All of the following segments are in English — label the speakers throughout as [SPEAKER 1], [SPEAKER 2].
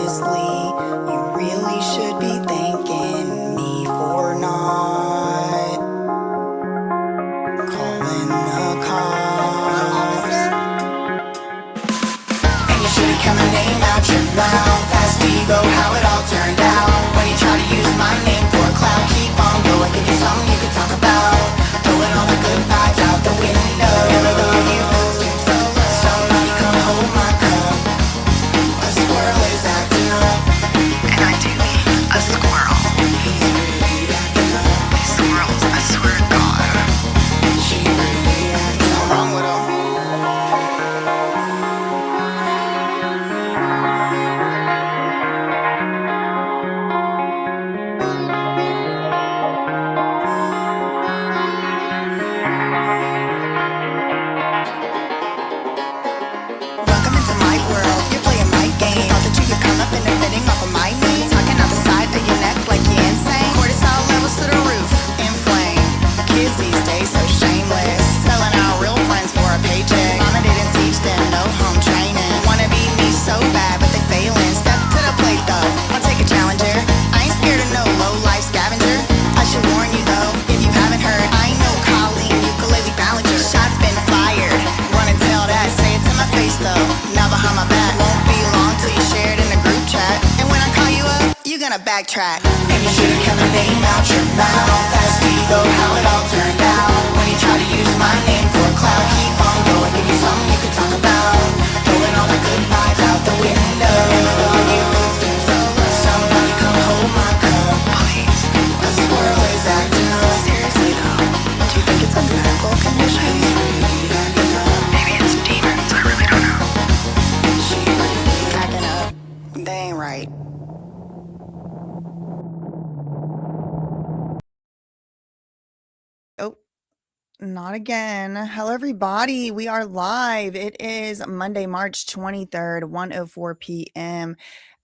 [SPEAKER 1] honestly, you really should be thanking me for not calling the cops. And you should have kept my name out your mouth. Fast Evo, how it all turned out. When you try to use my name for a clout, keep on going, give you something you can talk about. Throwing all the good vibes out the window. Never thought you would. Somebody come hold my cup. A squirrel is acting up.
[SPEAKER 2] And I do mean a squirrel.
[SPEAKER 1] He's really acting up.
[SPEAKER 2] These squirrels, I swear to God.
[SPEAKER 1] She really acting up. What's wrong with her? Welcome into my world. You're playing my game. Thought that you could come up and they're fitting off of my name. Talking out the side of your neck like you're insane. Cortisol levels to the roof, inflame. Kids these days so shameless, selling out real friends for a paycheck. Mama didn't teach them no home training. Wanna be me so bad, but they failing. Step to the plate though, I'll take a challenger. I ain't scared of no low life scavenger. I should warn you though, if you haven't heard, I ain't no Colleen ukulele ballanger. Shots been fired, run and tell that. Say it to my face though, not behind my back. Won't be long till you share it in the group chat. And when I call you up, you gonna backtrack. And you should've kept my name out your mouth. Fast Evo, how it all turned out. When you try to use my name for a clout, keep on going, give you something you can talk about. Throwing all the good vibes out the window. Somebody come hold my cup.
[SPEAKER 2] Please.
[SPEAKER 1] A squirrel is acting up.
[SPEAKER 2] Seriously though, do you think it's a medical condition? Maybe it's demons, I really don't know.
[SPEAKER 1] She really acting up. They ain't right. Oh, not again. Hello, everybody. We are live. It is Monday, March 23rd, 1:04 p.m.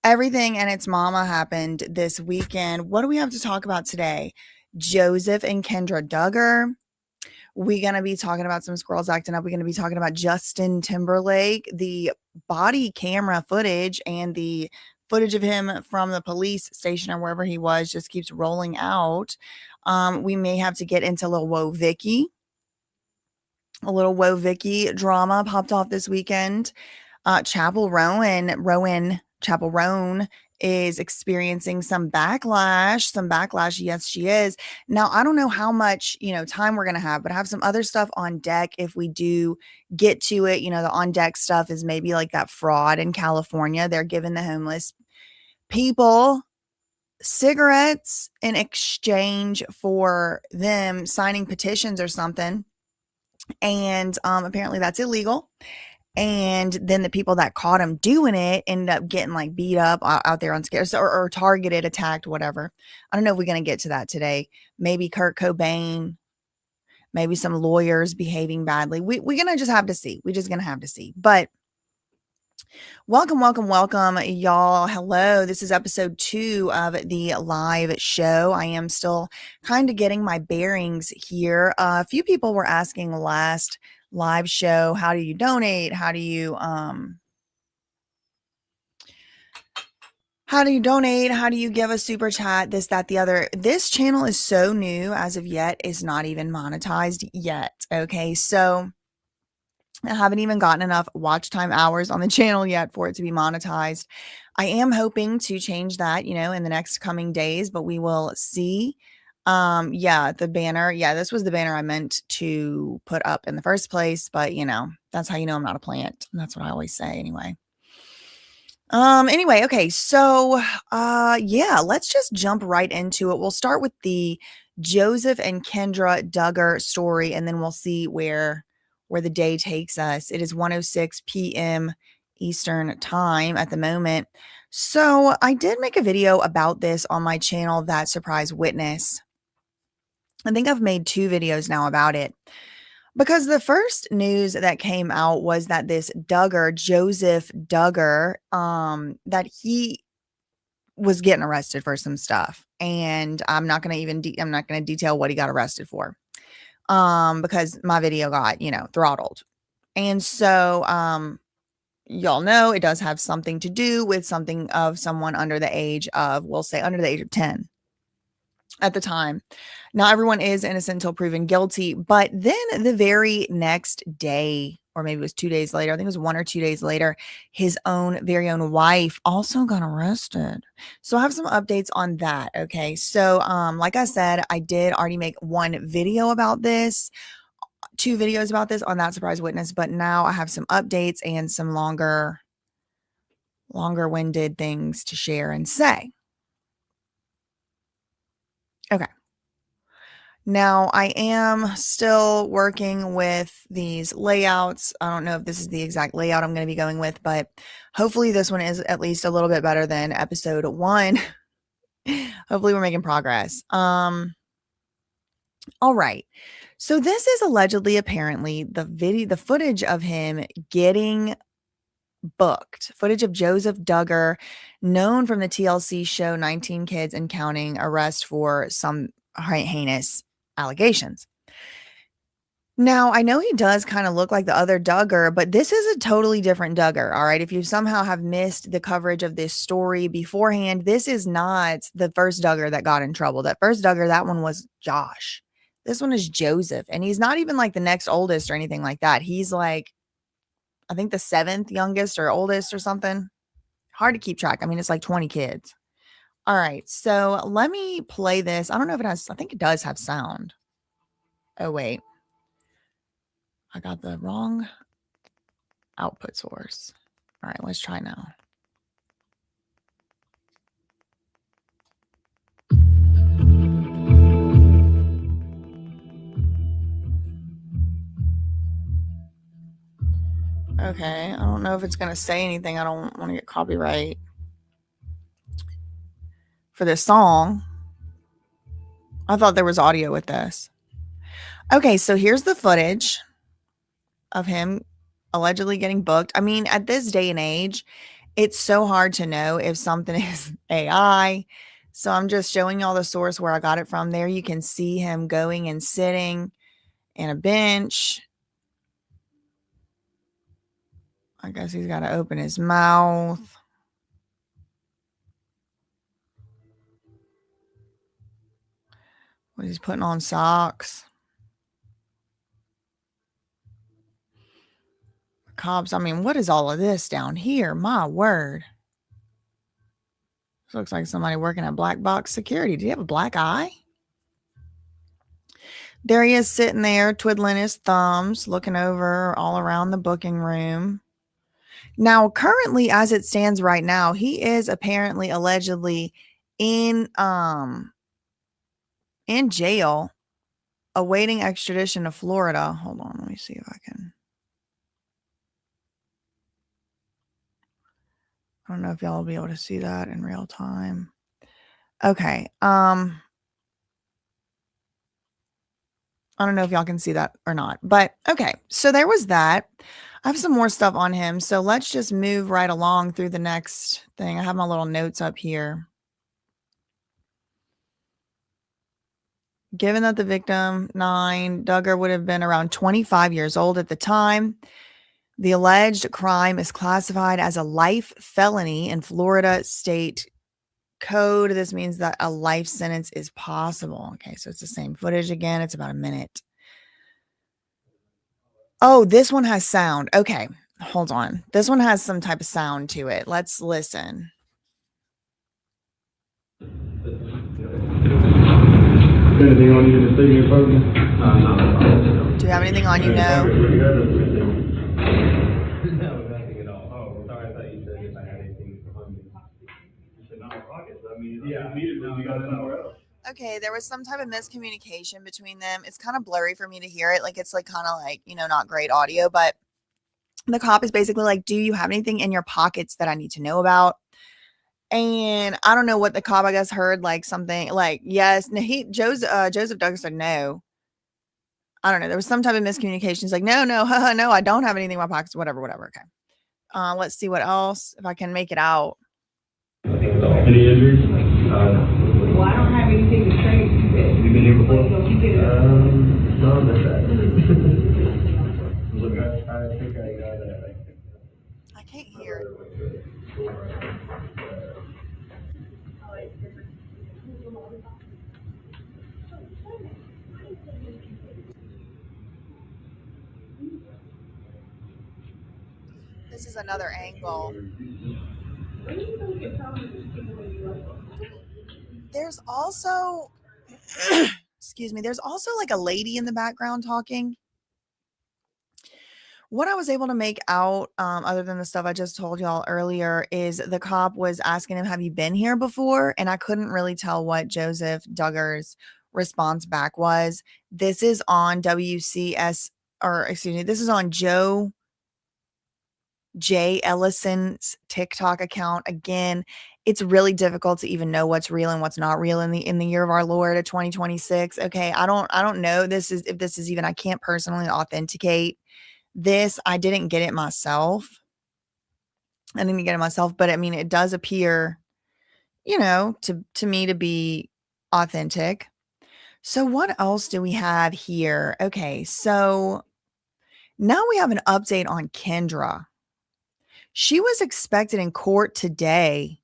[SPEAKER 1] Everything and its mama happened this weekend. What do we have to talk about today? Joseph and Kendra Duggar. We're going to be talking about some squirrels acting up. We're going to be talking about Justin Timberlake, the body camera footage and the footage of him from the police station or wherever he was just keeps rolling out. We may have to get into a little Woah Vicky. A little Woah Vicky drama popped off this weekend. Chappell Roan is experiencing some backlash. Yes, she is. Now, I don't know how much, time we're going to have, but I have some other stuff on deck. If we do get to it, the on deck stuff is maybe like that fraud in California. They're giving the homeless people cigarettes in exchange for them signing petitions or something. And apparently that's illegal. And then the people that caught him doing it ended up getting like beat up out there on scares or targeted, attacked, whatever. I don't know if we're going to get to that today. Maybe Kurt Cobain, maybe some lawyers behaving badly. We're going to just have to see. We're just going to have to see. But welcome, y'all. Hello. This is episode 2 of the live show. I am still kind of getting my bearings here. A few people were asking last live show, how do you donate? How do you donate? How do you give a super chat? This, that, the other. This channel is so new as of yet, is not even monetized yet. Okay. So I haven't even gotten enough watch time hours on the channel yet for it to be monetized. I am hoping to change that, in the next coming days, but we will see. The banner. Yeah, this was the banner I meant to put up in the first place, but that's how I'm not a plant. That's what I always say anyway. Okay. So, let's just jump right into it. We'll start with the Joseph and Kendra Duggar story, and then we'll see where the day takes us. It is 1:06 p.m. Eastern time at the moment. So I did make a video about this on my channel, That Surprise Witness. I think I've made 2 videos now about it, because the first news that came out was that this Duggar, Joseph Duggar, that he was getting arrested for some stuff. And I'm not going to detail what he got arrested for, because my video got, throttled. And so, y'all know it does have something to do with something of someone under the age of, we'll say under the age of 10 at the time. Not everyone is innocent until proven guilty, but then the very next day, or maybe it was 2 days later, I think it was 1 or 2 days later, his very own wife also got arrested. So I have some updates on that. Okay. So, like I said, I did already make one video about this, 2 videos about this on That Surprise Witness, but now I have some updates and some longer winded things to share and say. Okay. Now, I am still working with these layouts. I don't know if this is the exact layout I'm going to be going with, but hopefully this one is at least a little bit better than episode 1. Hopefully we're making progress. All right. So this is allegedly, apparently, the footage of him getting booked. Footage of Joseph Duggar, known from the TLC show 19 Kids and Counting, arrest for some heinous allegations. Now, I know he does kind of look like the other Duggar, but this is a totally different Duggar. All right. If you somehow have missed the coverage of this story beforehand, this is not the first Duggar that got in trouble. That first Duggar, that one was Josh. This one is Joseph. And he's not even like the next oldest or anything like that. He's like, I think the 7th youngest or oldest or something. Hard to keep track. I mean, it's like 20 kids. All right, so let me play this. I don't know if it has, I think it does have sound. Oh, wait. I got the wrong output source. All right, let's try now. Okay, I don't know if it's going to say anything. I don't want to get copyright for this song. I thought there was audio with this. Okay, so here's the footage of him allegedly getting booked. I mean, at this day and age, it's so hard to know if something is AI. So I'm just showing y'all the source where I got it from. There you can see him going and sitting in a bench. I guess he's got to open his mouth. What, he's putting on socks. Cops, I mean, what is all of this down here? My word. This looks like somebody working at Black Box Security. Do you have a black eye? There he is sitting there twiddling his thumbs, looking over all around the booking room. Now, currently, as it stands right now, he is apparently allegedly in jail, awaiting extradition to Florida. Hold on, let me see if I can. I don't know if y'all will be able to see that in real time. Okay. I don't know if y'all can see that or not, but okay. So there was that. I have some more stuff on him. So let's just move right along through the next thing. I have my little notes up here. Given that the victim, 9, Duggar would have been around 25 years old at the time. The alleged crime is classified as a life felony in Florida state code. This means that a life sentence is possible. Okay, so it's the same footage again. It's about a minute. Oh, this one has sound. Okay, hold on. This one has some type of sound to it. Let's listen.
[SPEAKER 3] Anything on you to see your phone?
[SPEAKER 1] Do you have anything on you? No.
[SPEAKER 3] No, nothing at all. Oh, sorry, I thought you said if I had anything on me. You said not my pockets. I mean, yeah, immediately you got it somewhere else.
[SPEAKER 1] Okay, there was some type of miscommunication between them. It's kind of blurry for me to hear it. Like, it's like kind of like, you know, not great audio, but the cop is basically like, do you have anything in your pockets that I need to know about? And I don't know what the cop, I guess, heard, like something like, yes. No, Joseph Duggar said no. I don't know. There was some type of miscommunication. He's like, no, no, I don't have anything in my pockets, whatever. Okay. Let's see what else, if I can make it out.
[SPEAKER 3] Any injuries?
[SPEAKER 4] Well, I don't have anything to say.
[SPEAKER 3] You been here before?
[SPEAKER 4] Don't you get it?
[SPEAKER 3] No, that's that. I think I got it.
[SPEAKER 1] I can't This is another angle. There's also, excuse me, there's also like a lady in the background talking. What I was able to make out, other than the stuff I just told y'all earlier, is the cop was asking him, have you been here before? And I couldn't really tell what Joseph Duggar's response back was. This is on WCS, or excuse me, this is on Joe J. Ellison's TikTok account. Again, it's really difficult to even know what's real and what's not real in the year of our Lord of 2026. Okay, I don't know if this is even, I can't personally authenticate this. I didn't get it myself. But I mean, it does appear, to me to be authentic. So what else do we have here? Okay, so now we have an update on Kendra. She was expected in court today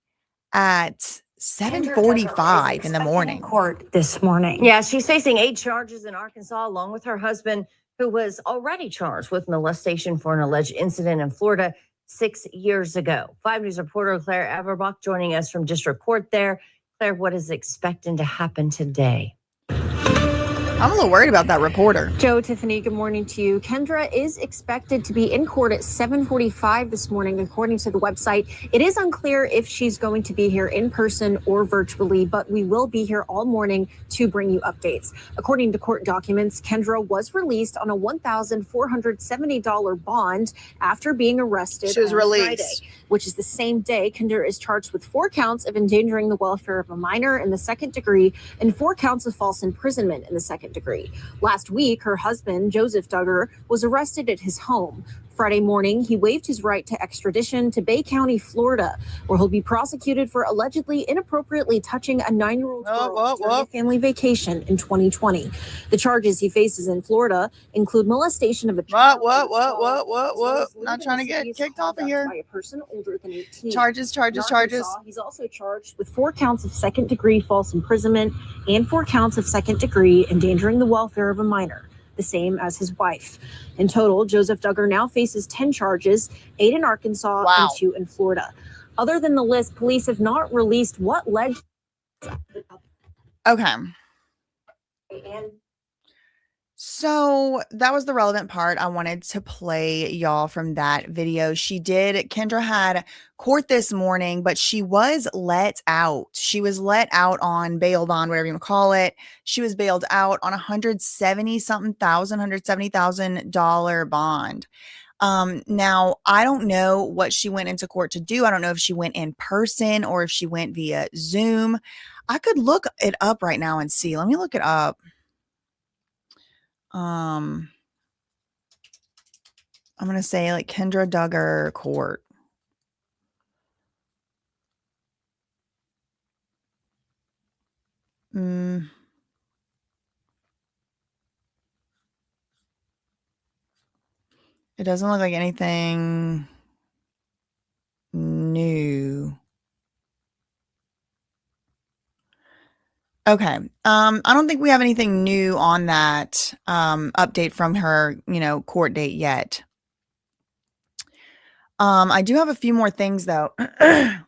[SPEAKER 1] at 7:45 in the morning.
[SPEAKER 5] Court this morning. Yeah, she's facing 8 charges in Arkansas, along with her husband, who was already charged with molestation for an alleged incident in Florida 6 years ago. 5 News reporter Claire Averbach joining us from district court there. Claire, what is expecting to happen today?
[SPEAKER 1] I'm a little worried about that reporter.
[SPEAKER 6] Joe, Tiffany, good morning to you. Kendra is expected to be in court at 7:45 this morning, according to the website. It is unclear if she's going to be here in person or virtually, but we will be here all morning to bring you updates. According to court documents, Kendra was released on a $1,470 bond after being arrested.
[SPEAKER 1] She was released.
[SPEAKER 6] Friday, which is the same day Kendra is charged with 4 counts of endangering the welfare of a minor in the second degree and 4 counts of false imprisonment in the second degree. Last week, her husband, Joseph Duggar, was arrested at his home. Friday morning, he waived his right to extradition to Bay County, Florida, where he'll be prosecuted for allegedly inappropriately touching a 9-year-old girl during a family vacation in 2020. The charges he faces in Florida include molestation of a child.
[SPEAKER 1] What? Not trying to get kicked off of here.
[SPEAKER 6] By a person older than 18.
[SPEAKER 1] Charges.
[SPEAKER 6] He's also charged with 4 counts of second-degree false imprisonment and 4 counts of second-degree endangering the welfare of a minor, the same as his wife. In total, Joseph Duggar now faces 10 charges, 8 in Arkansas and 2 in Florida. Other than the list, police have not released what led.
[SPEAKER 1] Okay. So that was the relevant part. I wanted to play y'all from that video. Kendra had court this morning, but she was let out. She was let out on bail bond, whatever you want to call it. She was bailed out on $170,000 bond. Now I don't know what she went into court to do. I don't know if she went in person or if she went via Zoom. I could look it up right now and see. Let me look it up. I'm going to say like Kendra Duggar court. It doesn't look like anything new. Okay. I don't think we have anything new on that update from her, court date yet. I do have a few more things though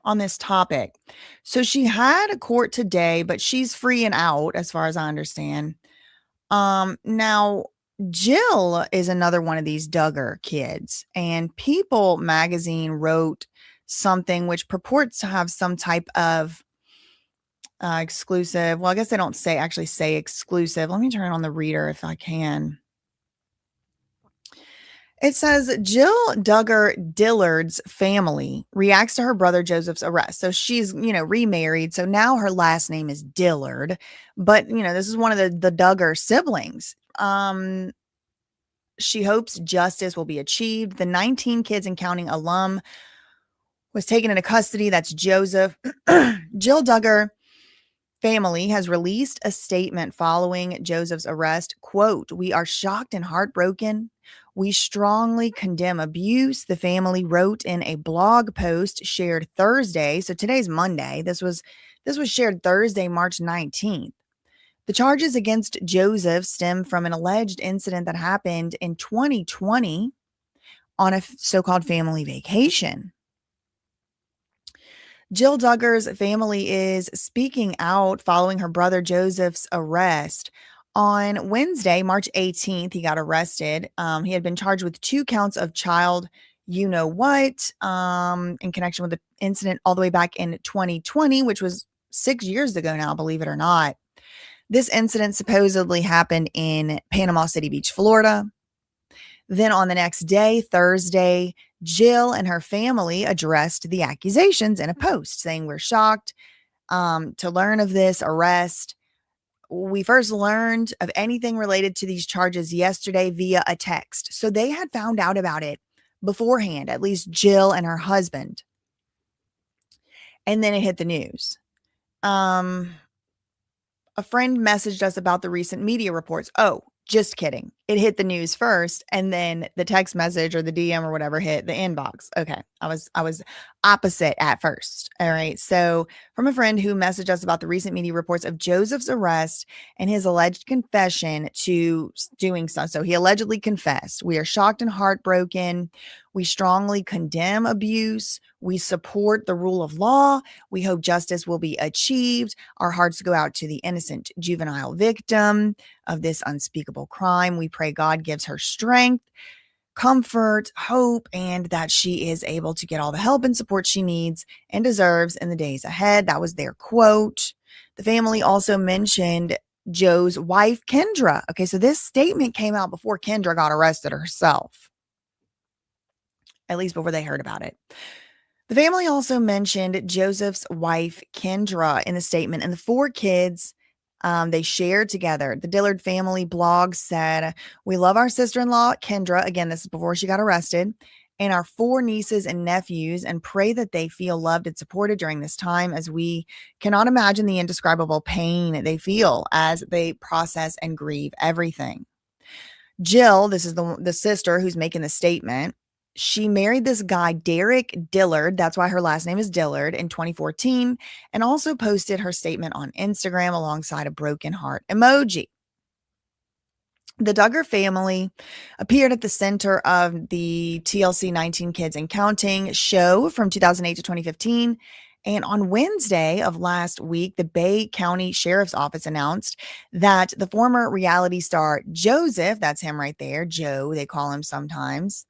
[SPEAKER 1] on this topic. So she had a court today, but she's free and out as far as I understand. Now Jill is another one of these Duggar kids, and People magazine wrote something which purports to have some type of exclusive. Well, I guess they don't actually say exclusive. Let me turn on the reader if I can. It says Jill Duggar Dillard's family reacts to her brother Joseph's arrest. So she's, remarried. So now her last name is Dillard. But, this is one of the Duggar siblings. She hopes justice will be achieved. The 19 kids and counting alum was taken into custody. That's Joseph. Jill Duggar family has released a statement following Joseph's arrest. Quote, "We are shocked and heartbroken. We strongly condemn abuse," the family wrote in a blog post shared Thursday. So today's Monday. This was shared Thursday, March 19th. The charges against Joseph stem from an alleged incident that happened in 2020 on a so-called family vacation. Jill Duggar's family is speaking out following her brother Joseph's arrest. On Wednesday, March 18th, he got arrested. He had been charged with 2 counts of child you know what in connection with the incident all the way back in 2020, which was 6 years ago now, believe it or not. This incident supposedly happened in Panama City Beach, Florida. Then on the next day, Thursday, Jill and her family addressed the accusations in a post saying, "We're shocked to learn of this arrest. We first learned of anything related to these charges yesterday via a text." So they had found out about it beforehand, at least Jill and her husband. And then it hit the news. A friend messaged us about the recent media reports. Oh, just kidding. It hit the news first, and then the text message or the DM or whatever hit the inbox. Okay. I was opposite at first. All right. So from a friend who messaged us about the recent media reports of Joseph's arrest and his alleged confession to doing so. So he allegedly confessed. "We are shocked and heartbroken. We strongly condemn abuse. We support the rule of law. We hope justice will be achieved. Our hearts go out to the innocent juvenile victim of this unspeakable crime. We pray God gives her strength, comfort, hope, and that she is able to get all the help and support she needs and deserves in the days ahead." That was their quote. The family also mentioned Joe's wife, Kendra. Okay, so this statement came out before Kendra got arrested herself, at least before they heard about it. The family also mentioned Joseph's wife, Kendra, in the statement, and the 4 kids they shared together. The Dillard family blog said, "We love our sister-in-law, Kendra." Again, this is before she got arrested. "And our 4 nieces and nephews, and pray that they feel loved and supported during this time, as we cannot imagine the indescribable pain they feel as they process and grieve everything." Jill, this is the sister who's making the statement. She married this guy, Derek Dillard. That's why her last name is Dillard, in 2014, and also posted her statement on Instagram alongside a broken heart emoji. The Duggar family appeared at the center of the TLC 19 Kids and Counting show from 2008 to 2015. And on Wednesday of last week, the Bay County Sheriff's Office announced that the former reality star Joseph, that's him right there, Joe, they call him sometimes,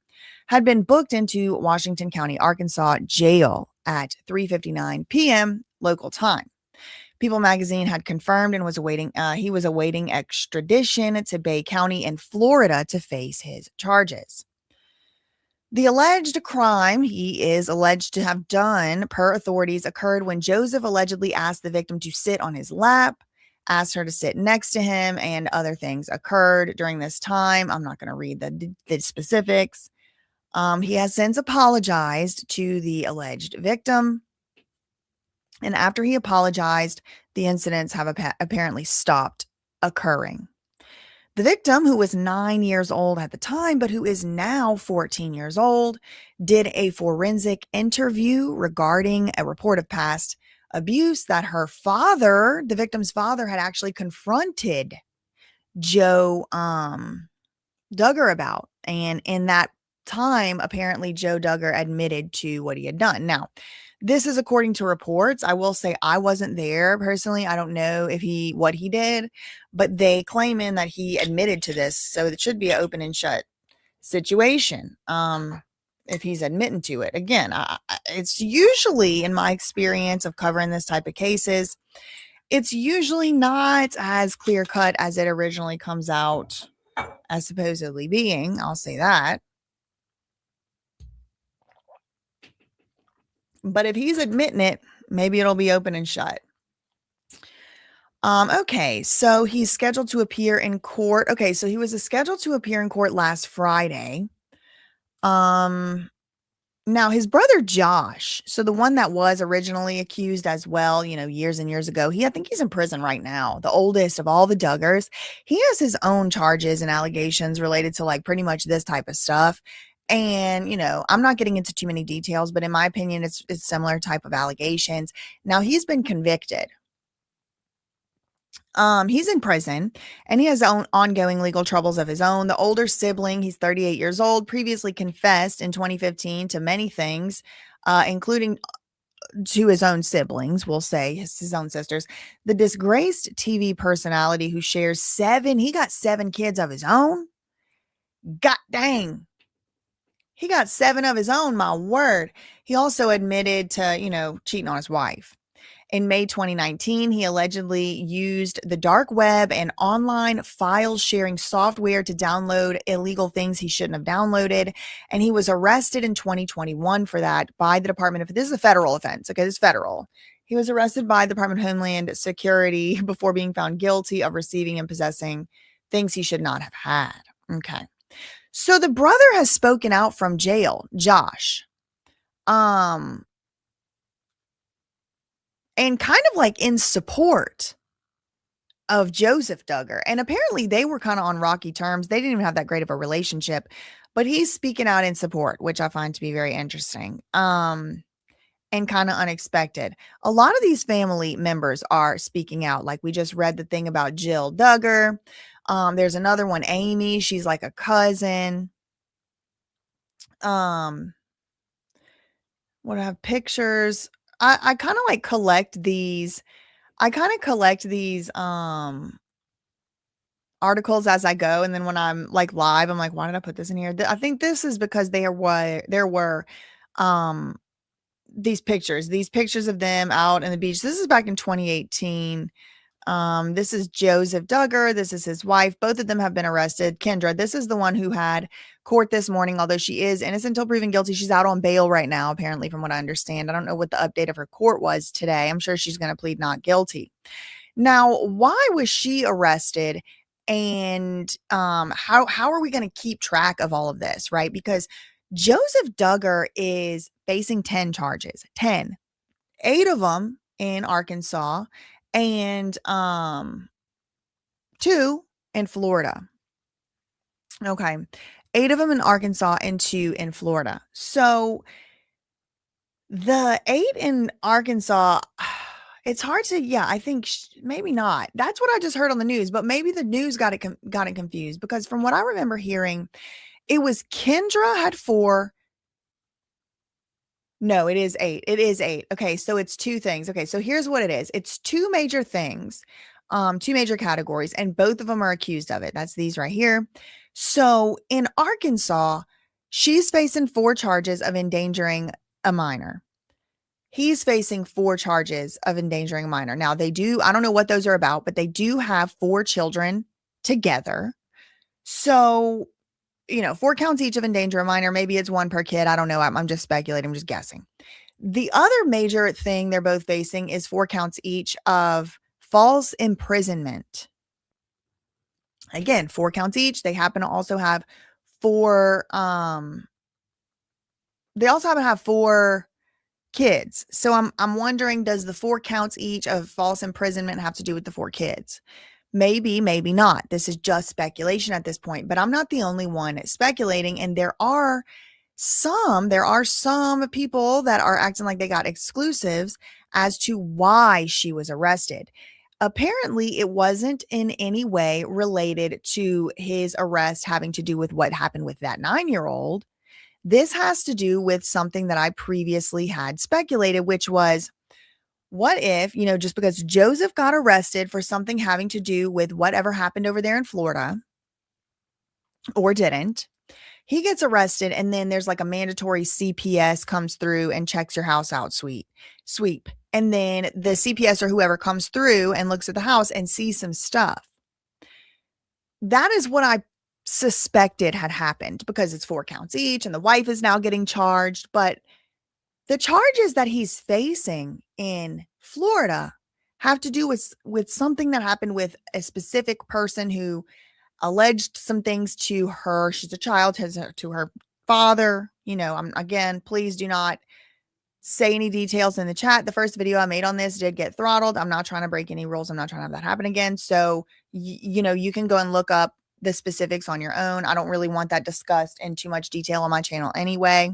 [SPEAKER 1] had been booked into Washington County, Arkansas jail at 3:59 p.m. local time. People magazine had confirmed and he was awaiting extradition to Bay County in Florida to face his charges. The alleged crime he is alleged to have done, per authorities, occurred when Joseph allegedly asked the victim to sit on his lap, asked her to sit next to him, and other things occurred during this time. I'm not going to read the specifics. He has since apologized to the alleged victim. And after he apologized, the incidents have apparently stopped occurring. The victim, who was 9 years old at the time, but who is now 14 years old, did a forensic interview regarding a report of past abuse that her father, the victim's father, had actually confronted Joe Duggar about. And in that time, apparently Joe Duggar admitted to what he had done. Now, this is according to reports. I will say I wasn't there personally. I don't know what he did, but they claim in that he admitted to this. So it should be an open and shut situation. If he's admitting to it. Again, it's usually, in my experience of covering this type of cases, it's usually not as clear cut as it originally comes out as supposedly being. I'll say that. But if he's admitting it, maybe it'll be open and shut. Okay, so he's scheduled to appear in court. Okay, so he was scheduled to appear in court last Friday. Now his brother Josh, so the one that was originally accused as well, years and years ago, I think he's in prison right now. The oldest of all the Duggars. He has his own charges and allegations related to pretty much this type of stuff. And, I'm not getting into too many details, but in my opinion, it's similar type of allegations. Now he's been convicted. He's in prison and he has ongoing legal troubles of his own. The older sibling, he's 38 years old, previously confessed in 2015 to many things, including to his own siblings, we'll say his own sisters. The disgraced TV personality who shares he got 7 kids of his own. God dang. He got 7 of his own, my word. He also admitted to, cheating on his wife. In May 2019, he allegedly used the dark web and online file sharing software to download illegal things he shouldn't have downloaded. And he was arrested in 2021 for that by the this is a federal offense. Okay, this is federal. He was arrested by the Department of Homeland Security before being found guilty of receiving and possessing things he should not have had. Okay. So the brother has spoken out from jail, Josh. And kind of like in support of Joseph Duggar. And apparently they were kind of on rocky terms. They didn't even have that great of a relationship, but he's speaking out in support, which I find to be very interesting. And kind of unexpected. A lot of these family members are speaking out. Like we just read the thing about Jill Duggar. There's another one, Amy. She's like a cousin. What I have pictures. I kind of like collect these. I kind of collect these articles as I go, and then when I'm like live, I'm like, why did I put this in here? I think this is because there were these pictures of them out on the beach. This is back in 2018. This is Joseph Duggar. This is his wife. Both of them have been arrested. Kendra, this is the one who had court this morning, although she is innocent until proven guilty. She's out on bail right now, apparently, from what I understand. I don't know what the update of her court was today. I'm sure she's going to plead not guilty. Now, why was she arrested? And how are we going to keep track of all of this, right? Because Joseph Duggar is facing 10 charges, 10, 8 of them in Arkansas and 2 in Florida. Okay. 8 of them in Arkansas and 2 in Florida. So the 8 in Arkansas, it's hard to, I think maybe not. That's what I just heard on the news, but maybe the news got it confused because from what I remember hearing, it was Kendra had 4. No, it is 8. It is 8. Okay, so it's 2 things. Okay, so here's what it is. It's 2 major things, 2 major categories, and both of them are accused of it. That's these right here. So in Arkansas, she's facing 4 charges of endangering a minor. He's facing 4 charges of endangering a minor. Now I don't know what those are about, but they do have 4 children together. So 4 counts each of endanger a minor. Maybe it's 1 per kid. I don't know. I'm just speculating. I'm just guessing. The other major thing they're both facing is 4 counts each of false imprisonment. Again, 4 counts each. They happen to also have 4, they also happen to have 4 kids. So I'm wondering, does the 4 counts each of false imprisonment have to do with the 4 kids? Maybe, maybe not. This is just speculation at this point, but I'm not the only one speculating. And there are some people that are acting like they got exclusives as to why she was arrested. Apparently, it wasn't in any way related to his arrest having to do with what happened with that 9-year-old. This has to do with something that I previously had speculated, which was, what if, just because Joseph got arrested for something having to do with whatever happened over there in Florida or didn't, he gets arrested and then there's like a mandatory CPS comes through and checks your house out sweep. And then the CPS or whoever comes through and looks at the house and sees some stuff. That is what I suspected had happened because it's 4 counts each and the wife is now getting charged. But the charges that he's facing in Florida have to do with something that happened with a specific person who alleged some things to her. She's a child, to her father. Again, please do not say any details in the chat. The first video I made on this did get throttled. I'm not trying to break any rules. I'm not trying to have that happen again. So, you can go and look up the specifics on your own. I don't really want that discussed in too much detail on my channel anyway.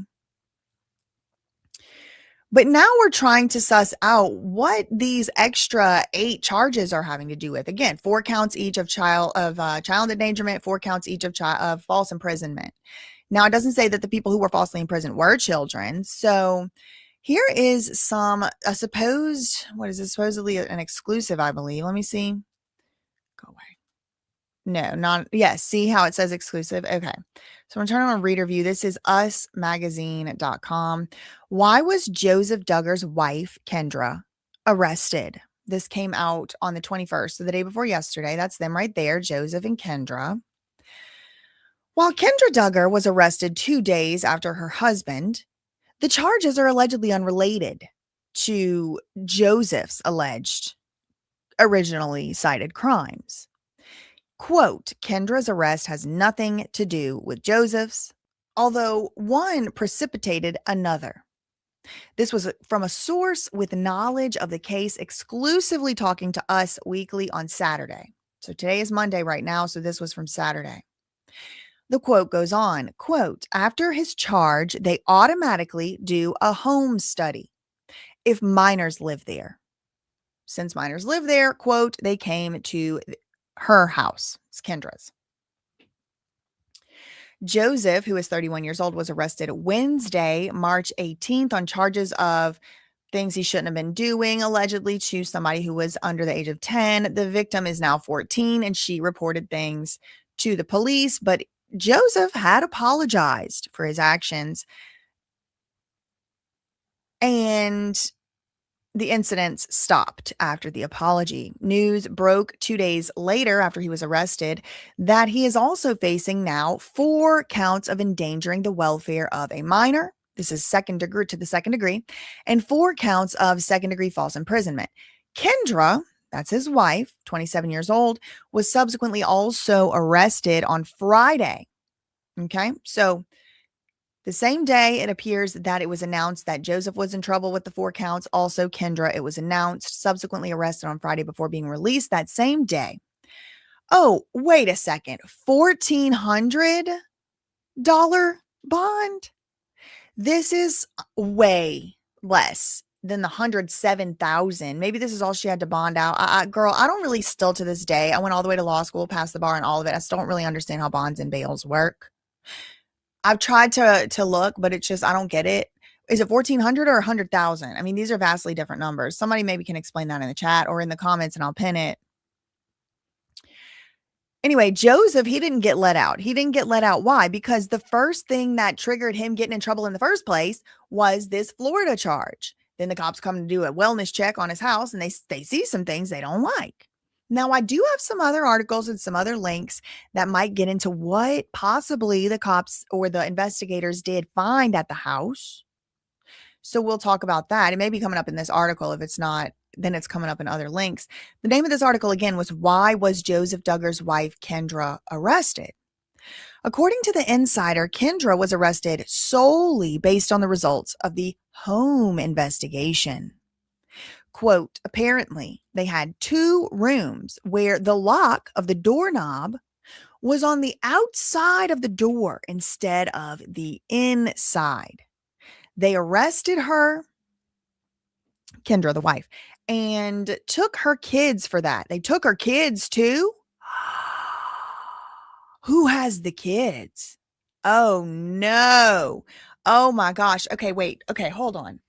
[SPEAKER 1] But now we're trying to suss out what these extra 8 charges are having to do with. Again, 4 counts each of child endangerment, 4 counts each of false imprisonment. Now, it doesn't say that the people who were falsely imprisoned were children. So here is supposedly an exclusive, I believe. Let me see. Go away. No, not, yes. See how it says exclusive? Okay. So I'm turning on reader view. This is usmagazine.com. Why was Joseph Duggar's wife, Kendra, arrested? This came out on the 21st, so the day before yesterday. That's them right there, Joseph and Kendra. While Kendra Duggar was arrested 2 days after her husband, the charges are allegedly unrelated to Joseph's alleged originally cited crimes. Quote, Kendra's arrest has nothing to do with Joseph's, although one precipitated another. This was from a source with knowledge of the case exclusively talking to Us Weekly on Saturday. So today is Monday right now, so this was from Saturday. The quote goes on, quote, after his charge, they automatically do a home study if minors live there. Since minors live there, quote, they came to her house. It's Kendra's. Joseph, who is 31 years old, was arrested Wednesday, March 18th on charges of things he shouldn't have been doing, allegedly to somebody who was under the age of 10. The victim is now 14 and she reported things to the police, but Joseph had apologized for his actions and the incidents stopped after the apology. News broke 2 days later after he was arrested that he is also facing now 4 counts of endangering the welfare of a minor. This is second degree, and 4 counts of second-degree false imprisonment. Kendra, that's his wife, 27 years old, was subsequently also arrested on Friday. Okay, so the same day, it appears that it was announced that Joseph was in trouble with the 4 counts. Also, Kendra, it was announced, subsequently arrested on Friday before being released that same day. Oh, wait a second. $1,400 bond? This is way less than the $107,000. Maybe this is all she had to bond out. Girl, I don't really still to this day. I went all the way to law school, passed the bar and all of it. I still don't really understand how bonds and bails work. I've tried to look, but it's just, I don't get it. Is it 1,400 or 100,000? I mean, these are vastly different numbers. Somebody maybe can explain that in the chat or in the comments and I'll pin it. Anyway, Joseph, he didn't get let out. He didn't get let out. Why? Because the first thing that triggered him getting in trouble in the first place was this Florida charge. Then the cops come to do a wellness check on his house and they see some things they don't like. Now, I do have some other articles and some other links that might get into what possibly the cops or the investigators did find at the house. So we'll talk about that. It may be coming up in this article. If it's not, then it's coming up in other links. The name of this article, again, was Why Was Joseph Duggar's Wife, Kendra, Arrested? According to the Insider, Kendra was arrested solely based on the results of the home investigation. Quote, apparently, they had 2 rooms where the lock of the doorknob was on the outside of the door instead of the inside. They arrested her, Kendra, the wife, and took her kids for that. They took her kids too? Who has the kids? Oh, no. Oh, my gosh. Okay, wait. Okay, hold on.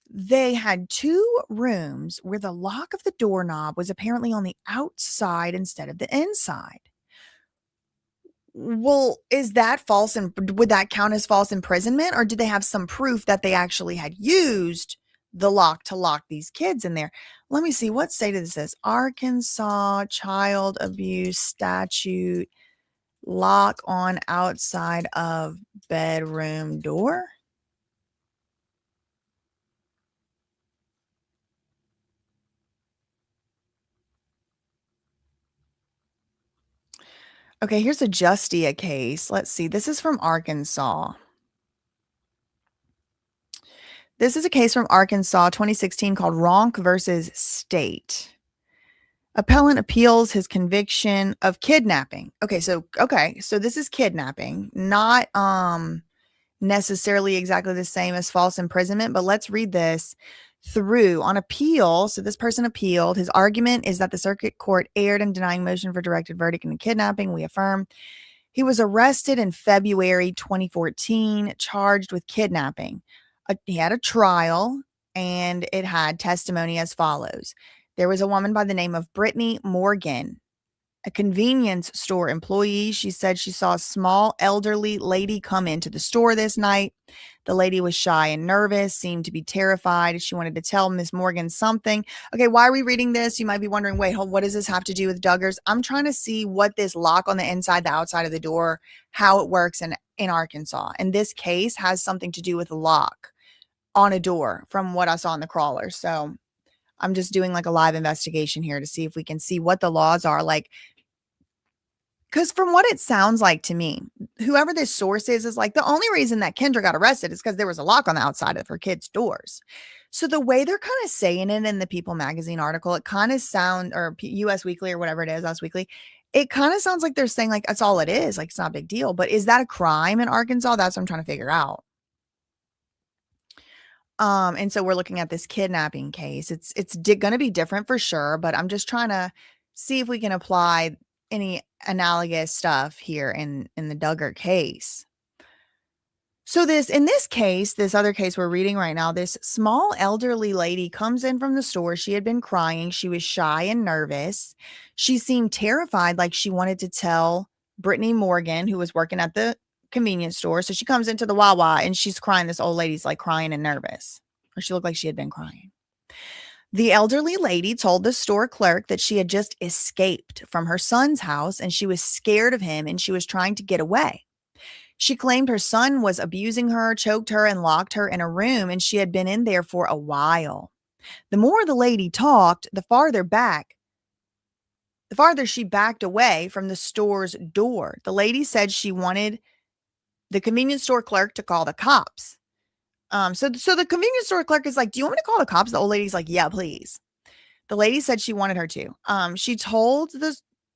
[SPEAKER 1] They had 2 rooms where the lock of the doorknob was apparently on the outside instead of the inside. Well, is that false? And would that count as false imprisonment? Or did they have some proof that they actually had used the lock to lock these kids in there? Let me see. What state is this? Arkansas Child Abuse Statute, lock on outside of bedroom door. Okay, here's a Justia case. Let's see. This is from Arkansas. This is a case from Arkansas, 2016, called Ronk versus State. Appellant appeals his conviction of kidnapping. Okay, so this is kidnapping, not necessarily exactly the same as false imprisonment, but let's read this through on appeal. So this person appealed. His argument is that the circuit court erred in denying motion for directed verdict in the kidnapping. We affirm. He was arrested in February 2014, charged with kidnapping. He had a trial, and it had testimony as follows. There was a woman by the name of Brittany Morgan, a convenience store employee. She said she saw a small elderly lady come into the store this night. The lady was shy and nervous, seemed to be terrified. She wanted to tell Miss Morgan something. Okay, why are we reading this? You might be wondering, wait, what does this have to do with Duggars? I'm trying to see what this lock on the inside, the outside of the door, how it works in Arkansas. And this case has something to do with a lock on a door from what I saw in the crawler. So I'm just doing like a live investigation here to see if we can see what the laws are like. Because from what it sounds like to me, whoever this source is like the only reason that Kendra got arrested is because there was a lock on the outside of her kids' doors. So the way they're kind of saying it in the People magazine article, it kind of sounds, or US Weekly or whatever it is, Us Weekly, it kind of sounds like they're saying like that's all it is. Like it's not a big deal. But is that a crime in Arkansas? That's what I'm trying to figure out. And so we're looking at this kidnapping case. It's going to be different for sure, but I'm just trying to see if we can apply any analogous stuff here in the Duggar case. So in this case, this other case we're reading right now, this small elderly lady comes in from the store. She had been crying. She was shy and nervous. She seemed terrified, like she wanted to tell Brittany Morgan, who was working at the convenience store. So she comes into the Wawa and she's crying. This old lady's like crying and nervous, or she looked like she had been crying. The elderly lady told the store clerk that she had just escaped from her son's house and she was scared of him and she was trying to get away. She claimed her son was abusing her, choked her, and locked her in a room, and she had been in there for a while. The more the lady talked, the farther she backed away from the store's door. The lady said she wanted the convenience store clerk to call the cops. So the convenience store clerk is like, do you want me to call the cops? The old lady's like, yeah, please. The lady said she wanted her to. She told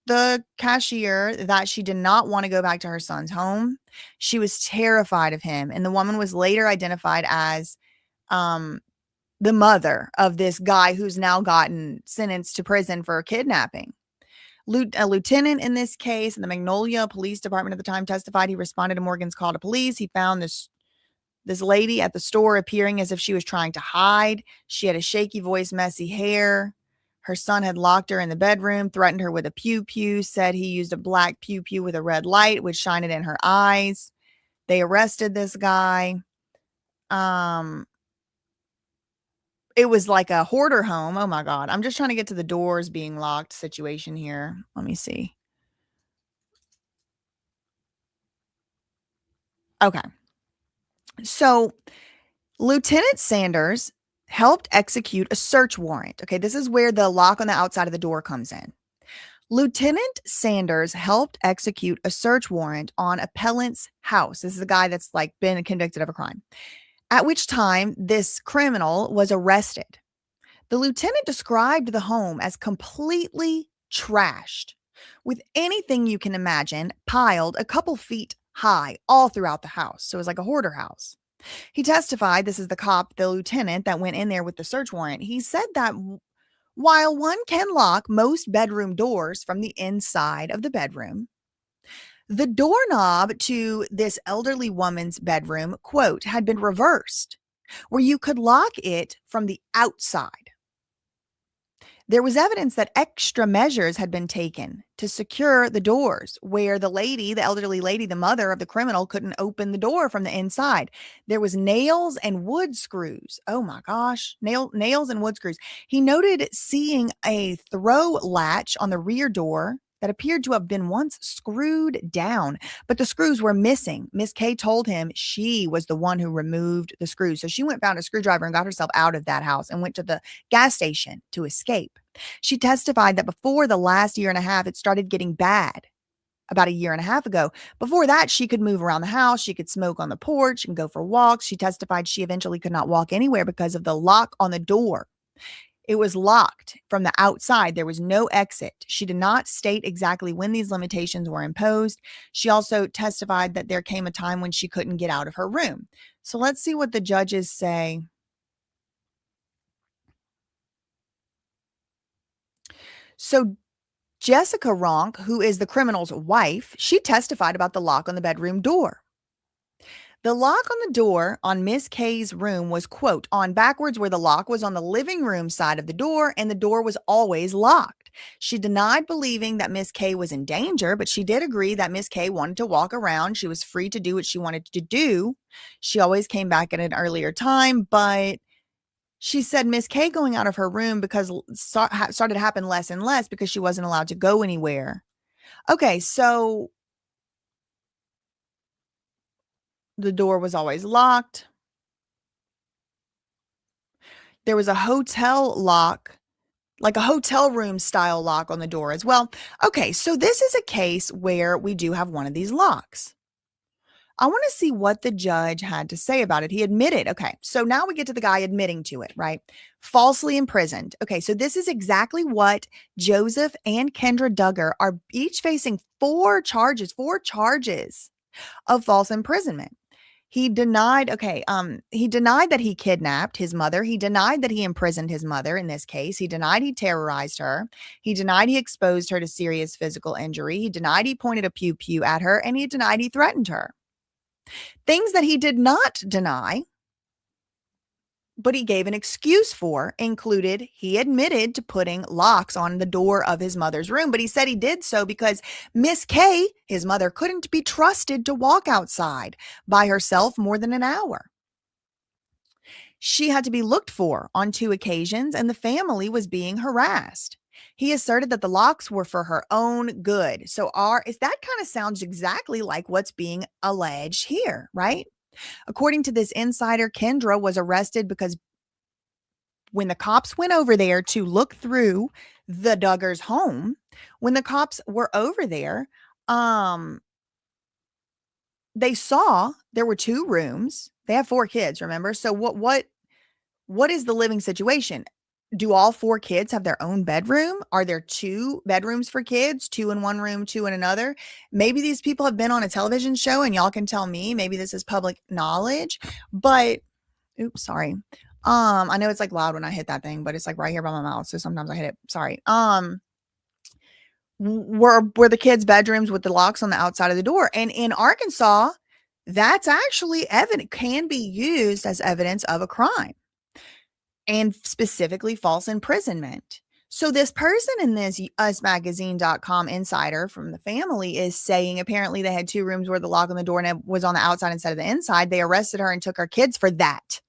[SPEAKER 1] the cashier that she did not want to go back to her son's home. She was terrified of him. And the woman was later identified as the mother of this guy who's now gotten sentenced to prison for kidnapping. A lieutenant in this case in the Magnolia Police Department at the time testified he responded to Morgan's call to police. He found this lady at the store appearing as if she was trying to hide. She had a shaky voice, messy hair. Her son had locked her in the bedroom, threatened her with a pew-pew, said he used a black pew-pew with a red light, would shine it in her eyes. They arrested this guy. It was like a hoarder home. Oh my God. I'm just trying to get to the doors being locked situation here. Let me see. Okay. So Lieutenant Sanders helped execute a search warrant. Okay, this is where the lock on the outside of the door comes in. Lieutenant Sanders helped execute a search warrant on appellant's house. This is a guy that's like been convicted of a crime, at which time this criminal was arrested. The lieutenant described the home as completely trashed, with anything you can imagine piled a couple feet high all throughout the house. So it was like a hoarder house. He testified, this is the lieutenant that went in there with the search warrant. He said that while one can lock most bedroom doors from the inside of the bedroom, the doorknob to this elderly woman's bedroom, quote, had been reversed, where you could lock it from the outside. There was evidence that extra measures had been taken to secure the doors, where the elderly lady, the mother of the criminal, couldn't open the door from the inside. There was nails and wood screws. Oh my gosh, nails and wood screws. He noted seeing a throw latch on the rear door that appeared to have been once screwed down, but the screws were missing. Miss K told him she was the one who removed the screws. So she found a screwdriver and got herself out of that house and went to the gas station to escape. She testified that before the last year and a half, it started getting bad about a year and a half ago. Before that, she could move around the house. She could smoke on the porch and go for walks. She testified she eventually could not walk anywhere because of the lock on the door. It was locked from the outside. There was no exit. She did not state exactly when these limitations were imposed. She also testified that there came a time when she couldn't get out of her room. So let's see what the judges say. So Jessica Ronk, who is the criminal's wife, she testified about the lock on the bedroom door. The lock on the door on Miss K's room was, quote, on backwards where the lock was on the living room side of the door, and the door was always locked. She denied believing that Miss K was in danger, but she did agree that Miss K wanted to walk around. She was free to do what she wanted to do. She always came back at an earlier time, but she said Miss K going out of her room because started to happen less and less because she wasn't allowed to go anywhere. Okay, so the door was always locked. There was a hotel lock, like a hotel room style lock on the door as well. Okay, so this is a case where we do have one of these locks. I want to see what the judge had to say about it. He admitted. Okay, so now we get to the guy admitting to it, right? Falsely imprisoned. Okay, so this is exactly what Joseph and Kendra Duggar are each facing four charges of false imprisonment. He denied that he kidnapped his mother. He denied that he imprisoned his mother in this case. He denied he terrorized her. He denied he exposed her to serious physical injury. He denied he pointed a pew-pew at her, and he denied he threatened her. Things that he did not deny, but he gave an excuse for, included he admitted to putting locks on the door of his mother's room, but he said he did so because Miss K, his mother, couldn't be trusted to walk outside by herself more than an hour. She had to be looked for on 2 occasions, and the family was being harassed. He asserted that the locks were for her own good. So that kind of sounds exactly like what's being alleged here, right? According to this insider, Kendra was arrested because when the cops went over there to look through the Duggars' home, when the cops were over there, they saw there were 2 rooms. They have 4 kids, remember? So what is the living situation? Do all 4 kids have their own bedroom? Are there 2 bedrooms for kids, 2 in one room, 2 in another? Maybe these people have been on a television show and y'all can tell me, maybe this is public knowledge, but oops, sorry. I know it's like loud when I hit that thing, but it's like right here by my mouth. So sometimes I hit it. Sorry. Were the kids' bedrooms with the locks on the outside of the door? And in Arkansas, that's actually can be used as evidence of a crime, and specifically false imprisonment. So this person in this usmagazine.com insider from the family is saying apparently they had 2 rooms where the lock on the door was on the outside instead of the inside. They arrested her and took her kids for that,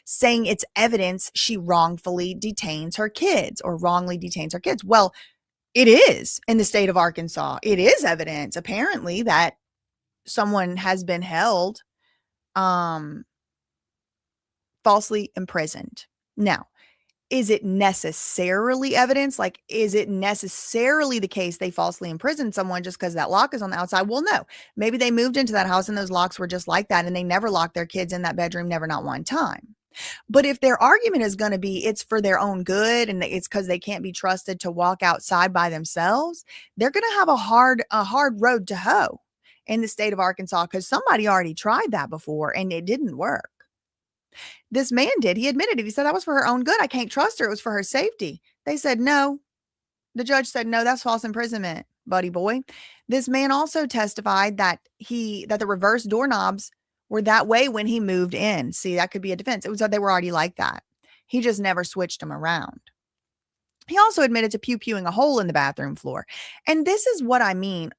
[SPEAKER 1] saying it's evidence she wrongfully detains her kids or wrongly detains her kids. Well, it is in the state of Arkansas. It is evidence apparently that someone has been held falsely imprisoned. Now, is it necessarily evidence? Like, is it necessarily the case they falsely imprisoned someone just because that lock is on the outside? Well, no. Maybe they moved into that house and those locks were just like that and they never locked their kids in that bedroom, never, not one time. But if their argument is going to be it's for their own good and it's because they can't be trusted to walk outside by themselves, they're going to have a hard road to hoe in the state of Arkansas because somebody already tried that before and it didn't work. This man did. He admitted it. He said that was for her own good. I can't trust her. It was for her safety. They said no. The judge said no, that's false imprisonment, buddy boy. This man also testified that the reverse doorknobs were that way when he moved in. See, that could be a defense. It was that they were already like that. He just never switched them around. He also admitted to pew-pewing a hole in the bathroom floor. And this is what I mean.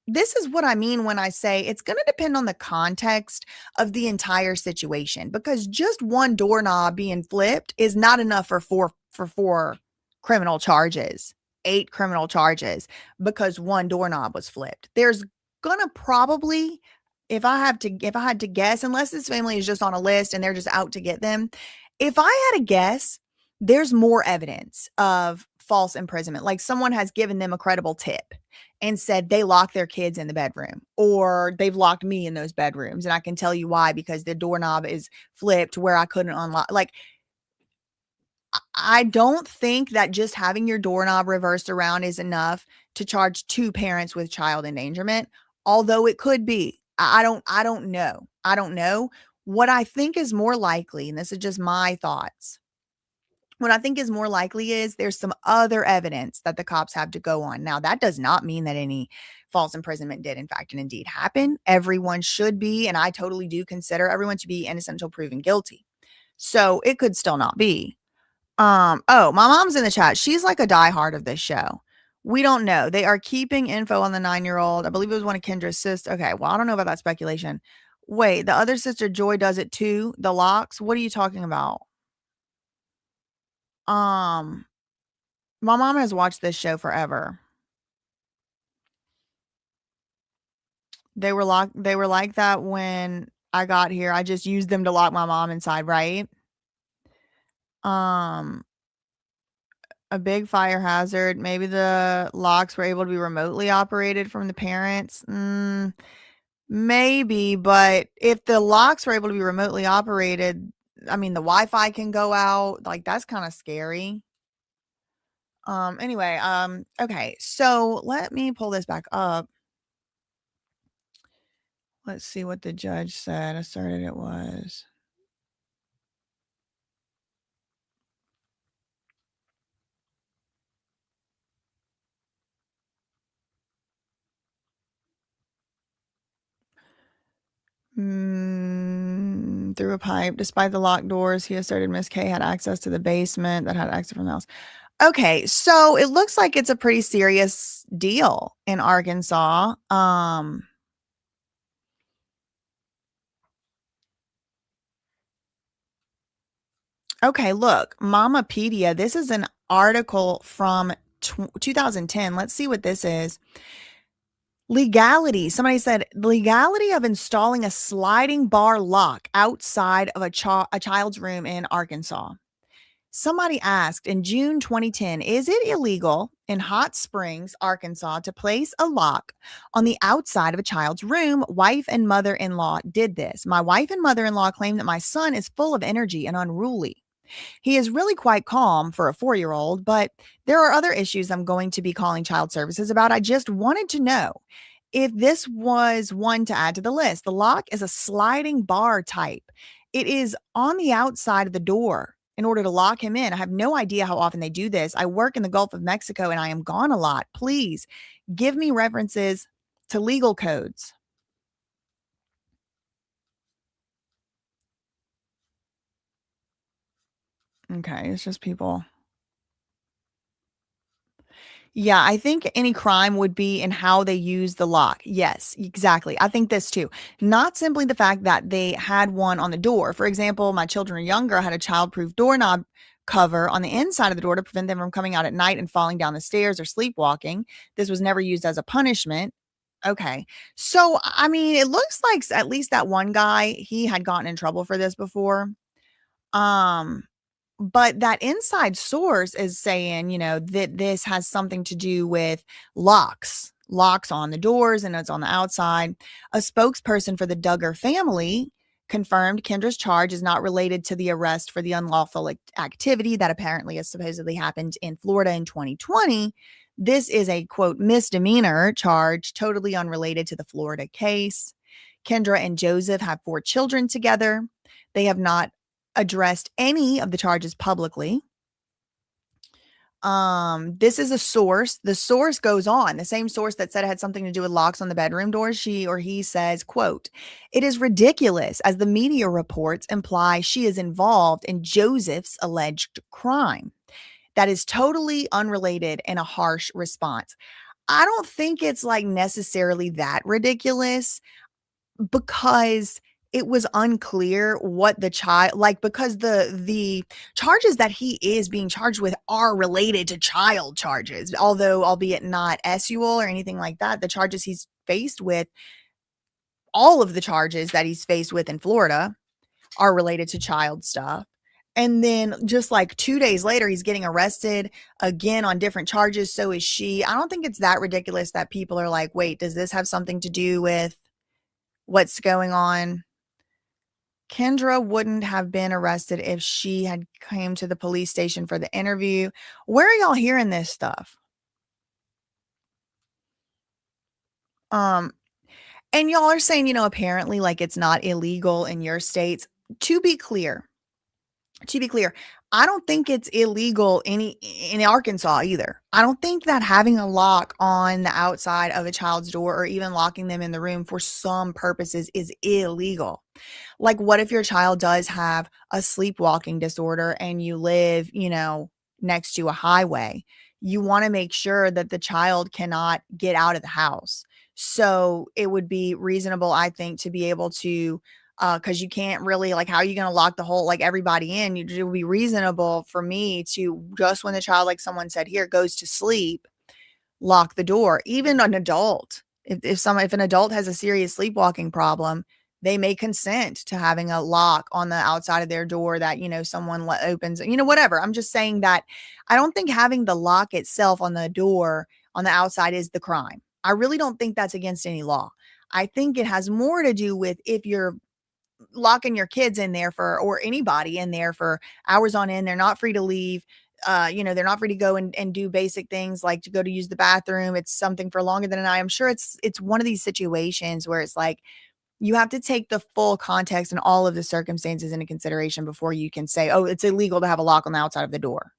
[SPEAKER 1] This is what I mean when I say it's going to depend on the context of the entire situation, because just one doorknob being flipped is not enough for four criminal charges, 8 criminal charges, because one doorknob was flipped. There's going to probably, if I had to guess, unless this family is just on a list and they're just out to get them, if I had to guess, there's more evidence of false imprisonment. Like someone has given them a credible tip and said they locked their kids in the bedroom, or they've locked me in those bedrooms. And I can tell you why, because the doorknob is flipped where I couldn't unlock. Like, I don't think that just having your doorknob reversed around is enough to charge two parents with child endangerment, although it could be. I don't know. I don't know. What I think is more likely, and this is just my thoughts, what I think is more likely is there's some other evidence that the cops have to go on. Now, that does not mean that any false imprisonment did, in fact, and indeed happen. Everyone should be, and I totally do consider everyone to be innocent until proven guilty. So it could still not be. Oh, my mom's in the chat. She's like a diehard of this show. We don't know. They are keeping info on the 9-year-old. I believe it was one of Kendra's sisters. Okay, well, I don't know about that speculation. Wait, the other sister Joy does it too. The locks. What are you talking about? My mom has watched this show forever. They were like that when I got here. I just used them to lock my mom inside, right? A big fire hazard. Maybe the locks were able to be remotely operated from the parents. Maybe, but if the locks were able to be remotely operated, I mean, the Wi-Fi can go out. Like, that's kind of scary. Anyway, okay, so let me pull this back up. Let's see what the judge said. Asserted it was. Through a pipe. Despite the locked doors, he asserted Miss K had access to the basement that had exit from the house. Okay, so it looks like it's a pretty serious deal in Arkansas. Okay, look, Mamapedia. This is an article from 2010. Let's see what this is. Legality. Somebody said legality of installing a sliding bar lock outside of a child's room in Arkansas. Somebody asked in June 2010, is it illegal in Hot Springs, Arkansas, to place a lock on the outside of a child's room? Wife and mother-in-law did this. My wife and mother-in-law claim that my son is full of energy and unruly. He is really quite calm for a 4-year-old, but there are other issues I'm going to be calling child services about. I just wanted to know if this was one to add to the list. The lock is a sliding bar type. It is on the outside of the door in order to lock him in. I have no idea how often they do this. I work in the Gulf of Mexico and I am gone a lot. Please give me references to legal codes. Okay, it's just people. Yeah, I think any crime would be in how they use the lock. Yes, exactly. I think this too. Not simply the fact that they had one on the door. For example, my children are younger. I had a child-proof doorknob cover on the inside of the door to prevent them from coming out at night and falling down the stairs or sleepwalking. This was never used as a punishment. Okay. So, I mean, it looks like at least that one guy, he had gotten in trouble for this before. But that inside source is saying, that this has something to do with locks on the doors, and it's on the outside. A spokesperson for the Duggar family confirmed Kendra's charge is not related to the arrest for the unlawful activity that apparently has supposedly happened in Florida in 2020. This is a, quote, misdemeanor charge, totally unrelated to the Florida case. Kendra and Joseph have 4 children together. They have not addressed any of the charges publicly. This is a source. The source goes on. The same source that said it had something to do with locks on the bedroom doors. She or he says, quote, it is ridiculous as the media reports imply she is involved in Joseph's alleged crime. That is totally unrelated and a harsh response. I don't think it's like necessarily that ridiculous because it was unclear what the child, like, because the charges that he is being charged with are related to child charges, although albeit not SUL or anything like that. The charges he's faced with, all of the charges that he's faced with in Florida are related to child stuff. And then just like 2 days later, he's getting arrested again on different charges. So is she. I don't think it's that ridiculous that people are like, wait, does this have something to do with what's going on? Kendra wouldn't have been arrested if she had came to the police station for the interview. Where are y'all hearing this stuff? And y'all are saying, apparently like it's not illegal in your states. To be clear, I don't think it's illegal in Arkansas either. I don't think that having a lock on the outside of a child's door or even locking them in the room for some purposes is illegal. Like, what if your child does have a sleepwalking disorder and you live, next to a highway? You want to make sure that the child cannot get out of the house. So it would be reasonable, I think, to be able to, because you can't really, like, how are you going to lock the whole, like, everybody in? It would be reasonable for me to, just when the child, like someone said here, goes to sleep, lock the door. Even an adult, if an adult has a serious sleepwalking problem, they may consent to having a lock on the outside of their door that, someone opens, whatever. I'm just saying that I don't think having the lock itself on the door on the outside is the crime. I really don't think that's against any law. I think it has more to do with if you're locking your kids in there or anybody in there for hours on end, they're not free to leave. They're not free to go and do basic things like to go to use the bathroom. It's something for longer than an eye. I'm sure it's one of these situations where it's like, you have to take the full context and all of the circumstances into consideration before you can say, oh, it's illegal to have a lock on the outside of the door.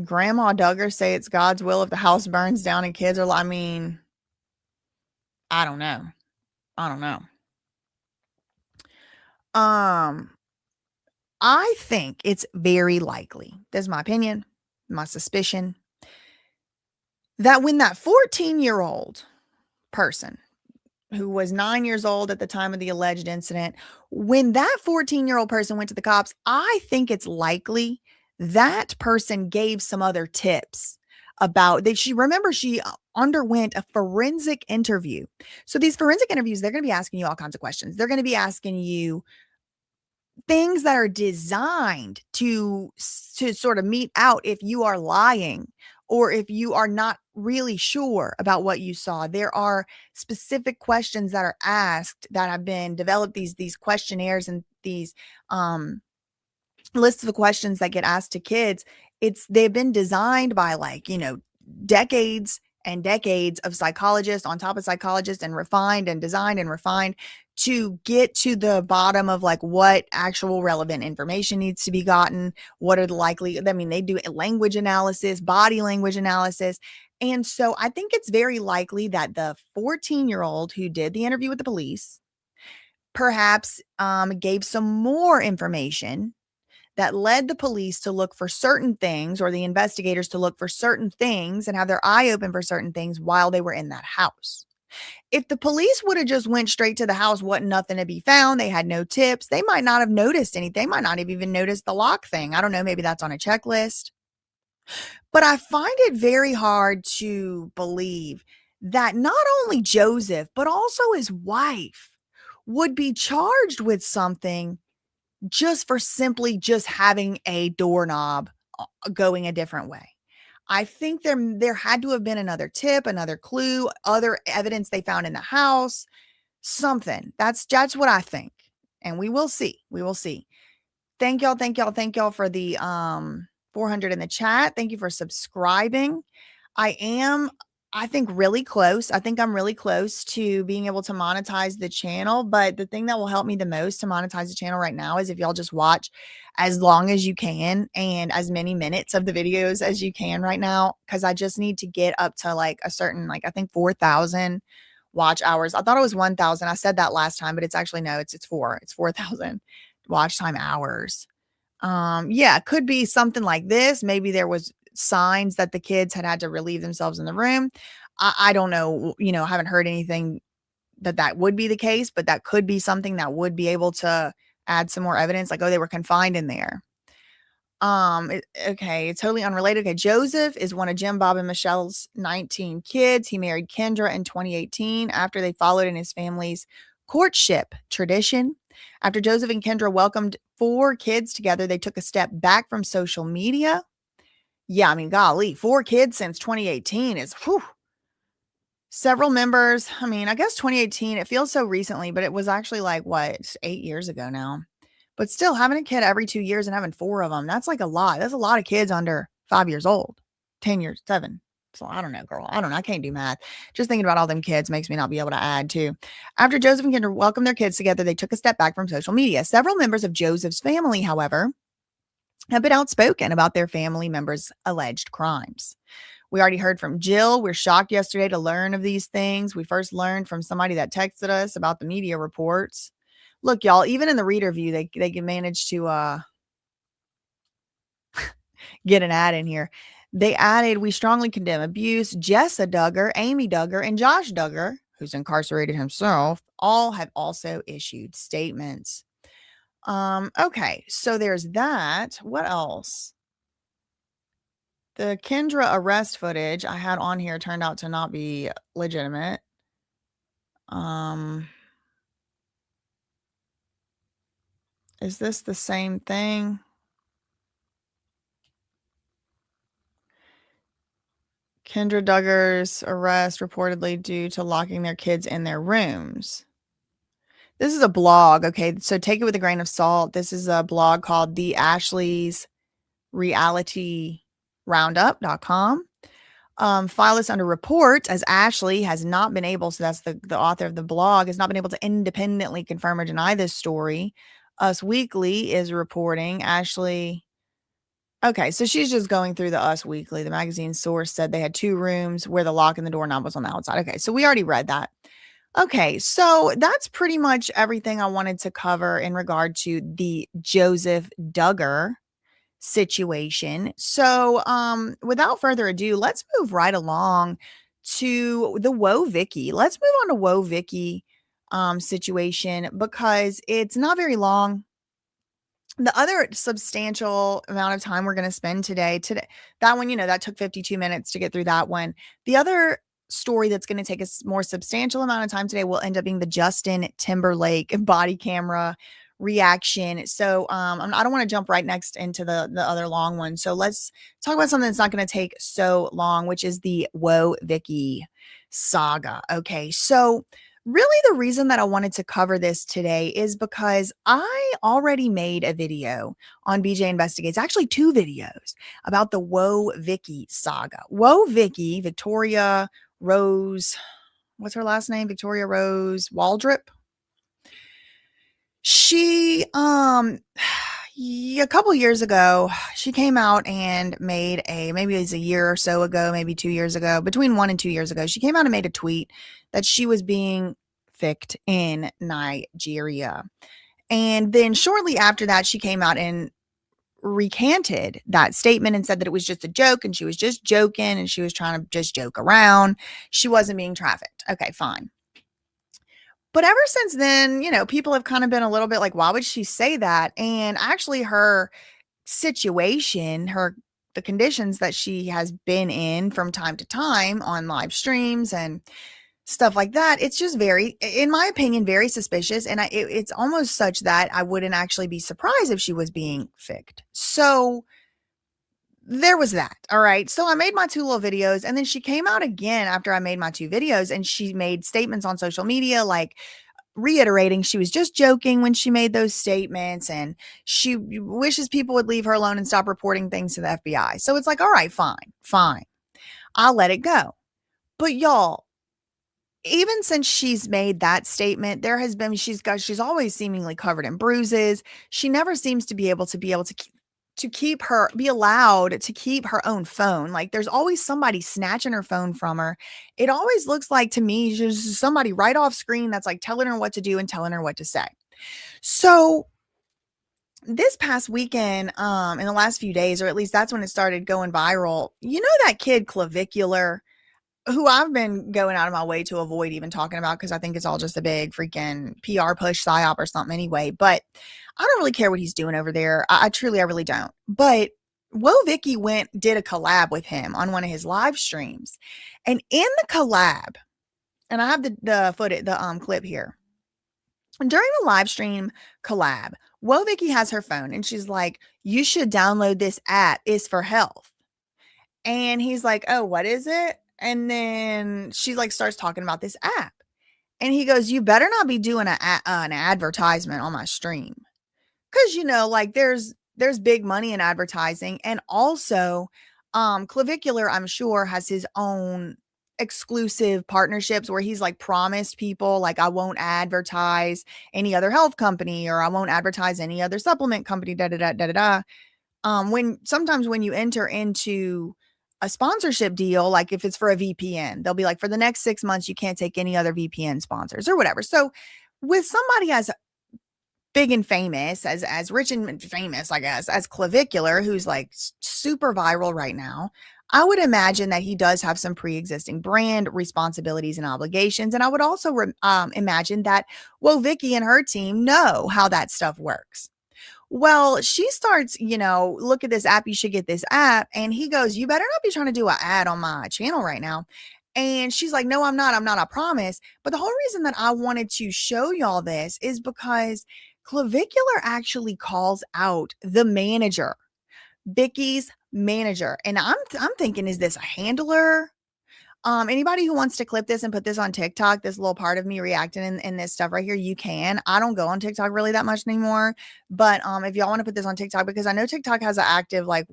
[SPEAKER 1] Grandma Duggar say it's God's will if the house burns down and kids are, I don't know. I think it's very likely, this is my opinion, my suspicion, that when that 14-year-old person who was 9 years old at the time of the alleged incident, when that 14-year-old person went to the cops, I think it's likely that person gave some other tips about that. She underwent a forensic interview. So these forensic interviews, they're going to be asking you all kinds of questions. They're going to be asking you things that are designed to sort of mete out if you are lying or if you are not really sure about what you saw. There are specific questions that are asked that have been developed, these questionnaires and these lists of questions that get asked to kids. They've been designed by decades and decades of psychologists on top of psychologists and refined and designed and refined to get to the bottom of what actual relevant information needs to be gotten. What are the likely, they do language analysis, body language analysis. And so I think it's very likely that the 14-year-old who did the interview with the police perhaps gave some more information that led the police to look for certain things, or the investigators to look for certain things and have their eye open for certain things while they were in that house. If the police would have just went straight to the house, wasn't nothing to be found, they had no tips, they might not have noticed anything. They might not have even noticed the lock thing. I don't know, maybe that's on a checklist. But I find it very hard to believe that not only Joseph, but also his wife would be charged with something just for simply just having a doorknob going a different way. I think there had to have been another tip, another clue, other evidence they found in the house, something. That's what I think. And we will see. Thank y'all for the 400 in the chat. Thank you for subscribing. I think I'm really close to being able to monetize the channel. But the thing that will help me the most to monetize the channel right now is if y'all just watch as long as you can and as many minutes of the videos as you can right now. Cause I just need to get up to a certain, I think 4,000 watch hours. I thought it was 1,000. I said that last time, but it's actually, no, it's 4,000 watch time hours. Yeah, it could be something like this. Maybe there was signs that the kids had to relieve themselves in the room. I don't know, I haven't heard anything that would be the case, but that could be something that would be able to add some more evidence, they were confined in there. Okay, it's totally unrelated. Okay, Joseph is one of Jim, Bob, and Michelle's 19 kids. He married Kendra in 2018 after they followed in his family's courtship tradition. After Joseph and Kendra welcomed 4 kids together, they took a step back from social media. Yeah, golly, 4 kids since 2018 is, whew. Several members, I mean, I guess 2018, it feels so recently, but it was actually like what, 8 years ago now. But still having a kid every 2 years and having 4 of them, that's like a lot. That's a lot of kids under 5 years old. 10 years, 7. So I don't know, girl. I don't know. I can't do math. Just thinking about all them kids makes me not be able to add too. After Joseph and Kendra welcomed their kids together, they took a step back from social media. Several members of Joseph's family, however, have been outspoken about their family members' alleged crimes. We already heard from Jill. We're shocked yesterday to learn of these things. We first learned from somebody that texted us about the media reports. Look, y'all, even in the reader view, they can manage to get an ad in here. They added, we strongly condemn abuse. Jessa Duggar, Amy Duggar, and Josh Duggar, who's incarcerated himself, all have also issued statements. Okay, so there's that. What else? The Kendra arrest footage I had on here turned out to not be legitimate. Is this the same thing? Kendra Duggar's arrest reportedly due to locking their kids in their rooms. This is a blog, okay? So take it with a grain of salt. This is a blog called The Ashley's Reality Roundup.com. File this under report, as Ashley has not been able, so that's the author of the blog, has not been able to independently confirm or deny this story. Us Weekly is reporting Ashley. Okay, so she's just going through the Us Weekly. The magazine source said they had 2 rooms where the lock and the doorknob was on the outside. Okay, so we already read that. Okay, so that's pretty much everything I wanted to cover in regard to the Joseph Duggar situation. So, without further ado, let's move right along to the Woah Vicky. Let's move on to Woah Vicky situation because it's not very long. The other substantial amount of time we're going to spend today, that one, that took 52 minutes to get through that one. The other story that's going to take a more substantial amount of time today will end up being the Justin Timberlake body camera reaction. So I don't want to jump right next into the other long one. So let's talk about something that's not going to take so long, which is the Woah Vicky saga. Okay, so really the reason that I wanted to cover this today is because I already made a video on BJ Investigates, actually 2 videos about the Woah Vicky saga. Woah Vicky, Victoria Rose, what's her last name? Victoria Rose Waldrop. She, a couple years ago, she came out and made maybe it was a year or so ago, maybe 2 years ago, between 1 and 2 years ago, she came out and made a tweet that she was being ficked in Nigeria. And then shortly after that, she came out and recanted that statement and said that it was just a joke and she was just joking and she was trying to just joke around. She wasn't being trafficked. Okay, fine. But ever since then, people have kind of been a little bit like, why would she say that? And actually her situation, the conditions that she has been in from time to time on live streams and stuff like that, it's just very, in my opinion, very suspicious. And it's almost such that I wouldn't actually be surprised if she was being ficked. So there was that. All right. So I made my 2 little videos and then she came out again after I made my 2 videos and she made statements on social media, like reiterating she was just joking when she made those statements and she wishes people would leave her alone and stop reporting things to the FBI. So it's like, all right, fine. I'll let it go. But y'all, even since she's made that statement, there has been, she's always seemingly covered in bruises. She never seems to be allowed to keep her own phone. Like there's always somebody snatching her phone from her. It always looks like to me, just somebody right off screen that's like telling her what to do and telling her what to say. So this past weekend, in the last few days, or at least that's when it started going viral, that kid Clavicular, who I've been going out of my way to avoid even talking about because I think it's all just a big freaking PR push psyop or something anyway. But I don't really care what he's doing over there. I really don't. But Woah Vicky did a collab with him on one of his live streams. And in the collab, and I have the footage, the clip here. During the live stream collab, Woah Vicky has her phone and she's like, you should download this app. It's for health. And he's like, oh, what is it? And then she like starts talking about this app. And he goes, you better not be doing an advertisement on my stream. Cause like there's big money in advertising. And also Clavicular, I'm sure, has his own exclusive partnerships where he's like promised people like, I won't advertise any other health company, or I won't advertise any other supplement company, sometimes when you enter into a sponsorship deal, like if it's for a VPN, they'll be like, for the next 6 months, you can't take any other VPN sponsors or whatever. So with somebody as big and famous, as rich and famous, I guess, as Clavicular, who's like super viral right now, I would imagine that he does have some pre-existing brand responsibilities and obligations. And I would also imagine that Woah Vicky and her team know how that stuff works. Well, she starts, look at this app. You should get this app. And he goes, you better not be trying to do an ad on my channel right now. And she's like, no, I'm not, I promise. But the whole reason that I wanted to show y'all this is because Clavicular actually calls out the manager, Vicky's manager. And I'm thinking, is this a handler? Anybody who wants to clip this and put this on TikTok, this little part of me reacting in this stuff right here, you can. I don't go on TikTok really that much anymore. But if y'all want to put this on TikTok, because I know TikTok has an active like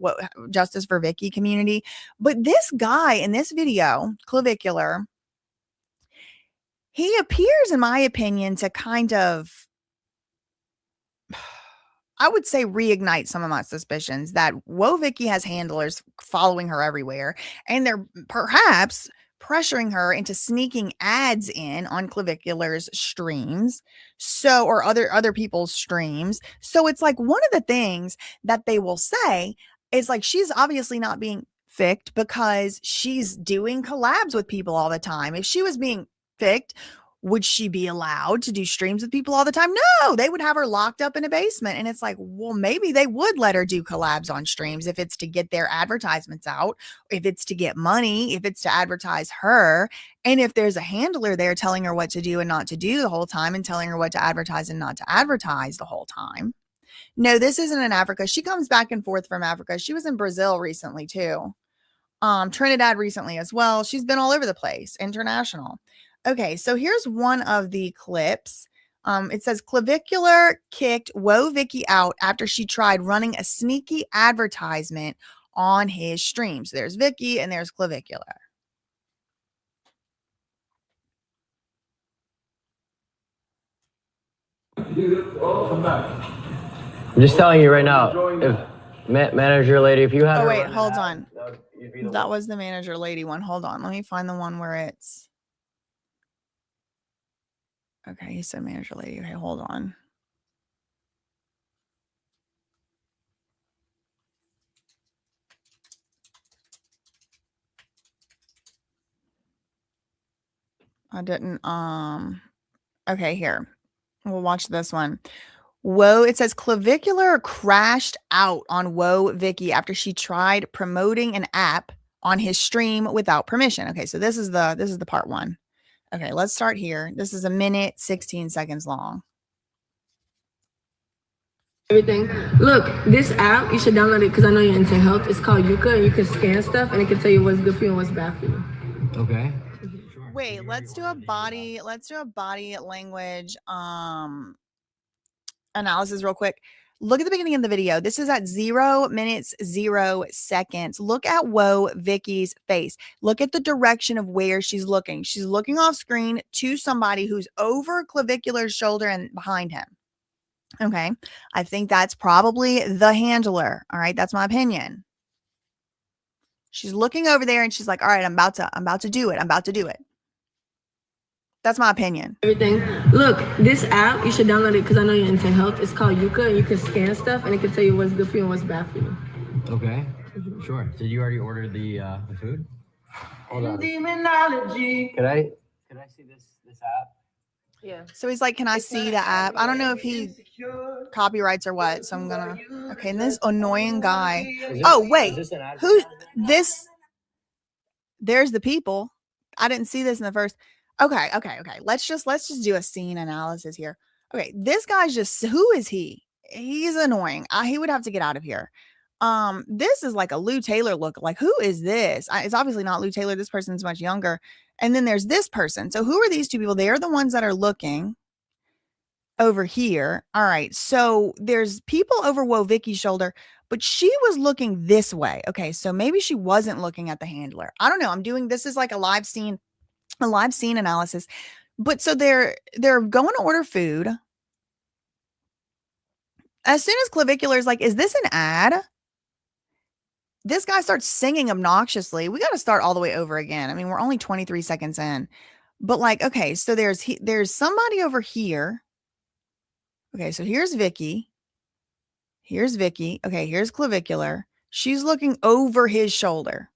[SPEAKER 1] Justice for Vicky community. But this guy in this video, Clavicular, he appears, in my opinion, to kind of, I would say, reignite some of my suspicions that Woah Vicky has handlers following her everywhere. And they're perhaps pressuring her into sneaking ads in on Clavicular's streams, or other people's streams. So it's like one of the things that they will say is like, she's obviously not being ficked because she's doing collabs with people all the time. If she was being ficked, would she be allowed to do streams with people all the time? No, they would have her locked up in a basement. And it's like, well, maybe they would let her do collabs on streams if it's to get their advertisements out, if it's to get money, if it's to advertise her. And if there's a handler there telling her what to do and not to do the whole time, and telling her what to advertise and not to advertise the whole time. No, this isn't in Africa. She comes back and forth from Africa. She was in Brazil recently too. Trinidad recently as well. She's been all over the place, international. Okay, so here's one of the clips. It says Clavicular kicked Woah Vicky out after she tried running a sneaky advertisement on his stream. So there's Vicky and there's Clavicular.
[SPEAKER 7] I'm just telling you right now, if manager lady, if you had.
[SPEAKER 1] Oh wait, hold on. That was the manager lady one. Hold on, let me find the one where it's. Okay, he said manager lady. Okay, hold on. I didn't, okay, here. We'll watch this one. It says Clavicular crashed out on Woah Vicky after she tried promoting an app on his stream without permission. Okay, so this is the part one. Okay, let's start here. This is 1minute, 16 seconds long.
[SPEAKER 8] Everything. Look, this app, you should download it because I know you're into health. It's called Yuka, and you can scan stuff and it can tell you what's good for you and what's bad for you.
[SPEAKER 7] Okay.
[SPEAKER 1] Wait, let's do a body language analysis real quick. Look at the beginning of the video. This is at 0 minutes, 0 seconds. Look at Woah Vicky's face. Look at the direction of where she's looking. She's looking off screen to somebody who's over Clavicular's shoulder and behind him. Okay. I think that's probably the handler. All right. That's my opinion. She's looking over there and she's like, all right, I'm about to do it. I'm about to do it. That's my opinion.
[SPEAKER 8] Everything. Look, this app, you should download it because I know you're into health. It's called Yuka, and you can scan stuff and it can tell you what's good for you and what's bad for you.
[SPEAKER 7] Okay. Sure. Did you already order the food? Hold on.
[SPEAKER 8] Demonology.
[SPEAKER 7] Could I see this app?
[SPEAKER 8] Yeah.
[SPEAKER 1] So he's like, can I see the app? I don't know if he copyrights or what. So I'm gonna, okay. And this annoying guy. Oh, wait, this, there's the people. I didn't see this in the first. Okay. Let's just do a scene analysis here. Okay. This guy's just, who is he? He's annoying. He would have to get out of here. This is like a Lou Taylor look. Like, who is this? It's obviously not Lou Taylor. This person's much younger. And then there's this person. So who are these two people? They're the ones that are looking over here. All right. So there's people over Woah Vicky's shoulder, but she was looking this way. Okay. So maybe she wasn't looking at the handler. I don't know. I'm doing, this is like a live scene analysis. But so they're going to order food. As soon as Clavicular is like, is this an ad? This guy starts singing obnoxiously. We got to start all the way over again. I mean, we're only 23 seconds in. But like, okay, so there's somebody over here. Okay, so here's Vicky. Here's Vicky. Okay, here's Clavicular. She's looking over his shoulder.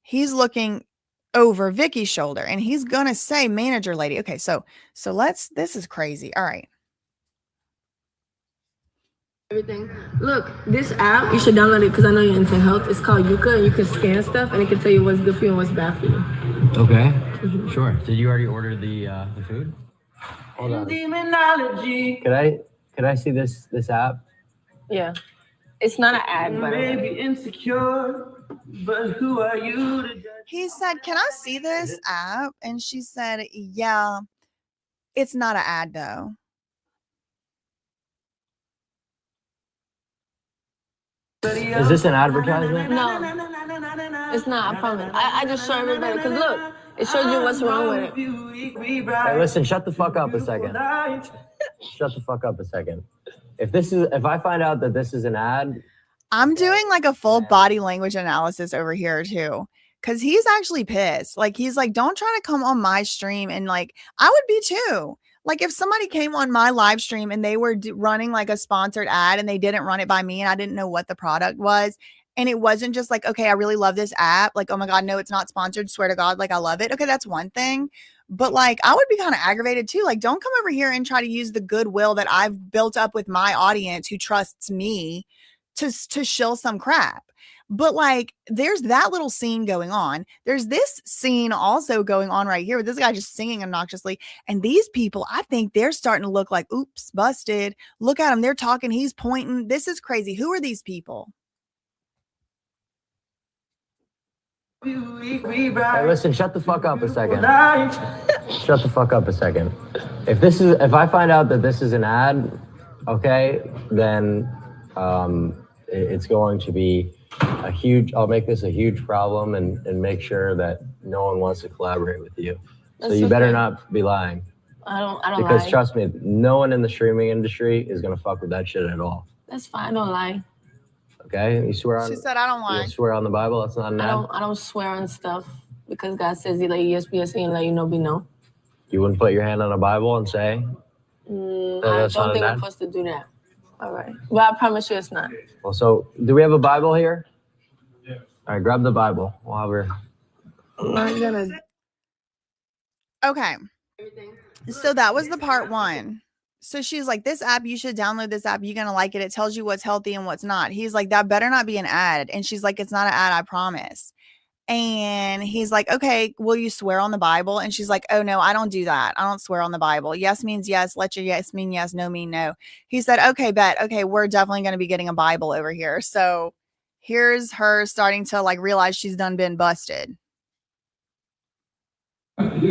[SPEAKER 1] He's looking over Vicky's shoulder, and he's gonna say manager lady. Okay, so this is crazy. All right.
[SPEAKER 8] Everything. Look, this app, you should download it because I know you're into health. It's called Yuka, and you can scan stuff, and it can tell you what's good for you and what's bad for you.
[SPEAKER 7] Okay, sure. Did you already order the food? Hold on.
[SPEAKER 4] Demonology.
[SPEAKER 7] Could I see this app?
[SPEAKER 8] Yeah. It's not an ad,
[SPEAKER 4] You
[SPEAKER 8] by the
[SPEAKER 4] may
[SPEAKER 8] way.
[SPEAKER 4] be insecure, but who are you to judge?
[SPEAKER 1] He said, "Can I see this app?" And she said, "Yeah, it's not an ad though."
[SPEAKER 7] Is this an advertisement?
[SPEAKER 8] No, it's not, I promise. I just show everybody, because look, it shows you what's wrong with it.
[SPEAKER 7] Hey, listen, shut the fuck up a second. Shut the fuck up a second. If I find out that this is an ad,
[SPEAKER 1] I'm doing like a full body language analysis over here too. Cause he's actually pissed. Like, he's like, don't try to come on my stream. And like, I would be too. Like, if somebody came on my live stream and they were running like a sponsored ad and they didn't run it by me and I didn't know what the product was. And it wasn't just like, okay, I really love this app. Like, oh my God, no, it's not sponsored. Swear to God, like, I love it. Okay, that's one thing. But like, I would be kind of aggravated too. Like, don't come over here and try to use the goodwill that I've built up with my audience who trusts me to shill some crap. But like, there's that little scene going on. There's this scene also going on right here with this guy just singing obnoxiously. And these people, I think they're starting to look like, oops, busted. Look at them. They're talking. He's pointing. This is crazy. Who are these people?
[SPEAKER 7] hey, listen, shut the fuck up a second. Shut the fuck up a second. If I find out that this is an ad, okay, then it's going to be I'll make this a huge problem and make sure that no one wants to collaborate with you. So you better not be lying.
[SPEAKER 8] I don't
[SPEAKER 7] Because
[SPEAKER 8] lie.
[SPEAKER 7] trust me, no one in the streaming industry is gonna fuck with that shit at all.
[SPEAKER 8] That's fine, I don't lie.
[SPEAKER 7] Okay? You swear on
[SPEAKER 1] She said, I don't lie.
[SPEAKER 7] you swear on the Bible, that's not an ad?
[SPEAKER 8] I don't swear on stuff because God says he let you ESPN and let you know be no.
[SPEAKER 7] You wouldn't put your hand on a Bible and say,
[SPEAKER 8] I
[SPEAKER 7] that's
[SPEAKER 8] don't
[SPEAKER 7] not
[SPEAKER 8] think
[SPEAKER 7] an
[SPEAKER 8] I'm
[SPEAKER 7] ad?
[SPEAKER 8] supposed to do that. All right. But I promise you it's not.
[SPEAKER 7] Well, so do we have a Bible here?
[SPEAKER 3] Yeah.
[SPEAKER 7] All right, grab the Bible. We'll have her.
[SPEAKER 8] I'm not gonna.
[SPEAKER 1] Okay. So that was the part one. So she's like, this app, you should download this app. You're going to like it. It tells you what's healthy and what's not. He's like, that better not be an ad. And she's like, it's not an ad, I promise. And he's like, okay, will you swear on the Bible? And she's like, oh no, I don't do that. I don't swear on the Bible. Yes means yes. Let your yes mean yes. No mean no. He said, okay, bet. Okay, we're definitely going to be getting a Bible over here. So here's her starting to like realize she's done been busted.
[SPEAKER 7] I'm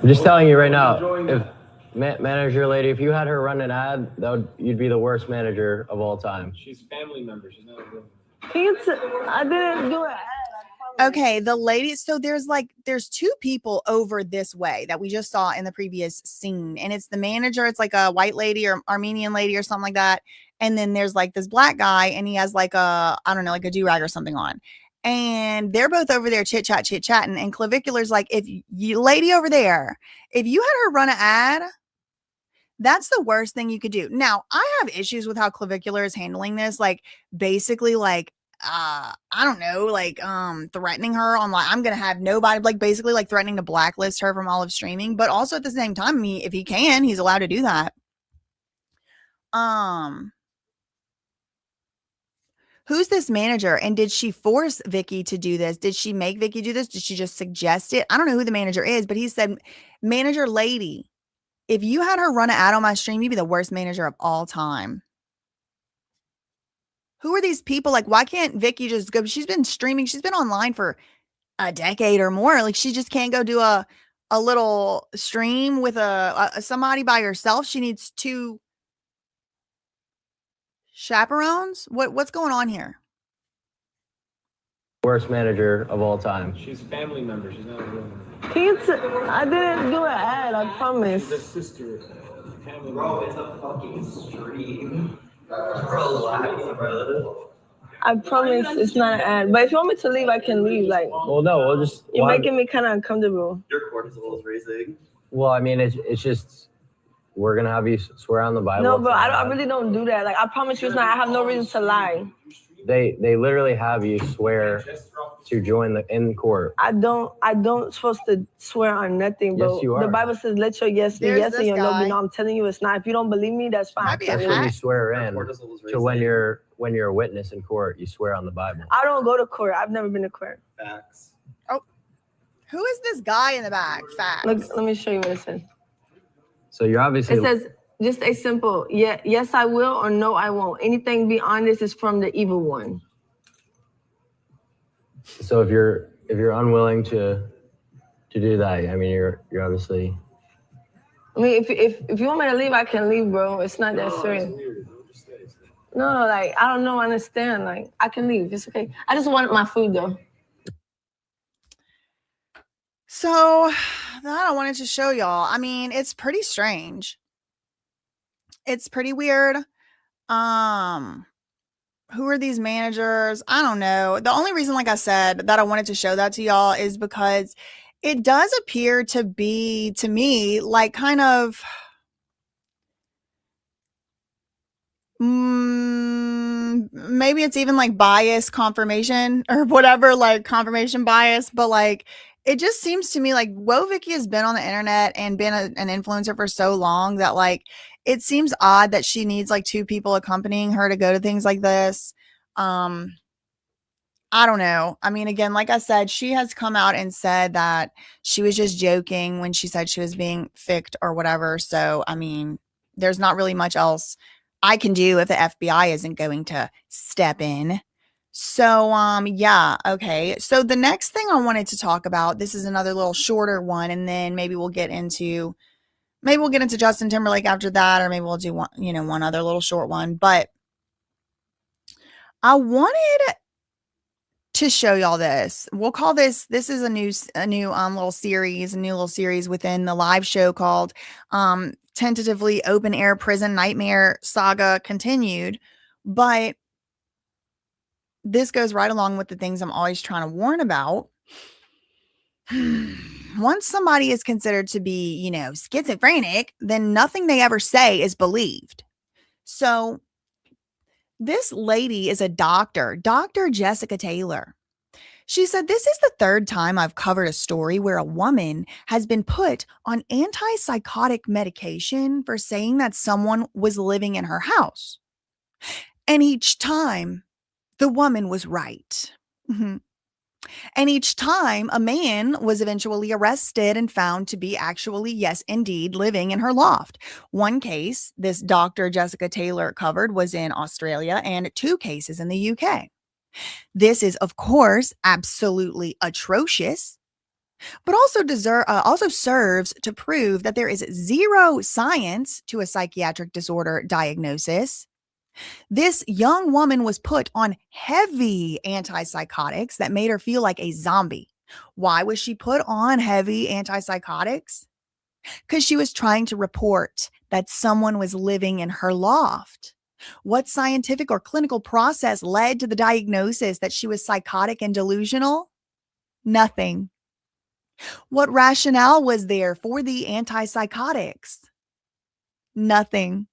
[SPEAKER 7] just telling you right now, if manager lady, if you had her run an ad, you'd be the worst manager of all time.
[SPEAKER 3] She's family member. She's not a real.
[SPEAKER 8] I didn't do it.
[SPEAKER 1] Okay, the lady, so there's two people over this way that we just saw in the previous scene, and it's the manager. It's like a white lady or Armenian lady or something like that. And then there's like this black guy, and he has like I don't know, like a do-rag or something on. And they're both over there chit-chatting. And Clavicular's like, if you lady over there, if you had her run an ad, that's the worst thing you could do. Now, I have issues with how Clavicular is handling this. Like, basically, like, I don't know, like, threatening her on, like, I'm going to have nobody, like, basically, like, threatening to blacklist her from all of streaming. But also at the same time, I mean, if he can, he's allowed to do that. Who's this manager? And did she force Vicky to do this? Did she make Vicky do this? Did she just suggest it? I don't know who the manager is, but he said, manager lady, if you had her run an ad on my stream, you'd be the worst manager of all time. Who are these people? Like, why can't Vicky just go? She's been streaming. She's been online for a decade or more. Like, she just can't go do a little stream with a somebody by herself. She needs 2 chaperones. What's going on here?
[SPEAKER 7] Worst manager of all time.
[SPEAKER 3] She's a family member. She's not a real member.
[SPEAKER 8] Can you I didn't do an ad, I promise.
[SPEAKER 3] She's a sister. Family
[SPEAKER 9] Bro,
[SPEAKER 3] member.
[SPEAKER 9] it's a fucking stream. Relax, bro.
[SPEAKER 8] I promise it's not an ad. But if you want me to leave, I can leave. Like,
[SPEAKER 7] Well, no, we'll just.
[SPEAKER 8] you're
[SPEAKER 7] well,
[SPEAKER 8] making me kind of uncomfortable.
[SPEAKER 9] Your cortisol is raising.
[SPEAKER 7] Well, I mean, it's just we're gonna have you swear on the Bible.
[SPEAKER 8] No, bro, I really don't do that. Like, I promise you it's not. I have no reason to lie.
[SPEAKER 7] They literally have you swear to join in court.
[SPEAKER 8] I don't supposed to swear on nothing, bro.
[SPEAKER 7] Yes, you are.
[SPEAKER 8] The Bible says, let your yes be
[SPEAKER 1] There's
[SPEAKER 8] yes and
[SPEAKER 1] this
[SPEAKER 8] your no
[SPEAKER 1] guy.
[SPEAKER 8] be no. I'm telling you it's not. If you don't believe me, that's fine.
[SPEAKER 1] Might be a
[SPEAKER 7] That's when you
[SPEAKER 1] hack.
[SPEAKER 7] swear in.
[SPEAKER 9] Cortisol is
[SPEAKER 7] So when
[SPEAKER 9] raising.
[SPEAKER 7] you're a witness in court, you swear on the Bible.
[SPEAKER 8] I don't go to court. I've never been to court.
[SPEAKER 9] Facts.
[SPEAKER 1] Who is this guy in the back? Facts.
[SPEAKER 8] Look, let me show you what it says.
[SPEAKER 7] So you're obviously.
[SPEAKER 8] It says just a simple yes I will or no I won't. Anything beyond this is from the evil one.
[SPEAKER 7] So if you're unwilling to do that, I mean, you're obviously.
[SPEAKER 8] I mean, if you want me to leave, I can leave, bro. It's not that serious. No, like I don't know, I understand. Like I can leave. It's okay. I just wanted my food though.
[SPEAKER 1] So that I wanted to show y'all. I mean, it's pretty strange. It's pretty weird. Who are these managers? I don't know. The only reason, like I said, that I wanted to show that to y'all is because it does appear to be, to me, like kind of maybe it's even like bias confirmation or whatever, like confirmation bias, but like it just seems to me like Woah Vicky has been on the internet and been an influencer for so long that like it seems odd that she needs like 2 people accompanying her to go to things like this. I don't know. I mean, again, like I said, she has come out and said that she was just joking when she said she was being ficked or whatever. So, I mean, there's not really much else I can do if the FBI isn't going to step in. So, yeah. Okay. So the next thing I wanted to talk about, this is another little shorter one. And then maybe we'll get into Justin Timberlake after that, or maybe we'll do one other little short one. But I wanted to show y'all this. We'll call this is a new little series within the live show called tentatively Open Air Prison Nightmare Saga Continued. But this goes right along with the things I'm always trying to warn about. Once somebody is considered to be, schizophrenic, then nothing they ever say is believed. So this lady is a doctor, Dr. Jessica Taylor. She said, "This is the 3rd time I've covered a story where a woman has been put on antipsychotic medication for saying that someone was living in her house. And each time, the woman was right. And each time, a man was eventually arrested and found to be actually, yes, indeed, living in her loft. One case this Dr. Jessica Taylor covered was in Australia, and 2 cases in the UK. This is, of course, absolutely atrocious, but also serves to prove that there is zero science to a psychiatric disorder diagnosis. This young woman was put on heavy antipsychotics that made her feel like a zombie. Why was she put on heavy antipsychotics? Because she was trying to report that someone was living in her loft. What scientific or clinical process led to the diagnosis that she was psychotic and delusional? Nothing. What rationale was there for the antipsychotics? Nothing.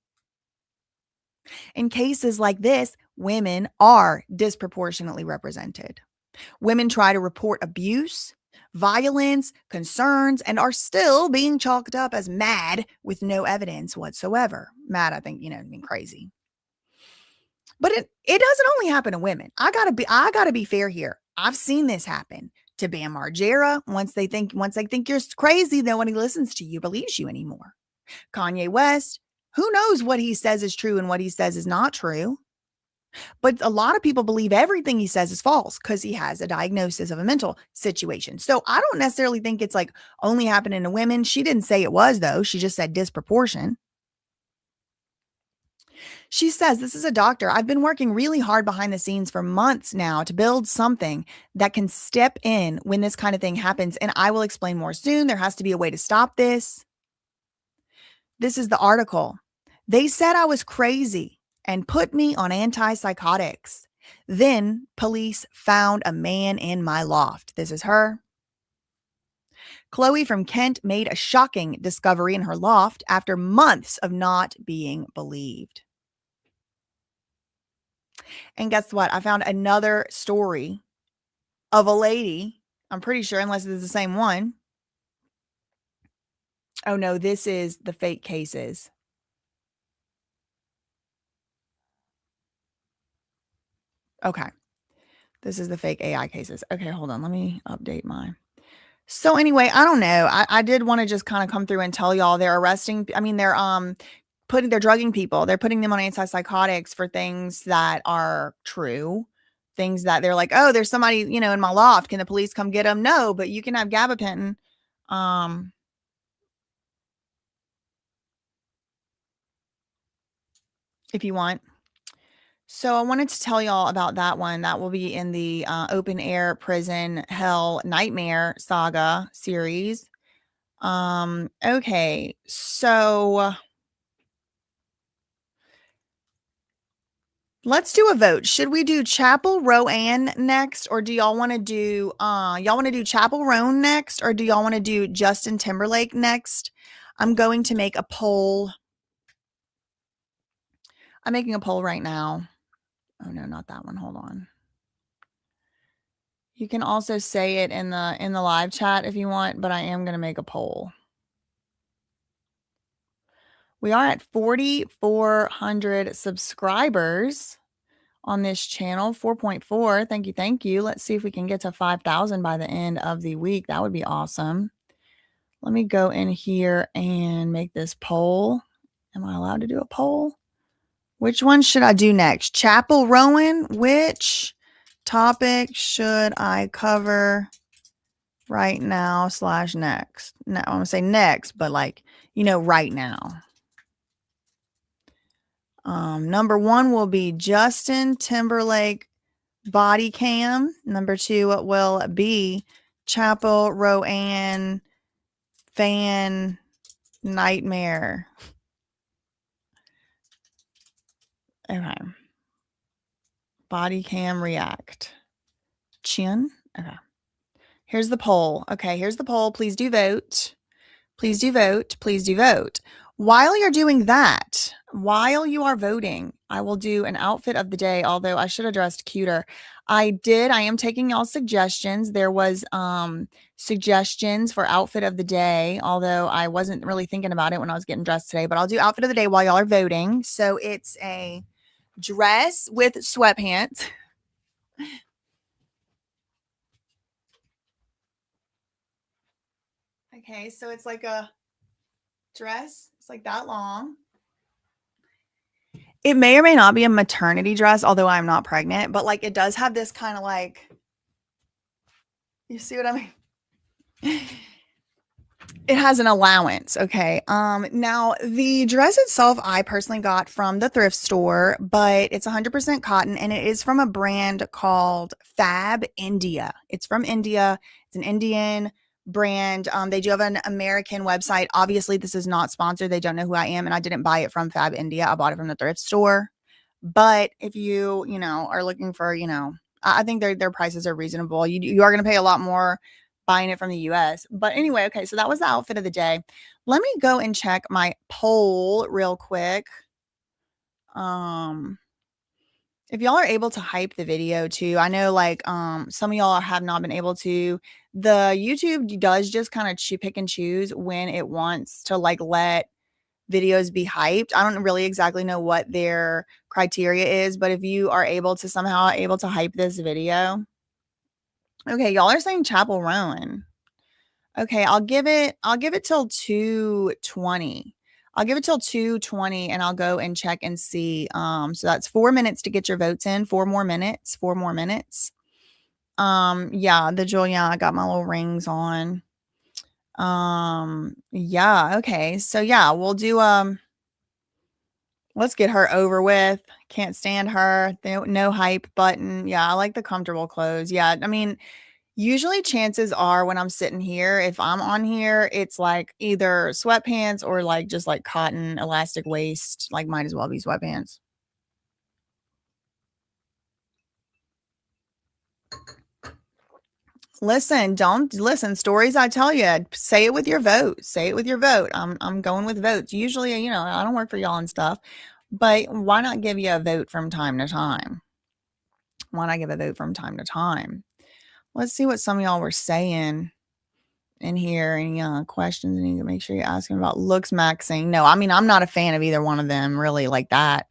[SPEAKER 1] In cases like this, women are disproportionately represented. Women try to report abuse, violence, concerns, and are still being chalked up as mad with no evidence whatsoever. Mad, I think, crazy. But it doesn't only happen to women. I gotta be fair here. I've seen this happen to Bam Margera. Once they think you're crazy, nobody listens to you, believes you anymore. Kanye West, who knows what he says is true and what he says is not true. But a lot of people believe everything he says is false because he has a diagnosis of a mental situation. So I don't necessarily think it's like only happening to women. She didn't say it was, though. She just said disproportion. She says, this is a doctor. I've been working really hard behind the scenes for months now to build something that can step in when this kind of thing happens. And I will explain more soon. There has to be a way to stop this. This is the article. They said I was crazy and put me on antipsychotics. Then police found a man in my loft. This is her. Chloe from Kent made a shocking discovery in her loft after months of not being believed. And guess what? I found another story of a lady. I'm pretty sure, unless it's the same one. Oh no, this is the fake cases. Okay. This is the fake AI cases. Okay, hold on. Let me update mine. So anyway, I don't know. I did want to just kind of come through and tell y'all they're arresting. I mean, they're drugging people. They're putting them on antipsychotics for things that are true. Things that they're like, oh, there's somebody, in my loft. Can the police come get them? No, but you can have gabapentin. If you want. So I wanted to tell y'all about that one. That will be in the open air prison hell nightmare saga series. Okay. So let's do a vote. Should we do Chappell Roan next, or do y'all want to do Chappell Roan next, or do y'all want to do Justin Timberlake next? I'm going to make a poll. I'm making a poll right now. Oh no, not that one. Hold on. You can also say it in the live chat if you want, but I am going to make a poll. We are at 4,400 subscribers on this channel, 4.4. Thank you. Let's see if we can get to 5,000 by the end of the week. That would be awesome. Let me go in here and make this poll. Am I allowed to do a poll? Which one should I do next? Chappell Roan, which topic should I cover right now / next? No, I'm going to say next, but like, right now. Number 1 will be Justin Timberlake body cam. Number 2 will be Chappell Roan fan nightmare. Okay. Body cam react. Chin. Okay. Here's the poll. Okay, here's the poll. Please do vote. Please do vote. Please do vote. While you're doing that, while you are voting, I will do an outfit of the day, although I should have dressed cuter. I am taking y'all suggestions. There was suggestions for outfit of the day, although I wasn't really thinking about it when I was getting dressed today, but I'll do outfit of the day while y'all are voting. So it's a dress with sweatpants. Okay, so it's like a dress. It's like that long. It may or may not be a maternity dress, although I'm not pregnant, but like it does have this kind of like, you see what I mean? It has an allowance. Okay. Now the dress itself, I personally got from the thrift store, but it's 100% cotton and it is from a brand called Fab India. It's from India. It's an Indian brand. They do have an American website. Obviously this is not sponsored. They don't know who I am and I didn't buy it from Fab India. I bought it from the thrift store. But if you are looking for, I think their prices are reasonable. You are going to pay a lot more buying it from the US. But anyway, okay, so that was the outfit of the day. Let me go and check my poll real quick. If y'all are able to hype the video too, I know like some of y'all have not been able to. The YouTube does just kind of pick and choose when it wants to like let videos be hyped. I don't really exactly know what their criteria is, but if you are somehow able to hype this video. Okay, y'all are saying Chappell Roan. Okay, I'll give it till 2:20. I'll give it till 2:20 and I'll go and check and see. So that's 4 minutes to get your votes in. 4 more minutes. 4 more minutes. Yeah, the Julia, I got my little rings on. Yeah, okay. So yeah, we'll do let's get her over with. Can't stand her. No hype button. Yeah, I like the comfortable clothes. Yeah, I mean, usually chances are when I'm sitting here, if I'm on here, it's like either sweatpants or like just like cotton elastic waist. Like might as well be sweatpants. Don't listen. Stories I tell you, say it with your vote. Say it with your vote. I'm going with votes. Usually, you know, I don't work for y'all and stuff, but why not give you a vote from time to time? Why not give a vote from time to time? Let's see what some of y'all were saying in here. Any questions? And you can make sure you're asking about looks maxing. No, I mean, I'm not a fan of either one of them really like that.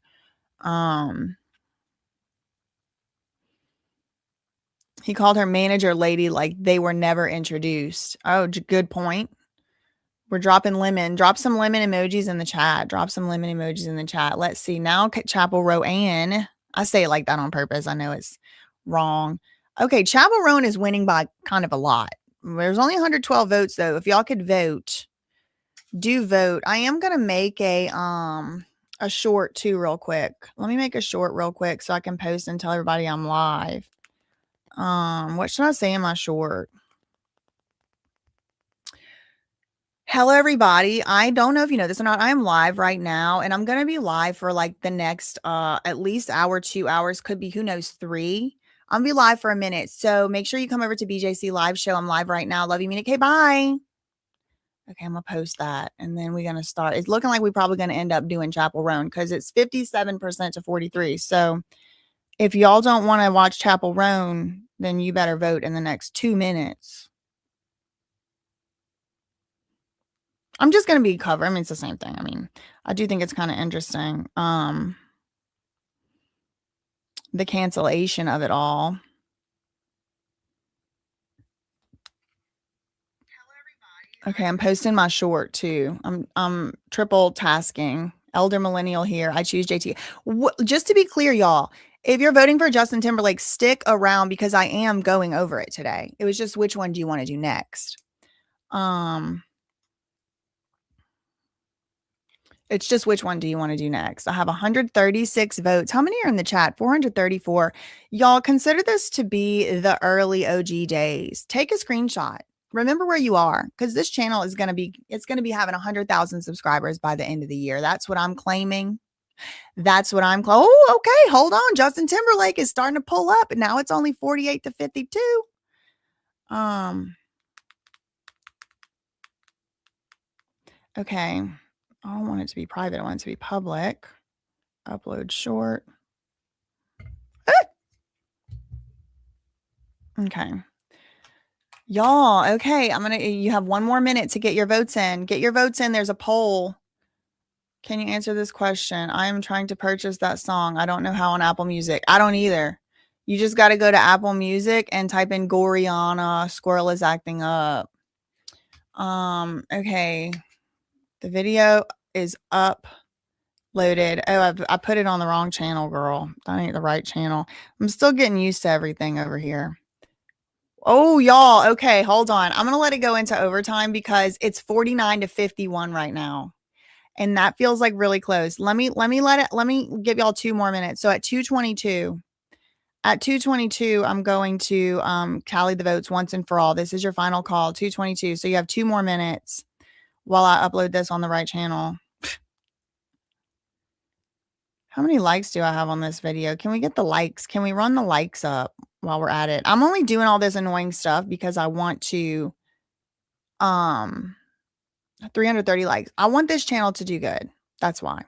[SPEAKER 1] He called her manager lady like they were never introduced. Oh, good point. We're dropping lemon. Drop some lemon emojis in the chat. Drop some lemon emojis in the chat. Let's see. Now, Chappell Roan. I say it like that on purpose. I know it's wrong. Okay, Chappell Roan is winning by kind of a lot. There's only 112 votes, though. If y'all could vote, do vote. I am going to make a short, too, real quick. Let me make a short real quick so I can post and tell everybody I'm live. What should I say in my short? Hello, everybody. I don't know if you know this or not. I am live right now, and I'm going to be live for like the next at least hour, 2 hours, could be, who knows, 3. I'm going to be live for a minute. So make sure you come over to BJC Live Show. I'm live right now. Love you, mean it. Okay, bye. Okay, I'm going to post that, and then we're going to start. It's looking like we're probably going to end up doing Chappell Roan because it's 57% to 43. So if y'all don't want to watch Chappell Roan, then you better vote in the next 2 minutes. I'm just going to be covered. I mean, it's the same thing. I mean, I do think it's kind of interesting. The cancellation of it all. Okay, I'm posting my short too. I'm triple tasking. Elder millennial here. I choose JT. Just to be clear, y'all, if you're voting for Justin Timberlake, stick around because I am going over it today. It was just which one do you want to do next? It's just which one do you want to do next? I have 136 votes. How many are in the chat? 434. Y'all, consider this to be the early OG days. Take a screenshot. Remember where you are, because this channel is going to be, it's going to be having 100,000 subscribers by the end of the year. That's what I'm claiming. That's what I'm oh, okay. Hold on. Justin Timberlake is starting to pull up, and now it's only 48 to 52. Okay. I don't want it to be private. I want it to be public. Upload short. Okay. Y'all, okay. You have 1 more minute to get your votes in. Get your votes in. There's a poll. Can you answer this question? I am trying to purchase that song. I don't know how on Apple Music. I don't either. You just got to go to Apple Music and type in Goriana. Squirrel is acting up. Okay. The video is uploaded. Oh, I put it on the wrong channel, girl. That ain't the right channel. I'm still getting used to everything over here. Oh, y'all. Okay, hold on. I'm going to let it go into overtime because it's 49 to 51 right now. And that feels like really close. Let me give y'all 2 more minutes. So at 2:22, I'm going to tally the votes once and for all. This is your final call, 2:22. So you have 2 more minutes while I upload this on the right channel. How many likes do I have on this video? Can we get the likes? Can we run the likes up while we're at it? I'm only doing all this annoying stuff because I want to 330 likes. I want this channel to do good. That's why.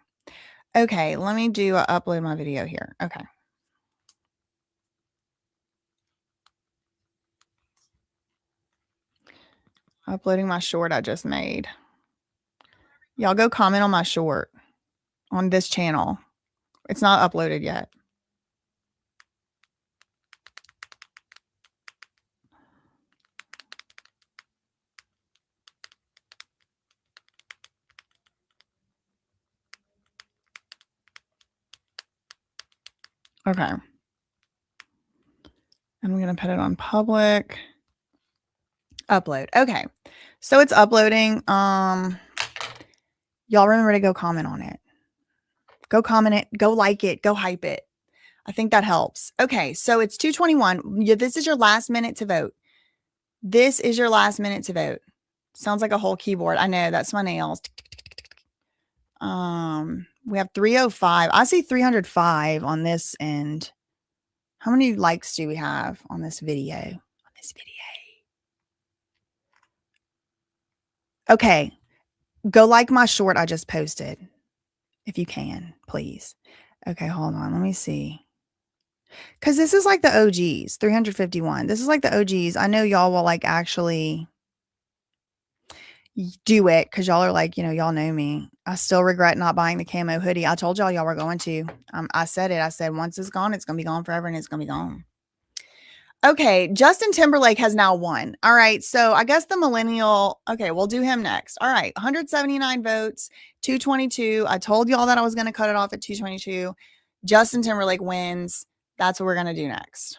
[SPEAKER 1] Okay, let me upload my video here. Okay. Uploading my short I just made. Y'all go comment on my short on this channel. It's not uploaded yet. Okay. I'm going to put it on public. Upload. Okay. So it's uploading. Y'all remember to go comment on it. Go comment it. Go like it. Go hype it. I think that helps. Okay. So it's 2:21. This is your last minute to vote. This is your last minute to vote. Sounds like a whole keyboard. I know. That's my nails. We have 305. I see 305 on this end. How many likes do we have on this video? Okay. Go like my short I just posted. If you can, please. Okay, hold on. Let me see. Because this is like the OGs. 351. This is like the OGs. I know y'all will like actually do it because y'all are like, y'all know me. I still regret not buying the camo hoodie. I told y'all were going to. I said it. I said once it's gone, it's going to be gone forever and it's going to be gone. Okay, Justin Timberlake has now won. All right, so I guess the millennial, okay, we'll do him next. All right, 179 votes, 222. I told y'all that I was going to cut it off at 222. Justin Timberlake wins. That's what we're going to do next.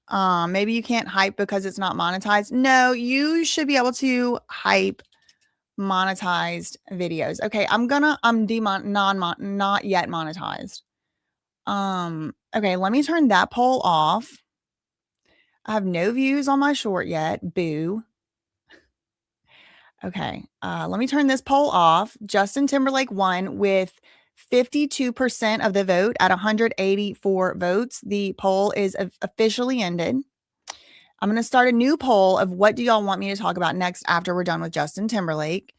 [SPEAKER 1] Maybe you can't hype because it's not monetized. No, you should be able to hype monetized videos. Okay, I'm not yet monetized. Okay, let me turn that poll off. I have no views on my short yet. Boo. Okay, let me turn this poll off. Justin Timberlake won with 52% of the vote at 184 votes. The poll is officially ended. I'm going to start a new poll of what do y'all want me to talk about next after we're done with Justin Timberlake.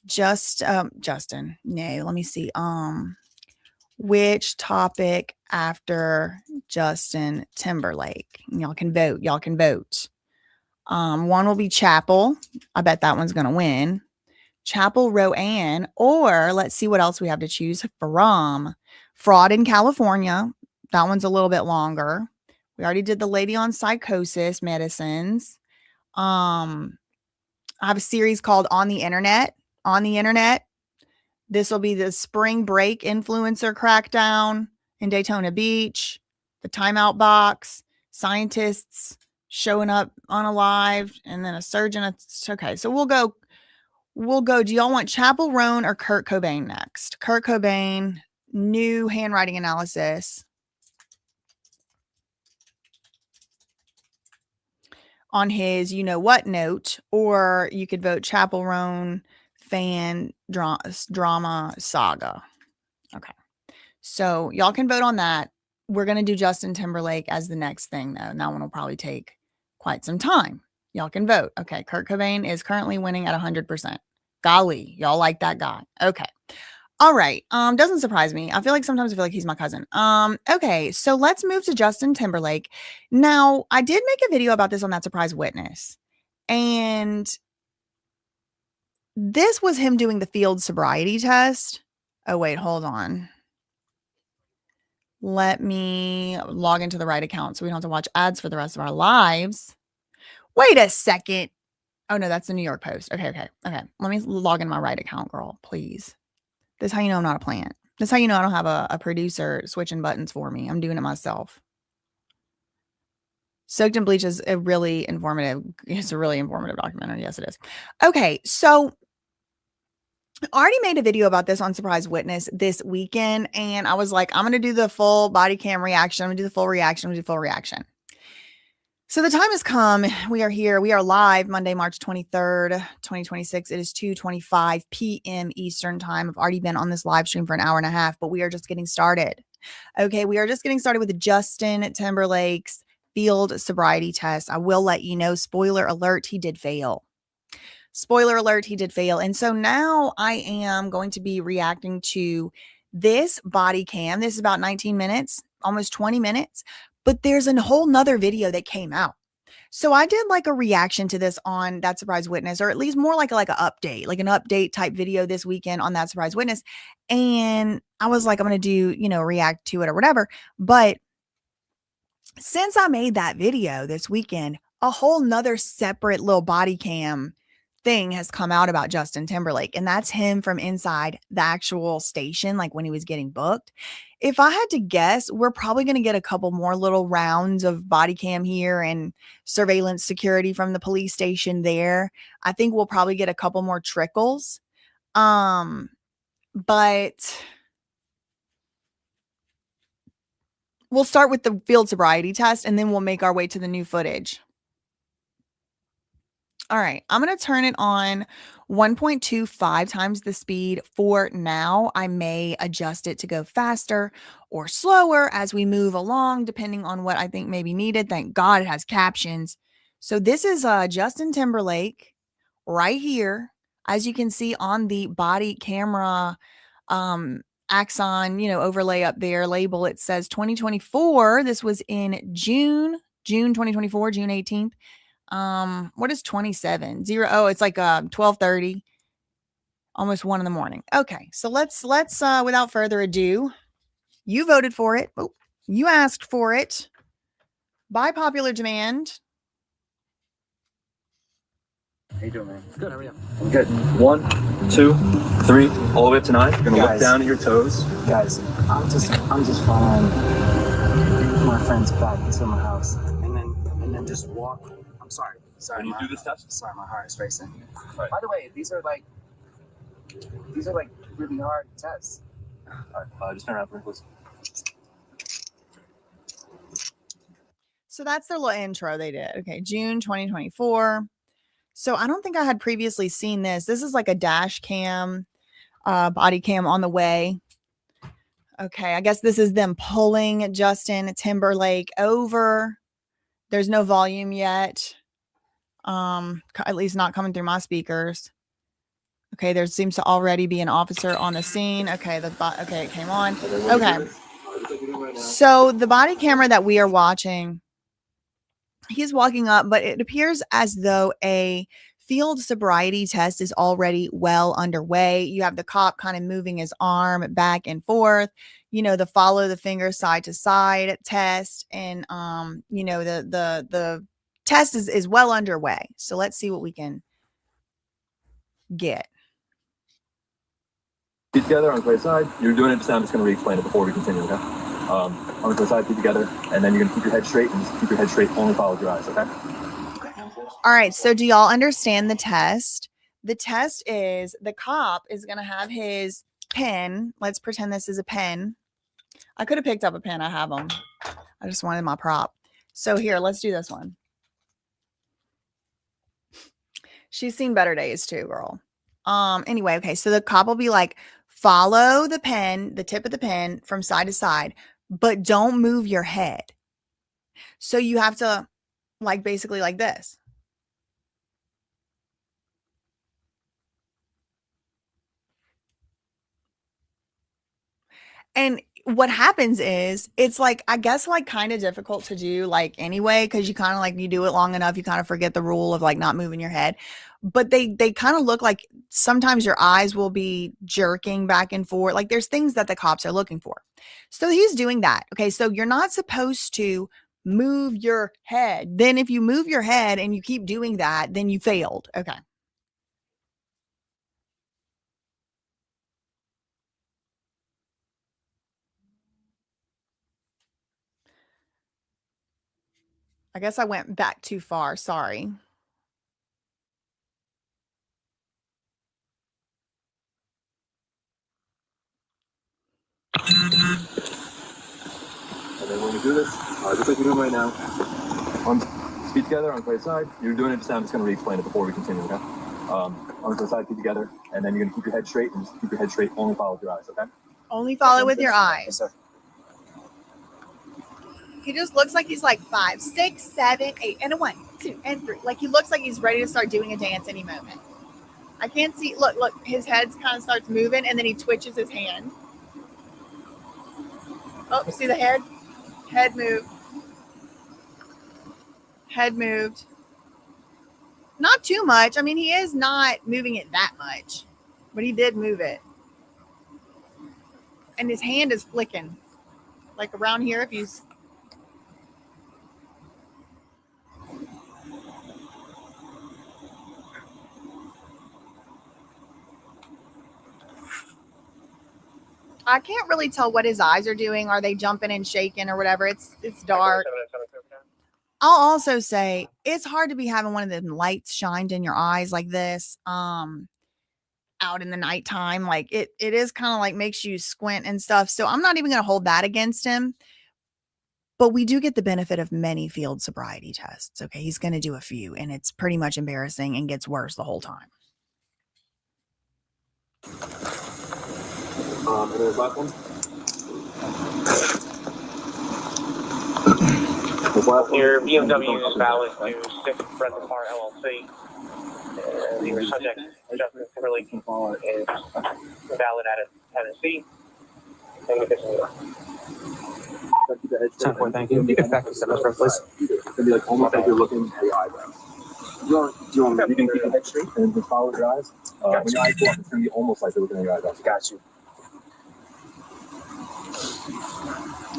[SPEAKER 1] Justin. No, let me see. Which topic after Justin Timberlake? Y'all can vote. Y'all can vote. One will be Chappell. I bet that one's going to win. Chappel Roan, or let's see what else we have to choose from. Fraud in California. That one's a little bit longer. We already did the lady on psychosis medicines. I have a series called On the Internet. On the Internet. This will be the spring break influencer crackdown in Daytona Beach, the timeout box, scientists showing up unalived, and then a surgeon. Okay, so we'll go. Do y'all want Chappell Roan or Kurt Cobain next? Kurt Cobain, new handwriting analysis on his you-know-what note, or you could vote Chappell Roan fan drama saga. Okay. So y'all can vote on that. We're going to do Justin Timberlake as the next thing, though. And that one will probably take quite some time. Y'all can vote. Okay. Kurt Cobain is currently winning at 100%. Golly, y'all like that guy. Okay. All right. Doesn't surprise me. Sometimes I feel like he's my cousin. Okay. So let's move to Justin Timberlake. Now, I did make a video about this on That Surprise Witness. And this was him doing the field sobriety test. Oh, wait, hold on. Let me log into the right account so we don't have to watch ads for the rest of our lives. Wait a second. Oh, no, that's the New York Post. Okay. Let me log in my right account, girl, please. This is how you know I'm not a plant. This is how you know I don't have a producer switching buttons for me. I'm doing it myself. Soaked in Bleach is a really informative. It's a really informative documentary. Yes, it is. Okay, so I already made a video about this on Surprise Witness this weekend, and I was like, I'm going to do the full body cam reaction. I'm going to do the full reaction. So the time has come. We are here. We are live Monday, March 23rd, 2026. It is 2:25 p.m. Eastern time. I've already been on this live stream for an hour and a half, but we are just getting started. Okay, we are just getting started with Justin Timberlake's field sobriety test. I will let you know, spoiler alert, he did fail. Spoiler alert, he did fail. And so now I am going to be reacting to this body cam. This is about 19 minutes, almost 20 minutes. But there's a whole nother video that came out. So I did like a reaction to this on That Surprise Witness, or at least more like an update type video this weekend on That Surprise Witness. And I was like, I'm going to do, react to it or whatever. But since I made that video this weekend, a whole nother separate little body cam thing has come out about Justin Timberlake, and that's him from inside the actual station, like when he was getting booked. If I had to guess, we're probably going to get a couple more little rounds of body cam here and surveillance security from the police station there. I think we'll probably get a couple more trickles. But we'll start with the field sobriety test, and then we'll make our way to the new footage. All right, I'm going to turn it on 1.25 times the speed for now. I may adjust it to go faster or slower as we move along, depending on what I think may be needed. Thank God it has captions. So this is Justin Timberlake right here. As you can see on the body camera axon, overlay up there, label, it says 2024. This was in June 2024, June 18th. What is 27? Oh, it's like 12:30, almost 1 a.m. Okay, so let's without further ado, you voted for it. Oh, you asked for it by popular demand.
[SPEAKER 10] How you doing, man?
[SPEAKER 11] Good, how are you?
[SPEAKER 10] I'm good. 1, 2, 3, all the way up to 9. You're gonna look down at your toes.
[SPEAKER 11] Guys, I'm just following my friends back to my house, and then just walk. I'm sorry.
[SPEAKER 10] Can you do this test?
[SPEAKER 11] Sorry, my heart is racing.
[SPEAKER 10] Right.
[SPEAKER 11] By the way, these are like really hard tests.
[SPEAKER 10] All right, just turn around for me, please.
[SPEAKER 1] So that's their little intro they did. Okay, June 2024. So I don't think I had previously seen this. This is like a dash cam, body cam on the way. Okay, I guess this is them pulling Justin Timberlake over. There's no volume yet. At least not coming through my speakers. Okay, there seems to already be an officer on the scene. Okay, it came on. Okay. So the body camera that we are watching, he's walking up, but it appears as though a field sobriety test is already well underway. You have the cop kind of moving his arm back and forth, the follow the finger side to side test. And, the test is well underway. So let's see what we can get.
[SPEAKER 10] Feet together on the right side. You're doing it just now. I'm just going to re-explain it before we continue, okay? On the side, feet together, and then you're going to keep your head straight, and just keep your head straight, only follow your eyes, okay?
[SPEAKER 1] All right, so do y'all understand the test? The test is the cop is going to have his pen. Let's pretend this is a pen. I could have picked up a pen. I have them. I just wanted my prop. So here, let's do this one. She's seen better days too, girl. Anyway, okay, so the cop will be like, follow the pen, the tip of the pen from side to side, but don't move your head. So you have to basically like this. And what happens is it's I guess kind of difficult to do anyway, because you kind of you do it long enough, you kind of forget the rule of not moving your head. But they kind of look like sometimes your eyes will be jerking back and forth. There's things that the cops are looking for. So he's doing that. Okay, so you're not supposed to move your head. Then if you move your head and you keep doing that, then you failed. Okay. I guess I went back too far. Sorry.
[SPEAKER 10] And then when we do this, just like we're doing right now, feet together on the right side. You're doing it just now. I'm just going to re-explain it before we continue, okay? On the side, feet together, and then you're going to keep your head straight, and just keep your head straight, only follow with your eyes, okay?
[SPEAKER 1] Only follow with your eyes.
[SPEAKER 11] Yes, sir.
[SPEAKER 1] He just looks like he's 5, 6, 7, 8, and a 1, 2, and 3. He looks like he's ready to start doing a dance any moment. I can't see. Look, his head kind of starts moving, and then he twitches his hand. Oh, see the head? Head moved. Head moved. Not too much. I mean, he is not moving it that much, but he did move it. And his hand is flicking. Around here, if he's... I can't really tell what his eyes are doing. Are they jumping and shaking or whatever? It's dark. I'll also say it's hard to be having one of them lights shined in your eyes like this. Out in the nighttime, like it is kind of like makes you squint and stuff. So I'm not even going to hold that against him. But we do get the benefit of many field sobriety tests. Okay, he's going to do a few, and it's pretty much embarrassing and gets worse the whole time.
[SPEAKER 10] And then the last one.
[SPEAKER 12] Your BMW is valid to 6 Rental Car LLC. Your subject, Justin Timberlake, is valid out of Tennessee. Thank you. You can back to send us please.
[SPEAKER 10] It's going to be like almost like you're looking at your eyebrows. You can keep your head straight and just follow your eyes. When your eyes go up, it's going to be almost like you're looking at your eyebrows. Got you.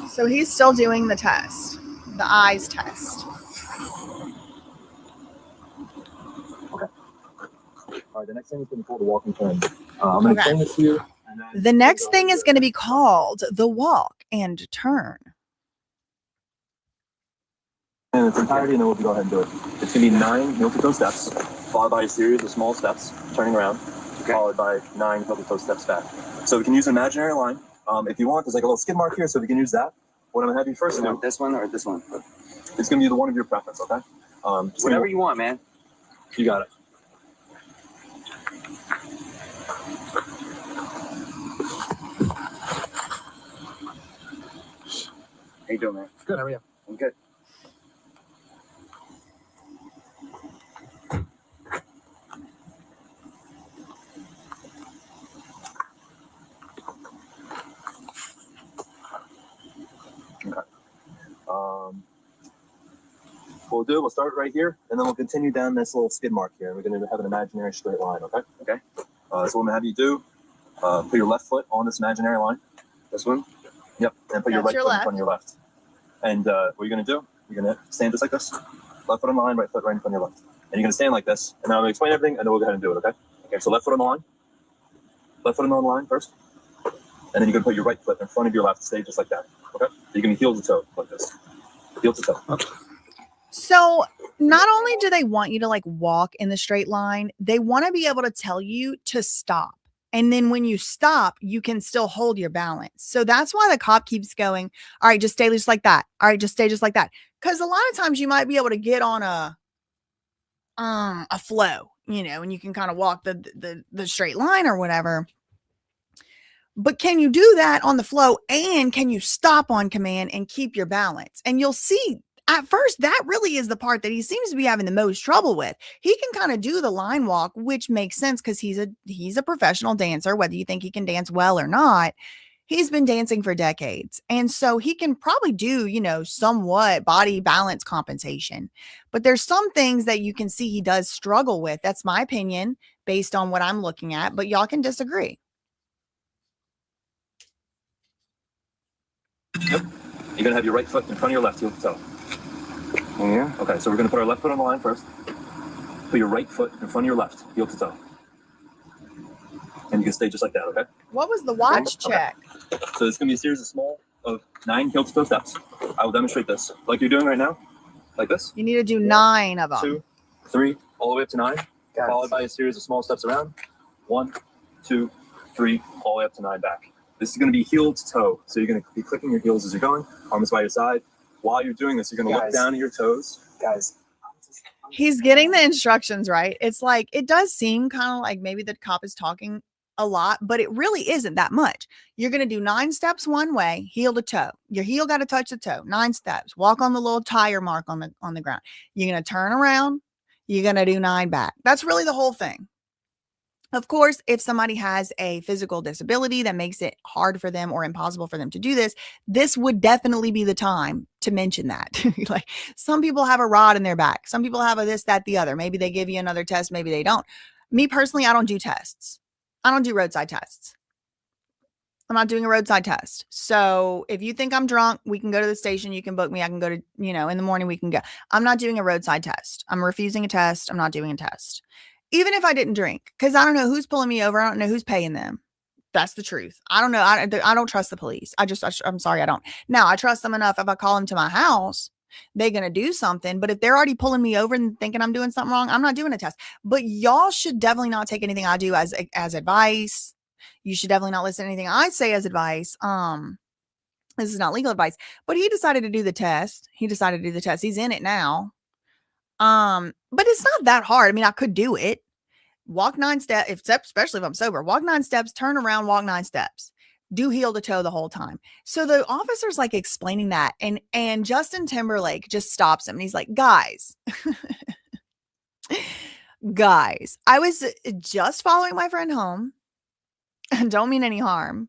[SPEAKER 1] So he's still doing the test, the eyes test.
[SPEAKER 10] Okay. All right, the next thing is going to be called the walk and turn. I'm going to explain this to you.
[SPEAKER 1] The next thing is going to be called the walk and turn.
[SPEAKER 10] In its entirety, and then we'll go ahead and do it. It's going to be 9 heel-to-toe steps, followed by a series of small steps, turning around, followed by 9 heel-to-toe steps back. So we can use an imaginary line. If you want, there's like a little skid mark here, so we can use that. What I'm going to have you first do.
[SPEAKER 9] This one or this one?
[SPEAKER 10] It's going to be the one of your preference, okay?
[SPEAKER 9] Whatever you want, man.
[SPEAKER 10] You got it.
[SPEAKER 9] How you doing, man?
[SPEAKER 10] Good, how are you?
[SPEAKER 9] I'm good.
[SPEAKER 10] What we'll do, we'll start right here, and then we'll continue down this little skid mark here. We're going to have an imaginary straight line, okay?
[SPEAKER 9] Okay.
[SPEAKER 10] So what I'm going to have you do, put your left foot on this imaginary line.
[SPEAKER 9] This one?
[SPEAKER 10] Yep, and put your right foot in front of your left. And what you're going to do, you're going to stand just like this. Left foot on the line, right foot right in front of your left. And you're going to stand like this, and then I'm going to explain everything, and then we'll go ahead and do it, okay? Okay, so left foot on the line. Left foot on the line first. And then you're going to put your right foot in front of your left, stay just like that, okay? So you're going to heel to toe like this. Heel to toe. Okay.
[SPEAKER 1] So not only do they want you to like walk in the straight line, they want to be able to tell you to stop. And then when you stop, you can still hold your balance. So that's why the cop keeps going, all right, just stay just like that. All right, just stay just like that. Because a lot of times you might be able to get on a flow, you know, and you can kind of walk the straight line or whatever. But can you do that on the flow, and can you stop on command and keep your balance? And you'll see at first that really is the part that he seems to be having the most trouble with. He can kind of do the line walk, which makes sense because he's a professional dancer, whether you think he can dance well or not. He's been dancing for decades. And so he can probably do, you know, somewhat body balance compensation. But there's some things that you can see he does struggle with. That's my opinion based on what I'm looking at, but y'all can disagree.
[SPEAKER 10] Yep. You're going to have your right foot in front of your left heel to toe.
[SPEAKER 9] Yeah.
[SPEAKER 10] Okay, so we're going to put our left foot on the line first. Put your right foot in front of your left heel to toe. And you can stay just like that, okay?
[SPEAKER 1] What was the watch check?
[SPEAKER 10] Okay. So it's going to be a series of 9 heel to toe steps. I will demonstrate this like you're doing right now, like this.
[SPEAKER 1] You need to do 9 of them.
[SPEAKER 10] 2, 3, all the way up to 9, followed by a series of small steps around. 1, 2, 3, all the way up to 9 back. This is going to be heel to toe. So you're going to be clicking your heels as you're going, arms by your side. While you're doing this, you're going to look down at your toes.
[SPEAKER 9] Guys.
[SPEAKER 1] He's getting the instructions right. It's like, it does seem kind of like maybe the cop is talking a lot, but it really isn't that much. You're going to do 9 steps one way, heel to toe. Your heel got to touch the toe. 9 steps. Walk on the little tire mark on the ground. You're going to turn around. You're going to do 9 back. That's really the whole thing. Of course, if somebody has a physical disability that makes it hard for them or impossible for them to do this, this would definitely be the time to mention that. Like, some people have a rod in their back. Some people have a this, that, the other. Maybe they give you another test. Maybe they don't. Me personally, I don't do tests. I don't do roadside tests. I'm not doing a roadside test. So if you think I'm drunk, we can go to the station. You can book me. I can go to, you know, in the morning we can go. I'm not doing a roadside test. I'm refusing a test. I'm not doing a test. Even if I didn't drink, because I don't know who's pulling me over. I don't know who's paying them. That's the truth. I don't know. I don't trust the police. I'm sorry, I don't. Now, I trust them enough. If I call them to my house, they're going to do something. But if they're already pulling me over and thinking I'm doing something wrong, I'm not doing a test. But y'all should definitely not take anything I do as advice. You should definitely not listen to anything I say as advice. This is not legal advice. But he decided to do the test. He's in it now. But it's not that hard. I mean, I could do it. Walk 9 steps, especially if I'm sober. Walk 9 steps, turn around, walk 9 steps. Do heel to toe the whole time. So the officer's like explaining that, and Justin Timberlake just stops him and he's like, guys, I was just following my friend home. Don't mean any harm.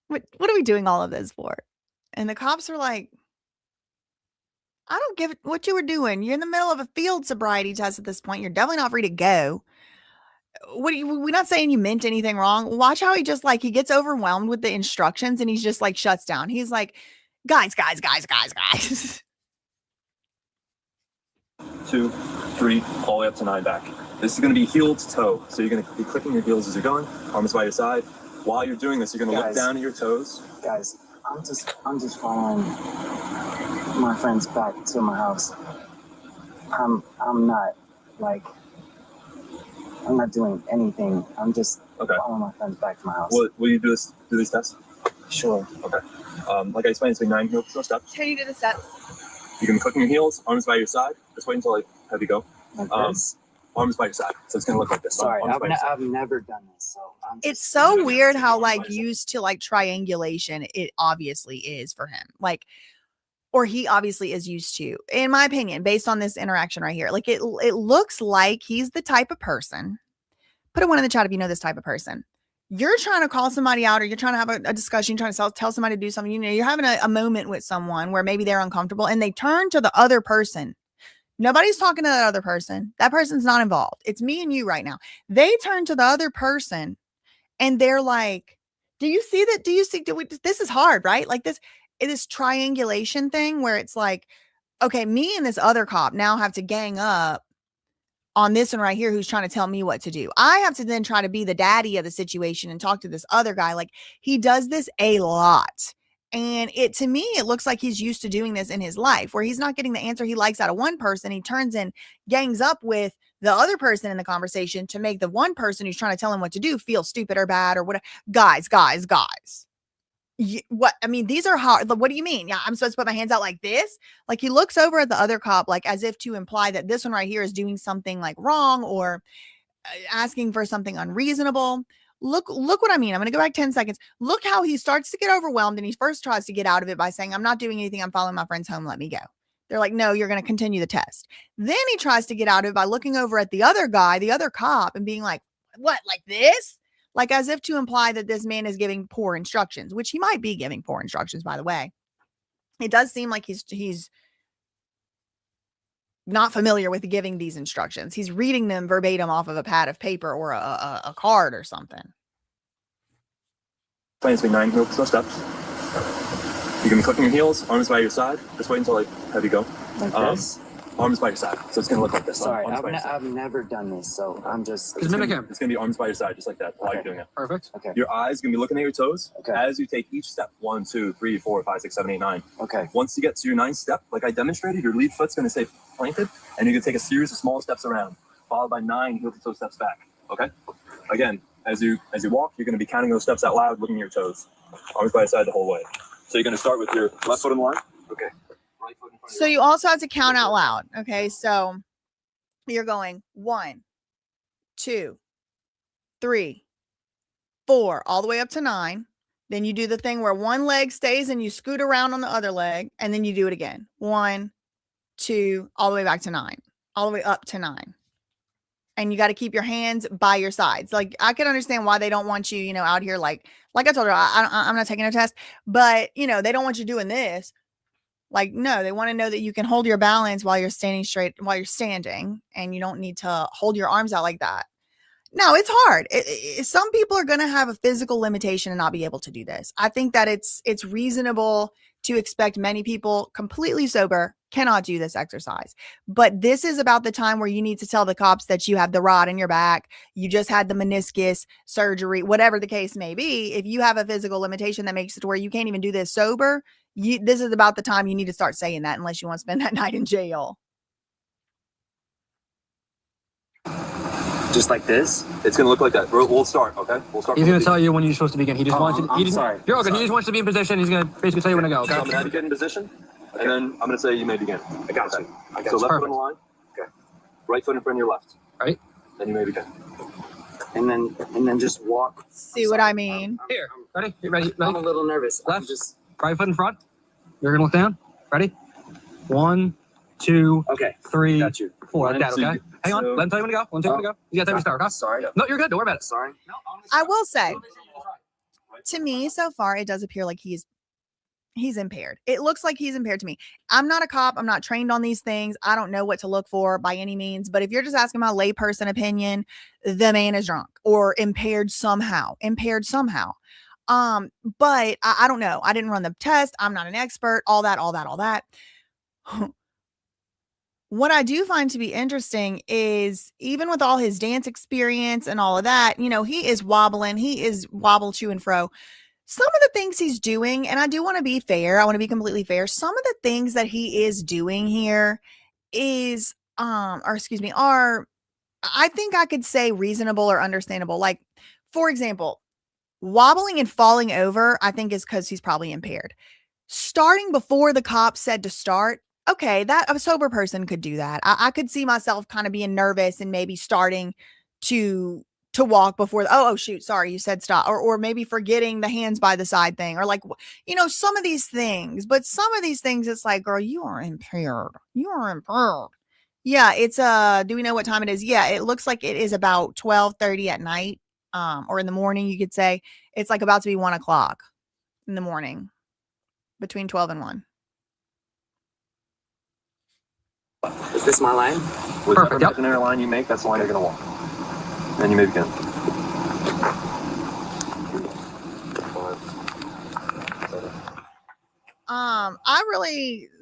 [SPEAKER 1] What are we doing all of this for? And the cops are like, I don't give it what you were doing. You're in the middle of a field sobriety test at this point. You're definitely not free to go. We're not saying you meant anything wrong. Watch how he just like, he gets overwhelmed with the instructions and he's just like shuts down. He's like, guys.
[SPEAKER 10] 2, 3, all the way up to 9 back. This is going to be heel to toe. So you're going to be clicking your heels as you're going, arms by your side. While you're doing this, you're going to look down at your toes.
[SPEAKER 11] Guys, I'm just following my friends back to my house. I'm not doing anything. I'm just following my friends back to my house.
[SPEAKER 10] Will you do these tests?
[SPEAKER 11] Sure.
[SPEAKER 10] Okay. Like I explained, it's like 9 heel toe steps.
[SPEAKER 1] Can you do the steps?
[SPEAKER 10] You can be clicking your heels, arms by your side. Just wait until I have you go.
[SPEAKER 11] Like this?
[SPEAKER 10] Arms by your side. So it's going to look like this.
[SPEAKER 11] Sorry, I've never done this. So
[SPEAKER 1] it's so weird how like used to like triangulation it obviously is for him. Like, or he obviously is used to, in my opinion, based on this interaction right here. Like it looks like he's the type of person. Put a 1 in the chat if you know this type of person. You're trying to call somebody out, or you're trying to have a discussion, you're trying to tell somebody to do something. You know, you're having a moment with someone where maybe they're uncomfortable and they turn to the other person. Nobody's talking to that other person. That person's not involved. It's me and you right now. They turn to the other person and they're like, do you see that? This is hard, right? Like this triangulation thing where it's like, okay, me and this other cop now have to gang up on this one right here who's trying to tell me what to do. I have to then try to be the daddy of the situation and talk to this other guy. Like he does this a lot. And to me, it looks like he's used to doing this in his life where he's not getting the answer he likes out of one person. He turns and gangs up with the other person in the conversation to make the one person who's trying to tell him what to do feel stupid or bad or whatever. Guys. What? I mean, these are hard. What do you mean? Yeah, I'm supposed to put my hands out like this? Like he looks over at the other cop, like as if to imply that this one right here is doing something like wrong or asking for something unreasonable. Look what I mean. I'm going to go back 10 seconds. Look how he starts to get overwhelmed and he first tries to get out of it by saying, I'm not doing anything. I'm following my friends home. Let me go. They're like, no, you're going to continue the test. Then he tries to get out of it by looking over at the other guy, the other cop, and being like, what, like this? Like as if to imply that this man is giving poor instructions, which he might be giving poor instructions, by the way. It does seem like he's not familiar with giving these instructions. He's reading them verbatim off of a pad of paper or a card or something.
[SPEAKER 10] Plan to be 9 heel toe steps. You can be clicking your heels, arms by your side. Just wait until I have you go.
[SPEAKER 11] Like this?
[SPEAKER 10] Arms by your side. So it's going to look like this.
[SPEAKER 11] Sorry,
[SPEAKER 10] I've
[SPEAKER 11] I've never done this, so I'm just...
[SPEAKER 10] It's going to be arms by your side, just like that, while you're doing it.
[SPEAKER 11] Perfect. Okay.
[SPEAKER 10] Your eyes going to be looking at your toes
[SPEAKER 11] okay.
[SPEAKER 10] as you take each step. 1, 2, 3, 4, 5, 6, 7, 8, 9.
[SPEAKER 11] Okay.
[SPEAKER 10] Once you get to your 9th step, like I demonstrated, your lead foot's going to stay planted, and you're going to take a series of small steps around, followed by 9 heel-to-toe steps back. Okay? Again, as you walk, you're going to be counting those steps out loud, looking at your toes. Arms by your side the whole way. So you're going to start with your left foot in the line. Okay. Right foot in front of
[SPEAKER 1] So you also have to count out loud. Okay. So you're going 1, 2, 3, 4, all the way up to 9. Then you do the thing where one leg stays and you scoot around on the other leg. And then you do it again. 1, 2, all the way back to 9, all the way up to 9. And you got to keep your hands by your sides. Like I can understand why they don't want you, out here. Like I told her, I'm not taking a test, but they don't want you doing this. Like, no, they want to know that you can hold your balance while you're standing straight, while you're standing, and you don't need to hold your arms out like that. No, it's hard. Some people are going to have a physical limitation and not be able to do this. I think that it's reasonable to expect many people completely sober cannot do this exercise. But this is about the time where you need to tell the cops that you have the rod in your back, you just had the meniscus surgery, whatever the case may be. If you have a physical limitation that makes it to where you can't even do this sober, this is about the time you need to start saying that, unless you want to spend that night in jail.
[SPEAKER 9] Just like this?
[SPEAKER 10] It's gonna look like that. We'll start, okay? We'll start.
[SPEAKER 11] He's gonna tell you when you're supposed to begin. He just wants you.
[SPEAKER 9] I'm sorry.
[SPEAKER 11] You're okay.
[SPEAKER 9] Sorry.
[SPEAKER 11] He just wants you to be in position. He's gonna basically tell you when to go. Okay.
[SPEAKER 10] So I'm gonna have you get in position, and then I'm gonna say you may begin.
[SPEAKER 9] I got you. I got
[SPEAKER 10] So
[SPEAKER 9] you.
[SPEAKER 10] left foot on the line.
[SPEAKER 9] Okay.
[SPEAKER 10] Right foot in front of your left.
[SPEAKER 11] Right.
[SPEAKER 10] Then you may begin.
[SPEAKER 9] And then just walk.
[SPEAKER 1] See what I mean?
[SPEAKER 11] Here. Ready? You ready?
[SPEAKER 9] I'm a little nervous.
[SPEAKER 11] Left.
[SPEAKER 9] I'm just.
[SPEAKER 11] Right foot in front. You're gonna look down. Ready? 1, 2,
[SPEAKER 9] Okay.
[SPEAKER 11] 3,
[SPEAKER 9] Got you.
[SPEAKER 11] 4. Like that.
[SPEAKER 10] One,
[SPEAKER 11] Okay.
[SPEAKER 10] two,
[SPEAKER 11] Hang on. Let him tell you when to go. Let him tell you when to go. You gotta tell me to start. Okay?
[SPEAKER 9] Sorry.
[SPEAKER 11] No, you're good. Don't worry about it.
[SPEAKER 9] Sorry.
[SPEAKER 1] I will say, to me, so far, it does appear like he's impaired. It looks like he's impaired to me. I'm not a cop. I'm not trained on these things. I don't know what to look for by any means. But if you're just asking my layperson opinion, the man is drunk or impaired somehow. But I don't know. I didn't run the test. I'm not an expert. All that. What I do find to be interesting is, even with all his dance experience and all of that, you know, he is wobbling. He is wobble to and fro. Some of the things he's doing, and I do want to be fair. I want to be completely fair. Some of the things that he is doing here are, I think I could say reasonable or understandable. Like, for example, wobbling and falling over, I think is because he's probably impaired. Starting before the cops said to start, okay, that a sober person could do that. I could see myself kind of being nervous and maybe starting to walk before oh shoot, sorry, you said stop, or maybe forgetting the hands by the side thing, or like, you know, some of these things. But some of these things, it's like, girl, you are impaired. Yeah, it's do we know what time it is? Yeah, it looks like it is about 12:30 at night, or in the morning, you could say. It's like about to be 1 o'clock in the morning, between 12 and 1.
[SPEAKER 9] Is this my line?
[SPEAKER 10] Whatever imaginary line you make, that's the line you're gonna walk. Then you may begin.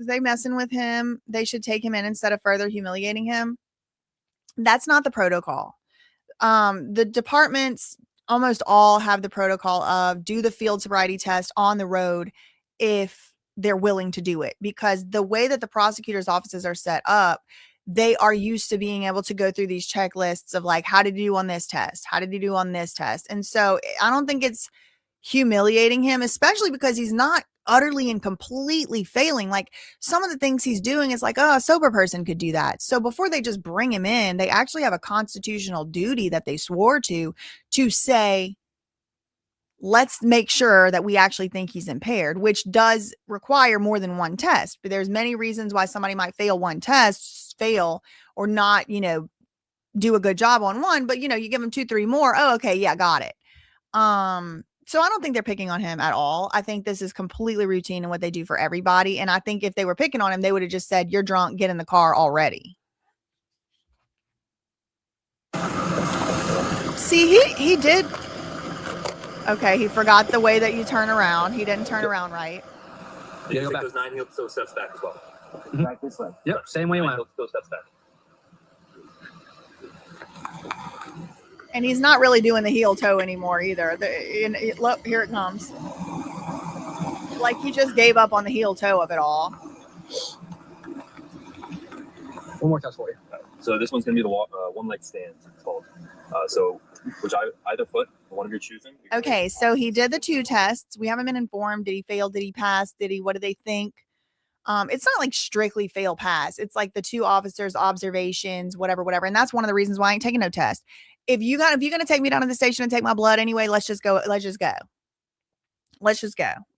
[SPEAKER 1] They messing with him. They should take him in instead of further humiliating him. That's not the protocol. The departments almost all have the protocol of do the field sobriety test on the road if they're willing to do it, because the way that the prosecutor's offices are set up, they are used to being able to go through these checklists of like, how did you do on this test? How did you do on this test? And so I don't think it's humiliating him, especially because he's not utterly and completely failing. Like, some of the things he's doing is like, oh, a sober person could do that. So before they just bring him in, they actually have a constitutional duty that they swore to say, let's make sure that we actually think he's impaired, which does require more than one test. But there's many reasons why somebody might fail one test, or not, you know, do a good job on one, but, you know, you give them 2, 3 more. Oh, okay. Yeah, got it. So I don't think they're picking on him at all. I think this is completely routine in what they do for everybody. And I think if they were picking on him, they would have just said, you're drunk, get in the car already. See, he did. Okay, he forgot the way that you turn around. He didn't turn around right.
[SPEAKER 10] Yeah, take those 9 heel toe steps back as well.
[SPEAKER 9] Back this way.
[SPEAKER 11] Yep, same way you went.
[SPEAKER 10] Those steps back.
[SPEAKER 1] And he's not really doing the heel toe anymore either. Look, here it comes. Like, he just gave up on the heel toe of it all.
[SPEAKER 11] One more test for you.
[SPEAKER 10] So this one's going to be the one leg stand, it's called. So either foot, one of your choosing.
[SPEAKER 1] Okay, so he did the 2 tests. We haven't been informed. Did he fail? Did he pass? What do they think? It's not like strictly fail pass. It's like the 2 officers' observations, whatever. And that's one of the reasons why I ain't taking no test. If you're going to take me down to the station and take my blood anyway, let's just go.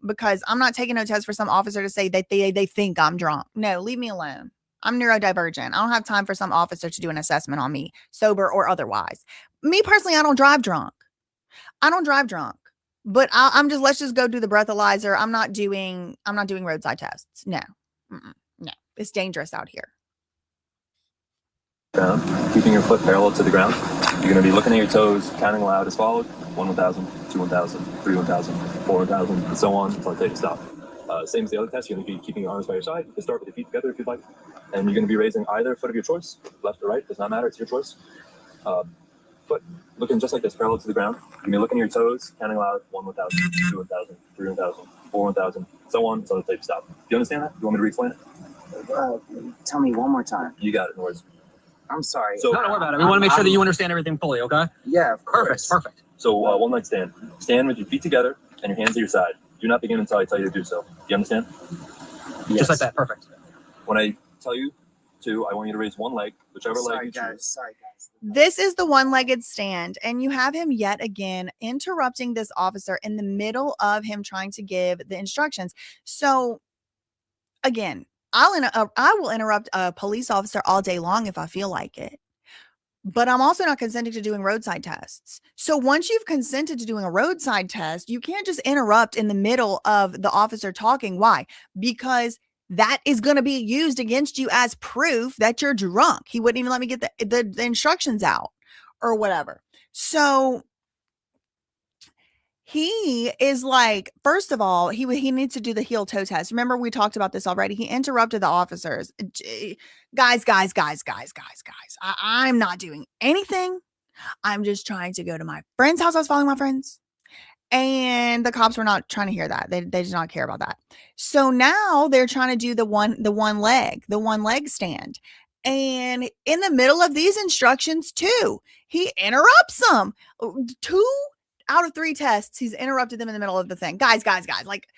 [SPEAKER 1] Because I'm not taking no test for some officer to say that they think I'm drunk. No, leave me alone. I'm neurodivergent. I don't have time for some officer to do an assessment on me, sober or otherwise. Me personally, I don't drive drunk. But let's just go do the breathalyzer. I'm not doing roadside tests. No. No. It's dangerous out here.
[SPEAKER 10] Down, keeping your foot parallel to the ground. You're going to be looking at your toes, counting aloud as followed. 1 1,000, 2 1,000, 3 1,000, 4 1,000, and so on until I tell you to stop. Same as the other test, you're going to be keeping your arms by your side. You can start with your feet together if you'd like. And you're going to be raising either foot of your choice, left or right, does not matter, it's your choice. Foot looking just like this, parallel to the ground. You're going to be looking at your toes, counting loud, 1 1,000, 2 1,000, 3 1,000, 4 1,000, so on, so until you stop. Do you understand that? You want me to re-explain it?
[SPEAKER 11] Tell me one more time.
[SPEAKER 10] You got it, no worries.
[SPEAKER 11] I'm sorry.
[SPEAKER 10] So,
[SPEAKER 13] don't worry about it. We want to make sure that you understand everything fully, okay?
[SPEAKER 11] Yeah, of course.
[SPEAKER 13] Perfect.
[SPEAKER 10] So one night stand. Stand with your feet together and your hands at your side. Do not begin until I tell you to do so. Do you understand?
[SPEAKER 11] Yes.
[SPEAKER 13] Just like that. Perfect.
[SPEAKER 10] When I tell you to, I want you to raise one leg, whichever leg you choose.
[SPEAKER 11] Sorry, guys.
[SPEAKER 1] This is the one-legged stand, and you have him yet again interrupting this officer in the middle of him trying to give the instructions. So, again, I will interrupt a police officer all day long if I feel like it. But I'm also not consenting to doing roadside tests. So once you've consented to doing a roadside test, you can't just interrupt in the middle of the officer talking. Why? Because that is going to be used against you as proof that you're drunk. He wouldn't even let me get the instructions out or whatever. So he is like, first of all, he needs to do the heel toe test. Remember, we talked about this already. He interrupted the officers. Guys. I'm not doing anything. I'm just trying to go to my friend's house. I was following my friends. And the cops were not trying to hear that. They did not care about that. So now they're trying to do the one leg stand. And in the middle of these instructions too, he interrupts them. 2 out of 3 tests, he's interrupted them in the middle of the thing. Guys, like,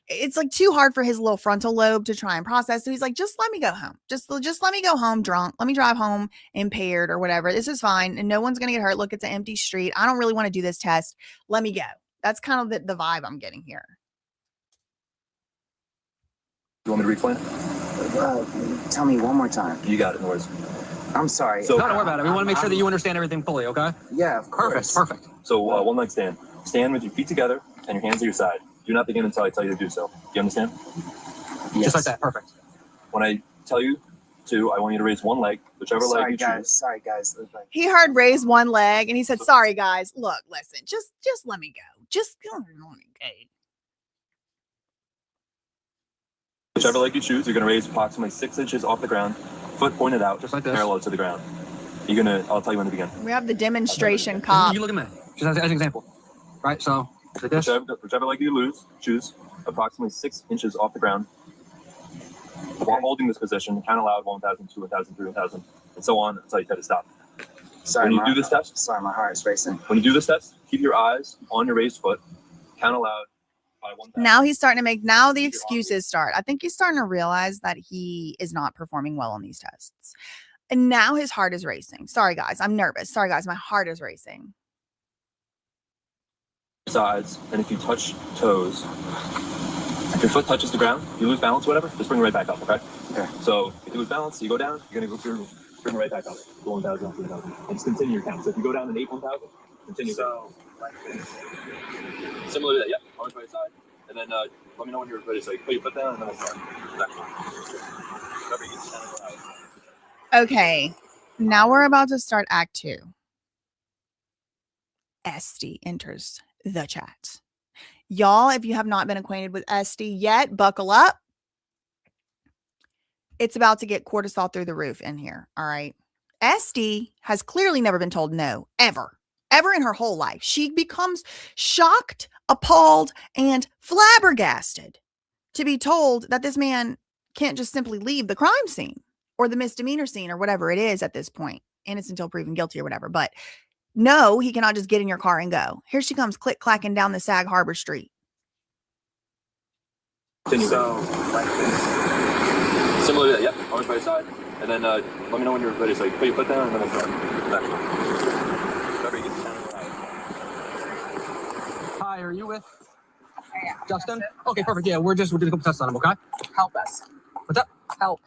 [SPEAKER 1] it's like too hard for his little frontal lobe to try and process. So he's like, just let me go home. Just let me go home drunk. Let me drive home impaired or whatever. This is fine. And no one's going to get hurt. Look, it's an empty street. I don't really want to do this test. Let me go. That's kind of the vibe I'm getting here.
[SPEAKER 10] You want me to re-explain it?
[SPEAKER 11] Tell me one more time.
[SPEAKER 10] You got it, no worries.
[SPEAKER 11] I'm sorry.
[SPEAKER 10] So,
[SPEAKER 13] don't worry about it. We want to make sure that you understand everything fully, okay?
[SPEAKER 11] Yeah, of course.
[SPEAKER 13] Perfect.
[SPEAKER 10] So one night stand. Stand with your feet together and your hands at your side. Do not begin until I tell you to do so. Do you understand?
[SPEAKER 11] Yes.
[SPEAKER 13] Just like that. Perfect.
[SPEAKER 10] When I tell you to, I want you to raise one leg, whichever leg you choose.
[SPEAKER 11] Sorry, guys.
[SPEAKER 1] He heard raise one leg and he said, sorry, guys. Look, listen, just let me go. Just let me go.
[SPEAKER 10] Whichever leg you choose, you're going to raise approximately 6 inches off the ground, foot pointed out,
[SPEAKER 13] just like this,
[SPEAKER 10] parallel to the ground. I'll tell you when to begin.
[SPEAKER 1] We have the demonstration cop.
[SPEAKER 13] You look at me, just as an example, right? So, like this.
[SPEAKER 10] Whichever leg you choose, approximately 6 inches off the ground. While holding this position, count aloud 1,000, 2 1,000, 3 1,000, and so on until you try to stop.
[SPEAKER 11] Sorry,
[SPEAKER 10] when you do this test,
[SPEAKER 11] my heart is racing.
[SPEAKER 10] When you do this test, keep your eyes on your raised foot, count aloud.
[SPEAKER 1] Now he's starting to make, now the excuses start. I think he's starting to realize that he is not performing well on these tests. And now his heart is racing. Sorry, guys. I'm nervous. Sorry, guys. My heart is racing.
[SPEAKER 10] Sides, and if you touch toes, if your foot touches the ground, you lose balance, whatever, just bring it right back up, okay?
[SPEAKER 11] Okay.
[SPEAKER 10] So if you lose balance, you go down, you're going to go through, bring it right back up. Go 1,000, 2,000. And just continue your count. So if you go down an 8, 1,000, continue. So, like this. Similar to that, yeah. Arms by your side. And then let me know when you're ready. So you put your foot down and then we'll start.
[SPEAKER 1] Okay. Now we're about to start Act 2. SD enters the chat. Y'all, if you have not been acquainted with SD yet, buckle up. It's about to get cortisol through the roof in here. All right. SD has clearly never been told no, ever in her whole life. She becomes shocked, appalled, and flabbergasted to be told that this man can't just simply leave the crime scene or the misdemeanor scene or whatever it is at this point, innocent until proven guilty or whatever. But no, he cannot just get in your car and go. Here she comes, click-clacking down the Sag Harbor Street.
[SPEAKER 10] So, like this. Similar to that, yep. Arms by your side. And then let me know when you're ready. So you put your foot down and then we'll start.
[SPEAKER 13] Hi, are you with Justin? Okay, perfect. Yeah, we're doing a couple tests on him, okay?
[SPEAKER 9] Help us.
[SPEAKER 13] What's up?
[SPEAKER 9] Help.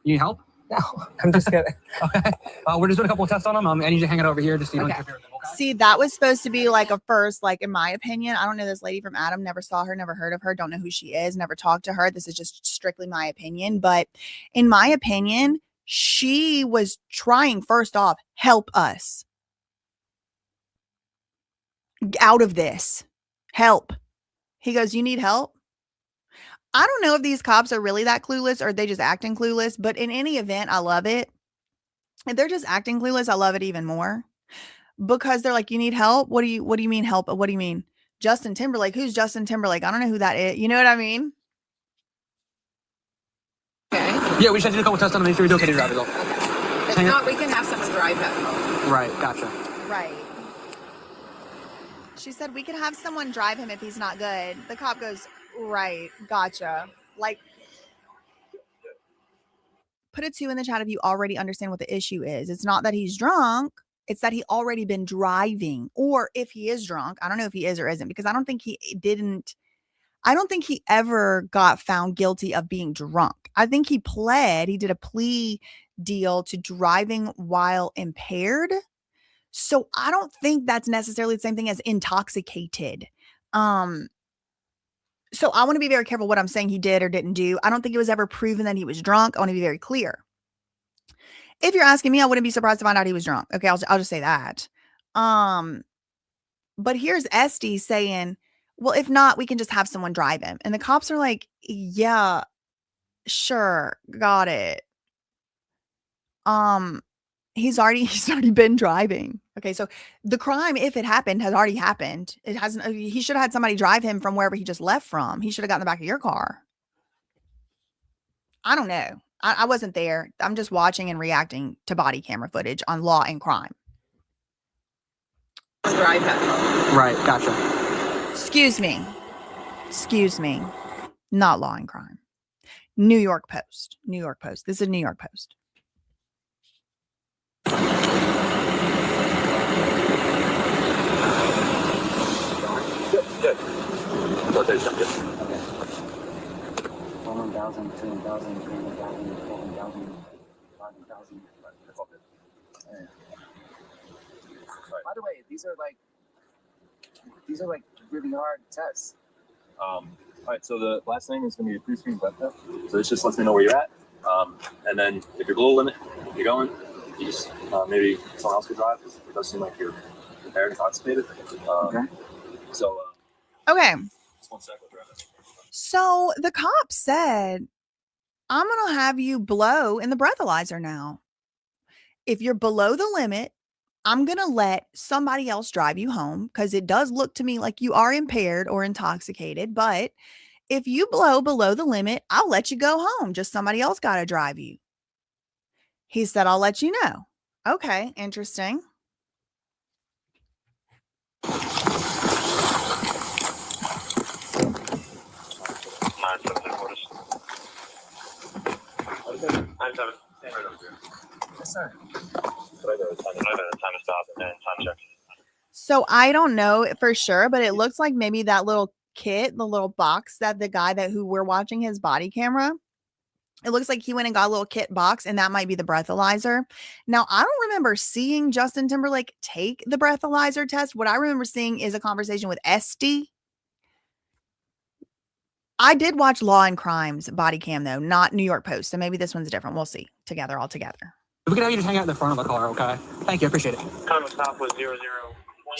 [SPEAKER 13] You need help?
[SPEAKER 9] No, I'm just kidding.
[SPEAKER 13] Okay. We're just doing a couple of tests on him. I need you to hang it over here just so you don't interfere with him, okay?
[SPEAKER 1] See, that was supposed to be like a first, like in my opinion. I don't know this lady from Adam, never saw her, never heard of her, don't know who she is, never talked to her. This is just strictly my opinion. But in my opinion, she was trying, first off, help us out of this. Help. He goes, you need help? I don't know if these cops are really that clueless or they just acting clueless, but in any event, I love it. If they're just acting clueless, I love it even more because they're like, you need help? What do you mean help? What do you mean? Justin Timberlake? Who's Justin Timberlake? I don't know who that is. You know what I mean?
[SPEAKER 9] Okay.
[SPEAKER 13] Yeah, we just do a couple tests on to make sure we don't get any drivers off.
[SPEAKER 9] If not, we can have someone drive him.
[SPEAKER 13] Right, gotcha.
[SPEAKER 1] Right. She said we could have someone drive him if he's not good. The cop goes, right, gotcha. Like, put a 2 in the chat if you already understand what the issue is. It's not that he's drunk. It's that he already been driving. Or if he is drunk, I don't know if he is or isn't, because I don't think he ever got found guilty of being drunk. I think he did a plea deal to driving while impaired. So I don't think that's necessarily the same thing as intoxicated. So I want to be very careful what I'm saying he did or didn't do. I don't think it was ever proven that he was drunk. I want to be very clear. If you're asking me, I wouldn't be surprised to find out he was drunk. Okay, I'll just say that. But here's Esty saying, well, if not, we can just have someone drive him. And the cops are like, yeah, sure, got it. He's already been driving. Okay, so the crime, if it happened, has already happened. It hasn't. He should have had somebody drive him from wherever he just left from. He should have got in the back of your car. I don't know. I wasn't there. I'm just watching and reacting to body camera footage on Law and Crime.
[SPEAKER 9] Drive him.
[SPEAKER 13] Right, gotcha.
[SPEAKER 1] Excuse me. Not Law and Crime. New York Post. This is New York Post.
[SPEAKER 10] Good. So there's something.
[SPEAKER 11] 1,000, 2,000, 3,000, 4,000, 5,000. By the way, these are like really hard tests.
[SPEAKER 10] All right, so the last thing is going to be a pre-screen breath test. So this just lets me know where you're at. And then if you're below limit, you're going, you just maybe someone else could drive because it does seem like you're impaired, intoxicated. Okay. So.
[SPEAKER 1] Okay.
[SPEAKER 10] Just 1 second.
[SPEAKER 1] So the cop said, I'm going to have you blow in the breathalyzer now. If you're below the limit, I'm going to let somebody else drive you home because it does look to me like you are impaired or intoxicated. But if you blow below the limit, I'll let you go home. Just somebody else got to drive you. He said, I'll let you know. Okay, interesting.
[SPEAKER 11] Yes, sir.
[SPEAKER 1] So I don't know for sure, but it looks like maybe that little kit, the little box that the guy who we're watching his body camera, it looks like he went and got a little kit box, and that might be the breathalyzer. Now, I don't remember seeing Justin Timberlake take the breathalyzer test. What I remember seeing is a conversation with Esty. I did watch Law and Crime's body cam, though, not New York Post. So maybe this one's different. We'll see. All together.
[SPEAKER 13] We can have you just hang out in the front of the car, okay? Thank you. I appreciate it.
[SPEAKER 12] Time of stop was 00.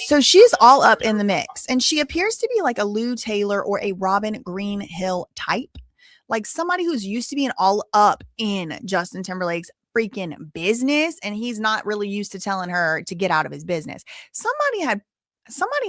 [SPEAKER 1] So she's all up in the mix, and she appears to be like a Lou Taylor or a Robin Greenhill type, like somebody who's used to being all up in Justin Timberlake's freaking business, and he's not really used to telling her to get out of his business. Somebody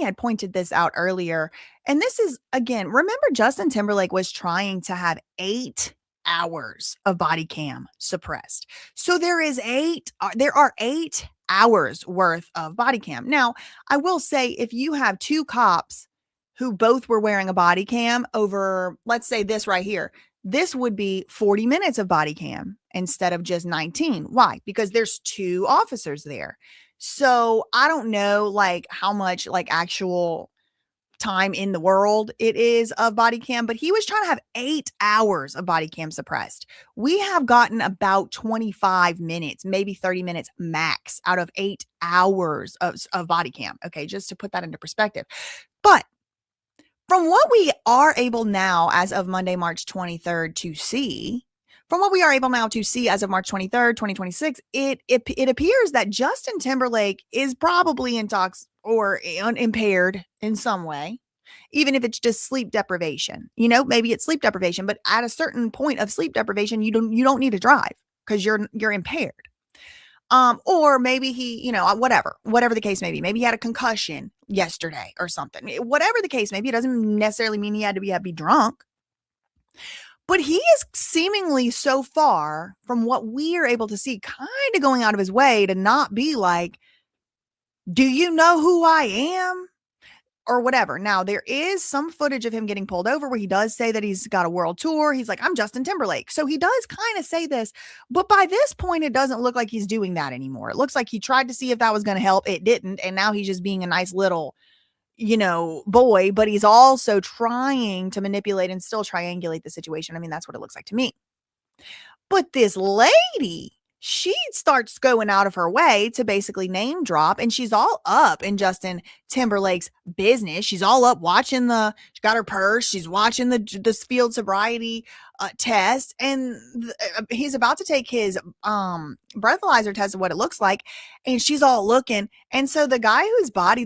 [SPEAKER 1] had pointed this out earlier, and this is, again, remember Justin Timberlake was trying to have 8 hours of body cam suppressed. So there are 8 hours worth of body cam. Now, I will say, if you have 2 cops who both were wearing a body cam over, let's say this right here, this would be 40 minutes of body cam instead of just 19. Why? Because there's 2 officers there. So I don't know like how much like actual time in the world it is of body cam, but he was trying to have 8 hours of body cam suppressed. We have gotten about 25 minutes, maybe 30 minutes max out of 8 hours of body cam. Okay, just to put that into perspective. But from what we are able now as of Monday, March 23rd to see, as of March 23rd, 2026, it appears that Justin Timberlake is probably intoxicated or impaired in some way. even if it's just sleep deprivation. You know, maybe it's sleep deprivation, but at a certain point of sleep deprivation, you don't need to drive because you're impaired. Or maybe he, you know, whatever the case may be. Maybe he had a concussion yesterday or something. Whatever the case may be, it doesn't necessarily mean he had to be drunk. But he is seemingly so far from what we are able to see, kind of going out of his way to not be like, do you know who I am? Or whatever. Now, there is some footage of him getting pulled over where he does say that he's got a world tour. He's like, I'm Justin Timberlake. So he does kind of say this. But by this point, it doesn't look like he's doing that anymore. It looks like he tried to see if that was going to help. It didn't. And now he's just being a nice little, you know, boy, but he's also trying to manipulate and still triangulate the situation. I mean, that's what it looks like to me. But this lady, she starts going out of her way to basically name drop, and she's all up in Justin Timberlake's business. She's all up watching she got her purse. She's watching the field sobriety test, and he's about to take his breathalyzer test of what it looks like, and she's all looking. And so the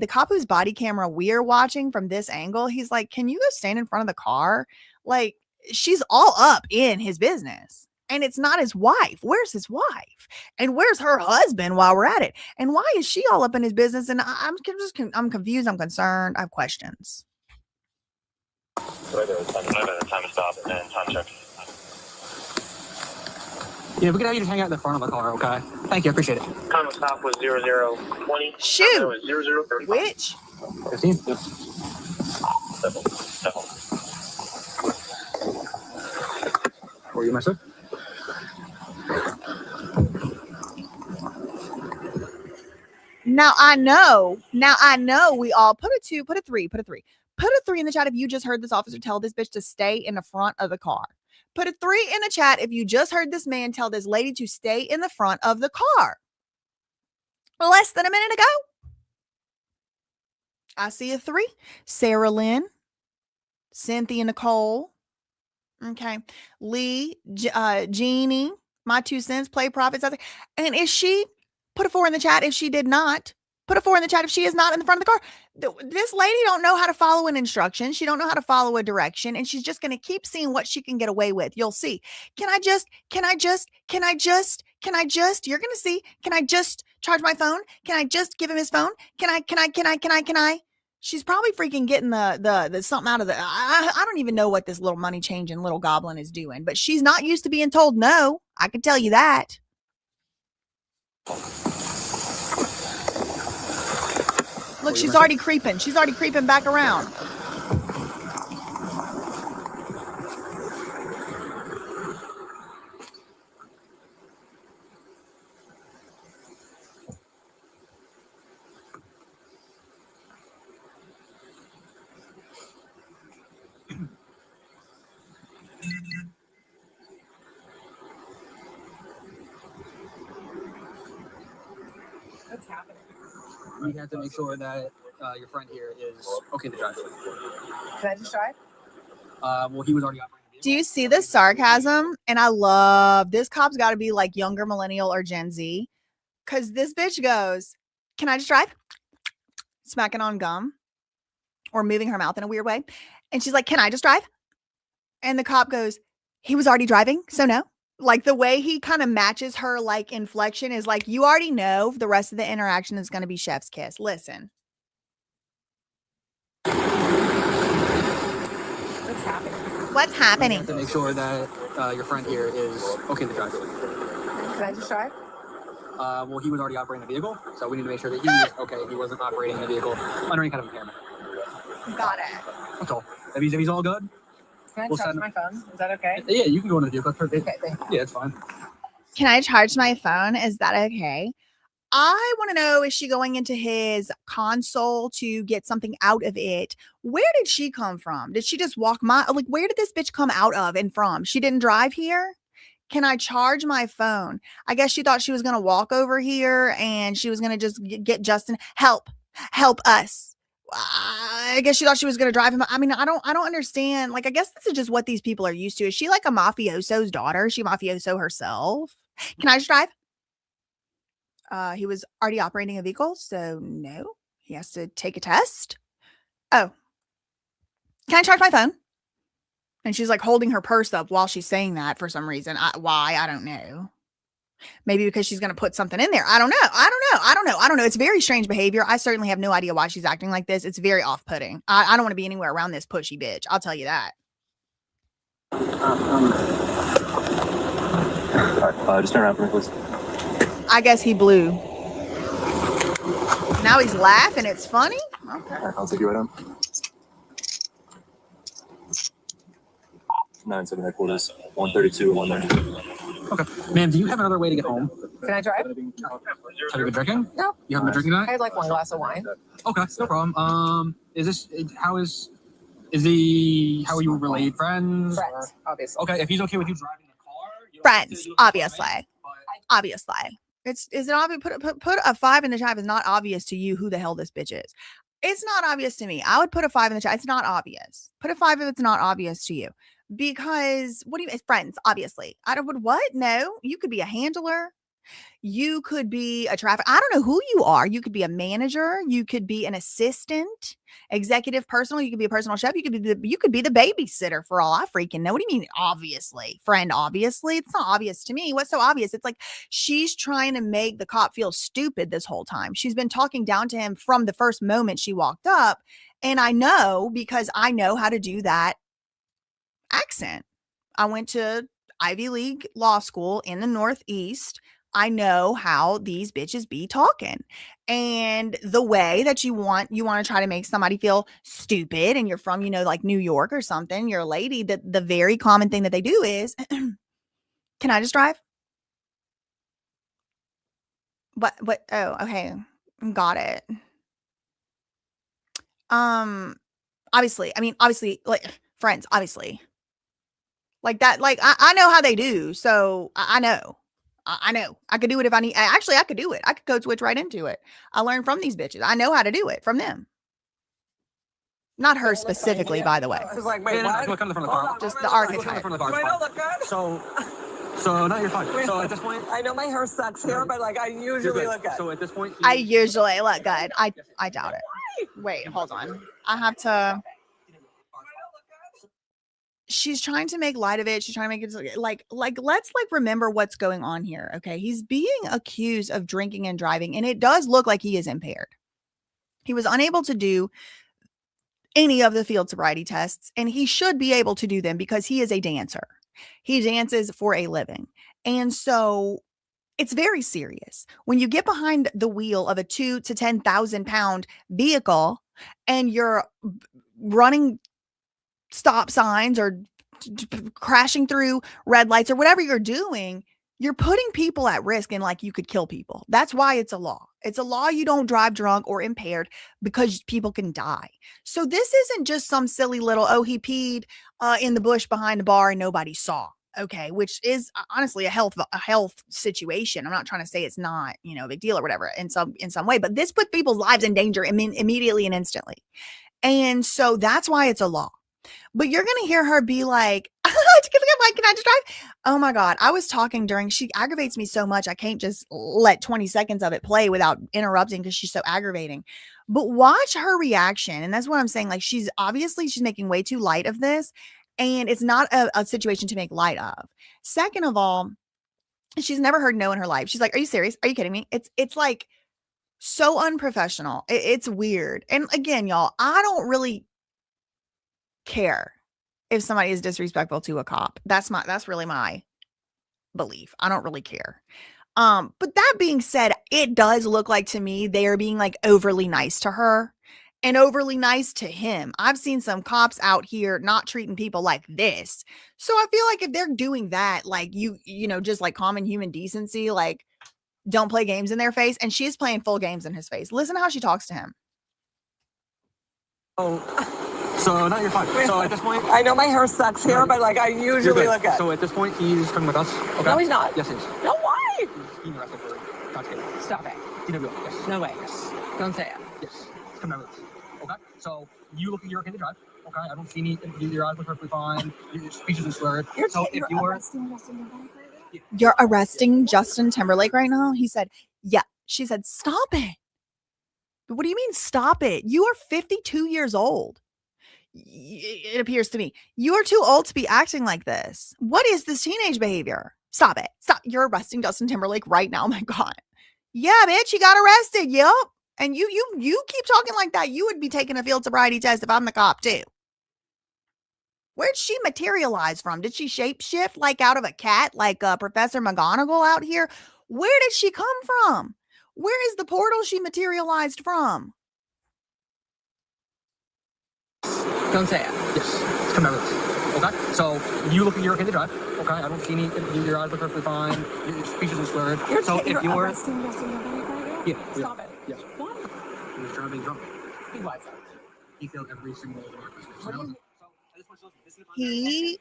[SPEAKER 1] cop whose body camera we're watching from this angle, he's like, can you go stand in front of the car? Like, she's all up in his business. And it's not his wife. Where's his wife? And where's her husband while we're at it? And why is she all up in his business? And I'm confused. I'm concerned. I have questions.
[SPEAKER 12] Right there, time to stop and then time check.
[SPEAKER 13] Yeah, we can have you just hang out in the front of the car, okay? Thank you, I appreciate it.
[SPEAKER 12] Time of stop was 0020.
[SPEAKER 1] Shoot.
[SPEAKER 12] Was 0035.
[SPEAKER 1] Which?
[SPEAKER 13] 15? Yep.
[SPEAKER 12] Definitely.
[SPEAKER 13] Where are you, my sir?
[SPEAKER 1] Now I know we all put a 2, put a 3 in the chat if you just heard this officer tell this bitch to stay in the front of the car. Put a 3 in the chat if you just heard this man tell this lady to stay in the front of the car. Less than a minute ago. I see a 3. Sarah Lynn, Cynthia Nicole. Okay. Lee, Jeannie, my 2 cents, play profits. And is she, put a 4 in the chat if she did not. Put a 4 in the chat if she is not in the front of the car. This lady don't know how to follow an instruction. She don't know how to follow a direction. And she's just going to keep seeing what she can get away with. You'll see. You're going to see. Can I just charge my phone? Can I just give him his phone? Can I? She's probably freaking getting the something out of I don't even know what this little money changing little goblin is doing, but she's not used to being told no. I can tell you that. Look, she's already creeping. She's already creeping back around.
[SPEAKER 9] What's happening?
[SPEAKER 13] We have to make sure that your friend here is okay to drive.
[SPEAKER 9] Can I just drive?
[SPEAKER 13] Well, he was already operating.
[SPEAKER 1] Do you see the sarcasm? And I love this cop's got to be like younger millennial or Gen Z. Because this bitch goes, can I just drive? Smacking on gum or moving her mouth in a weird way. And she's like, can I just drive? And the cop goes, he was already driving, so no. Like the way he kind of matches her like inflection is like, you already know the rest of the interaction is going to be chef's kiss. Listen. What's happening?
[SPEAKER 13] We have to make sure that your friend here is okay to drive.
[SPEAKER 9] Can I just drive?
[SPEAKER 13] Well, he was already operating the vehicle, so we need to make sure that he's okay. He wasn't operating the vehicle under any kind of impairment.
[SPEAKER 1] Got it.
[SPEAKER 13] That's all. If he's all good.
[SPEAKER 9] Can I charge my phone? Is that okay?
[SPEAKER 13] Yeah, you can go into the vehicle. That's perfect.
[SPEAKER 9] Okay, thank you.
[SPEAKER 13] Yeah, it's fine.
[SPEAKER 1] Can I charge my phone? Is that okay? I want to know, is she going into his console to get something out of it? Where did she come from? Did she just walk like, where did this bitch come out of and from? She didn't drive here? Can I charge my phone? I guess she thought she was going to walk over here and she was going to just get Justin, help us. I guess she thought she was going to drive him. I mean, I don't understand. Like, I guess this is just what these people are used to. Is she like a mafioso's daughter? Is she mafioso herself? Can I just drive? He was already operating a vehicle, so no. He has to take a test. Oh. Can I charge my phone? And she's like holding her purse up while she's saying that for some reason. Why? I don't know. Maybe because she's going to put something in there. I don't know. It's very strange behavior. I certainly have no idea why she's acting like this. It's very off-putting. I don't want to be anywhere around this pushy bitch. I'll tell you that.
[SPEAKER 10] All right, just turn around for me, please.
[SPEAKER 1] I guess he blew. Now he's laughing. It's funny. Okay.
[SPEAKER 10] I'll take you right on. 9-7 headquarters, 132 and 192.
[SPEAKER 13] Okay. Ma'am, do you have another way to get home?
[SPEAKER 9] Can I drive?
[SPEAKER 13] Have you been drinking?
[SPEAKER 9] No.
[SPEAKER 13] You haven't been drinking tonight?
[SPEAKER 9] I had like one glass of wine.
[SPEAKER 13] Okay, no problem. How are you related? Friends?
[SPEAKER 9] Friends, obviously.
[SPEAKER 13] Okay, if he's okay with you driving the car.
[SPEAKER 1] Friends, obviously. Obviously. Is it obvious? Put a 5 in the chat. It's not obvious to you who the hell this bitch is. It's not obvious to me. I would put a 5 in the chat. It's not obvious. Put a 5 if it's not obvious to you. Because what do you mean? Friends, obviously. I don't, what? No, you could be a handler. You could be a traffic. I don't know who you are. You could be a manager. You could be an assistant, executive personal. You could be a personal chef. You could be the babysitter for all I freaking know. What do you mean? Obviously, friend, obviously. It's not obvious to me. What's so obvious? It's like she's trying to make the cop feel stupid this whole time. She's been talking down to him from the first moment she walked up. And I know because I know how to do that accent. I went to Ivy League law school in the Northeast. I know how these bitches be talking, and the way that you want to try to make somebody feel stupid, and you're from, like New York or something, you're a lady, that the very common thing that they do is, can I just drive? What? Oh, okay. Got it. Obviously, like friends, obviously. Like that, like I know how they do, so I know. I know. I could do it if I need. Actually, I could do it. I could code switch right into it. I learned from these bitches. I know how to do it from them. Not her specifically, by the way.
[SPEAKER 9] I was like, wait, what?
[SPEAKER 13] Come to the front of the car.
[SPEAKER 1] Just the archetype.
[SPEAKER 13] Front of the car.
[SPEAKER 9] Do I not look good?
[SPEAKER 13] So no, you're fine. So at this point,
[SPEAKER 9] I know my hair sucks here, but like I usually look good.
[SPEAKER 13] So at this point,
[SPEAKER 1] I usually look good. I doubt it. Wait, hold on. I have to. She's trying to make light of it. She's trying to make it like let's remember what's going on here. Okay. He's being accused of drinking and driving, and it does look like he is impaired. He was unable to do any of the field sobriety tests, and he should be able to do them because he is a dancer. He dances for a living. And so it's very serious. When you get behind the wheel of a 2,000 to 10,000 pound vehicle and you're running stop signs or crashing through red lights or whatever you're doing, you're putting people at risk, and like you could kill people. That's why it's a law. It's a law. You don't drive drunk or impaired because people can die. So this isn't just some silly little, he peed in the bush behind the bar and nobody saw. Okay. Which is honestly a health situation. I'm not trying to say it's not, a big deal or whatever in some way, but this put people's lives in danger immediately and instantly. And so that's why it's a law. But you're going to hear her be like, can I just drive? Oh my God. I was talking she aggravates me so much. I can't just let 20 seconds of it play without interrupting because she's so aggravating. But watch her reaction. And that's what I'm saying. Like she's making way too light of this. And it's not a situation to make light of. Second of all, she's never heard no in her life. She's like, are you serious? Are you kidding me? It's like so unprofessional. It's weird. And again, y'all, I don't really care if somebody is disrespectful to a cop. That's really my belief. I don't really care. But that being said, it does look like to me they are being like overly nice to her and overly nice to him. I've seen some cops out here not treating people like this. So I feel like if they're doing that, like just like common human decency, like don't play games in their face. And she's playing full games in his face. Listen to how she talks to him.
[SPEAKER 13] So now you're fine. So at this point,
[SPEAKER 9] I know my hair sucks here, but like I usually look good.
[SPEAKER 13] So at this point, he's coming with us. Okay?
[SPEAKER 9] No, he's not.
[SPEAKER 13] Yes, he is.
[SPEAKER 9] No, why?
[SPEAKER 13] He's being arrested for intoxication.
[SPEAKER 9] Stop it.
[SPEAKER 13] Yes.
[SPEAKER 9] No way.
[SPEAKER 13] Yes.
[SPEAKER 9] Don't say it.
[SPEAKER 13] Yes. He's coming with us. Okay. So you're okay to drive. Okay. I don't see any. Your eyes look perfectly fine. Your speech isn't slurred.
[SPEAKER 1] You're arresting Justin Timberlake right now? He said, yeah. She said, stop it. But what do you mean stop it? You are 52 years old. It appears to me. You are too old to be acting like this. What is this teenage behavior? Stop it. Stop. You're arresting Justin Timberlake right now. Oh my God. Yeah, bitch, he got arrested. Yep. And you keep talking like that. You would be taking a field sobriety test if I'm the cop too. Where'd she materialize from? Did she shapeshift like out of a cat, like Professor McGonagall out here? Where did she come from? Where is the portal she materialized from?
[SPEAKER 13] Don't say it. Yes. It's come out of this. Okay? So you look like you're okay to drive. Okay? I don't see any. Your eyes look perfectly fine. Your speech isn't slurred. So if you're
[SPEAKER 9] arresting Justin Timberlake right now?
[SPEAKER 13] Yeah.
[SPEAKER 9] Stop it.
[SPEAKER 13] Yes.
[SPEAKER 9] Why?
[SPEAKER 13] He was driving drunk.
[SPEAKER 9] He was.
[SPEAKER 13] He failed every single one.
[SPEAKER 1] He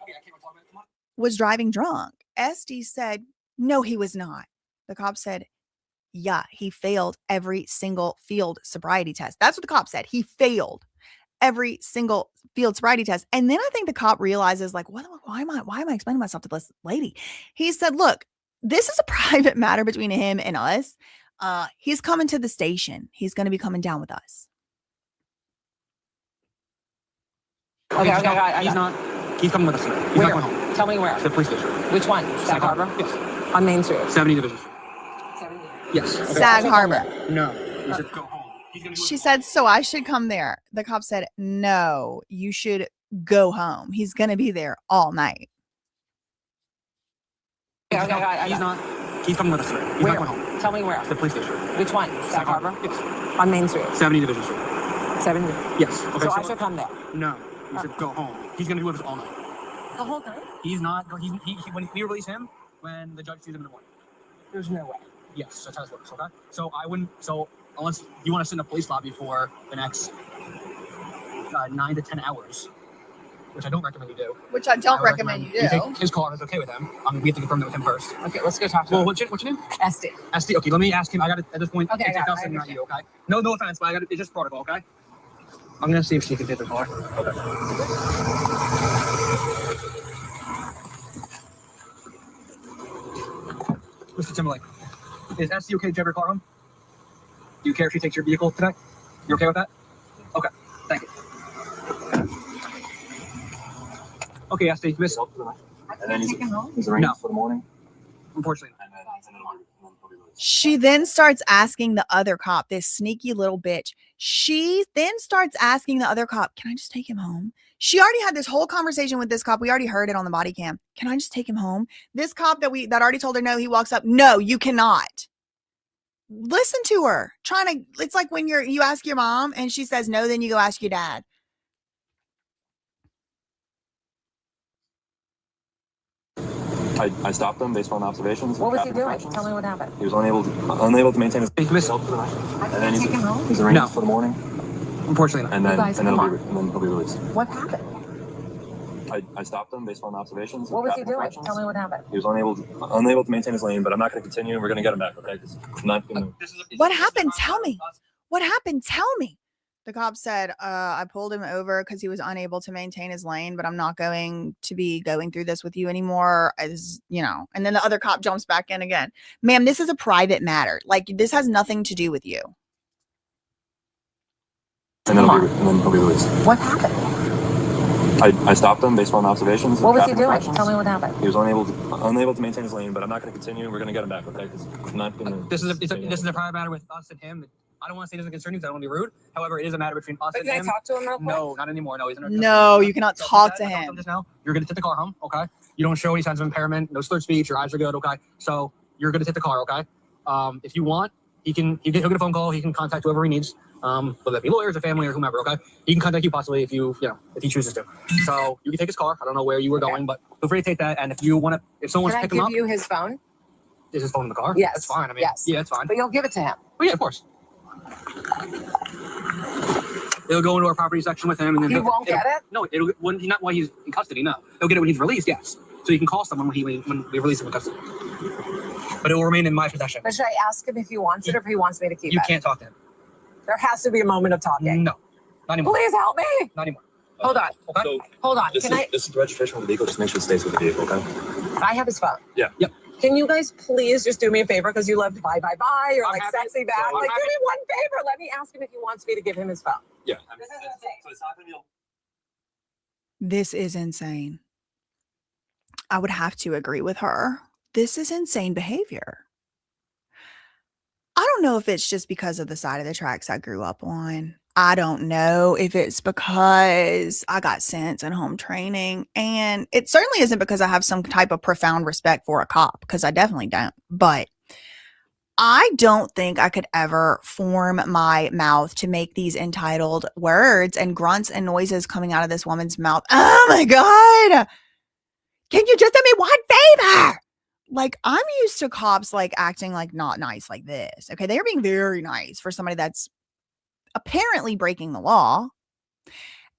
[SPEAKER 1] was driving drunk. SD said, no, he was not. The cop said, yeah, he failed every single field sobriety test. That's what the cop said. He failed every single field sobriety test. And then I think the cop realizes, like, why am I explaining myself to this lady? He said, look, this is a private matter between him and us. He's coming to the station. He's going to be coming down with us.
[SPEAKER 9] Okay,
[SPEAKER 13] He's coming with us today. He's
[SPEAKER 9] where?
[SPEAKER 13] not going home.
[SPEAKER 9] Tell me where.
[SPEAKER 13] To the police station.
[SPEAKER 9] Which one? Sag Harbor?
[SPEAKER 13] Yes.
[SPEAKER 9] On Main Street.
[SPEAKER 13] 70 Division Street. Yes. Okay.
[SPEAKER 1] Sag Harbor.
[SPEAKER 13] No. You should go home.
[SPEAKER 1] She said, so I should come there. The cop said, no, you should go home. He's going to be there all night.
[SPEAKER 13] He's coming with us today. He's
[SPEAKER 9] where?
[SPEAKER 13] not going home.
[SPEAKER 9] Tell me where.
[SPEAKER 13] To the police station.
[SPEAKER 9] Which one? Sag Harbor?
[SPEAKER 13] Yes.
[SPEAKER 9] On Main Street.
[SPEAKER 13] 70 Division Street.
[SPEAKER 9] 70.
[SPEAKER 13] Yes. Okay,
[SPEAKER 9] So I should come there.
[SPEAKER 13] No. You should go home. He's going to be with us all night.
[SPEAKER 9] The whole night?
[SPEAKER 13] He's not. When we release him, when the judge sees him in the morning.
[SPEAKER 9] There's no way.
[SPEAKER 13] Yes, that's how it works. Okay. So I wouldn't. So unless you want to sit in a police lobby for the next 9 to 10 hours, which I don't recommend you do.
[SPEAKER 1] Which I don't recommend you do.
[SPEAKER 13] You take his car. It's okay with him. We have to confirm that with him first.
[SPEAKER 9] Okay, let's go talk to him.
[SPEAKER 13] Well, what's your name?
[SPEAKER 9] SD.
[SPEAKER 13] SD. Okay, let me ask him. I got it at this point.
[SPEAKER 9] Okay, I got it.
[SPEAKER 13] Justin, not you. Okay. No offense, but I got it. It's just protocol. Okay. I'm gonna see if she can take the car. Okay. Mr. Timberlake, is SD okay to drive your car home? Do you care if she takes your vehicle today? You okay with that? Okay, thank you. Okay, SD, miss.
[SPEAKER 10] And then he's arranged for the morning.
[SPEAKER 13] Unfortunately.
[SPEAKER 1] She then starts asking the other cop, this sneaky little bitch. She then starts asking the other cop, can I just take him home? She already had this whole conversation with this cop. We already heard it on the body cam. Can I just take him home? This cop that already told her no, he walks up. No, you cannot. Listen to her. It's like when you ask your mom and she says no, then you go ask your dad.
[SPEAKER 10] I stopped him based on observations.
[SPEAKER 9] What was he doing? Tell me what happened.
[SPEAKER 10] He was unable to maintain his. And then he's arranged for the morning.
[SPEAKER 13] Unfortunately,
[SPEAKER 10] and then he'll be released.
[SPEAKER 9] What happened?
[SPEAKER 10] I stopped him based on observations.
[SPEAKER 9] What was he doing? Tell me what happened.
[SPEAKER 10] He was unable to maintain his lane, but I'm not going to continue. We're going to get him back, okay? I'm not going to.
[SPEAKER 1] What happened? Tell me. What happened? Tell me. The cop said, I pulled him over because he was unable to maintain his lane, but I'm not going to be going through this with you anymore. And then the other cop jumps back in again. Ma'am, this is a private matter. Like, this has nothing to do with you.
[SPEAKER 10] And then he'll be released.
[SPEAKER 9] What happened?
[SPEAKER 10] I stopped him based on observations.
[SPEAKER 9] What was he doing? Tell me what happened.
[SPEAKER 10] He was unable to maintain his lane, but I'm not going to continue. We're going to get him back, okay? I'm not going to.
[SPEAKER 13] This is a private matter with us and him. I don't want to say it doesn't concern you because I don't want to be rude. However, it is a matter between us and him.
[SPEAKER 9] Can I talk to him real quick?
[SPEAKER 13] No, not anymore. No, he's in our
[SPEAKER 1] No, you cannot talk to him.
[SPEAKER 13] Just now, you're going to take the car home, okay? You don't show any signs of impairment, no slurred speech, your eyes are good, okay? So you're going to take the car, okay? If you want, he'll get a phone call. He can contact whoever he needs, whether that be lawyers or family or whomever, okay? He can contact you possibly if he chooses to. So you can take his car. I don't know where you were going, but feel free to take that. And if someone wants to pick him up,
[SPEAKER 9] Can I give you his phone?
[SPEAKER 13] Is his phone in the car?
[SPEAKER 9] Yes.
[SPEAKER 13] That's fine. I mean,
[SPEAKER 9] yes.
[SPEAKER 13] Yeah, it's fine.
[SPEAKER 9] But you'll give it to him.
[SPEAKER 13] Oh, yeah, of course. It'll go into our property section with him, and then
[SPEAKER 9] he won't get it.
[SPEAKER 13] No, not while he's in custody. No, he'll get it when he's released. Yes, so you can call someone when we release him in custody. But it will remain in my possession.
[SPEAKER 9] But should I ask him if he wants it or if he wants me to keep it?
[SPEAKER 13] You can't talk to him.
[SPEAKER 9] There has to be a moment of talking.
[SPEAKER 13] No, not anymore.
[SPEAKER 9] Please help me.
[SPEAKER 13] Not anymore.
[SPEAKER 9] Hold on.
[SPEAKER 13] Okay.
[SPEAKER 10] So
[SPEAKER 9] Hold on.
[SPEAKER 10] this is the registration of the vehicle. Just make sure it stays with the vehicle, okay?
[SPEAKER 9] I have his phone.
[SPEAKER 10] Yeah.
[SPEAKER 13] Yep.
[SPEAKER 9] Can you guys please just do me a favor because you love bye. You're like
[SPEAKER 13] happy.
[SPEAKER 9] sexy back.
[SPEAKER 13] So
[SPEAKER 9] Like, do me one favor. Let me ask him if he wants me to give him his phone.
[SPEAKER 10] Yeah.
[SPEAKER 9] This is insane.
[SPEAKER 10] So it's not going to be.
[SPEAKER 1] This is insane. I would have to agree with her. This is insane behavior. I don't know if it's just because of the side of the tracks I grew up on. I don't know if it's because I got sense and home training. And it certainly isn't because I have some type of profound respect for a cop, because I definitely don't. But I don't think I could ever form my mouth to make these entitled words and grunts and noises coming out of this woman's mouth. Oh my God. Can you just do me one favor? Like, I'm used to cops like acting like not nice like this. Okay. They're being very nice for somebody that's apparently breaking the law.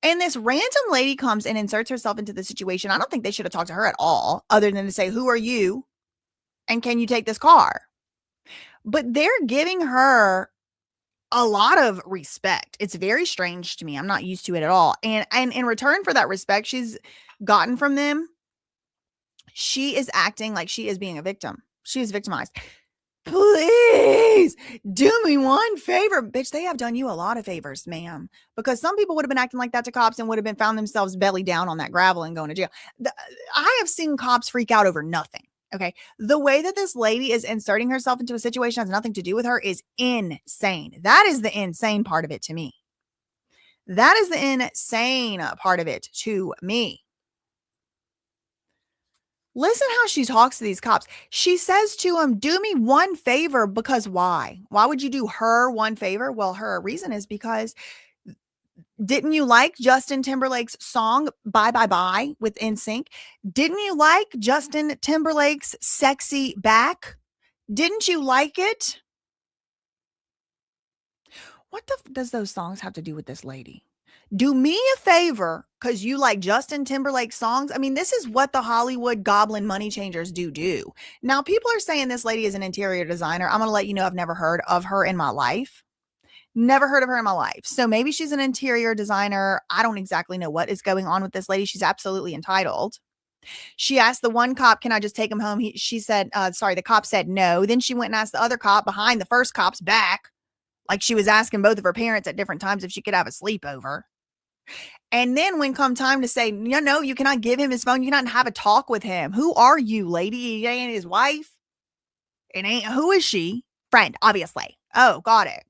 [SPEAKER 1] And this random lady comes and inserts herself into the situation. I don't think they should have talked to her at all, other than to say, who are you? And can you take this car? But they're giving her a lot of respect. It's very strange to me. I'm not used to it at all. And in return for that respect she's gotten from them, she is acting like she is being a victim. She is victimized. Please do me one favor. Bitch, they have done you a lot of favors, ma'am. Because some people would have been acting like that to cops and would have been found themselves belly down on that gravel and going to jail. I have seen cops freak out over nothing. Okay. The way that this lady is inserting herself into a situation that has nothing to do with her is insane. That is the insane part of it to me. That is the insane part of it to me. Listen how she talks to these cops. She says to them, do me one favor, because why? Why would you do her one favor? Well, her reason is because didn't you like Justin Timberlake's song Bye Bye Bye with NSYNC? Didn't you like Justin Timberlake's Sexy Back? Didn't you like it? What the does those songs have to do with this lady? Do me a favor because you like Justin Timberlake songs. I mean, this is what the Hollywood goblin money changers do. Now, people are saying this lady is an interior designer. I'm going to let you know I've never heard of her in my life. Never heard of her in my life. So maybe she's an interior designer. I don't exactly know what is going on with this lady. She's absolutely entitled. She asked the one cop, can I just take him home? She said, the cop said no. Then she went and asked the other cop behind the first cop's back, like she was asking both of her parents at different times if she could have a sleepover. And then when come time to say, no, you cannot give him his phone. You cannot have a talk with him. Who are you, lady? He ain't his wife. It ain't. Who is she? Friend, obviously. Oh, got it.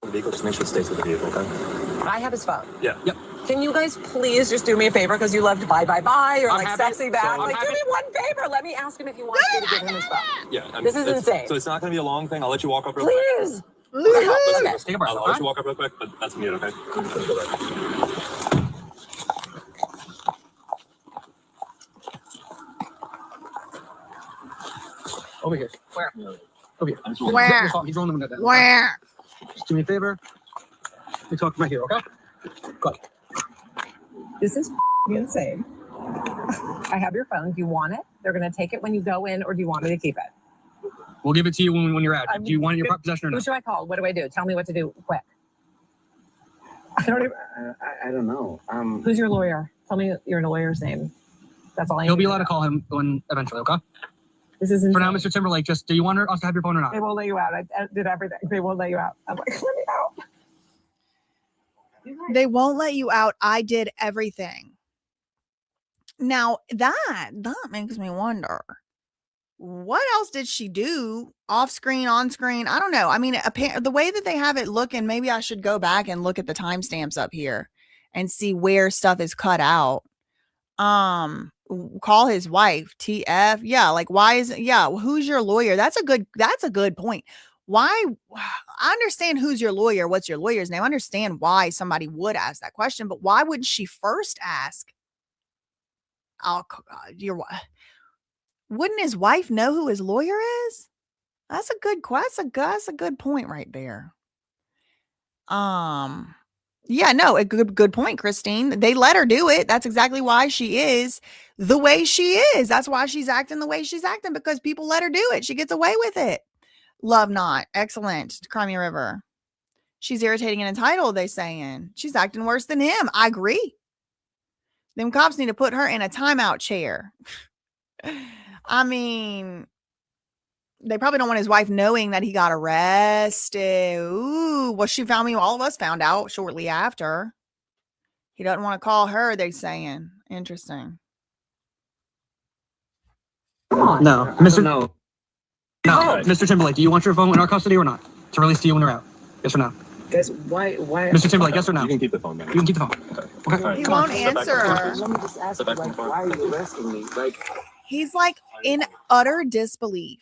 [SPEAKER 10] The vehicle, just make sure it stays with the vehicle, okay?
[SPEAKER 9] I have his phone.
[SPEAKER 10] Yeah. Yep.
[SPEAKER 9] Can you guys please just do me a favor because you loved Bye Bye Bye or like
[SPEAKER 10] happy.
[SPEAKER 9] Sexy Back?
[SPEAKER 10] So
[SPEAKER 9] Like, do me one favor. Let me ask him if he wants me to give him his phone.
[SPEAKER 10] Yeah.
[SPEAKER 9] This is insane.
[SPEAKER 10] So it's not going to be a long thing. I'll let you walk up real quick.
[SPEAKER 9] Please.
[SPEAKER 10] Let's take a breath. I'll let you walk up real quick, but that's me, okay?
[SPEAKER 13] Over here.
[SPEAKER 9] Where?
[SPEAKER 13] Over here.
[SPEAKER 1] Where?
[SPEAKER 13] He's rolling the window down.
[SPEAKER 1] Where?
[SPEAKER 13] Just do me a favor. We talk right here, okay? Good.
[SPEAKER 9] This is insane. I have your phone. Do you want it? They're going to take it when you go in, or do you want me to keep it?
[SPEAKER 13] We'll give it to you when you're out. Do you want it in your possession or
[SPEAKER 9] Who
[SPEAKER 13] not?
[SPEAKER 9] should I call? What do I do? Tell me what to do quick. I don't even.
[SPEAKER 11] I don't know.
[SPEAKER 9] Who's your lawyer? Tell me your lawyer's name. That's all I need.
[SPEAKER 13] You'll be allowed to call him when eventually, okay?
[SPEAKER 9] This is insane.
[SPEAKER 13] For now, Mr. Timberlake, just do you want us to have your phone or not?
[SPEAKER 9] They won't let you out. I did everything. They won't let you out. I'm like, let me out.
[SPEAKER 1] They won't let you out. I did everything. Now that makes me wonder, what else did she do off screen, on screen? I don't know. I mean, the way that they have it looking, maybe I should go back and look at the timestamps up here and see where stuff is cut out. Call his wife, TF. Yeah. Like, why is it? Yeah. Who's your lawyer? That's a good point. Why? I understand who's your lawyer. What's your lawyer's name? I understand why somebody would ask that question, but why wouldn't she first ask? Wouldn't his wife know who his lawyer is? That's a good question. That's a good point right there. Yeah, no, a good point, Christine. They let her do it. That's exactly why she is the way she is. That's why she's acting the way she's acting, because people let her do it. She gets away with it. Love not. Excellent. Crimea River. She's irritating and entitled, they saying. She's acting worse than him. I agree. Them cops need to put her in a timeout chair. I mean, they probably don't want his wife knowing that he got arrested. Ooh, well, she found me. All of us found out shortly after. He doesn't want to call her, they're saying. Interesting.
[SPEAKER 13] No, Mr. Timberlake, do you want your phone in our custody or not? To release to you when you're out? Yes or no?
[SPEAKER 11] Guys, why?
[SPEAKER 13] Mr. Timberlake, yes or no?
[SPEAKER 10] You can keep the phone, man.
[SPEAKER 13] You can keep the phone. Okay.
[SPEAKER 1] He won't answer.
[SPEAKER 11] Let me just ask you, like, why are you arresting me? Like,
[SPEAKER 1] He's like in utter disbelief.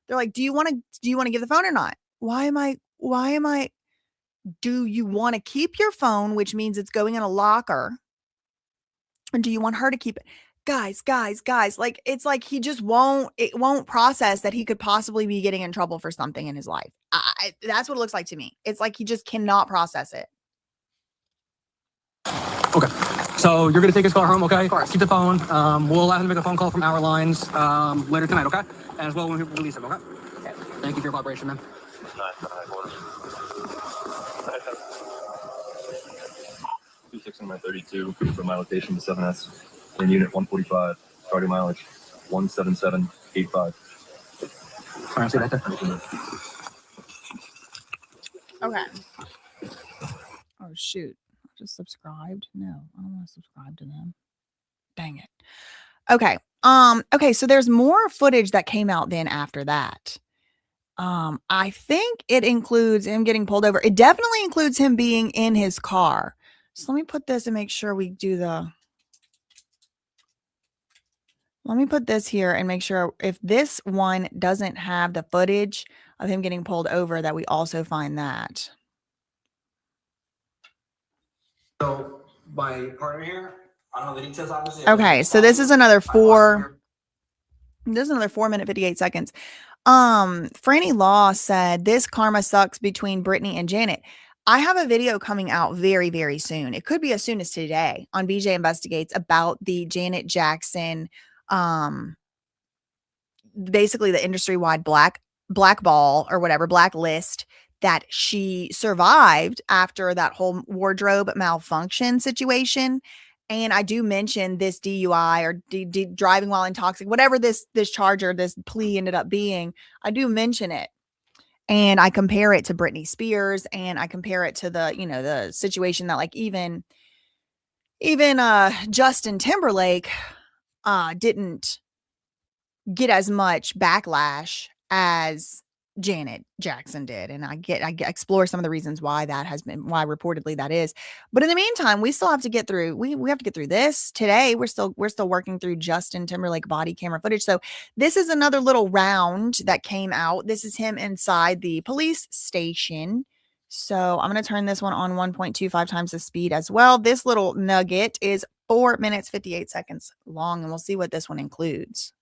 [SPEAKER 1] They're like, do you want to give the phone or not? Why am I, do you want to keep your phone, which means it's going in a locker? And do you want her to keep it? Guys, like, it's like he just won't process that he could possibly be getting in trouble for something in his life. That's what it looks like to me. It's like he just cannot process it.
[SPEAKER 13] Okay. So you're going to take his car home, okay? Keep the phone. We'll allow him to make a phone call from our lines later tonight, okay? And as well when we release him, okay? Thank you for your cooperation, man.
[SPEAKER 10] 26 on my 32 from my location to 7S in unit 145, starting mileage 17785.
[SPEAKER 13] All right, see that there.
[SPEAKER 1] Okay. Oh shoot. I just subscribed. No, I don't want to subscribe to them. Dang it. Okay. Okay, so there's more footage that came out then after that. I think it includes him getting pulled over. It definitely includes him being in his car. So let me put this and make sure we do let me put this here and make sure if this one doesn't have the footage of him getting pulled over, that we also find that.
[SPEAKER 13] So my partner here, I don't know the details, obviously.
[SPEAKER 1] Okay, so this is another 4 minute 58 seconds. Franny Law said this karma sucks between Brittany and Janet. I have a video coming out very, very soon. It could be as soon as today on BJ Investigates about the Janet Jackson, basically the industry-wide blackball or whatever, blacklist that she survived after that whole wardrobe malfunction situation. And I do mention this DUI or driving while intoxicated, whatever this plea ended up being. I do mention it. And I compare it to Britney Spears, and I compare it to the situation that like even Justin Timberlake didn't get as much backlash as Janet Jackson did. And I explore some of the reasons why that has been, why reportedly that is. But in the meantime, we still have to get through, we have to get through this today. We're still working through Justin Timberlake body camera footage. So this is another little round that came out. This is him inside the police station. So I'm going to turn this one on 1.25 times the speed as well. This little nugget is 4 minutes, 58 seconds long, and we'll see what this one includes.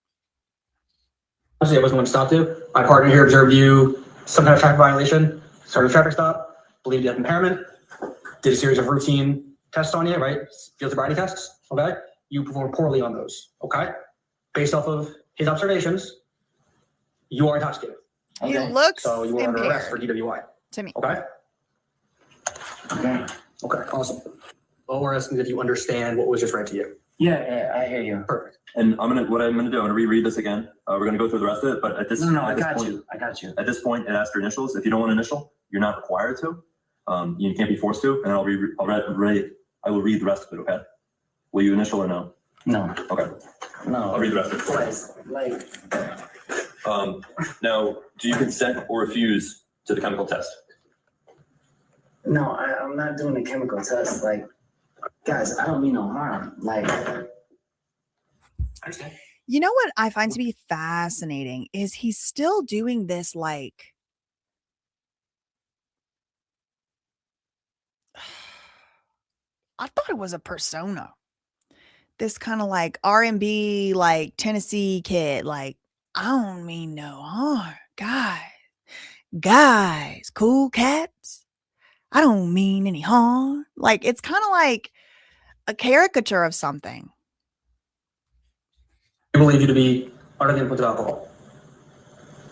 [SPEAKER 13] I wasn't going to stop you. My partner here observed you some kind of traffic violation, started a traffic stop, believed you had impairment, did a series of routine tests on you, right? Field sobriety tests, okay? You performed poorly on those, okay? Based off of his observations, you are intoxicated.
[SPEAKER 1] He looks
[SPEAKER 13] so you are under arrest for
[SPEAKER 1] impaired
[SPEAKER 13] DWI.
[SPEAKER 1] to me.
[SPEAKER 13] Okay? Okay, awesome. All we're asking is if you understand what was just read to you.
[SPEAKER 11] yeah, I hear you.
[SPEAKER 13] Perfect.
[SPEAKER 10] And I'm gonna reread this again. We're gonna go through the rest of it, but at this
[SPEAKER 11] I
[SPEAKER 10] this
[SPEAKER 11] got
[SPEAKER 10] point,
[SPEAKER 11] you. I got you.
[SPEAKER 10] At this point, it asks for initials. If you don't want an initial, you're not required to. You can't be forced to. And I will read the rest of it. Okay? Will you initial or no?
[SPEAKER 11] No.
[SPEAKER 10] Okay.
[SPEAKER 11] No.
[SPEAKER 10] I'll read the rest of it. Now, do you consent or refuse to the chemical test?
[SPEAKER 11] No, I'm not doing the chemical test. Like, guys, I don't mean no harm. Like, I
[SPEAKER 13] understand.
[SPEAKER 1] You know what I find to be fascinating is he's still doing this like I thought it was a persona. This kind of like R&B, like Tennessee kid, like, I don't mean no harm. Guys, cool cats. I don't mean any harm. Like, it's kind of like a caricature of something.
[SPEAKER 13] I believe you to be under the influence of alcohol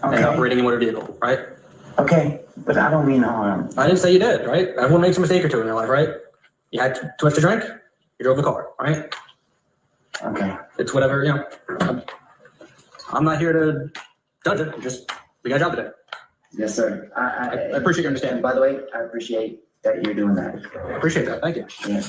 [SPEAKER 13] and operating in motor vehicle, right?
[SPEAKER 11] Okay, but I don't mean no harm.
[SPEAKER 13] I didn't say you did, right? Everyone makes a mistake or two in their life, right? You had too much to drink, you drove the car, right?
[SPEAKER 11] Okay.
[SPEAKER 13] It's whatever, I'm not here to judge it. We got a job today.
[SPEAKER 11] Yes, sir.
[SPEAKER 13] I appreciate your understanding.
[SPEAKER 11] By the way, I appreciate that you're doing that.
[SPEAKER 13] I appreciate that. Thank you.
[SPEAKER 11] Yeah.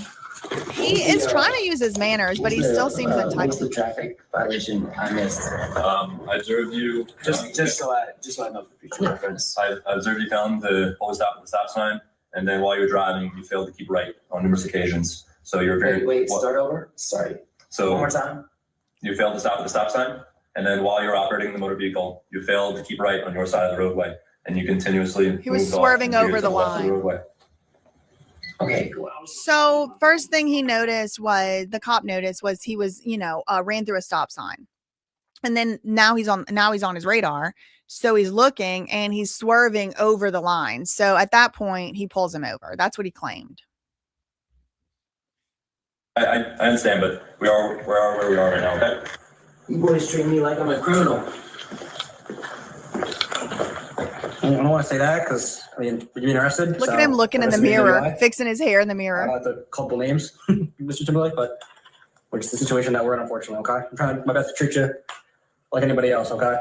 [SPEAKER 1] He is trying to use his manners, but he still seems
[SPEAKER 11] What's
[SPEAKER 1] entitled.
[SPEAKER 11] the traffic violation I missed?
[SPEAKER 10] I observed you.
[SPEAKER 11] Just so I know for future reference.
[SPEAKER 10] I observed you failing to always stop at the stop sign, and then while you were driving, you failed to keep right on numerous occasions. So you're very.
[SPEAKER 11] Wait, start over? Sorry.
[SPEAKER 10] So
[SPEAKER 11] one more time.
[SPEAKER 10] You failed to stop at the stop sign, and then while you're operating the motor vehicle, you failed to keep right on your side of the roadway, and you continuously.
[SPEAKER 1] He was swerving over the line.
[SPEAKER 11] Okay.
[SPEAKER 1] So first thing he noticed was the cop noticed was he was, ran through a stop sign. And then now he's on his radar. So he's looking and he's swerving over the line. So at that point he pulls him over. That's what he claimed.
[SPEAKER 10] I understand, but we are where we are right now, okay?
[SPEAKER 11] You boys treat me like I'm a criminal.
[SPEAKER 13] I don't want to say that because, you're being arrested.
[SPEAKER 1] Look at him looking in the mirror, fixing his hair in the mirror.
[SPEAKER 13] I don't have to call the names, Mr. Timberlake, but it's the situation that we're in, unfortunately, okay? I'm trying my best to treat you like anybody else, okay?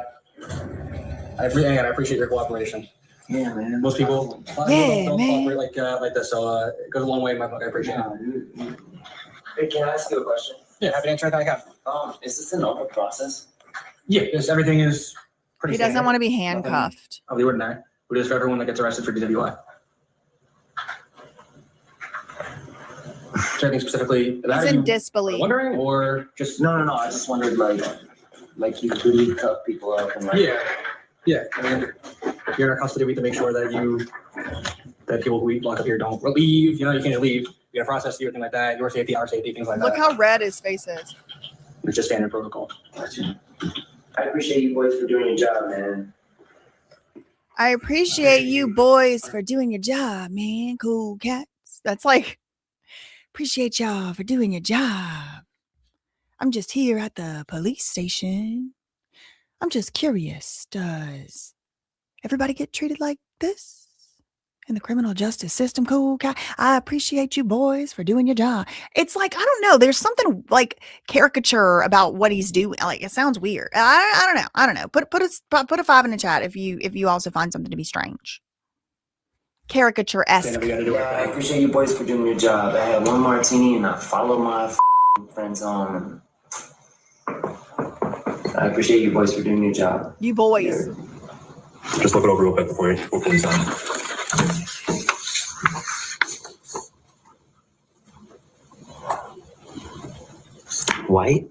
[SPEAKER 13] I appreciate your cooperation.
[SPEAKER 11] Yeah, man.
[SPEAKER 13] Most people don't cooperate like this, so it goes a long way in my book. I appreciate it.
[SPEAKER 11] Hey, can I ask you a question?
[SPEAKER 13] Yeah, happy to answer anything I can.
[SPEAKER 11] Is this a normal process?
[SPEAKER 13] Yeah, everything is pretty
[SPEAKER 1] He doesn't
[SPEAKER 13] standard.
[SPEAKER 1] want to be handcuffed.
[SPEAKER 13] Of the ordinary. We do this for everyone that gets arrested for DWI. Is there anything specifically that
[SPEAKER 1] He's in
[SPEAKER 13] you
[SPEAKER 1] disbelief.
[SPEAKER 13] are wondering, or just
[SPEAKER 11] No. I just wondered, like you really cuff people up and
[SPEAKER 13] Yeah. I mean, if you're in our custody, we have to make sure that people who we lock up here don't leave. You can't just leave. We gotta process you, everything like that. Your safety, our safety, things like
[SPEAKER 1] Look
[SPEAKER 13] that.
[SPEAKER 1] how red his face is.
[SPEAKER 13] It's just standard protocol.
[SPEAKER 11] I appreciate you boys for doing your job, man.
[SPEAKER 1] I appreciate you boys for doing your job, man. Cool cats. That's like, appreciate y'all for doing your job. I'm just here at the police station. I'm just curious. Does everybody get treated like this in the criminal justice system? Cool cat. I appreciate you boys for doing your job. It's like, I don't know. There's something like caricature about what he's doing. Like, it sounds weird. I don't know. Put a 5 in the chat if you also find something to be strange. Caricature-esque.
[SPEAKER 11] I appreciate you boys for doing your job. I had one martini and I followed my friends home. I appreciate you boys for doing your job.
[SPEAKER 1] You boys.
[SPEAKER 10] Just look it over real quick before you sign.
[SPEAKER 7] White?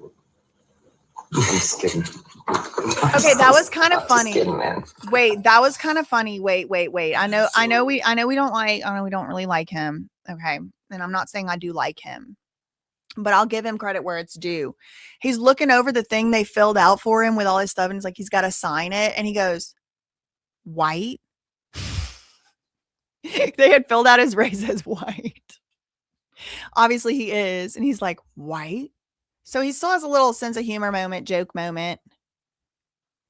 [SPEAKER 7] I'm just kidding.
[SPEAKER 1] Okay, that was kind of funny.
[SPEAKER 7] Kidding, man.
[SPEAKER 1] Wait, that was kind of funny. Wait. I know we don't really like him. Okay. And I'm not saying I do like him, but I'll give him credit where it's due. He's looking over the thing they filled out for him with all his stuff, and it's like he's got to sign it, and he goes, "White." They had filled out his race as white. Obviously he is, and he's like, "White." So he still has a little sense of humor moment, joke moment.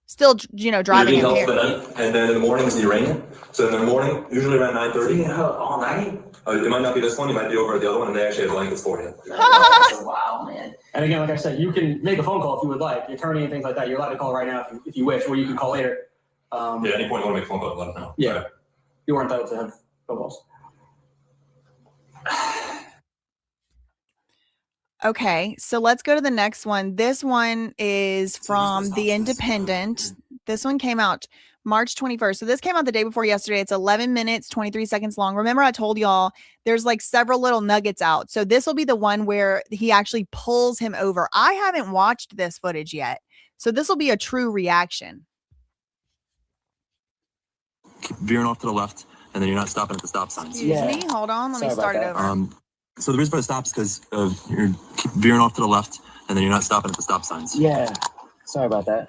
[SPEAKER 1] Still, driving
[SPEAKER 10] You're
[SPEAKER 1] him
[SPEAKER 10] for the
[SPEAKER 1] here.
[SPEAKER 10] night, and then in the morning is the uranium. So in the morning, usually around 9:30.
[SPEAKER 11] Yeah, all night?
[SPEAKER 10] It might not be this one. You might be over at the other one, and they actually have blankets for you.
[SPEAKER 11] Wow, man.
[SPEAKER 13] And again, like I said, you can make a phone call if you would like. The attorney and things like that, you're allowed to call right now if you wish, or you can call later.
[SPEAKER 10] Yeah, at any point you want to make a phone call, let us know.
[SPEAKER 13] Yeah. You are entitled to have phone calls.
[SPEAKER 1] Okay, so let's go to the next one. This one is from The Independent. This one came out March 21st. So this came out the day before yesterday. It's 11 minutes, 23 seconds long. Remember, I told y'all there's like several little nuggets out. So this will be the one where he actually pulls him over. I haven't watched this footage yet. So this will be a true reaction.
[SPEAKER 10] Keep veering off to the left, and then you're not stopping at the stop signs.
[SPEAKER 1] Excuse me. Hold on. Let me start it over.
[SPEAKER 10] So the reason for the stop is because you're keep veering off to the left, and then you're not stopping at the stop signs.
[SPEAKER 11] Yeah. Sorry about that.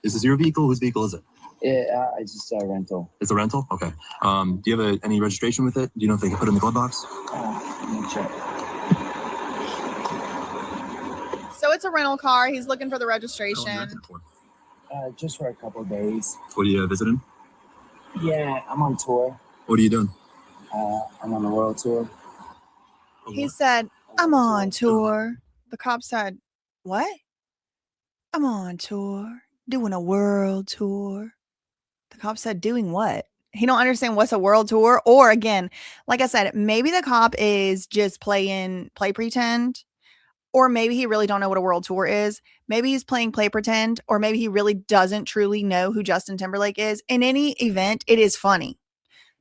[SPEAKER 10] Is this your vehicle? Whose vehicle is it?
[SPEAKER 11] Yeah, it's just a rental.
[SPEAKER 10] It's a rental? Okay. Do you have any registration with it? Do you know if they can put it in the glove box?
[SPEAKER 11] Let me check.
[SPEAKER 1] So it's a rental car. He's looking for the registration.
[SPEAKER 11] Just for a couple of days.
[SPEAKER 10] What are you visiting?
[SPEAKER 11] Yeah, I'm on tour.
[SPEAKER 10] What are you doing?
[SPEAKER 11] I'm on the world tour.
[SPEAKER 1] He said, "I'm on tour." The cop said, "What?" "I'm on tour." Doing a world tour. The cop said, doing what? He don't understand what's a world tour. Or again, like I said, maybe the cop is just play pretend. Or maybe he really don't know what a world tour is. Maybe he's playing play pretend. Or maybe he really doesn't truly know who Justin Timberlake is. In any event, it is funny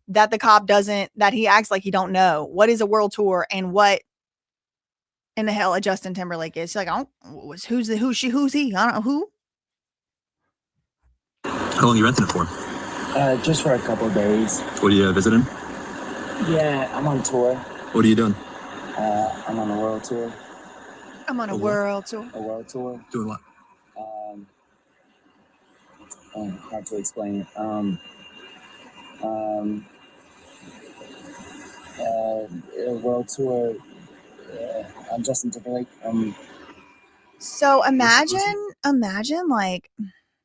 [SPEAKER 1] that the cop that he acts like he don't know what is a world tour and what in the hell a Justin Timberlake is. She's like, I don't, who's he? I don't know who.
[SPEAKER 10] How long are you renting it for?
[SPEAKER 11] Just for a couple of days.
[SPEAKER 10] What are you visiting?
[SPEAKER 11] Yeah, I'm on tour.
[SPEAKER 10] What are you doing?
[SPEAKER 11] I'm on a world tour.
[SPEAKER 1] I'm on a world tour.
[SPEAKER 11] A world tour.
[SPEAKER 10] Doing what?
[SPEAKER 11] Hard to explain. A world tour. I'm Justin Timberlake.
[SPEAKER 1] So imagine like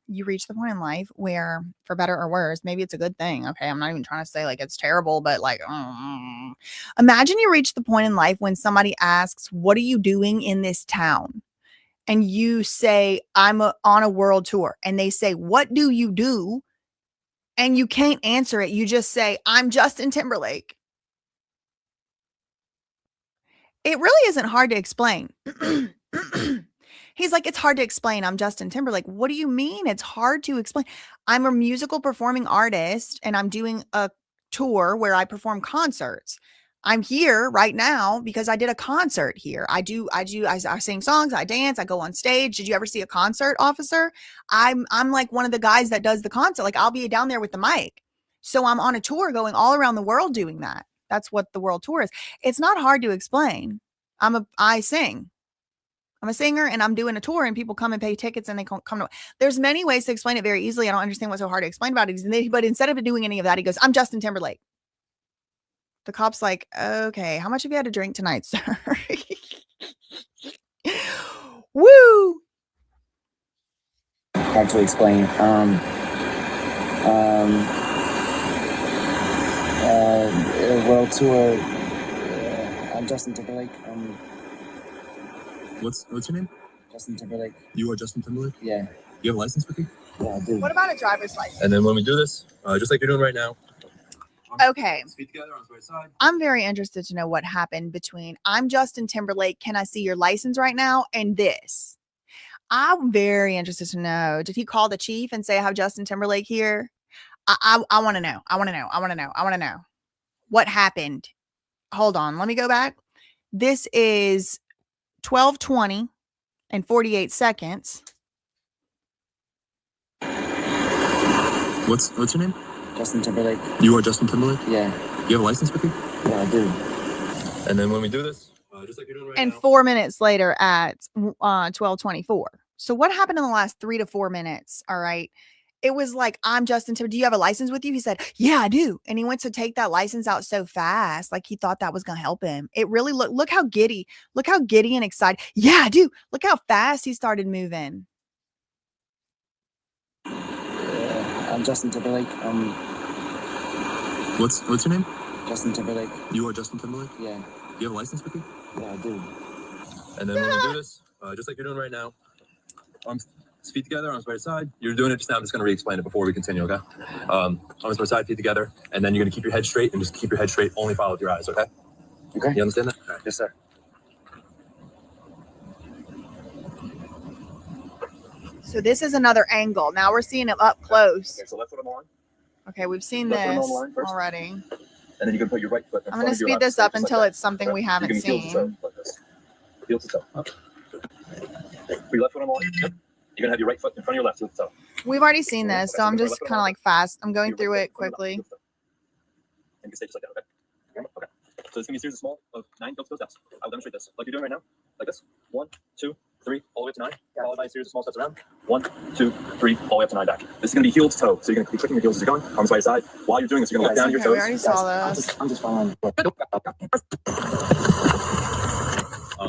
[SPEAKER 1] you reach the point in life where, for better or worse, maybe it's a good thing. Okay. I'm not even trying to say like it's terrible, but like, imagine you reach the point in life when somebody asks, what are you doing in this town? And you say, I'm on a world tour. And they say, what do you do? And you can't answer it. You just say, I'm Justin Timberlake. It really isn't hard to explain. He's like, it's hard to explain. I'm Justin Timberlake. What do you mean? It's hard to explain. I'm a musical performing artist and I'm doing a tour where I perform concerts. I'm here right now because I did a concert here. I sing songs, I dance, I go on stage. Did you ever see a concert, officer? I'm like one of the guys that does the concert. Like I'll be down there with the mic. So I'm on a tour going all around the world doing that. That's what the world tour is. It's not hard to explain. I sing. I'm a singer and I'm doing a tour and people come and pay tickets and they come to. There's many ways to explain it very easily. I don't understand what's so hard to explain about it. But instead of doing any of that, he goes, I'm Justin Timberlake. The cop's like, okay, how much have you had to drink tonight, sir? Woo!
[SPEAKER 11] Hard to explain. A world tour. I'm Justin Timberlake.
[SPEAKER 10] What's your name?
[SPEAKER 11] Justin Timberlake.
[SPEAKER 10] You are Justin Timberlake?
[SPEAKER 11] Yeah.
[SPEAKER 10] You have a license with you?
[SPEAKER 11] Yeah, I do.
[SPEAKER 1] What about a driver's license?
[SPEAKER 10] And then when we do this, just like you're doing right now.
[SPEAKER 1] Okay.
[SPEAKER 10] Feet together on the right side.
[SPEAKER 1] I'm very interested to know what happened between I'm Justin Timberlake, can I see your license right now, and this. I'm very interested to know. Did he call the chief and say I have Justin Timberlake here? I want to know. I want to know. What happened? Hold on. Let me go back. This is 12:20 and 48 seconds.
[SPEAKER 10] What's your name?
[SPEAKER 11] Justin Timberlake.
[SPEAKER 10] You are Justin Timberlake?
[SPEAKER 11] Yeah.
[SPEAKER 10] You have a license with you?
[SPEAKER 11] Yeah, I do.
[SPEAKER 10] And then when we do this, just like you're doing right
[SPEAKER 1] And
[SPEAKER 10] now.
[SPEAKER 1] 4 minutes later at 12:24. So what happened in the last 3 to 4 minutes? All right. It was like, I'm Justin Timberlake. Do you have a license with you? He said, yeah, I do. And he went to take that license out so fast. Like he thought that was going to help him. It really look how giddy and excited. Yeah, I do. Look how fast he started moving.
[SPEAKER 11] I'm Justin Timberlake.
[SPEAKER 10] What's your name?
[SPEAKER 11] Justin Timberlake.
[SPEAKER 10] You are Justin Timberlake?
[SPEAKER 11] Yeah.
[SPEAKER 10] You have a license with you?
[SPEAKER 11] Yeah, I do.
[SPEAKER 10] And then when we do this, just like you're doing right now, feet together on the right side. You're doing it just now. I'm just going to re-explain it before we continue, okay? On the right side, feet together, and then you're going to keep your head straight and just keep your head straight. Only follow with your eyes, okay?
[SPEAKER 11] Okay.
[SPEAKER 10] You understand that?
[SPEAKER 11] All right. Yes, sir.
[SPEAKER 1] So this is another angle. Now we're seeing him up close.
[SPEAKER 10] Okay, so left foot on the line.
[SPEAKER 1] Okay, we've seen
[SPEAKER 10] Left foot
[SPEAKER 1] this
[SPEAKER 10] on the line first.
[SPEAKER 1] already.
[SPEAKER 10] And then you're going to put your right foot in
[SPEAKER 1] I'm
[SPEAKER 10] front
[SPEAKER 1] going to
[SPEAKER 10] of your
[SPEAKER 1] speed
[SPEAKER 10] left,
[SPEAKER 1] this up
[SPEAKER 10] just
[SPEAKER 1] until
[SPEAKER 10] like
[SPEAKER 1] it's something we
[SPEAKER 10] okay?
[SPEAKER 1] haven't
[SPEAKER 10] You're gonna
[SPEAKER 1] seen.
[SPEAKER 10] heel to toe like this. Heel to toe. Up. Put your left foot on the line. Yep. You're going to have your right foot in front of your left heel to toe.
[SPEAKER 1] We've already seen this, so I'm just kind of like fast. I'm going through it quickly.
[SPEAKER 10] And you can stay just like that, okay? Okay. So it's going to be a series of 9 heel to toe steps. I'll demonstrate this like you're doing right now. Like this. 1, 2, 3, all the way to 9. Followed by a series of small steps around. 1, 2, 3, all the way up to 9 back. This is going to be heel to toe. So you're going to be clicking your heels as you're going. Arms by your side. While you're doing this, you're going to look down at your toes.
[SPEAKER 1] We already saw this.
[SPEAKER 11] I'm just following.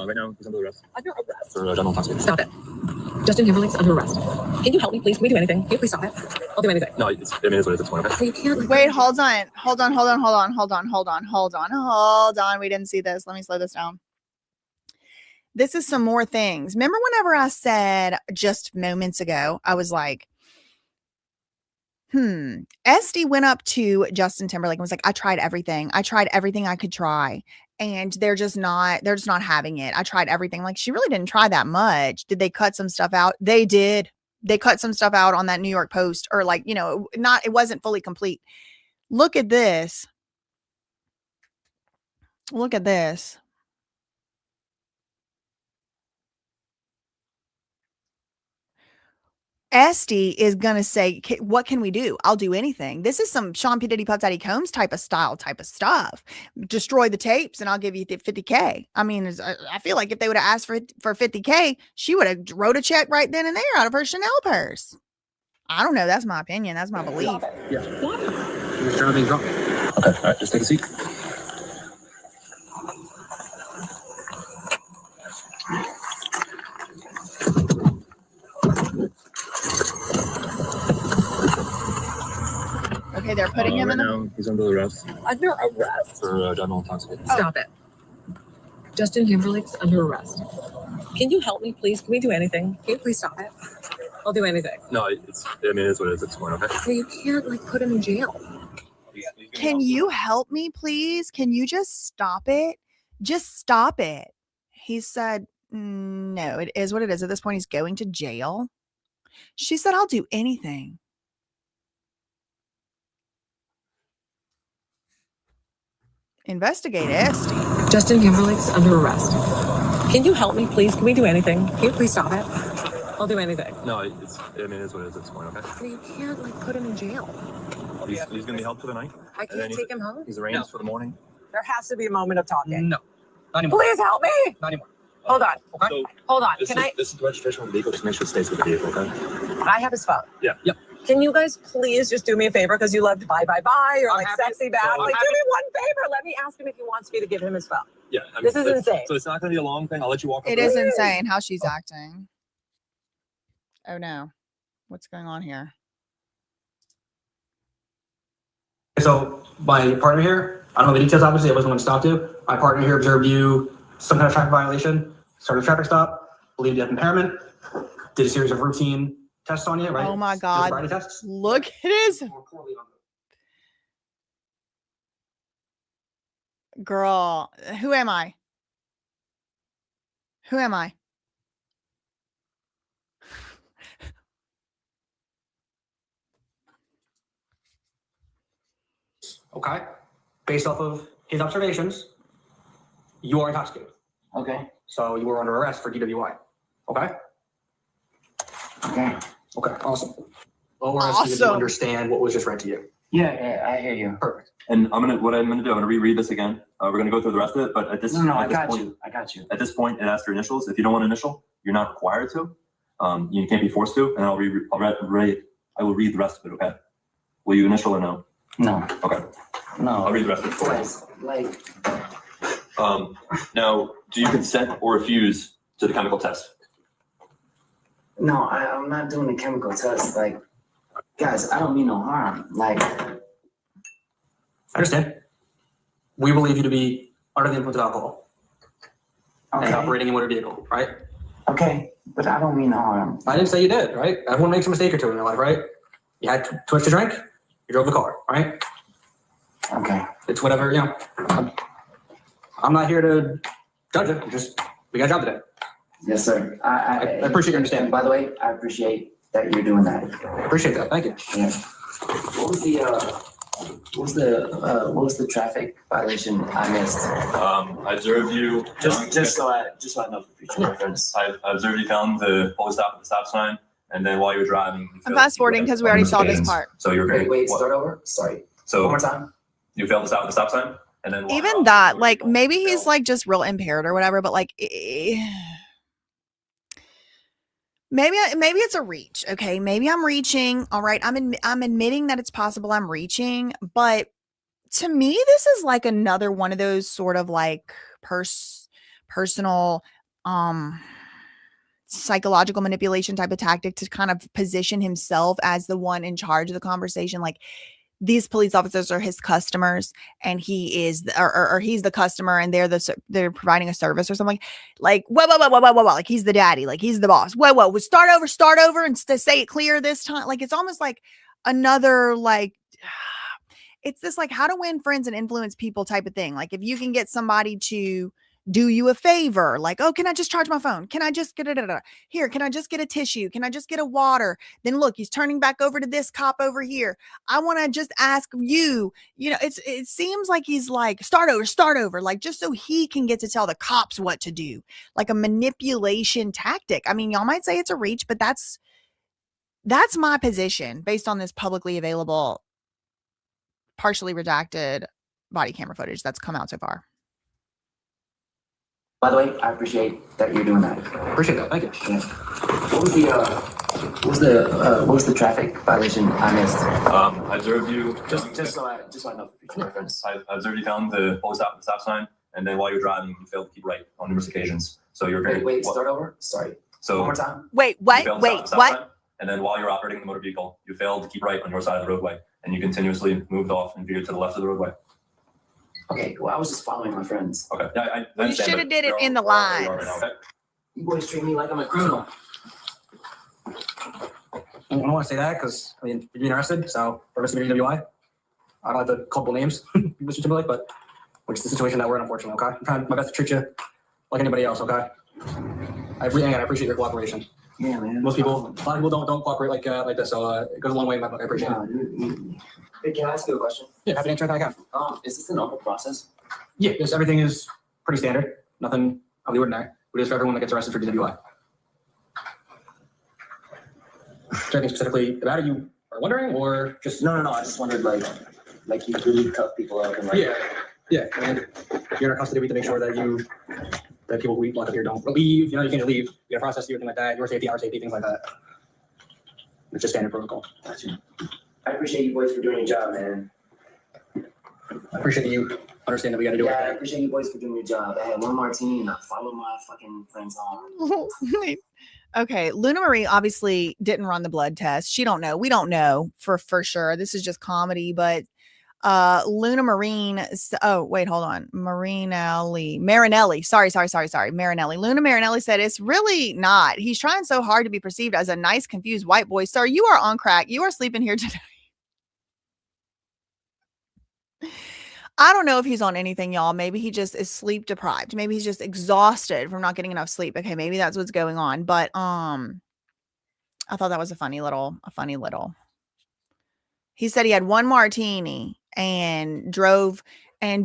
[SPEAKER 10] Right now, he's under arrest.
[SPEAKER 9] Under arrest.
[SPEAKER 10] For general intoxication.
[SPEAKER 9] Stop it. Justin Timberlake's under arrest. Can you help me, please? Can we do anything? Can you please stop it? I'll do anything.
[SPEAKER 10] No, it's what it is at this point, okay?
[SPEAKER 9] So you can't.
[SPEAKER 1] Wait, hold on. We didn't see this. Let me slow this down. This is some more things. Remember whenever I said just moments ago, I was like, Esty went up to Justin Timberlake and was like, I tried everything. I tried everything I could try. And they're just not having it. I tried everything. Like, she really didn't try that much. Did they cut some stuff out? They did. They cut some stuff out on that New York Post, or like, it wasn't fully complete. Look at this. Look at this. Esty is going to say, what can we do? I'll do anything. This is some Sean P. Diddy Puff Daddy Combs type of stuff. Destroy the tapes and I'll give you $50K. I mean, I feel like if they would have asked for $50K, she would have wrote a check right then and there out of her Chanel purse. I don't know. That's my opinion. That's my belief.
[SPEAKER 13] Yeah. You're trying to be drunk.
[SPEAKER 10] Okay, all right, just take a seat.
[SPEAKER 1] Okay, they're putting him in
[SPEAKER 10] now, he's under arrest.
[SPEAKER 9] Under arrest?
[SPEAKER 10] For general intoxication.
[SPEAKER 9] Stop it. Justin Timberlake's under arrest. Can you help me, please? Can we do anything? Can you please stop it? I'll do anything.
[SPEAKER 10] No, it is what it is at this point, okay?
[SPEAKER 9] Well, you can't, put him in jail.
[SPEAKER 1] Can you help me, please? Can you just stop it? Just stop it. He said, no, it is what it is. At this point, he's going to jail. She said, I'll do anything. Investigate Esty.
[SPEAKER 9] Justin Timberlake's under arrest. Can you help me, please? Can we do anything? Can you please stop it? I'll do anything.
[SPEAKER 10] No, it is what it is at this point, okay?
[SPEAKER 9] Well, you can't, put him in jail.
[SPEAKER 10] He's going to be held for the night.
[SPEAKER 9] I can't take him home?
[SPEAKER 10] He's arranged for the morning.
[SPEAKER 9] There has to be a moment of talking.
[SPEAKER 13] No, not anymore.
[SPEAKER 9] Please help me.
[SPEAKER 13] Not anymore.
[SPEAKER 9] Hold on.
[SPEAKER 13] Okay.
[SPEAKER 10] So
[SPEAKER 9] Hold on.
[SPEAKER 10] this is the registration of the vehicle. Just make sure it stays with the vehicle, okay?
[SPEAKER 9] I have his phone.
[SPEAKER 10] Yeah.
[SPEAKER 13] Yep.
[SPEAKER 9] Can you guys please just do me a favor, because you loved bye or
[SPEAKER 13] I'm
[SPEAKER 9] like
[SPEAKER 13] happy.
[SPEAKER 9] sexy back?
[SPEAKER 13] So
[SPEAKER 9] Like,
[SPEAKER 13] I'm
[SPEAKER 9] do me one favor. Let me ask him if he wants me to give him his phone.
[SPEAKER 10] Yeah.
[SPEAKER 9] This is insane.
[SPEAKER 10] So it's not going to be a long thing. I'll let you walk.
[SPEAKER 1] It is insane how she's acting. Oh no. What's going on here?
[SPEAKER 13] So my partner here, I don't know the details, obviously, I wasn't going to stop to. My partner here observed you some kind of traffic violation, started a traffic stop, believed you had impairment, did a series of routine tests on you, right?
[SPEAKER 1] Oh my
[SPEAKER 13] Those
[SPEAKER 1] God.
[SPEAKER 13] sobriety tests.
[SPEAKER 1] Look at his girl. Who am I? Who am I?
[SPEAKER 13] Okay. Based off of his observations, you are intoxicated.
[SPEAKER 11] Okay.
[SPEAKER 13] So you were under arrest for DWI. Okay?
[SPEAKER 11] Okay.
[SPEAKER 13] Okay, awesome. Lower arrest, you
[SPEAKER 1] Awesome.
[SPEAKER 13] understand what was just read to you.
[SPEAKER 11] Yeah, I hear you.
[SPEAKER 13] Perfect.
[SPEAKER 10] And what I'm going to do, I'm going to reread this again. We're going to go through the rest of it, but at this
[SPEAKER 11] I
[SPEAKER 10] at this
[SPEAKER 11] got
[SPEAKER 10] point,
[SPEAKER 11] you. I got you.
[SPEAKER 10] At this point, it asks your initials. If you don't want to initial, you're not required to. You can't be forced to. And I will read the rest of it. Okay? Will you initial or no?
[SPEAKER 11] No.
[SPEAKER 10] Okay.
[SPEAKER 11] No.
[SPEAKER 10] I'll read the rest of it.
[SPEAKER 11] Like,
[SPEAKER 10] Now, do you consent or refuse to the chemical test?
[SPEAKER 11] no, I'm not doing the chemical test. Like, guys, I don't mean no harm. Like,
[SPEAKER 13] I understand. We believe you to be under the influence of alcohol and
[SPEAKER 11] okay.
[SPEAKER 13] operating a motor vehicle, right?
[SPEAKER 11] Okay, but I don't mean no harm.
[SPEAKER 13] I didn't say you did, right? Everyone makes a mistake or two in their life, right? You had too much to drink, you drove the car, right?
[SPEAKER 11] Okay.
[SPEAKER 13] It's whatever, I'm not here to judge it. We got a job today.
[SPEAKER 11] Yes, sir.
[SPEAKER 13] I appreciate your understanding.
[SPEAKER 11] By the way, I appreciate that you're doing that.
[SPEAKER 13] I appreciate that. Thank you.
[SPEAKER 11] Yeah. What was the traffic violation I missed?
[SPEAKER 10] I observed you.
[SPEAKER 11] Just so I know for future reference.
[SPEAKER 10] I observed you telling to pull stop at the stop sign, and then while you were driving,
[SPEAKER 1] I'm fast forwarding because we already saw this part.
[SPEAKER 10] So you were
[SPEAKER 11] Wait, start over. Sorry.
[SPEAKER 10] So
[SPEAKER 11] One more time.
[SPEAKER 10] you failed to stop at the stop sign, and then
[SPEAKER 1] Even that, like, maybe he's like just real impaired or whatever, but like, maybe it's a reach. Okay, maybe I'm reaching. All right, I'm admitting that it's possible I'm reaching, but to me, this is like another one of those sort of like personal, psychological manipulation type of tactic to kind of position himself as the one in charge of the conversation. Like, these police officers are his customers and he is or he's the customer and they're providing a service or something. Like whoa, like he's the daddy, like he's the boss. Whoa, start over and say it clear this time. Like it's almost like another like it's this like how to win friends and influence people type of thing. Like if you can get somebody to do you a favor, like, oh, can I just charge my phone? Can I just get it? Here, can I just get a tissue? Can I just get a water? Then look, he's turning back over to this cop over here. I want to just ask you, you know, it seems like he's like, start over, like just so he can get to tell the cops what to do, like a manipulation tactic. I mean, y'all might say it's a reach, but that's my position based on this publicly available, partially redacted body camera footage that's come out so far.
[SPEAKER 11] By the way, I appreciate that you're doing that.
[SPEAKER 13] Appreciate that. Thank you.
[SPEAKER 11] Yeah. What was the traffic violation I missed?
[SPEAKER 10] I observed you.
[SPEAKER 11] Just so I know for future reference.
[SPEAKER 10] I observed you failing to hold the stop sign, and then while you're driving, you failed to keep right on numerous occasions. So you're very.
[SPEAKER 11] Wait, start over. Sorry.
[SPEAKER 10] So
[SPEAKER 11] one more time.
[SPEAKER 1] Wait, what? Wait, what?
[SPEAKER 10] Sign, and then while you're operating the motor vehicle, you failed to keep right on your side of the roadway, and you continuously moved off and veered to the left of the roadway.
[SPEAKER 11] Okay, well, I was just following my friends.
[SPEAKER 10] Okay, yeah,
[SPEAKER 1] you should have did it in the lines.
[SPEAKER 11] You boys treat me like I'm a criminal.
[SPEAKER 13] I don't want to say that because I mean you're being arrested, so for misdemeanor DWI. I don't like to call names, Mr. Timberlake, but which is the situation that we're in, unfortunately. Okay, I'm trying my best to treat you like anybody else. Okay, I appreciate your cooperation.
[SPEAKER 11] Yeah, man.
[SPEAKER 13] A lot of people don't cooperate like this, so it goes a long way in my book. I appreciate it.
[SPEAKER 11] Hey, can I ask you a question?
[SPEAKER 13] Yeah, happy to answer anything I can.
[SPEAKER 11] Is this an open process?
[SPEAKER 13] Yeah, everything is pretty standard. Nothing out of the ordinary. It is for everyone that gets arrested for DWI. Is there anything specifically about it you are wondering, or just
[SPEAKER 11] No. I just wondered, like you really cuff people up and like.
[SPEAKER 13] Yeah. I mean, you're in our custody. We have to make sure that people who lock up here don't leave. You know, you can't just leave. You gotta process you, everything like that. Your safety, our safety, things like that. It's just standard protocol.
[SPEAKER 11] Gotcha. I appreciate you boys for doing your job, man.
[SPEAKER 13] I appreciate that you understand that we got to do it.
[SPEAKER 11] Yeah, I appreciate you boys for doing your job. I had one martini and I followed my fucking friends home.
[SPEAKER 1] Okay, Luna Marie obviously didn't run the blood test. She don't know. We don't know for sure. This is just comedy, but Luna Marine. Oh, wait, hold on. Marinelli. Sorry. Marinelli. Luna Marinelli said it's really not. He's trying so hard to be perceived as a nice, confused white boy. Sir, you are on crack. You are sleeping here today. I don't know if he's on anything, y'all. Maybe he just is sleep deprived. Maybe he's just exhausted from not getting enough sleep. Okay, maybe that's what's going on. But I thought that was a funny little. He said he had one martini and drove and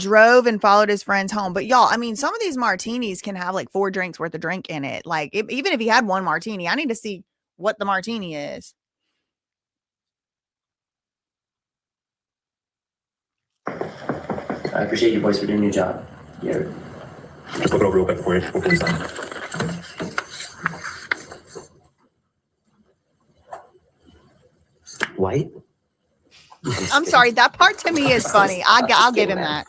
[SPEAKER 1] followed his friends home. But y'all, I mean, some of these martinis can have like 4 drinks worth of drink in it. Like even if he had one martini, I need to see what the martini is.
[SPEAKER 11] I appreciate you boys for doing your job. Yeah.
[SPEAKER 10] Just look it over real quick before you sign.
[SPEAKER 11] White?
[SPEAKER 1] I'm sorry. That part to me is funny. I'll give him that.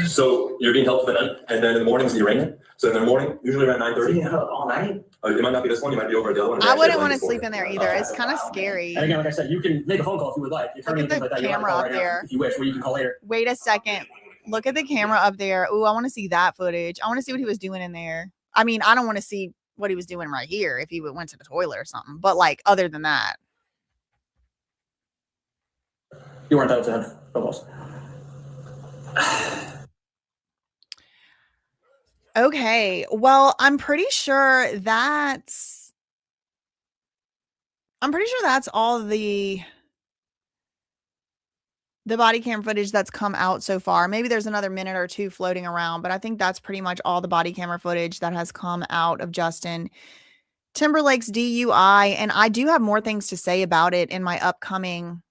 [SPEAKER 10] So you're being held for the night, and then in the morning's the arraignment. So in the morning, usually around 9:30.
[SPEAKER 11] Yeah, all night?
[SPEAKER 10] It might not be this one. You might be over at the other one.
[SPEAKER 1] I wouldn't want to sleep in there either. It's kind of scary.
[SPEAKER 13] And again, like I said, you can make a phone call if you would like.
[SPEAKER 1] Look at the camera up there.
[SPEAKER 13] If you wish, or you can call later.
[SPEAKER 1] Wait a second. Look at the camera up there. Ooh, I want to see that footage. I want to see what he was doing in there. I mean, I don't want to see what he was doing right here if he went to the toilet or something. But like, other than that.
[SPEAKER 13] You weren't entitled to have photos.
[SPEAKER 1] Okay. Well, I'm pretty sure that's all the body cam footage that's come out so far. Maybe there's another minute or two floating around, but I think that's pretty much all the body camera footage that has come out of Justin Timberlake's DUI. And I do have more things to say about it in my upcoming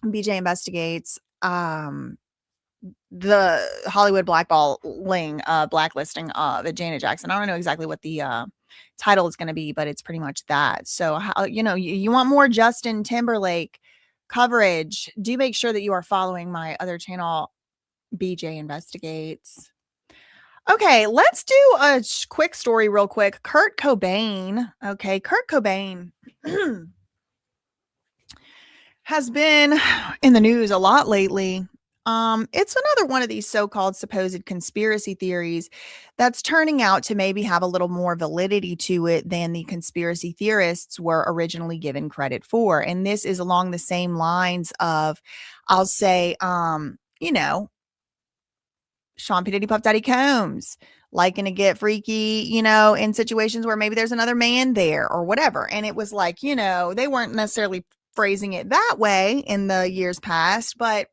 [SPEAKER 1] BJ Investigates, the Hollywood blacklisting of Janet Jackson. I don't know exactly what the title is going to be, but it's pretty much that. So, you want more Justin Timberlake coverage, do make sure that you are following my other channel, BJ Investigates. Okay, let's do a quick story real quick. Kurt Cobain. Okay, Kurt Cobain has been in the news a lot lately. It's another one of these so-called supposed conspiracy theories that's turning out to maybe have a little more validity to it than the conspiracy theorists were originally given credit for. And this is along the same lines of, I'll say, Sean P. Diddy Puff Daddy Combs liking to get freaky, in situations where maybe there's another man there or whatever. And it was like, they weren't necessarily phrasing it that way in the years past, but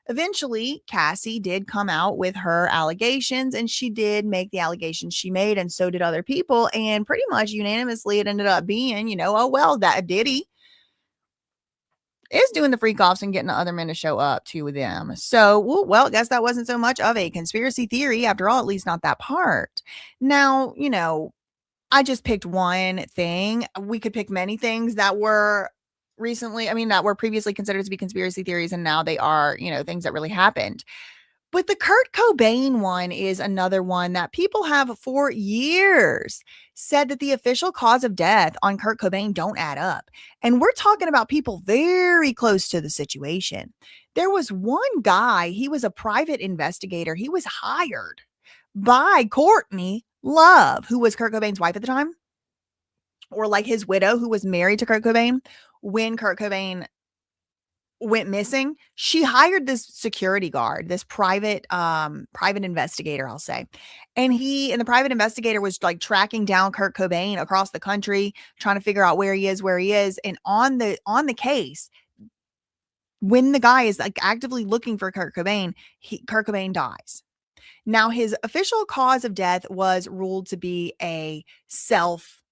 [SPEAKER 1] eventually Cassie did come out with her allegations, and she did make the allegations she made, and so did other people. And pretty much unanimously, it ended up being, oh, well, that Diddy is doing the freak offs and getting the other men to show up to them. So, well, I guess that wasn't so much of a conspiracy theory after all, at least not that part. Now, I just picked one thing. We could pick many things that were that were previously considered to be conspiracy theories, and now they are, things that really happened. But the Kurt Cobain one is another one that people have for years said that the official cause of death on Kurt Cobain don't add up. And we're talking about people very close to the situation. There was one guy, he was a private investigator. He was hired by Courtney Love, who was Kurt Cobain's wife at the time, or like his widow, who was married to Kurt Cobain. When Kurt Cobain went missing, she hired this security guard, this private investigator, I'll say. And the private investigator was like tracking down Kurt Cobain across the country, trying to figure out where he is. And on the case, when the guy is like actively looking for Kurt Cobain, Kurt Cobain dies. Now, his official cause of death was ruled to be a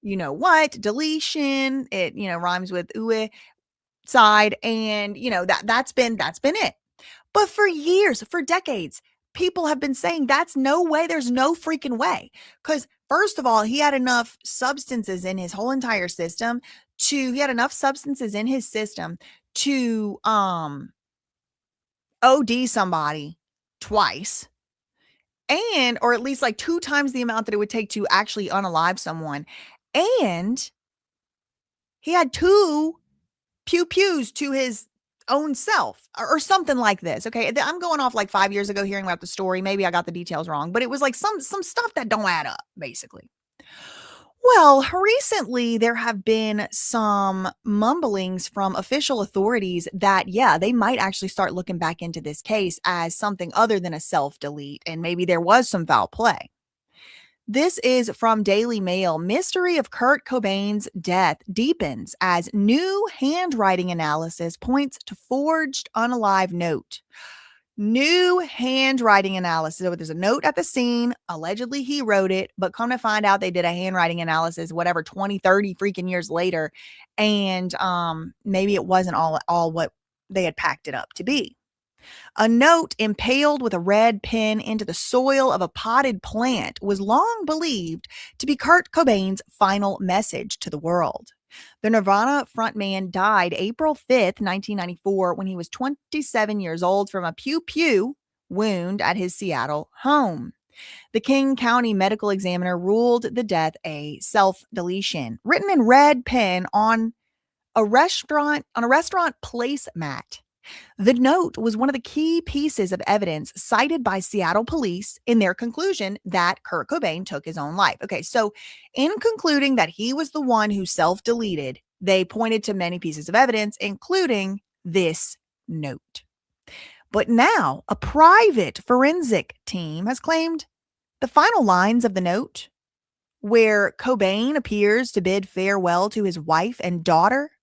[SPEAKER 1] deletion. It, rhymes with suicide. And, that's been it. But for years, for decades, people have been saying that's no way. There's no freaking way. Because first of all, he had enough substances in his whole entire system to OD somebody twice. Or at least like 2 times the amount that it would take to actually unalive someone. And he had 2 pew-pews to his own self or something like this. Okay. I'm going off like 5 years ago hearing about the story. Maybe I got the details wrong, but it was like some stuff that don't add up, basically. Well, recently there have been some mumblings from official authorities that, they might actually start looking back into this case as something other than a self-delete, and maybe there was some foul play. This is from Daily Mail. Mystery of Kurt Cobain's death deepens as new handwriting analysis points to forged unalive note. New handwriting analysis. So there's a note at the scene. Allegedly, he wrote it, but come to find out they did a handwriting analysis, 20, 30 freaking years later. And maybe it wasn't all what they had packed it up to be. A note impaled with a red pen into the soil of a potted plant was long believed to be Kurt Cobain's final message to the world. The Nirvana frontman died April 5th, 1994, when he was 27 years old from a pew-pew wound at his Seattle home. The King County Medical Examiner ruled the death a self-deletion, written in red pen on a restaurant placemat. The note was one of the key pieces of evidence cited by Seattle police in their conclusion that Kurt Cobain took his own life. Okay, so in concluding that he was the one who self-deleted, they pointed to many pieces of evidence, including this note. But now a private forensic team has claimed the final lines of the note, where Cobain appears to bid farewell to his wife and daughter.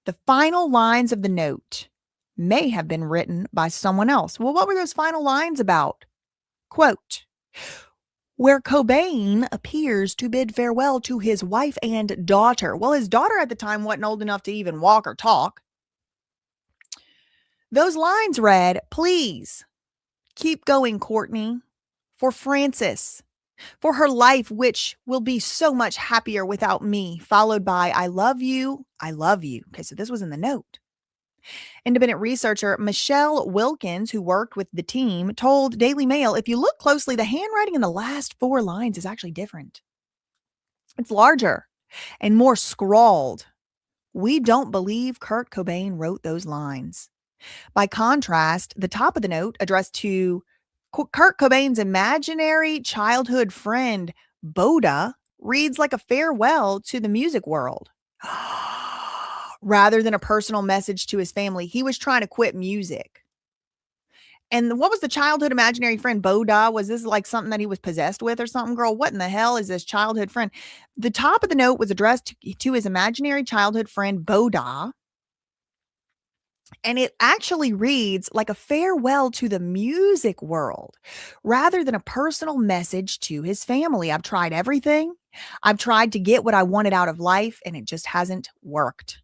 [SPEAKER 1] The final lines of the note may have been written by someone else. Well, what were those final lines about? Quote, where Cobain appears to bid farewell to his wife and daughter. Well, his daughter at the time wasn't old enough to even walk or talk. Those lines read, please keep going, Courtney, for Frances, for her life, which will be so much happier without me, followed by, I love you, I love you. Okay, so this was in the note. Independent researcher Michelle Wilkins, who worked with the team, told Daily Mail, if you look closely, the handwriting in the last 4 lines is actually different. It's larger and more scrawled, We don't believe Kurt Cobain wrote those lines. By contrast, the top of the note addressed to Kurt Cobain's imaginary childhood friend, Boda, reads like a farewell to the music world. Rather than a personal message to his family, he was trying to quit music. And what was the childhood imaginary friend, Boda? Was this like something that he was possessed with or something? Girl, what in the hell is this childhood friend? The top of the note was addressed to his imaginary childhood friend, Boda. And it actually reads like a farewell to the music world rather than a personal message to his family. I've tried everything. I've tried to get what I wanted out of life, and it just hasn't worked.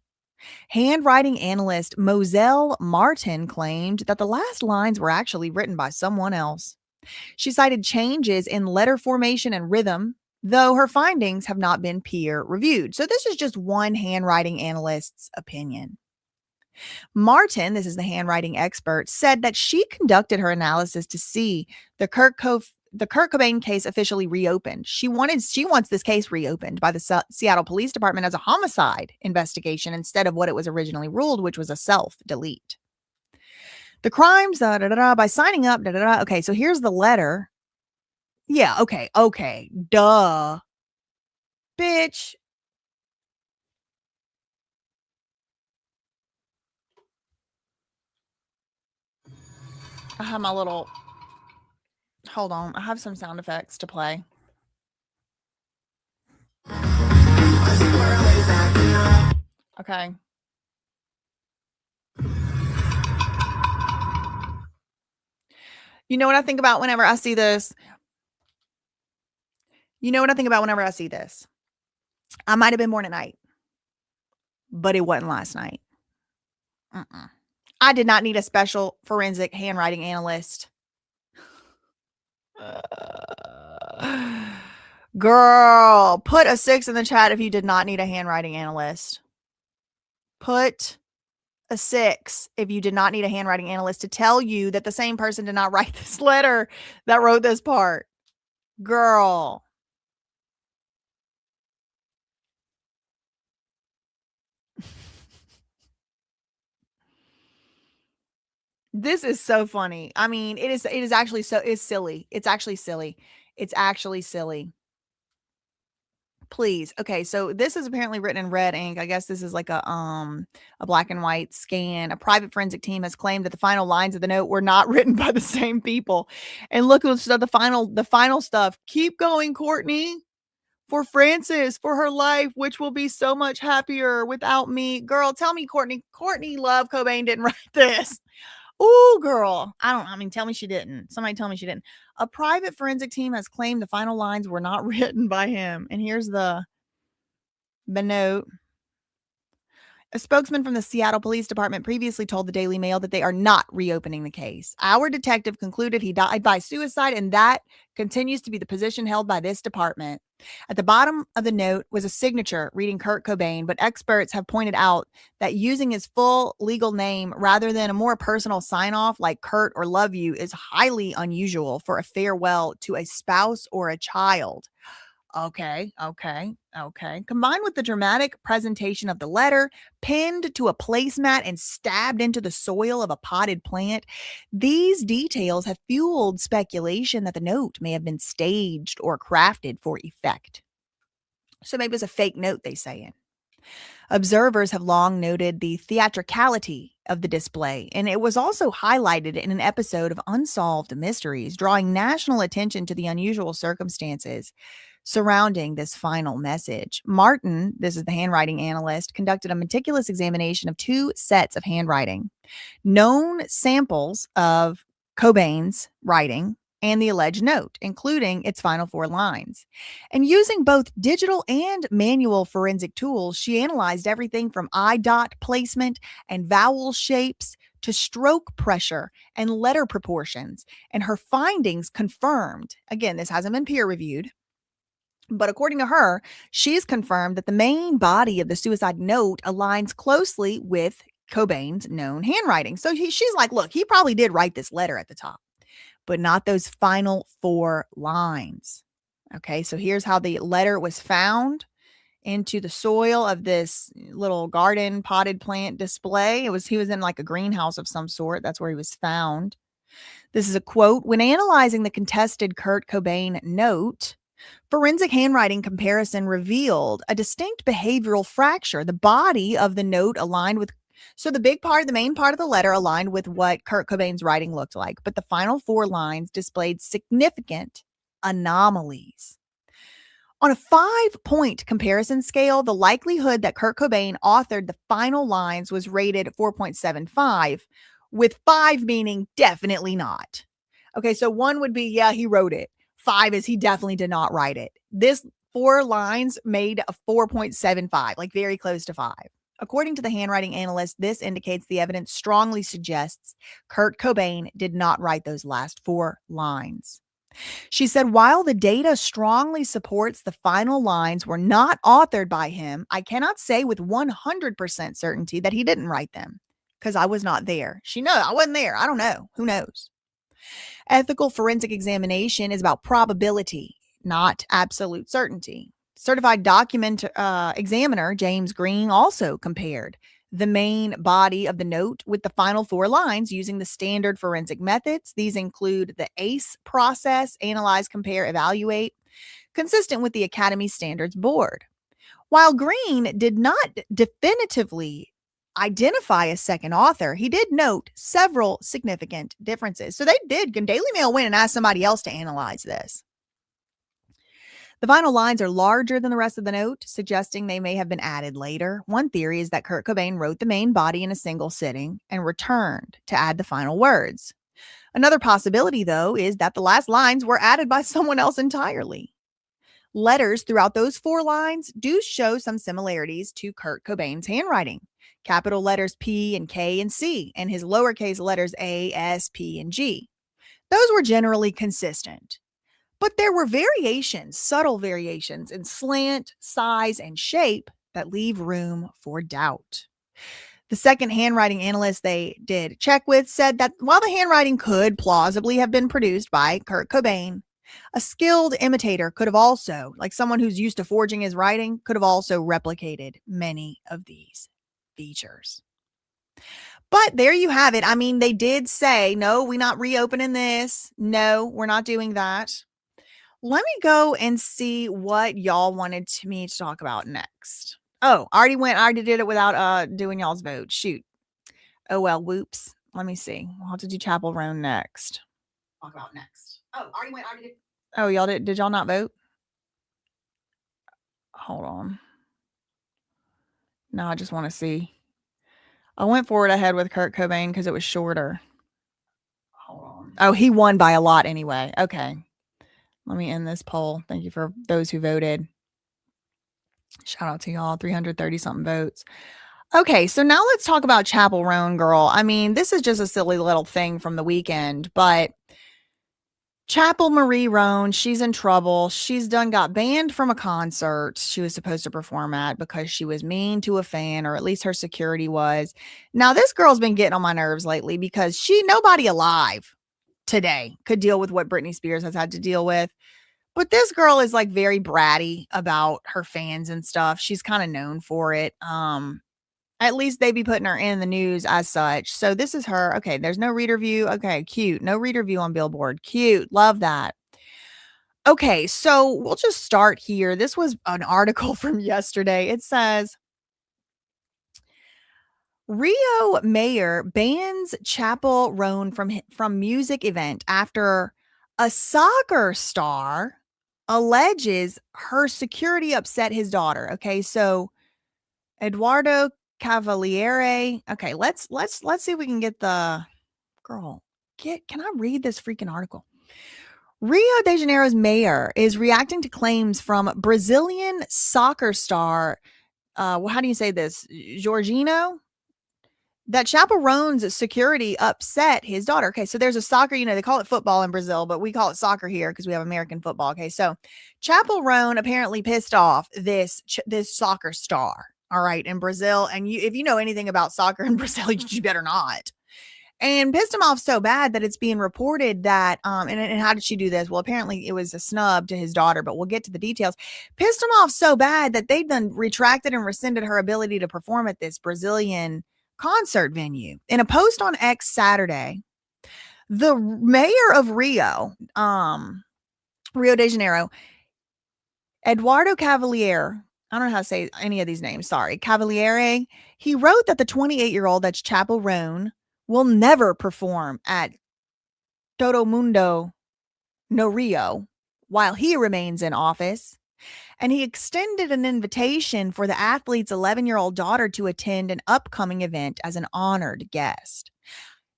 [SPEAKER 1] Handwriting analyst Moselle Martin claimed that the last lines were actually written by someone else. She cited changes in letter formation and rhythm, though her findings have not been peer reviewed. So this is just one handwriting analyst's opinion. Martin, this is the handwriting expert, said that she conducted her analysis to see the Kurt Cobain case officially reopened. She wants this case reopened by the Seattle Police Department as a homicide investigation instead of what it was originally ruled, which was a self-delete. The crimes, by signing up, Okay, so here's the letter. Yeah, okay. Duh. Bitch. I have my little... Hold on. I have some sound effects to play. Okay. You know what I think about whenever I see this? I might have been born at night, but it wasn't last night. I did not need a special forensic handwriting analyst. Girl, put a 6 in the chat if you did not need a handwriting analyst. Put a 6 if you did not need a handwriting analyst to tell you that the same person did not write this letter that wrote this part. Girl. This is so funny. I mean, it is actually it's silly. It's actually silly. Please. Okay, so this is apparently written in red ink. I guess this is like a black and white scan. A private forensic team has claimed that the final lines of the note were not written by the same people. And look at the final stuff. Keep going, Courtney. For Frances, for her life, which will be so much happier without me. Girl, tell me, Courtney Love Cobain didn't write this. Ooh, girl. Tell me she didn't. Somebody tell me she didn't. A private forensic team has claimed the final lines were not written by him. And here's the note. A spokesman from the Seattle Police Department previously told the Daily Mail that they are not reopening the case. Our detective concluded he died by suicide, and that continues to be the position held by this department. At the bottom of the note was a signature reading Kurt Cobain, but experts have pointed out that using his full legal name rather than a more personal sign-off like Kurt or Love You is highly unusual for a farewell to a spouse or a child. Okay. Combined with the dramatic presentation of the letter, pinned to a placemat and stabbed into the soil of a potted plant, these details have fueled speculation that the note may have been staged or crafted for effect. So maybe it's a fake note, they say. Observers have long noted the theatricality of the display, and it was also highlighted in an episode of Unsolved Mysteries, drawing national attention to the unusual circumstances surrounding this final message. Martin, this is the handwriting analyst, conducted a meticulous examination of 2 sets of handwriting, known samples of Cobain's writing and the alleged note, including its final 4 lines. And using both digital and manual forensic tools, she analyzed everything from eye dot placement and vowel shapes to stroke pressure and letter proportions. And her findings confirmed, again, this hasn't been peer reviewed, but according to her, she's confirmed that the main body of the suicide note aligns closely with Cobain's known handwriting. So she's like, look, he probably did write this letter at the top, but not those final 4 lines. Okay, so here's how the letter was found. into the soil of this little garden potted plant display. He was in like a greenhouse of some sort. That's where he was found. This is a quote. When analyzing the contested Kurt Cobain note, forensic handwriting comparison revealed a distinct behavioral fracture. The body of the note aligned with, so the main part of the letter aligned with what Kurt Cobain's writing looked like, but the final 4 lines displayed significant anomalies. On a 5-point comparison scale, the likelihood that Kurt Cobain authored the final lines was rated 4.75, with 5 meaning definitely not. Okay, so 1 would be, yeah, he wrote it. 5 is he definitely did not write it. This 4 lines made a 4.75, like very close to 5. According to the handwriting analyst, this indicates the evidence strongly suggests Kurt Cobain did not write those last 4 lines. She said, while the data strongly supports the final lines were not authored by him, I cannot say with 100% certainty that he didn't write them because I was not there. I wasn't there. I don't know. Who knows? Ethical forensic examination is about probability, not absolute certainty. Certified document examiner James Green also compared the main body of the note with the final 4 lines using the standard forensic methods. These include the ACE process, analyze, compare, evaluate, consistent with the Academy Standards Board. While Green did not definitively identify a second author, he did note several significant differences. So Daily Mail went and asked somebody else to analyze this. The final lines are larger than the rest of the note, suggesting they may have been added later. One theory is that Kurt Cobain wrote the main body in a single sitting and returned to add the final words. Another possibility, though, is that the last lines were added by someone else entirely. Letters throughout those 4 lines do show some similarities to Kurt Cobain's handwriting. Capital letters P and K and C, and his lowercase letters A, S, P, and G. Those were generally consistent. But there were variations, subtle variations in slant, size, and shape that leave room for doubt. The second handwriting analyst they did check with said that while the handwriting could plausibly have been produced by Kurt Cobain, a skilled imitator could have also, like someone who's used to forging his writing, could have also replicated many of these features. But there you have it. I mean, they did say, no, we're not reopening this. No, we're not doing that. Let me go and see what y'all wanted me to talk about next. Oh, I already did it without doing y'all's vote. Shoot. Oh, well, whoops. Let me see. We'll have to do Chappell Roan next. Talk about next. Oh, already did. Oh, y'all did y'all not vote? Hold on. No, I just want to see. I went forward ahead with Kurt Cobain because it was shorter. Hold on. Oh, he won by a lot anyway. Okay. Let me end this poll. Thank you for those who voted. Shout out to y'all. 330 something votes. Okay, so now let's talk about Chappell Roan, girl. I mean, this is just a silly little thing from the weekend, but Chappell Marie Roan, she's in trouble. She's got banned from a concert she was supposed to perform at because she was mean to a fan, or at least her security was. Now, this girl's been getting on my nerves lately because nobody alive today could deal with what Britney Spears has had to deal with. But this girl is like very bratty about her fans and stuff. She's kind of known for it. At least they be putting her in the news as such. So this is her. Okay, there's no reader view. Okay, cute. No reader view on Billboard. Cute. Love that. Okay, so we'll just start here. This was an article from yesterday. It says, Rio mayor bans Chappell Roan from music event after a soccer star alleges her security upset his daughter. Okay, so Eduardo Cavaliere. Okay, let's see if we can get the girl. Can I read this freaking article? Rio de Janeiro's mayor is reacting to claims from Brazilian soccer star. How do you say this? Jorginho? That Chappell Roan's security upset his daughter. Okay, so there's a soccer, they call it football in Brazil, but we call it soccer here because we have American football. Okay, so Chappell Roan apparently pissed off this soccer star, all right, in Brazil. And if you know anything about soccer in Brazil, you better not. and pissed him off so bad that it's being reported that, and how did she do this? Well, apparently it was a snub to his daughter, but we'll get to the details. Pissed him off so bad that they've then retracted and rescinded her ability to perform at this Brazilian concert venue. In a post on X Saturday, the mayor of Rio de Janeiro, Eduardo Cavaliere, I don't know how to say any of these names, sorry, Cavaliere, he wrote that the 28-year-old, that's Chappell Roan, will never perform at Todo Mundo no Rio while he remains in office. And he extended an invitation for the athlete's 11-year-old daughter to attend an upcoming event as an honored guest.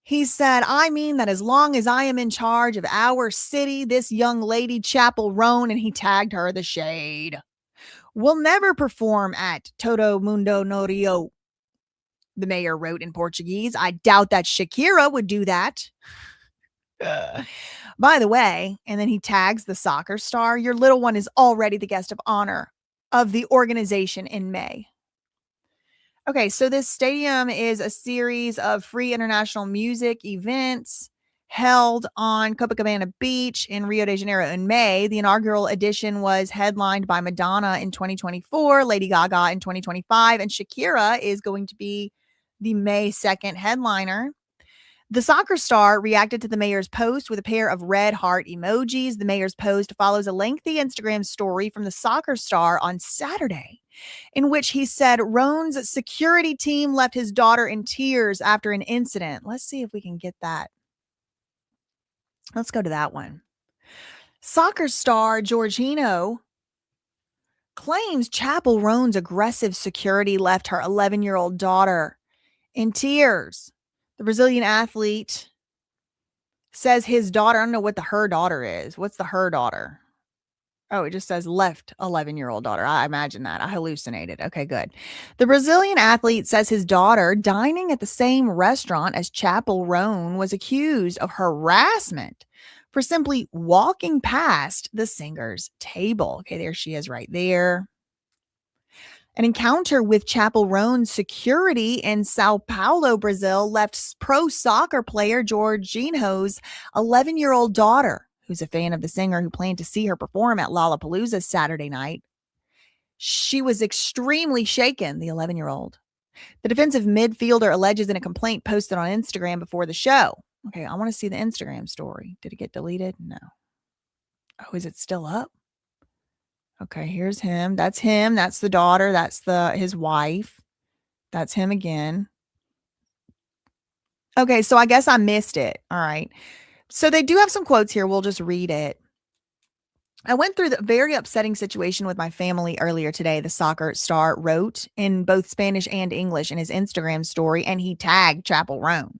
[SPEAKER 1] He said, I mean that as long as I am in charge of our city, this young lady, Chappell Roan, and he tagged her, the shade, will never perform at Todo Mundo no Rio. The mayor wrote in Portuguese. I doubt that Shakira would do that. By the way, and then he tags the soccer star, your little one is already the guest of honor of the organization in May. Okay, so this stadium is a series of free international music events held on Copacabana Beach in Rio de Janeiro in May. The inaugural edition was headlined by Madonna in 2024, Lady Gaga in 2025, and Shakira is going to be the May 2nd headliner. The soccer star reacted to the mayor's post with a pair of red heart emojis. The mayor's post follows a lengthy Instagram story from the soccer star on Saturday, in which he said Roan's security team left his daughter in tears after an incident. Let's see if we can get that. Let's go to that one. Soccer star Jorginho claims Chappell Roan's aggressive security left her 11-year-old daughter in tears. The Brazilian athlete says his daughter, I don't know what the her daughter is. What's the her daughter? Oh, it just says left 11-year-old daughter. I imagine that. I hallucinated. Okay, good. The Brazilian athlete says his daughter, dining at the same restaurant as Chappell Roan, was accused of harassment for simply walking past the singer's table. Okay, there she is right there. An encounter with Chappell Roan's security in Sao Paulo, Brazil, left pro soccer player Jorginho's 11-year-old daughter, who's a fan of the singer, who planned to see her perform at Lollapalooza Saturday night. She was extremely shaken, the 11-year-old. The defensive midfielder alleges in a complaint posted on Instagram before the show. Okay, I want to see the Instagram story. Did it get deleted? No. Oh, is it still up? Okay, here's him. That's him. That's the daughter. That's his wife. That's him again. Okay, so I guess I missed it. All right. So they do have some quotes here. We'll just read it. I went through the very upsetting situation with my family earlier today, the soccer star wrote in both Spanish and English in his Instagram story, and he tagged Chappell Roan.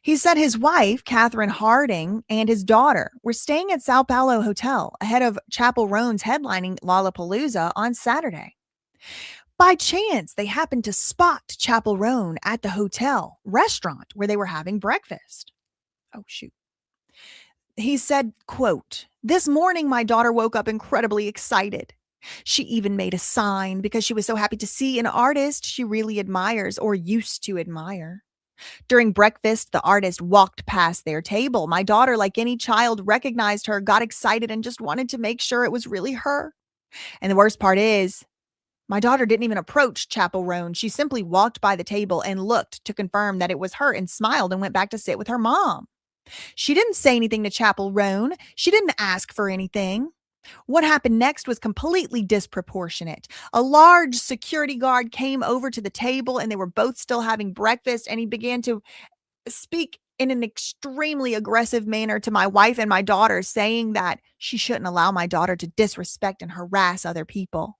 [SPEAKER 1] He said his wife, Catherine Harding, and his daughter were staying at Sao Paulo Hotel ahead of Chappell Roan's headlining Lollapalooza on Saturday. By chance, they happened to spot Chappell Roan at the hotel restaurant where they were having breakfast. Oh, shoot. He said, quote, "This morning, my daughter woke up incredibly excited. She even made a sign because she was so happy to see an artist she really admires or used to admire. During breakfast, the artist walked past their table. My daughter, like any child, recognized her, got excited, and just wanted to make sure it was really her. And the worst part is, my daughter didn't even approach Chappell Roan. She simply walked by the table and looked to confirm that it was her and smiled and went back to sit with her mom. She didn't say anything to Chappell Roan. She didn't ask for anything. What happened next was completely disproportionate. A large security guard came over to the table and they were both still having breakfast, and he began to speak in an extremely aggressive manner to my wife and my daughter, saying that she shouldn't allow my daughter to disrespect and harass other people.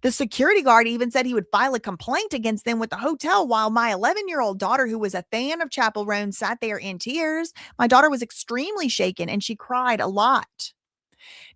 [SPEAKER 1] The security guard even said he would file a complaint against them with the hotel, while my 11-year-old daughter, who was a fan of Chappell Roan, sat there in tears. My daughter was extremely shaken and she cried a lot.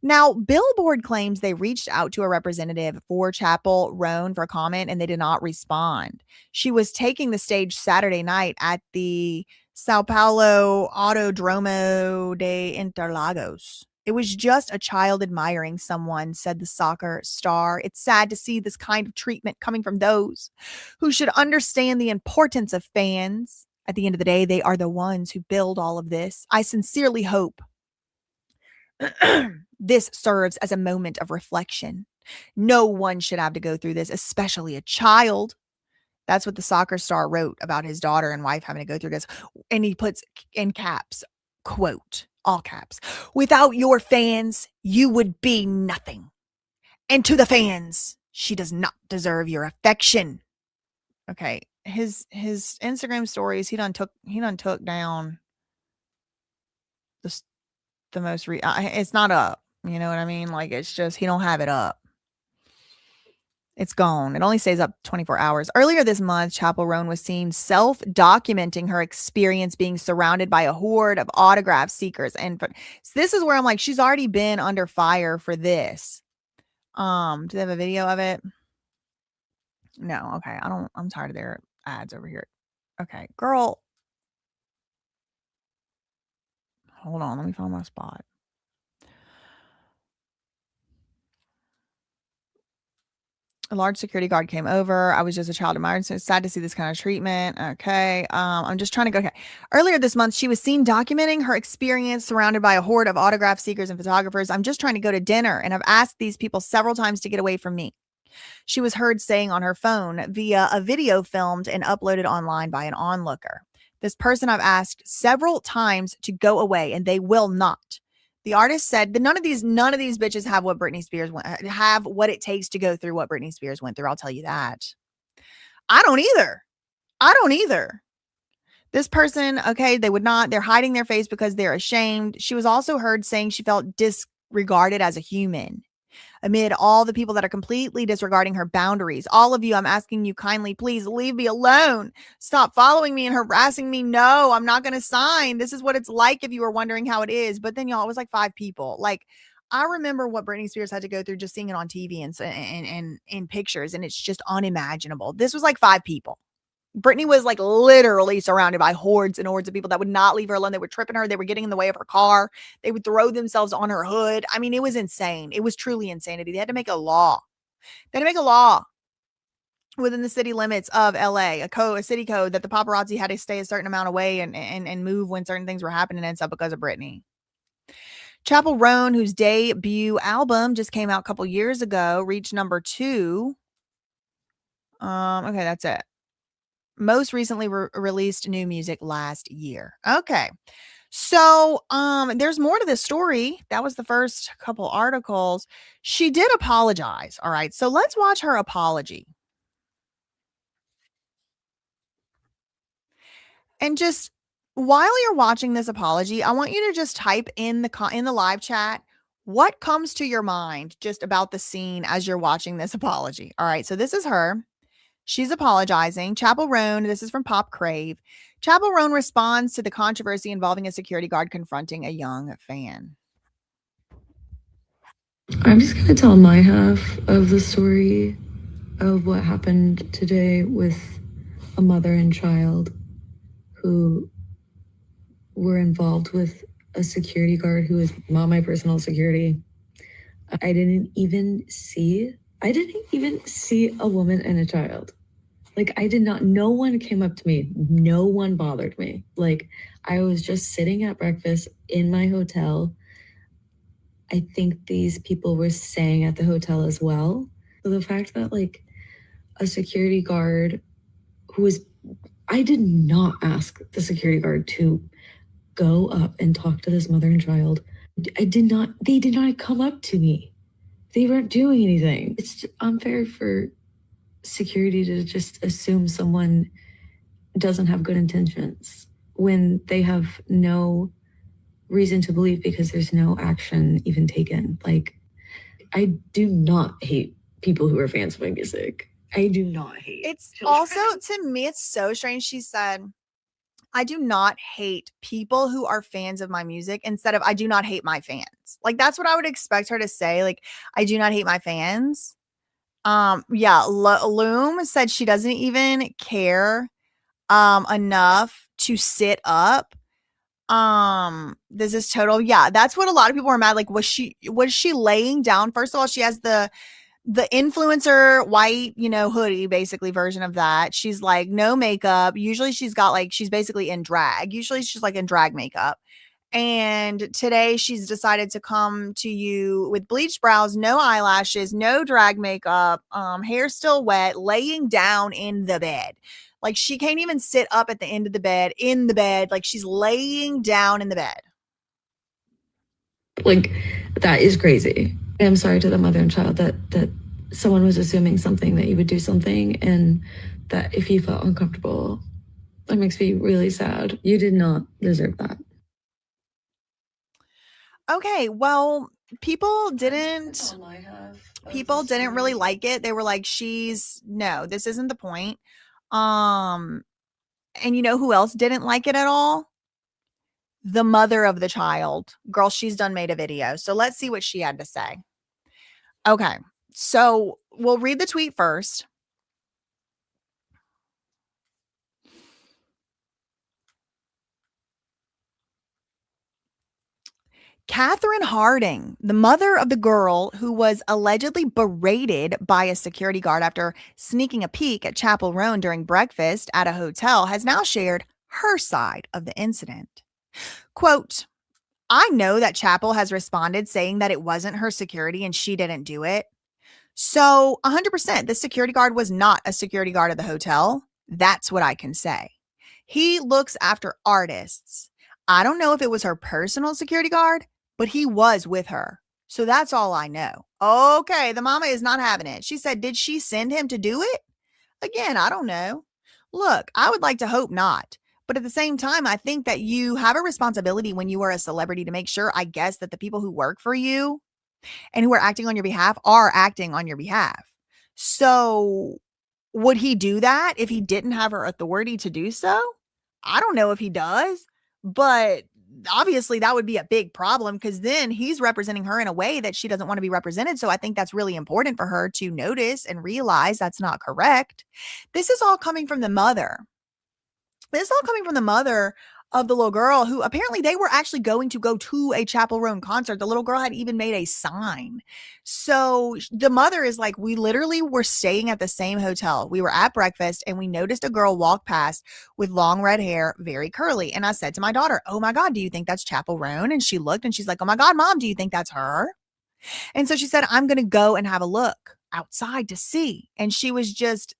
[SPEAKER 1] Now, Billboard claims they reached out to a representative for Chappell Roan for comment, and they did not respond. She was taking the stage Saturday night at the Sao Paulo Autodromo de Interlagos. It was just a child admiring someone, said the soccer star. It's sad to see this kind of treatment coming from those who should understand the importance of fans. At the end of the day, they are the ones who build all of this. I sincerely hope this serves as a moment of reflection. No one should have to go through this, especially a child. That's what the soccer star wrote about his daughter and wife having to go through this. And he puts in caps, quote, all caps, "Without your fans, you would be nothing. And to the fans, she does not deserve your affection." Okay. His Instagram stories, he done took down the most it's not up. You know what I mean? Like, it's just, he don't have it up. It's gone. It only stays up 24 hours. Earlier this month, Chappell Roan was seen self-documenting her experience being surrounded by a horde of autograph seekers. And so this is where I'm like, she's already been under fire for this. Do they have a video of it? No. Okay. I'm tired of their ads over here. Okay. Girl. Hold on. Let me find my spot. A large security guard came over. I was just a child admired. So it's sad to see this kind of treatment. Okay. I'm just trying to go. Okay. Earlier this month, she was seen documenting her experience surrounded by a horde of autograph seekers and photographers. "I'm just trying to go to dinner, and I've asked these people several times to get away from me," she was heard saying on her phone via a video filmed and uploaded online by an onlooker. "This person I've asked several times to go away, and they will not." The artist said that none of these bitches have what Britney Spears have what it takes to go through what Britney Spears went through. I'll tell you that. I don't either. This person, okay, they're hiding their face because they're ashamed. She was also heard saying she felt disregarded as a human amid all the people that are completely disregarding her boundaries. "All of you, I'm asking you kindly, please leave me alone. Stop following me and harassing me. No, I'm not going to sign. This is what it's like if you were wondering how it is." But then, y'all, it was like 5 people. Like, I remember what Britney Spears had to go through just seeing it on TV and in pictures, and it's just unimaginable. This was like 5 people. Britney was like literally surrounded by hordes and hordes of people that would not leave her alone. They were tripping her. They were getting in the way of her car. They would throw themselves on her hood. I mean, it was insane. It was truly insanity. They had to make a law. Within the city limits of LA, a city code that the paparazzi had to stay a certain amount away and move when certain things were happening and stuff because of Britney. Chappell Roan, whose debut album just came out a couple years ago, reached number 2. Okay, that's it. Most recently released new music last year. Okay. So, there's more to this story. That was the first couple articles. She did apologize. All right. So let's watch her apology. And just while you're watching this apology, I want you to just type in the live chat what comes to your mind just about the scene as you're watching this apology. All right. So this is her. She's apologizing. Chappell Roan, this is from Pop Crave. Chappell Roan responds to the controversy involving a security guard confronting a young fan.
[SPEAKER 14] "I'm just going to tell my half of the story of what happened today with a mother and child who were involved with a security guard who is not my personal security. I didn't even see a woman and a child. Like, no one came up to me. No one bothered me. Like, I was just sitting at breakfast in my hotel. I think these people were staying at the hotel as well. So the fact that, like, a security guard I did not ask the security guard to go up and talk to this mother and child. They did not come up to me. They weren't doing anything. It's unfair for security to just assume someone doesn't have good intentions when they have no reason to believe because there's no action even taken. Like, I do not hate people who are fans of my music. I do not hate.
[SPEAKER 1] It's also, to me, it's so strange. She said, "I do not hate people who are fans of my music," instead of "I do not hate my fans." Like, that's what I would expect her to say. Like, "I do not hate my fans." Yeah, Loom said she doesn't even care enough to sit up. This is total. Yeah, that's what a lot of people are mad. Like, was she laying down? First of all, she has the the influencer white, hoodie, basically version of that. She's like no makeup. Usually she's basically in drag. Usually she's like in drag makeup. And today she's decided to come to you with bleached brows, no eyelashes, no drag makeup, hair still wet, laying down in the bed. Like she can't even sit up at the end of the bed, in the bed. Like she's laying down in the bed.
[SPEAKER 14] Like, that is crazy. I'm sorry to the mother and child that someone was assuming something, that you would do something, and that if you felt uncomfortable, that makes me really sad. You did not deserve that.
[SPEAKER 1] Okay, well, people didn't really like it. They were like, no, this isn't the point. And you know who else didn't like it at all? The mother of the child. Girl, she's done made a video. So let's see what she had to say. Okay, so we'll read the tweet first. Catherine Harding, the mother of the girl who was allegedly berated by a security guard after sneaking a peek at Chappell Roan during breakfast at a hotel, has now shared her side of the incident. Quote, I know that Chappell has responded saying that it wasn't her security and she didn't do it. So 100%, the security guard was not a security guard at the hotel. That's what I can say. He looks after artists. I don't know if it was her personal security guard, but he was with her. So that's all I know. Okay, the mama is not having it. She said, did she send him to do it? Again, I don't know. Look, I would like to hope not. But at the same time, I think that you have a responsibility when you are a celebrity to make sure, I guess, that the people who work for you and who are acting on your behalf are acting on your behalf. So would he do that if he didn't have her authority to do so? I don't know if he does, but obviously that would be a big problem because then he's representing her in a way that she doesn't want to be represented. So I think that's really important for her to notice and realize that's not correct. This is all coming from the mother. This is all coming from the mother of the little girl who apparently they were actually going to go to a Chappell Roan concert. The little girl had even made a sign. So the mother is like, we literally were staying at the same hotel. We were at breakfast and we noticed a girl walk past with long red hair, very curly. And I said to my daughter, oh my God, do you think that's Chappell Roan? And she looked and she's like, oh my God, Mom, do you think that's her? And so she said, I'm going to go and have a look outside to see. And she was just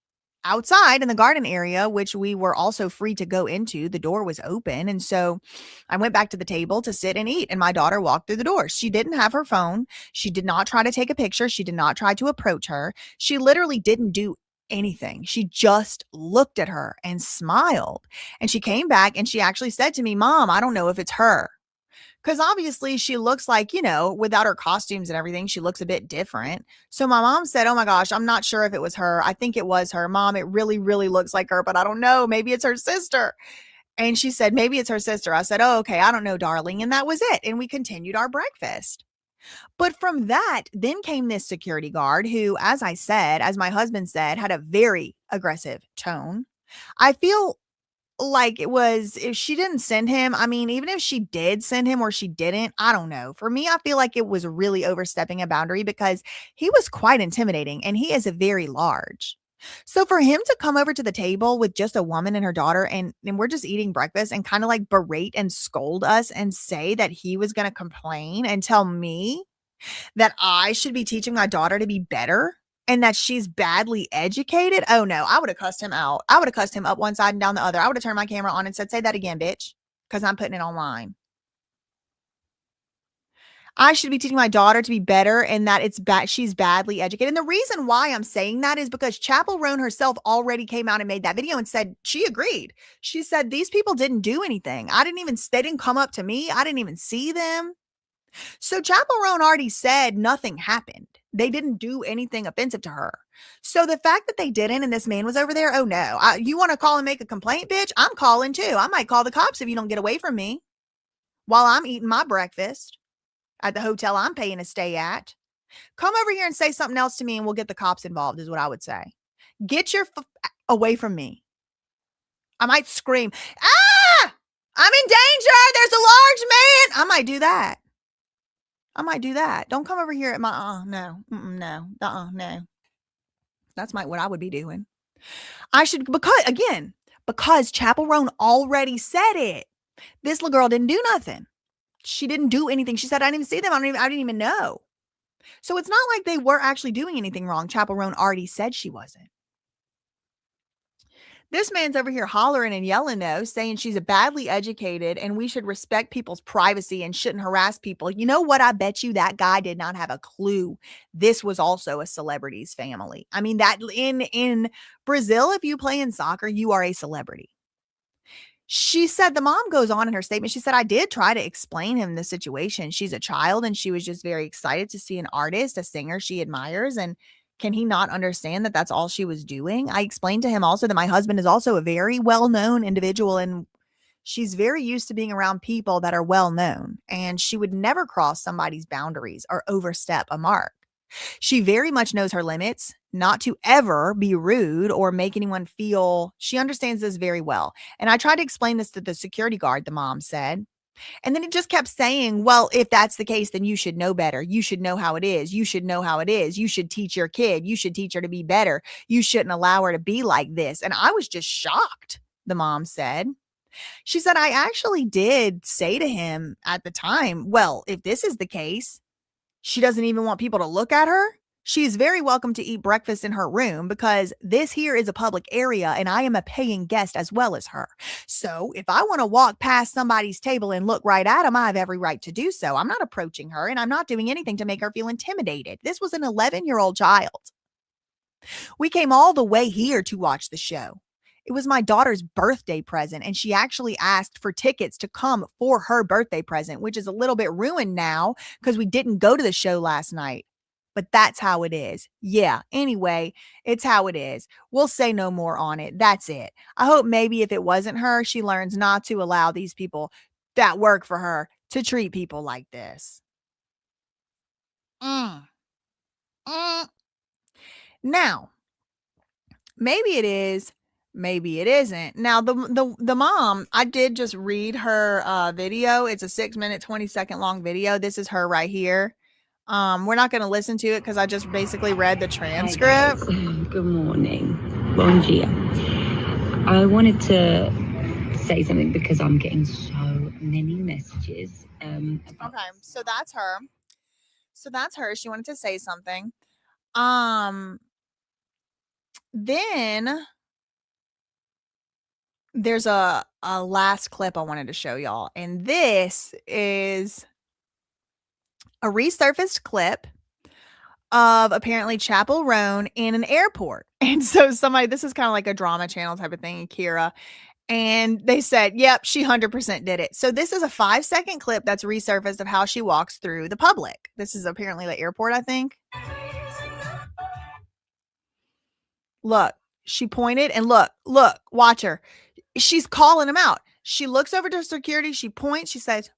[SPEAKER 1] outside in the garden area, which we were also free to go into. The door was open. And so I went back to the table to sit and eat. And my daughter walked through the door. She didn't have her phone. She did not try to take a picture. She did not try to approach her. She literally didn't do anything. She just looked at her and smiled. And she came back and she actually said to me, Mom, I don't know if it's her. Because obviously she looks like, without her costumes and everything, she looks a bit different. So my mom said, oh my gosh, I'm not sure if it was her. I think it was her. Mom, it really, really looks like her, but I don't know. Maybe it's her sister. And she said, maybe it's her sister. I said, oh, okay. I don't know, darling. And that was it. And we continued our breakfast. But from that, then came this security guard who, as I said, as my husband said, had a very aggressive tone. I feel like it was, if she didn't send him, I mean, even if she did send him or she didn't, I don't know. For me, I feel like it was really overstepping a boundary because he was quite intimidating and he is very large. So for him to come over to the table with just a woman and her daughter and we're just eating breakfast and kind of like berate and scold us and say that he was going to complain and tell me that I should be teaching my daughter to be better and that she's badly educated. Oh no, I would have cussed him out. I would have cussed him up one side and down the other. I would have turned my camera on and said, say that again, bitch, because I'm putting it online. I should be teaching my daughter to be better and that it's bad. She's badly educated. And the reason why I'm saying that is because Chappell Roan herself already came out and made that video and said she agreed. She said, these people didn't do anything. They didn't come up to me. I didn't even see them. So Chappell Roan already said nothing happened. They didn't do anything offensive to her. So the fact that they didn't and this man was over there, oh no, you want to call and make a complaint, bitch? I'm calling too. I might call the cops if you don't get away from me while I'm eating my breakfast at the hotel I'm paying to stay at. Come over here and say something else to me and we'll get the cops involved is what I would say. Get your away from me. I might scream, ah, I'm in danger. There's a large man. I might do that. I might do that. Don't come over here at my, no, no, no. That's what I would be doing. Because Chappell Roan already said it. This little girl didn't do nothing. She didn't do anything. She said, I didn't even see them. I didn't even know. So it's not like they were actually doing anything wrong. Chappell Roan already said she wasn't. This man's over here hollering and yelling, though, saying she's a badly educated and we should respect people's privacy and shouldn't harass people. You know what? I bet you that guy did not have a clue this was also a celebrity's family. I mean, that in Brazil, if you play in soccer, you are a celebrity. She said, the mom goes on in her statement, she said, I did try to explain him the situation. She's a child and she was just very excited to see an artist, a singer she admires. And can he not understand that that's all she was doing? I explained to him also that my husband is also a very well-known individual and she's very used to being around people that are well-known and she would never cross somebody's boundaries or overstep a mark. She very much knows her limits, not to ever be rude or make anyone feel. She understands this very well. And I tried to explain this to the security guard, the mom said. And then it just kept saying, well, if that's the case, then you should know better. You should know how it is. You should know how it is. You should teach your kid. You should teach her to be better. You shouldn't allow her to be like this. And I was just shocked, the mom said. She said, I actually did say to him at the time, well, if this is the case, she doesn't even want people to look at her. She is very welcome to eat breakfast in her room because this here is a public area and I am a paying guest as well as her. So if I want to walk past somebody's table and look right at them, I have every right to do so. I'm not approaching her and I'm not doing anything to make her feel intimidated. This was an 11-year-old child. We came all the way here to watch the show. It was my daughter's birthday present, and she actually asked for tickets to come for her birthday present, which is a little bit ruined now because we didn't go to the show last night. But that's how it is. Yeah, anyway, it's how it is. We'll say no more on it. That's it. I hope maybe if it wasn't her, she learns not to allow these people that work for her to treat people like this. Now, maybe it is. Maybe it isn't. Now, the mom, I did just read her video. It's a 6-minute, 20-second long video. This is her right here. We're not going to listen to it because I just basically read the transcript.
[SPEAKER 15] Good morning. Bon dia. I wanted to say something because I'm getting so many messages.
[SPEAKER 1] Okay, so that's her. She wanted to say something. Then there's a last clip I wanted to show y'all. And this is a resurfaced clip of apparently Chappell Roan in an airport. And so this is kind of like a drama channel type of thing, Kira. And they said, yep, she 100% did it. So this is a 5-second clip that's resurfaced of how she walks through the public. This is apparently the airport, I think. Look, she pointed and look, watch her. She's calling him out. She looks over to security. She points. She says,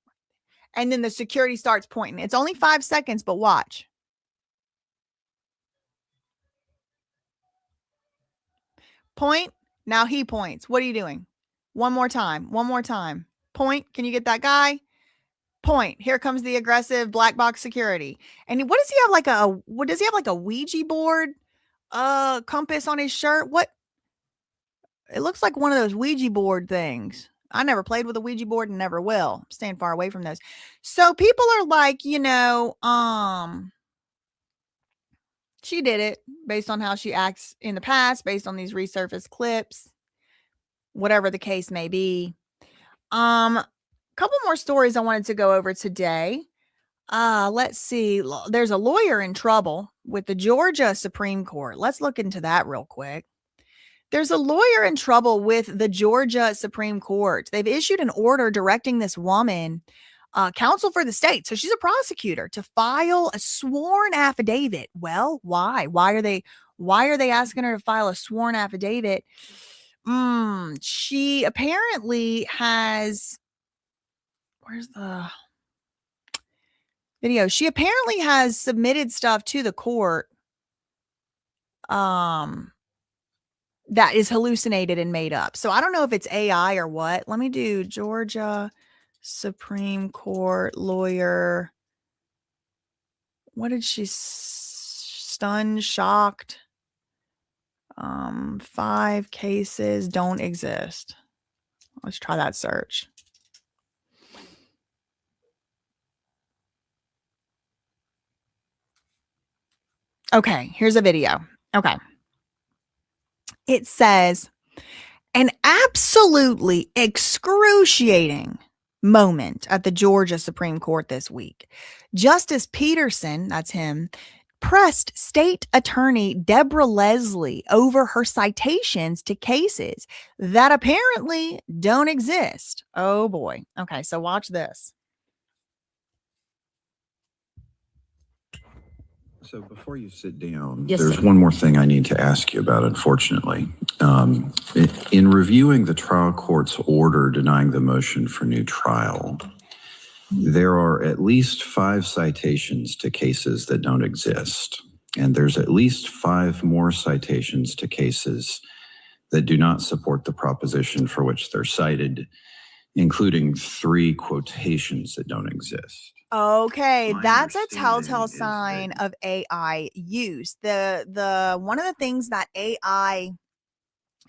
[SPEAKER 1] and then the security starts pointing. It's only 5 seconds, but watch. Point. Now he points. What are you doing? One more time. Point. Can you get that guy? Point. Here comes the aggressive black box security. And what does he have? What does he have? Like a Ouija board compass on his shirt? What? It looks like one of those Ouija board things. I never played with a Ouija board and never will. I'm staying far away from those. So people are like, she did it based on how she acts in the past, based on these resurfaced clips, whatever the case may be. Couple more stories I wanted to go over today. Let's see. There's a lawyer in trouble with the Georgia Supreme Court. Let's look into that real quick. There's a lawyer in trouble with the Georgia Supreme Court. They've issued an order directing this woman, counsel for the state, so she's a prosecutor, to file a sworn affidavit. Well, why? Why are they asking her to file a sworn affidavit? She apparently has. Where's the video? She apparently has submitted stuff to the court. That is hallucinated and made up. So I don't know if it's AI or what. Let me do Georgia Supreme Court lawyer what did she stunned, shocked? 5 cases don't exist. Let's try that search. Okay, here's a video. Okay. It says, an absolutely excruciating moment at the Georgia Supreme Court this week. Justice Peterson, that's him, pressed state attorney Deborah Leslie over her citations to cases that apparently don't exist. Oh boy. Okay, so watch this.
[SPEAKER 16] So before you sit down,
[SPEAKER 15] Yes,
[SPEAKER 16] there's
[SPEAKER 15] sir.
[SPEAKER 16] one more thing I need to ask you about, unfortunately. In reviewing the trial court's order denying the motion for new trial, there are at least 5 citations to cases that don't exist. And there's at least 5 more citations to cases that do not support the proposition for which they're cited, including 3 quotations that don't exist.
[SPEAKER 1] Okay,
[SPEAKER 16] My
[SPEAKER 1] that's a
[SPEAKER 16] understanding
[SPEAKER 1] telltale
[SPEAKER 16] is
[SPEAKER 1] sign of AI use. The one of the things that AI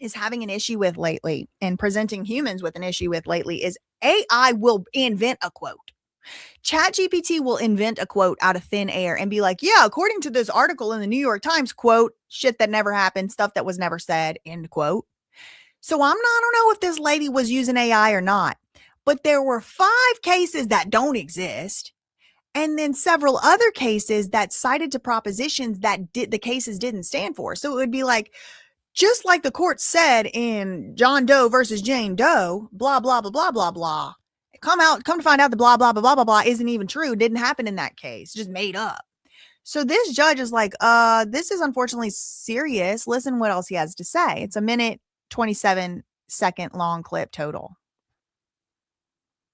[SPEAKER 1] is having an issue with lately and presenting humans with an issue with lately is AI will invent a quote. ChatGPT will invent a quote out of thin air and be like, yeah, according to this article in the New York Times, quote, shit that never happened, stuff that was never said, end quote. So I don't know if this lady was using AI or not, but there were 5 cases that don't exist. And then several other cases that cited to propositions that the cases didn't stand for. So it would be like, just like the court said in John Doe versus Jane Doe, blah, blah, blah, blah, blah, blah. Come to find out the blah, blah, blah, blah, blah, blah isn't even true. Didn't happen in that case. Just made up. So this judge is like, this is unfortunately serious. Listen what else he has to say. It's a 1:27 long clip total.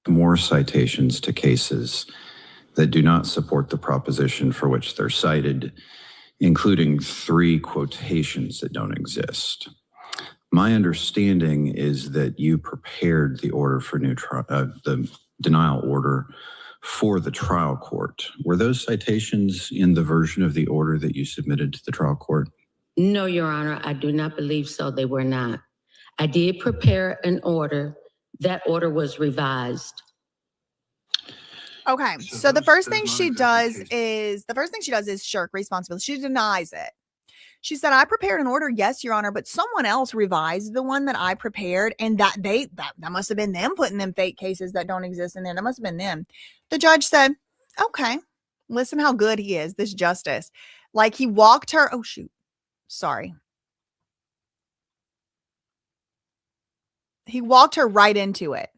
[SPEAKER 16] More citations to cases that do not support the proposition for which they're cited, including 3 quotations that don't exist. My understanding is that you prepared the order for new trial, the denial order for the trial court. Were those citations in the version of the order that you submitted to the trial court?
[SPEAKER 15] No, Your Honor, I do not believe so. They were not. I did prepare an order. That order was revised.
[SPEAKER 1] Okay, so the first thing she does is shirk responsibility. She denies it. She said, I prepared an order, yes, Your Honor, but someone else revised the one that I prepared, and that must have been them putting them fake cases that don't exist in there. That must have been them. The judge said, okay, listen how good he is, this justice. Like he walked her, oh shoot, sorry. He walked her right into it.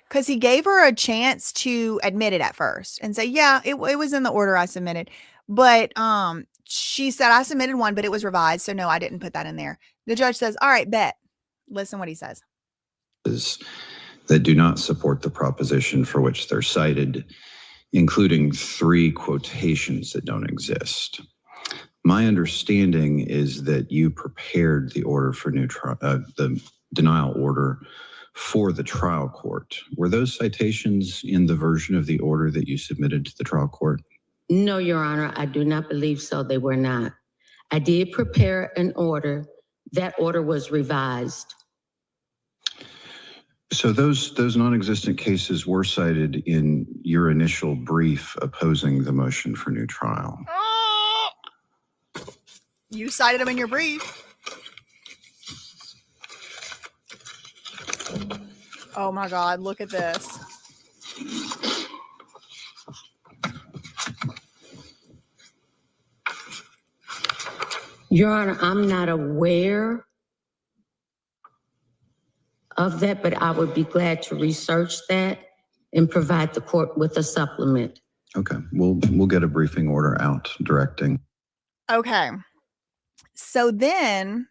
[SPEAKER 1] Because he gave her a chance to admit it at first and say, yeah, it was in the order I submitted. But she said, I submitted one, but it was revised. So no, I didn't put that in there. The judge says, all right, bet. Listen what he says.
[SPEAKER 16] That do not support the proposition for which they're cited, including 3 quotations that don't exist. My understanding is that you prepared the order for new trial, the denial order for the trial court. Were those citations in the version of the order that you submitted to the trial court?
[SPEAKER 15] No, Your Honor, I do not believe so. They were not. I did prepare an order. That order was revised.
[SPEAKER 16] So those non-existent cases were cited in your initial brief opposing the motion for new trial.
[SPEAKER 1] You cited them in your brief. Oh my God, look at this.
[SPEAKER 15] Your Honor, I'm not aware of that, but I would be glad to research that and provide the court with a supplement.
[SPEAKER 16] Okay, we'll get a briefing order out directing.
[SPEAKER 1] Okay. So then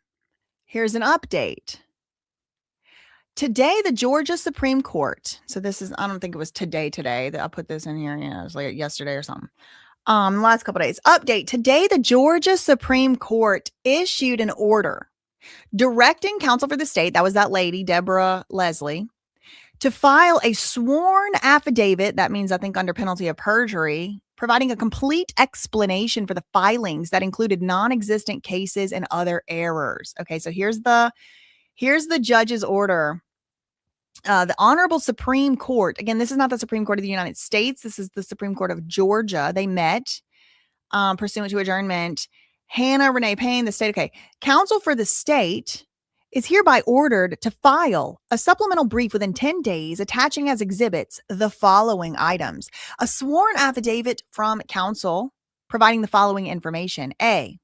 [SPEAKER 1] here's an update. Today, the Georgia Supreme Court. So this is, I don't think it was today. I put this in here. Yeah, it was like yesterday or something. Last couple of days. Update. Today, the Georgia Supreme Court issued an order directing counsel for the state, that was that lady, Deborah Leslie, to file a sworn affidavit. That means, I think, under penalty of perjury, providing a complete explanation for the filings that included non-existent cases and other errors. Okay, so here's the judge's order. The Honorable Supreme Court, again, this is not the Supreme Court of the United States. This is the Supreme Court of Georgia. They met pursuant to adjournment. Hannah Renee Payne, the state. Okay. Counsel for the state is hereby ordered to file a supplemental brief within 10 days attaching as exhibits the following items. A sworn affidavit from counsel providing the following information. A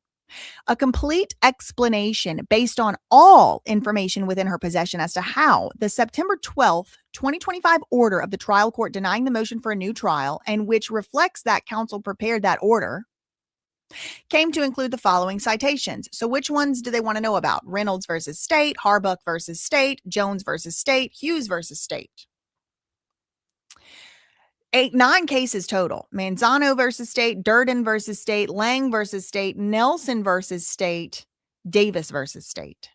[SPEAKER 1] complete explanation based on all information within her possession as to how the September 12th, 2025 order of the trial court denying the motion for a new trial, and which reflects that counsel prepared that order, came to include the following citations. So which ones do they want to know about? Reynolds versus state, Harbuck versus state, Jones versus state, Hughes versus state. 9 cases total. Manzano versus state, Durden versus state, Lang versus state, Nelson versus state, Davis versus state.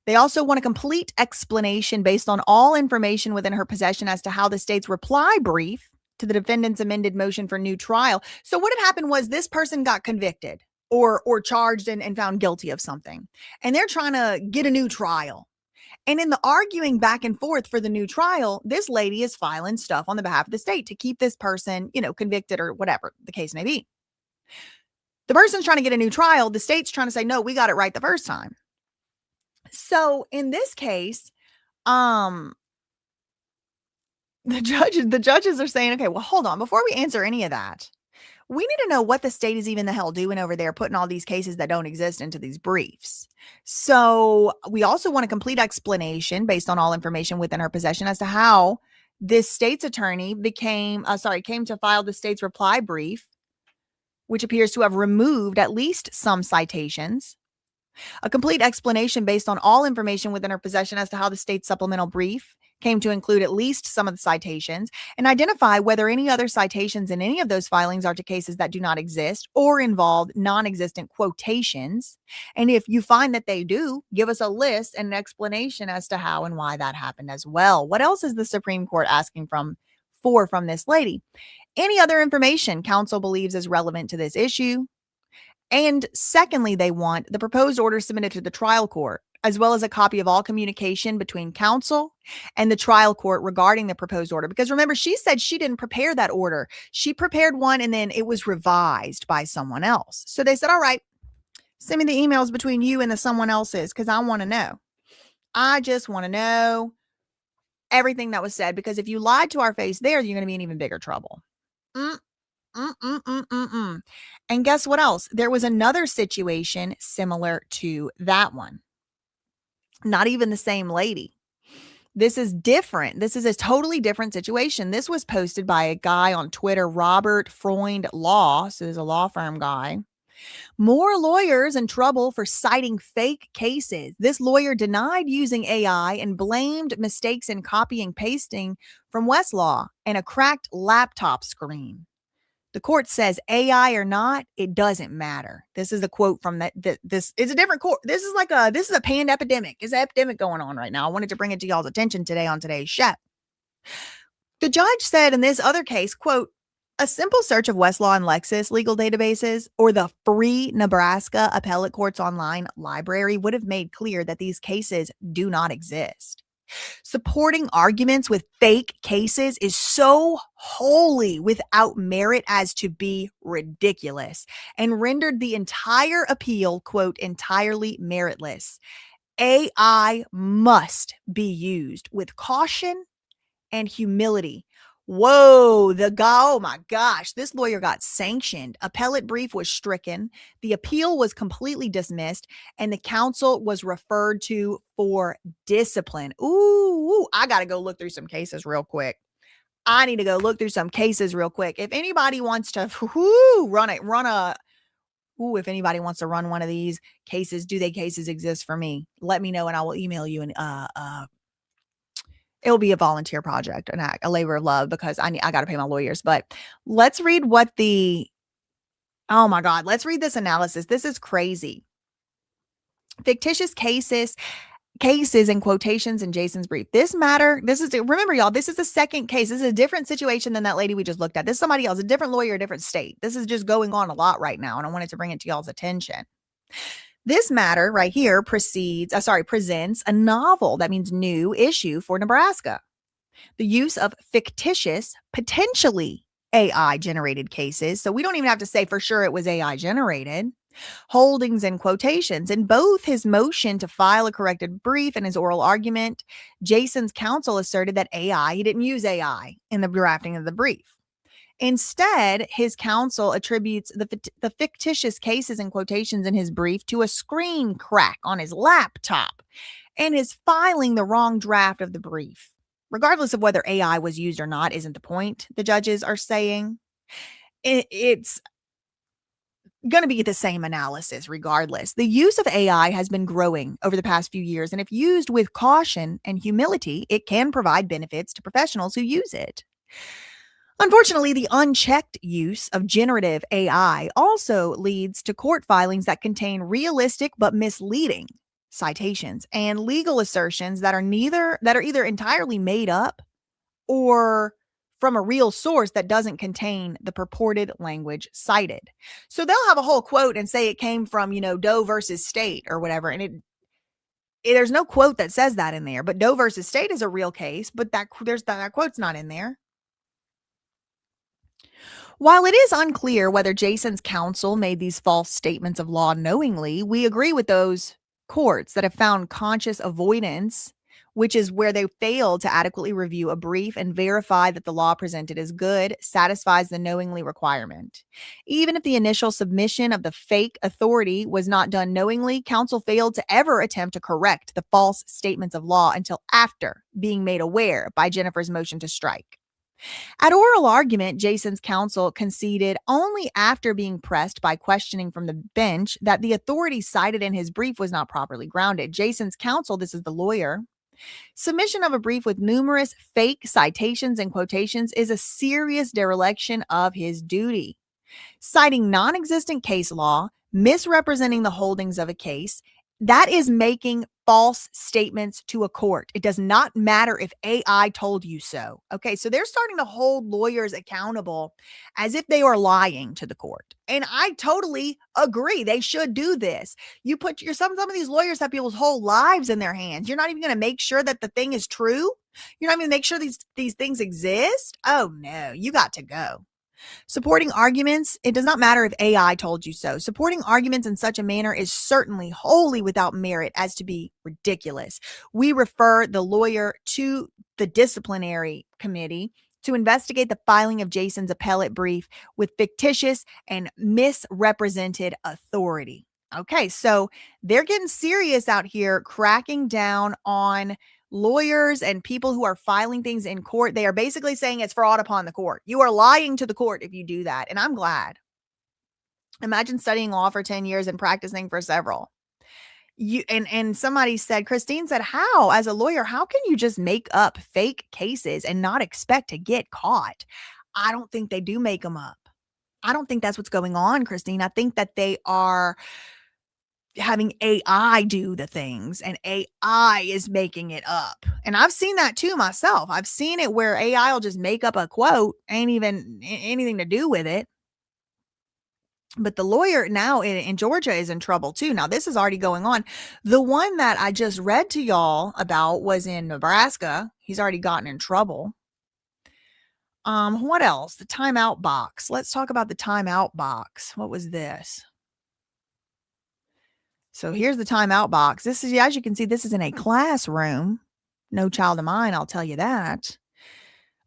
[SPEAKER 1] They also want a complete explanation based on all information within her possession as to how the state's reply brief to the defendant's amended motion for new trial. So what had happened was this person got convicted or charged and found guilty of something, and they're trying to get a new trial. And in the arguing back and forth for the new trial, this lady is filing stuff on the behalf of the state to keep this person, convicted or whatever the case may be. The person's trying to get a new trial. The state's trying to say, no, we got it right the first time. So in this case, the judges are saying, okay, well, hold on. Before we answer any of that, we need to know what the state is even the hell doing over there, putting all these cases that don't exist into these briefs. So we also want a complete explanation based on all information within her possession as to how this state's attorney came to file the state's reply brief, which appears to have removed at least some citations. A complete explanation based on all information within her possession as to how the state's supplemental brief came to include at least some of the citations, and identify whether any other citations in any of those filings are to cases that do not exist or involve non-existent quotations. And if you find that they do, give us a list and an explanation as to how and why that happened as well. What else is the Supreme Court asking from this lady? Any other information counsel believes is relevant to this issue. And secondly, they want the proposed order submitted to the trial court, as well as a copy of all communication between counsel and the trial court regarding the proposed order. Because remember, she said she didn't prepare that order. She prepared one and then it was revised by someone else. So they said, all right, send me the emails between you and the someone else's, because I want to know. I just want to know everything that was said, because if you lied to our face there, you're going to be in even bigger trouble. And guess what else? There was another situation similar to that one. Not even the same lady. This is different. This is a totally different situation. This was posted by a guy on Twitter, Robert Freund Law. So there's a law firm guy. More lawyers in trouble for citing fake cases. This lawyer denied using AI and blamed mistakes in copy and pasting from Westlaw and a cracked laptop screen. The court says AI or not, it doesn't matter. This is a quote from this is a different court. This is a pan epidemic. It's an epidemic going on right now. I wanted to bring it to y'all's attention today on today's show. The judge said in this other case, quote, a simple search of Westlaw and Lexis legal databases or the free Nebraska appellate courts online library would have made clear that these cases do not exist. Supporting arguments with fake cases is so wholly without merit as to be ridiculous and rendered the entire appeal, quote, entirely meritless. AI must be used with caution and humility. Whoa, oh my gosh, this lawyer got sanctioned. Appellate brief was stricken. The appeal was completely dismissed and the counsel was referred to for discipline. Ooh, I got to go look through some cases real quick. If anybody wants to if anybody wants to run one of these cases, cases exist for me? Let me know and I will email you and it'll be a volunteer project and a labor of love because I got to pay my lawyers. But let's read let's read this analysis. This is crazy. Fictitious cases cases and quotations in Jason's brief. Remember y'all, this is the second case. This is a different situation than that lady we just looked at. This is somebody else, a different lawyer, a different state. This is just going on a lot right now, and I wanted to bring it to y'all's attention. This matter right here presents a novel, that means new, issue for Nebraska. The use of fictitious, potentially AI-generated cases. So we don't even have to say for sure it was AI-generated. Holdings and quotations. In both his motion to file a corrected brief and his oral argument, Jason's counsel asserted that he didn't use AI in the drafting of the brief. Instead, his counsel attributes the fictitious cases and quotations in his brief to a screen crack on his laptop and is filing the wrong draft of the brief. Regardless of whether AI was used or not isn't the point, the judges are saying. It's going to be the same analysis regardless. The use of AI has been growing over the past few years, and if used with caution and humility, it can provide benefits to professionals who use it. Unfortunately, the unchecked use of generative AI also leads to court filings that contain realistic but misleading citations and legal assertions that are either entirely made up or from a real source that doesn't contain the purported language cited. So they'll have a whole quote and say it came from, Doe versus State or whatever, and there's no quote that says that in there. But Doe versus State is a real case, but that quote's not in there. While it is unclear whether Jason's counsel made these false statements of law knowingly, we agree with those courts that have found conscious avoidance, which is where they failed to adequately review a brief and verify that the law presented is good, satisfies the knowingly requirement. Even if the initial submission of the fake authority was not done knowingly, counsel failed to ever attempt to correct the false statements of law until after being made aware by Jennifer's motion to strike. At oral argument, Jason's counsel conceded only after being pressed by questioning from the bench that the authority cited in his brief was not properly grounded. Jason's counsel, this is the lawyer, submission of a brief with numerous fake citations and quotations is a serious dereliction of his duty. Citing non-existent case law, misrepresenting the holdings of a case, that is making false statements to a court. It does not matter if AI told you so. Okay, so they're starting to hold lawyers accountable as if they are lying to the court. And I totally agree. They should do this. You put some of these lawyers have people's whole lives in their hands. You're not even going to make sure that the thing is true. You're not even going to make sure these things exist. Oh no, you got to go. Supporting arguments, it does not matter if AI told you so. Supporting arguments in such a manner is certainly wholly without merit as to be ridiculous. We refer the lawyer to the disciplinary committee to investigate the filing of Jason's appellate brief with fictitious and misrepresented authority. Okay, so they're getting serious out here, cracking down on lawyers and people who are filing things in court. They are basically saying it's fraud upon the court. You are lying to the court if you do that. And I'm glad. Imagine studying law for 10 years and practicing for several. And somebody said, Christine said, how, as a lawyer, how can you just make up fake cases and not expect to get caught? I don't think they do make them up. I don't think that's what's going on, Christine. I think that they are having AI do the things and AI is making it up. And I've seen that too myself. I've seen it where AI will just make up a quote, ain't even anything to do with it. But the lawyer now in Georgia is in trouble too. Now this is already going on. The one that I just read to y'all about was in Nebraska. He's already gotten in trouble. What else? The timeout box. Let's talk about the timeout box. What was this? So here's the timeout box. This is, as you can see, this is in a classroom. No child of mine, I'll tell you that.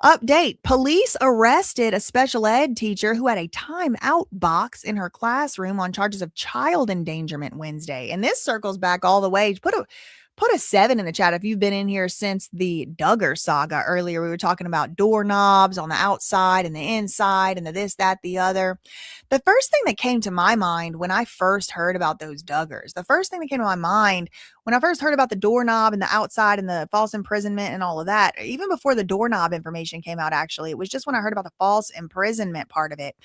[SPEAKER 1] Update. Police arrested a special ed teacher who had a timeout box in her classroom on charges of child endangerment Wednesday. And this circles back all the way. Put a 7 in the chat if you've been in here since the DUGGAR Saga. Earlier, we were talking about doorknobs on the outside and the inside and the this, that, the other. The first thing that came to my mind when I first heard about those Duggars, the first thing that came to my mind when I first heard about the doorknob and the outside and the false imprisonment and all of that, even before the doorknob information came out, actually, it was just when I heard about the false imprisonment part of it,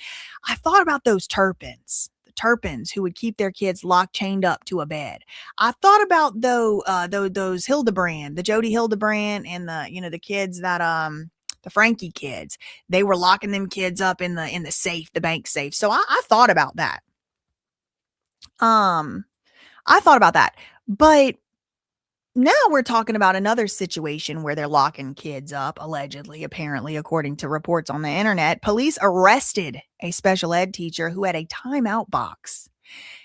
[SPEAKER 1] I thought about those terpenes. Turpins who would keep their kids locked, chained up to a bed. I thought about those Hildebrand, the Jody Hildebrand, and the kids that the Frankie kids. They were locking them kids up in the safe, the bank safe. So I thought about that. I thought about that, but now we're talking about another situation where they're locking kids up, allegedly, apparently, according to reports on the internet. Police arrested a special ed teacher who had a timeout box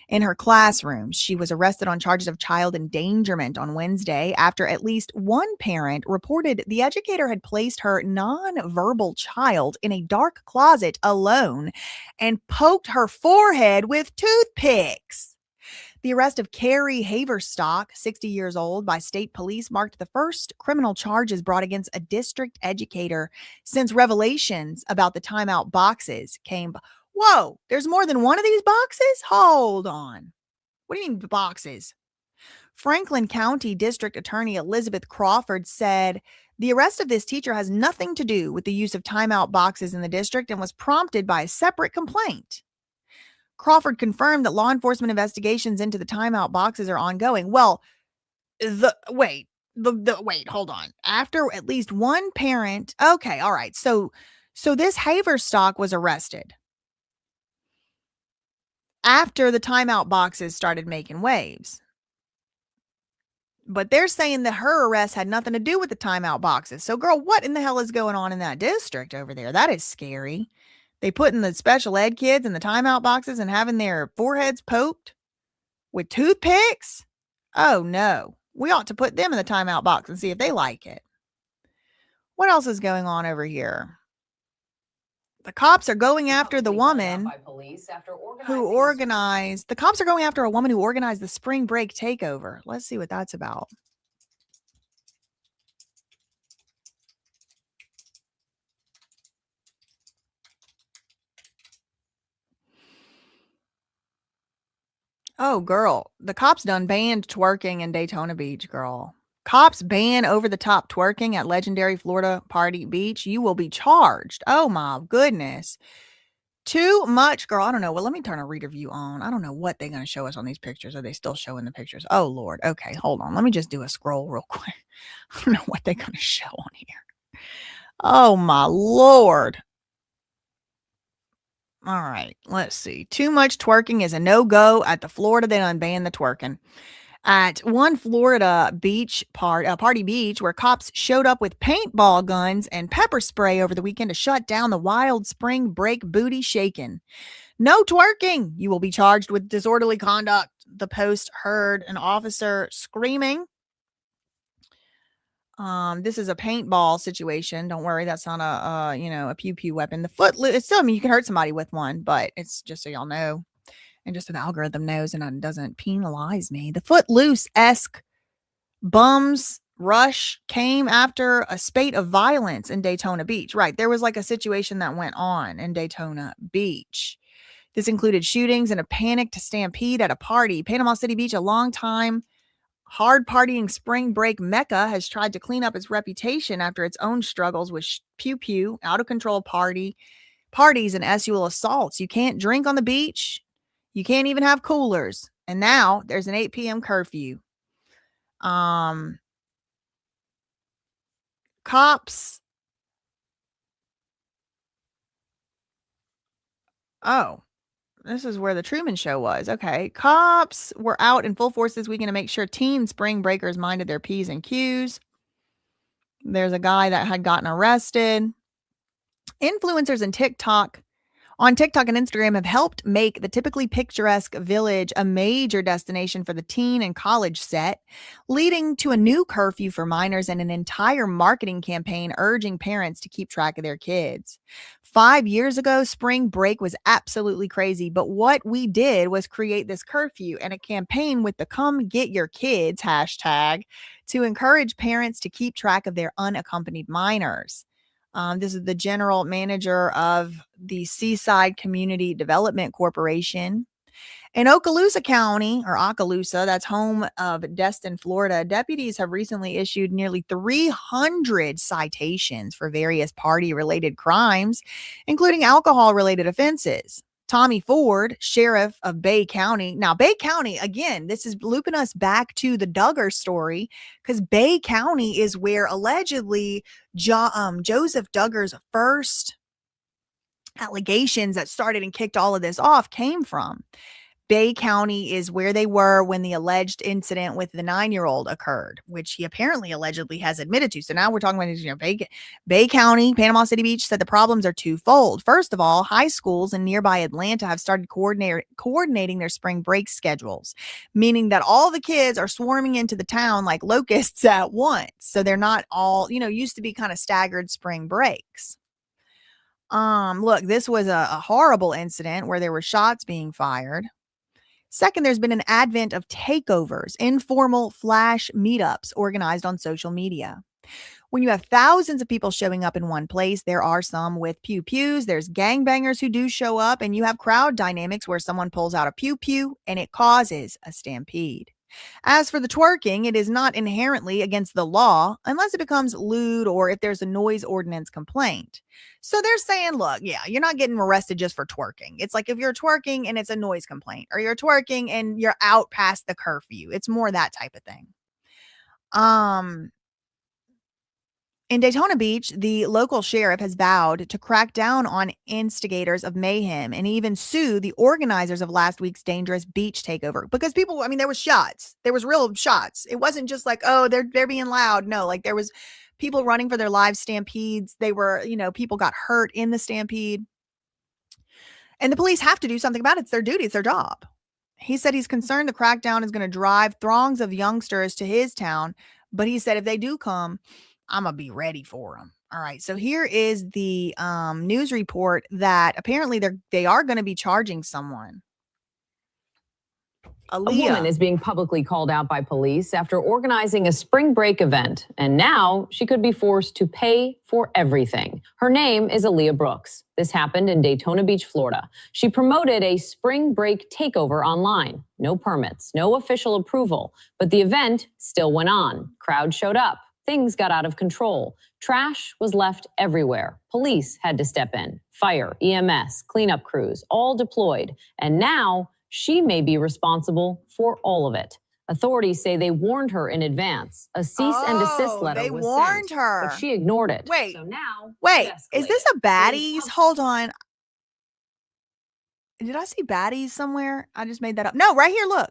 [SPEAKER 1] in her classroom. She was arrested on charges of child endangerment on Wednesday after at least one parent reported the educator had placed her nonverbal child in a dark closet alone and poked her forehead with toothpicks. The arrest of Carrie Haverstock, 60 years old, by state police marked the first criminal charges brought against a district educator since revelations about the timeout boxes came. Whoa, there's more than one of these boxes? Hold on. What do you mean boxes? Franklin County District Attorney Elizabeth Crawford said the arrest of this teacher has nothing to do with the use of timeout boxes in the district and was prompted by a separate complaint. Crawford confirmed that law enforcement investigations into the timeout boxes are ongoing. Well, wait, hold on. After at least one parent, okay, all right. So this Haverstock was arrested after the timeout boxes started making waves. But they're saying that her arrest had nothing to do with the timeout boxes. So, girl, what in the hell is going on in that district over there? That is scary. They putting the special ed kids in the timeout boxes and having their foreheads poked with toothpicks? Oh, no. We ought to put them in the timeout box and see if they like it. What else is going on over here? The cops are going after the woman who organized. The cops are going after a woman who organized the spring break takeover. Let's see what that's about. Oh, girl, the cops done banned twerking in Daytona Beach, girl. Cops ban over-the-top twerking at legendary Florida Party Beach. You will be charged. Oh, my goodness. Too much, girl. I don't know. Well, let me turn a reader view on. I don't know what they're going to show us on these pictures. Are they still showing the pictures? Oh, Lord. Okay, hold on. Let me just do a scroll real quick. I don't know what they're going to show on here. Oh, my Lord. All right, let's see. Too much twerking is a no-go at the Florida. They unbanned the twerking. At one Florida beach party beach where cops showed up with paintball guns and pepper spray over the weekend to shut down the wild spring break booty shaking. No twerking. You will be charged with disorderly conduct. The Post heard an officer screaming. This is a paintball situation. Don't worry, that's not a pew pew weapon. The footloose. Still, I mean, you can hurt somebody with one, but it's just so y'all know, and just so the algorithm knows and it doesn't penalize me. The Footloose-esque bums rush came after a spate of violence in Daytona Beach. Right, there was like a situation that went on in Daytona Beach. This included shootings and a panicked stampede at a party. Panama City Beach, a long time hard partying spring break mecca, has tried to clean up its reputation after its own struggles with pew pew, out of control parties, and SUL assaults. You can't drink on the beach. You can't even have coolers. And now there's an 8 p.m. curfew. Cops. Oh. This is where the Truman Show was. Okay. Cops were out in full force this weekend to make sure teen spring breakers minded their P's and Q's. There's a guy that had gotten arrested. Influencers on TikTok and Instagram have helped make the typically picturesque village a major destination for the teen and college set, leading to a new curfew for minors and an entire marketing campaign urging parents to keep track of their kids. 5 years ago, spring break was absolutely crazy, but what we did was create this curfew and a campaign with the Come Get Your Kids hashtag to encourage parents to keep track of their unaccompanied minors. This is the general manager of the Seaside Community Development Corporation. In Okaloosa County, or Okaloosa, that's home of Destin, Florida, deputies have recently issued nearly 300 citations for various party-related crimes, including alcohol-related offenses. Tommy Ford, sheriff of Bay County. Now, Bay County, again, this is looping us back to the Duggar story, because Bay County is where allegedly Joseph Duggar's first allegations that started and kicked all of this off came from. Bay County is where they were when the alleged incident with the 9-year-old occurred, which he apparently allegedly has admitted to. So now we're talking about, Bay County, Panama City Beach said the problems are twofold. First of all, high schools in nearby Atlanta have started coordinating their spring break schedules, meaning that all the kids are swarming into the town like locusts at once. So they're not all, used to be kind of staggered spring breaks. Look, this was a horrible incident where there were shots being fired. Second, there's been an advent of takeovers, informal flash meetups organized on social media. When you have thousands of people showing up in one place, there are some with pew-pews, there's gangbangers who do show up, and you have crowd dynamics where someone pulls out a pew-pew and it causes a stampede. As for the twerking, it is not inherently against the law unless it becomes lewd or if there's a noise ordinance complaint. So they're saying, look, yeah, you're not getting arrested just for twerking. It's like if you're twerking and it's a noise complaint, or you're twerking and you're out past the curfew. It's more that type of thing. In Daytona Beach, the local sheriff has vowed to crack down on instigators of mayhem and even sue the organizers of last week's dangerous beach takeover. Because people, there was shots. There was real shots. It wasn't just like, oh, they're being loud. No, like there was people running for their lives, stampedes. They were, people got hurt in the stampede. And the police have to do something about it. It's their duty. It's their job. He said he's concerned the crackdown is going to drive throngs of youngsters to his town. But he said if they do come, I'm going to be ready for them. All right. So here is the news report that apparently they are going to be charging someone.
[SPEAKER 17] A woman is being publicly called out by police after organizing a spring break event, and now she could be forced to pay for everything. Her name is Aaliyah Brooks. This happened in Daytona Beach, Florida. She promoted a spring break takeover online. No permits, no official approval, but the event still went on. Crowds showed up. Things got out of control. Trash was left everywhere. Police had to step in. Fire, EMS, cleanup crews, all deployed. And now she may be responsible for all of it. Authorities say they warned her in advance. A cease and desist letter was
[SPEAKER 1] warned
[SPEAKER 17] sent,
[SPEAKER 1] her.
[SPEAKER 17] but she ignored it.
[SPEAKER 1] Wait,
[SPEAKER 17] so now
[SPEAKER 1] is this a baddies? Hold on. Did I see baddies somewhere? I just made that up. No, right here, look.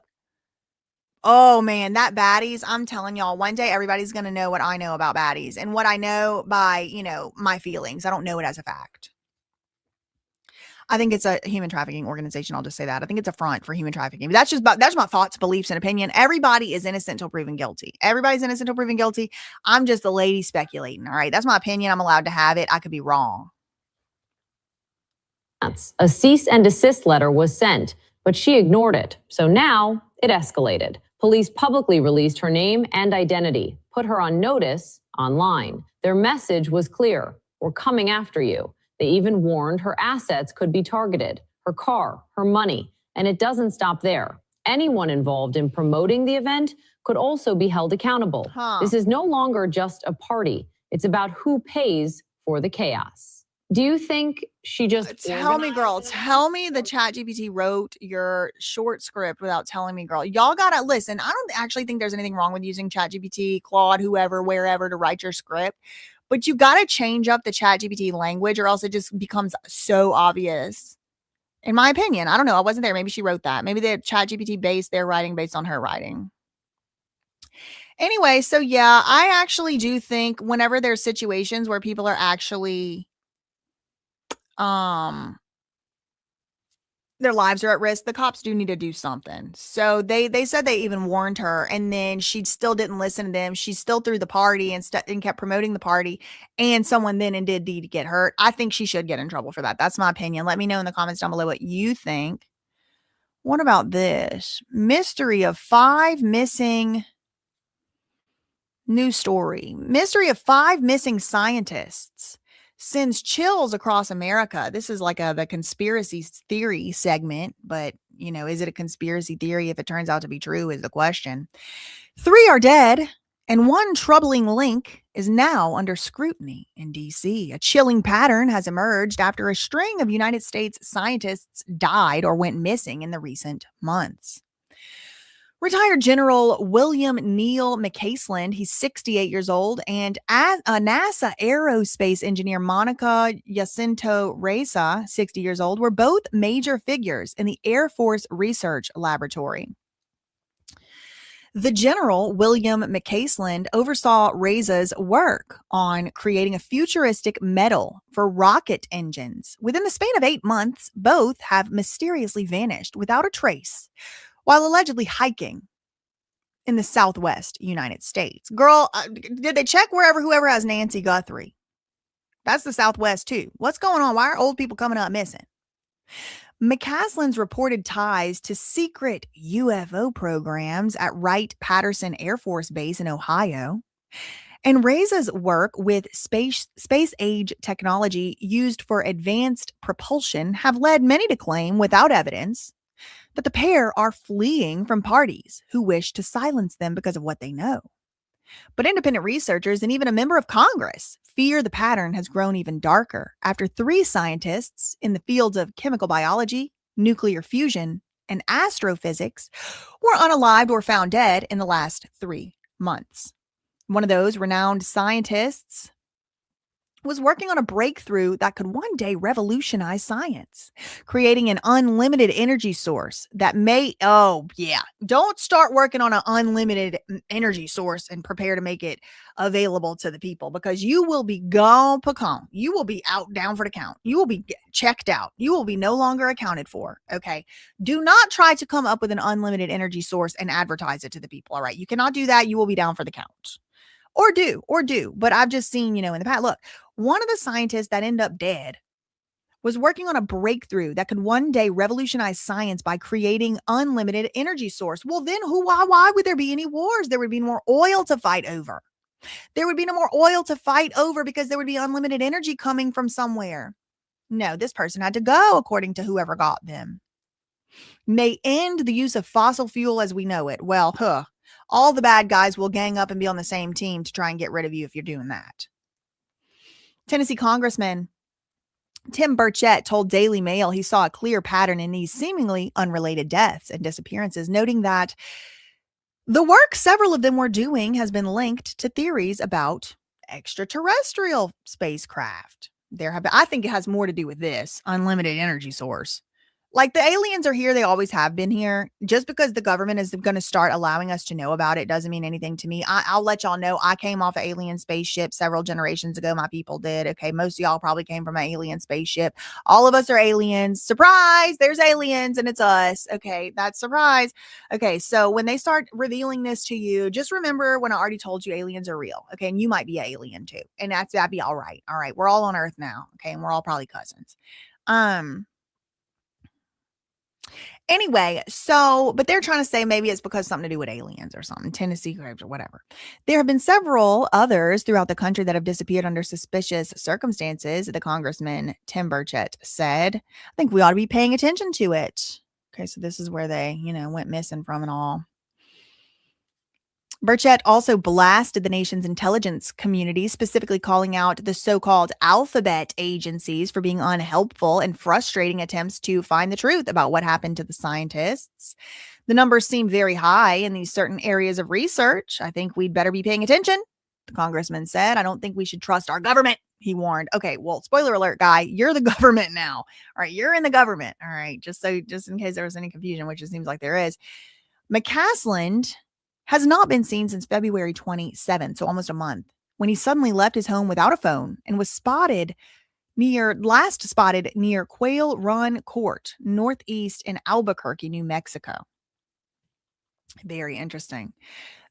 [SPEAKER 1] Oh man, that baddies, I'm telling y'all, one day everybody's going to know what I know about baddies and what I know by, my feelings. I don't know it as a fact. I think it's a human trafficking organization. I'll just say that. I think it's a front for human trafficking. But that's my thoughts, beliefs, and opinion. Everybody is innocent until proven guilty. Everybody's innocent until proven guilty. I'm just a lady speculating. All right. That's my opinion. I'm allowed to have it. I could be wrong.
[SPEAKER 17] A cease and desist letter was sent, but she ignored it. So now it escalated. Police publicly released her name and identity, put her on notice online. Their message was clear. We're coming after you. They even warned her assets could be targeted, her car, her money. And it doesn't stop there. Anyone involved in promoting the event could also be held accountable. This is no longer just a party. It's about who pays for the chaos. Do you think she just
[SPEAKER 1] tell me, girl, tell me the ChatGPT wrote your short script without telling me, girl? Y'all gotta listen. I don't actually think there's anything wrong with using ChatGPT, Claude, whoever, wherever to write your script, but you gotta change up the ChatGPT language or else it just becomes so obvious. In my opinion, I don't know. I wasn't there. Maybe she wrote that. Maybe the ChatGPT based their writing based on her writing. Anyway, so yeah, I actually do think whenever there's situations where people are actually their lives are at risk, the cops do need to do something. So they said they even warned her, and then she still didn't listen to them. She still threw the party and kept promoting the party, and someone then did get hurt. I think she should get in trouble for that. That's my opinion. Let me know in the comments down below what you think. What about this? Mystery of 5 missing... New story. Mystery of 5 missing scientists sends chills across America. This is like the conspiracy theory segment, but is it a conspiracy theory if it turns out to be true is the question. 3 are dead And one troubling link is now under scrutiny in D.C. A chilling pattern has emerged after a string of United States scientists died or went missing in the recent months. Retired General William Neil McCaisland, he's 68 years old, and NASA aerospace engineer Monica Jacinto Reza, 60 years old, were both major figures in the Air Force Research Laboratory. The General, William McCaisland, oversaw Reza's work on creating a futuristic metal for rocket engines. Within the span of 8 months, both have mysteriously vanished without a trace, while allegedly hiking in the Southwest United States. Girl, did they check whoever has Nancy Guthrie? That's the Southwest too. What's going on? Why are old people coming up missing? McCaslin's reported ties to secret UFO programs at Wright-Patterson Air Force Base in Ohio, and Reza's work with space-age technology used for advanced propulsion have led many to claim, without evidence, that the pair are fleeing from parties who wish to silence them because of what they know. But independent researchers and even a member of Congress fear the pattern has grown even darker after 3 scientists in the fields of chemical biology, nuclear fusion, and astrophysics were unalived or found dead in the last 3 months. One of those renowned scientists was working on a breakthrough that could one day revolutionize science, creating an unlimited energy source that may, don't start working on an unlimited energy source and prepare to make it available to the people, because you will be gone pecan. You will be out down for the count. You will be checked out. You will be no longer accounted for. Okay. Do not try to come up with an unlimited energy source and advertise it to the people. All right. You cannot do that. You will be down for the count. Or do. But I've just seen, in the past, look, one of the scientists that ended up dead was working on a breakthrough that could one day revolutionize science by creating unlimited energy source. Well, then why would there be any wars? There would be more oil to fight over. There would be no more oil to fight over because there would be unlimited energy coming from somewhere. No, this person had to go, according to whoever got them. May end the use of fossil fuel as we know it. Well, all the bad guys will gang up and be on the same team to try and get rid of you if you're doing that. Tennessee Congressman Tim Burchett told Daily Mail he saw a clear pattern in these seemingly unrelated deaths and disappearances, noting that the work several of them were doing has been linked to theories about extraterrestrial spacecraft. I think it has more to do with this unlimited energy source. Like, the aliens are here. They always have been here. Just because the government is going to start allowing us to know about it doesn't mean anything to me. I'll let y'all know. I came off an alien spaceship several generations ago. My people did. Okay. Most of y'all probably came from an alien spaceship. All of us are aliens. Surprise. There's aliens and it's us. Okay. That's surprise. Okay. So when they start revealing this to you, just remember when I already told you aliens are real. Okay. And you might be an alien too. And that'd be all right. All right. We're all on Earth now. Okay. And we're all probably cousins. Anyway, but they're trying to say maybe it's because something to do with aliens or something, Tennessee graves or whatever. There have been several others throughout the country that have disappeared under suspicious circumstances, the Congressman Tim Burchett said. I think we ought to be paying attention to it. Okay, so this is where they, went missing from and all. Burchett also blasted the nation's intelligence community, specifically calling out the so-called alphabet agencies for being unhelpful and frustrating attempts to find the truth about what happened to the scientists. The numbers seem very high in these certain areas of research. I think we'd better be paying attention, the congressman said. I don't think we should trust our government, he warned. Okay, well, spoiler alert, guy, you're the government now. All right, you're in the government. All right, just in case there was any confusion, which it seems like there is. McCasland has not been seen since February 27th, so almost a month, when he suddenly left his home without a phone and was last spotted near Quail Run Court, northeast in Albuquerque, New Mexico. Very interesting.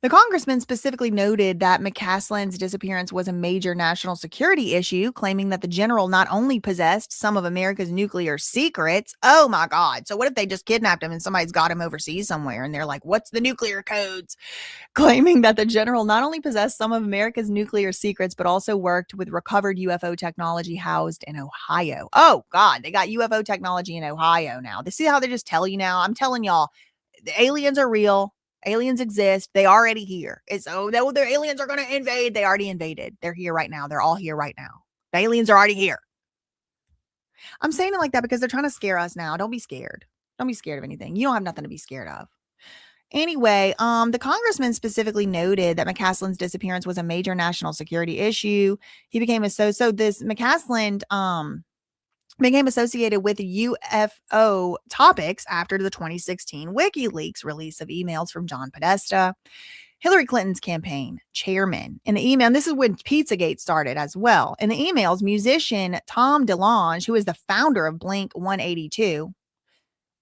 [SPEAKER 1] The congressman specifically noted that McCasland's disappearance was a major national security issue, claiming that the general not only possessed some of America's nuclear secrets. Oh my God. So what if they just kidnapped him and somebody's got him overseas somewhere and they're like, what's the nuclear codes? Claiming that the general not only possessed some of America's nuclear secrets, but also worked with recovered UFO technology housed in Ohio. Oh God, they got UFO technology in Ohio now. They see how they just tell you now. I'm telling y'all, the aliens are real. Aliens exist. They already here. The aliens are going to invade. They already invaded. They're here right now. They're all here right now. The aliens are already here. I'm saying it like that because they're trying to scare us now. Don't be scared. Don't be scared of anything. You don't have nothing to be scared of. Anyway, the congressman specifically noted that McCaslin's disappearance was a major national security issue. He became McCaslin became associated with UFO topics after the 2016 WikiLeaks release of emails from John Podesta, Hillary Clinton's campaign chairman. In the email, and this is when Pizzagate started as well. In the emails, musician Tom DeLonge, who is the founder of Blink 182,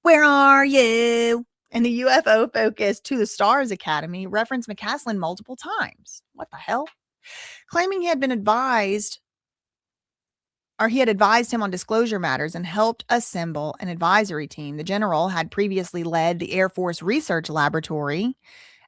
[SPEAKER 1] where are you? And the UFO focus To the Stars Academy referenced McCaslin multiple times. What the hell? Claiming he had advised him on disclosure matters and helped assemble an advisory team. The general had previously led the Air Force Research Laboratory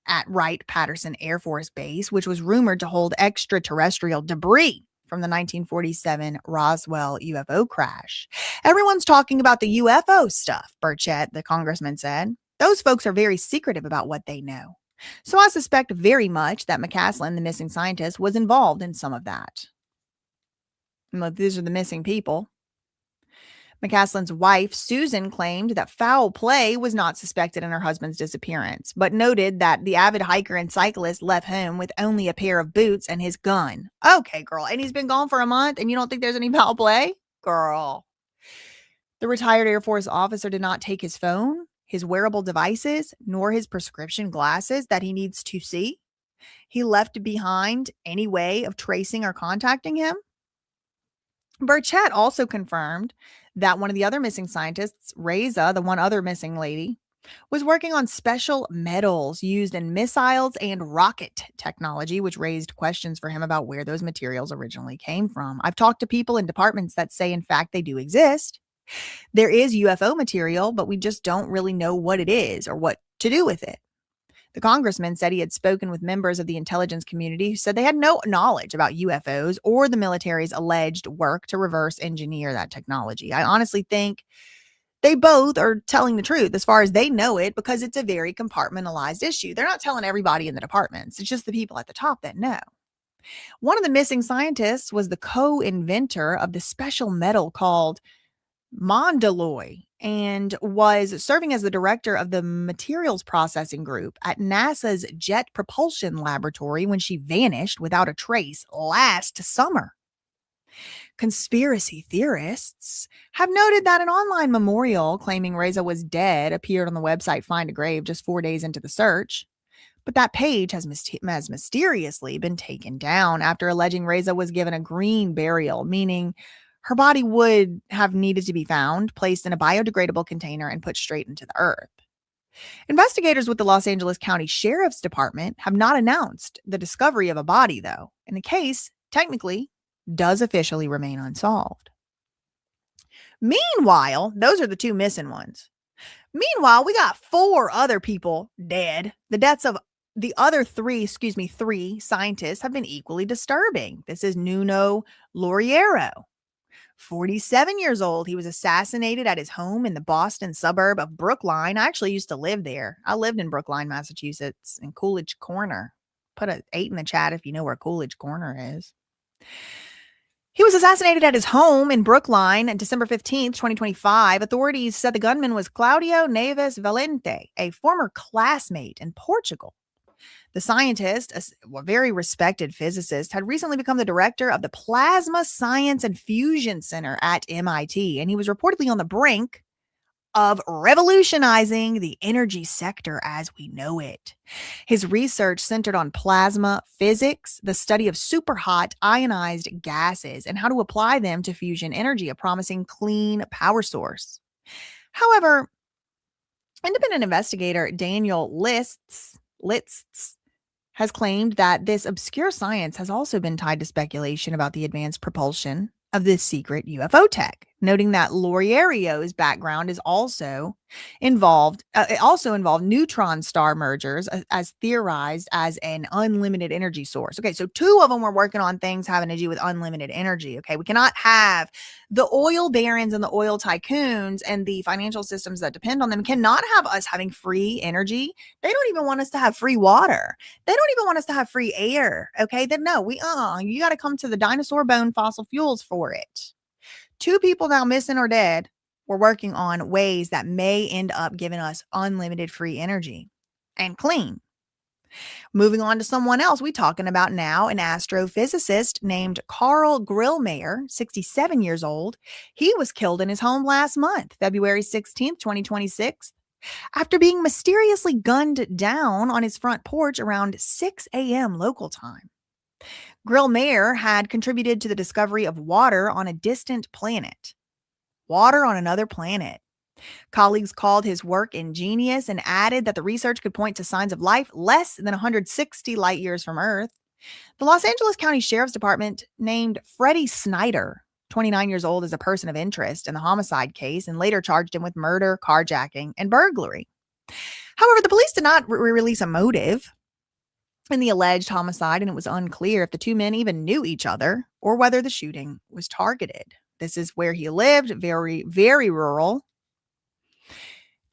[SPEAKER 1] at Wright-Patterson Air Force Base, which was rumored to hold extraterrestrial debris from the 1947 Roswell UFO crash. Everyone's talking about the UFO stuff, Burchett, the congressman said. Those folks are very secretive about what they know. So I suspect very much that McCaslin, the missing scientist, was involved in some of that. Well, these are the missing people. McCaslin's wife, Susan, claimed that foul play was not suspected in her husband's disappearance, but noted that the avid hiker and cyclist left home with only a pair of boots and his gun. Okay, girl. And he's been gone for a month and you don't think there's any foul play? Girl. The retired Air Force officer did not take his phone, his wearable devices, nor his prescription glasses that he needs to see. He left behind any way of tracing or contacting him. Burchett also confirmed that one of the other missing scientists, Reza, the one other missing lady, was working on special metals used in missiles and rocket technology, which raised questions for him about where those materials originally came from. I've talked to people in departments that say, in fact, they do exist. There is UFO material, but we just don't really know what it is or what to do with it. The congressman said he had spoken with members of the intelligence community who said they had no knowledge about UFOs or the military's alleged work to reverse engineer that technology. I honestly think they both are telling the truth as far as they know it, because it's a very compartmentalized issue. They're not telling everybody in the departments. It's just the people at the top that know. One of the missing scientists was the co-inventor of the special metal called Mondaloy and was serving as the director of the materials processing group at NASA's Jet Propulsion Laboratory when she vanished without a trace last summer. Conspiracy theorists have noted that an online memorial claiming Reza was dead appeared on the website Find a Grave just 4 days into the search. But that page has mysteriously been taken down after alleging Reza was given a green burial, meaning her body would have needed to be found, placed in a biodegradable container, and put straight into the earth. Investigators with the Los Angeles County Sheriff's Department have not announced the discovery of a body, though, and the case, technically, does officially remain unsolved. Meanwhile, those are the two missing ones. Meanwhile, we got 4 other people dead. The deaths of the other three scientists have been equally disturbing. This is Nuno Loriero. 47 years old, he was assassinated at his home in the Boston suburb of Brookline. I actually used to live there. I lived in Brookline, Massachusetts, in Coolidge Corner. Put an 8 in the chat if you know where Coolidge Corner is. He was assassinated at his home in Brookline on December 15th, 2025. Authorities said the gunman was Claudio Neves Valente, a former classmate in Portugal. The scientist, a very respected physicist, had recently become the director of the Plasma Science and Fusion Center at MIT, and he was reportedly on the brink of revolutionizing the energy sector as we know it. His research centered on plasma physics, the study of superhot ionized gases, and how to apply them to fusion energy, a promising clean power source. However, independent investigator Daniel Litz has claimed that this obscure science has also been tied to speculation about the advanced propulsion of this secret UFO tech. noting that Laurierio's background is also involved. It also involved neutron star mergers as theorized as an unlimited energy source. Okay, so two of them were working on things having to do with unlimited energy. Okay, we cannot have the oil barons and the oil tycoons and the financial systems that depend on them cannot have us having free energy. They don't even want us to have free water. They don't even want us to have free air. Okay, then no, you got to come to the dinosaur bone fossil fuels for it. Two people now missing or dead were working on ways that may end up giving us unlimited free energy and clean. Moving on to someone else we talking about now, an astrophysicist named Carl Grillmayer, 67 years old. He was killed in his home last month, February 16th, 2026, after being mysteriously gunned down on his front porch around 6 a.m. local time. Grillmayer had contributed to the discovery of water on a distant planet. Water on another planet. Colleagues called his work ingenious and added that the research could point to signs of life less than 160 light years from Earth. The Los Angeles County Sheriff's Department named Freddie Snyder, 29 years old, as a person of interest in the homicide case and later charged him with murder, carjacking, and burglary. However, the police did not release a motive in the alleged homicide, and it was unclear if the two men even knew each other or whether the shooting was targeted. This is where he lived, very, very rural.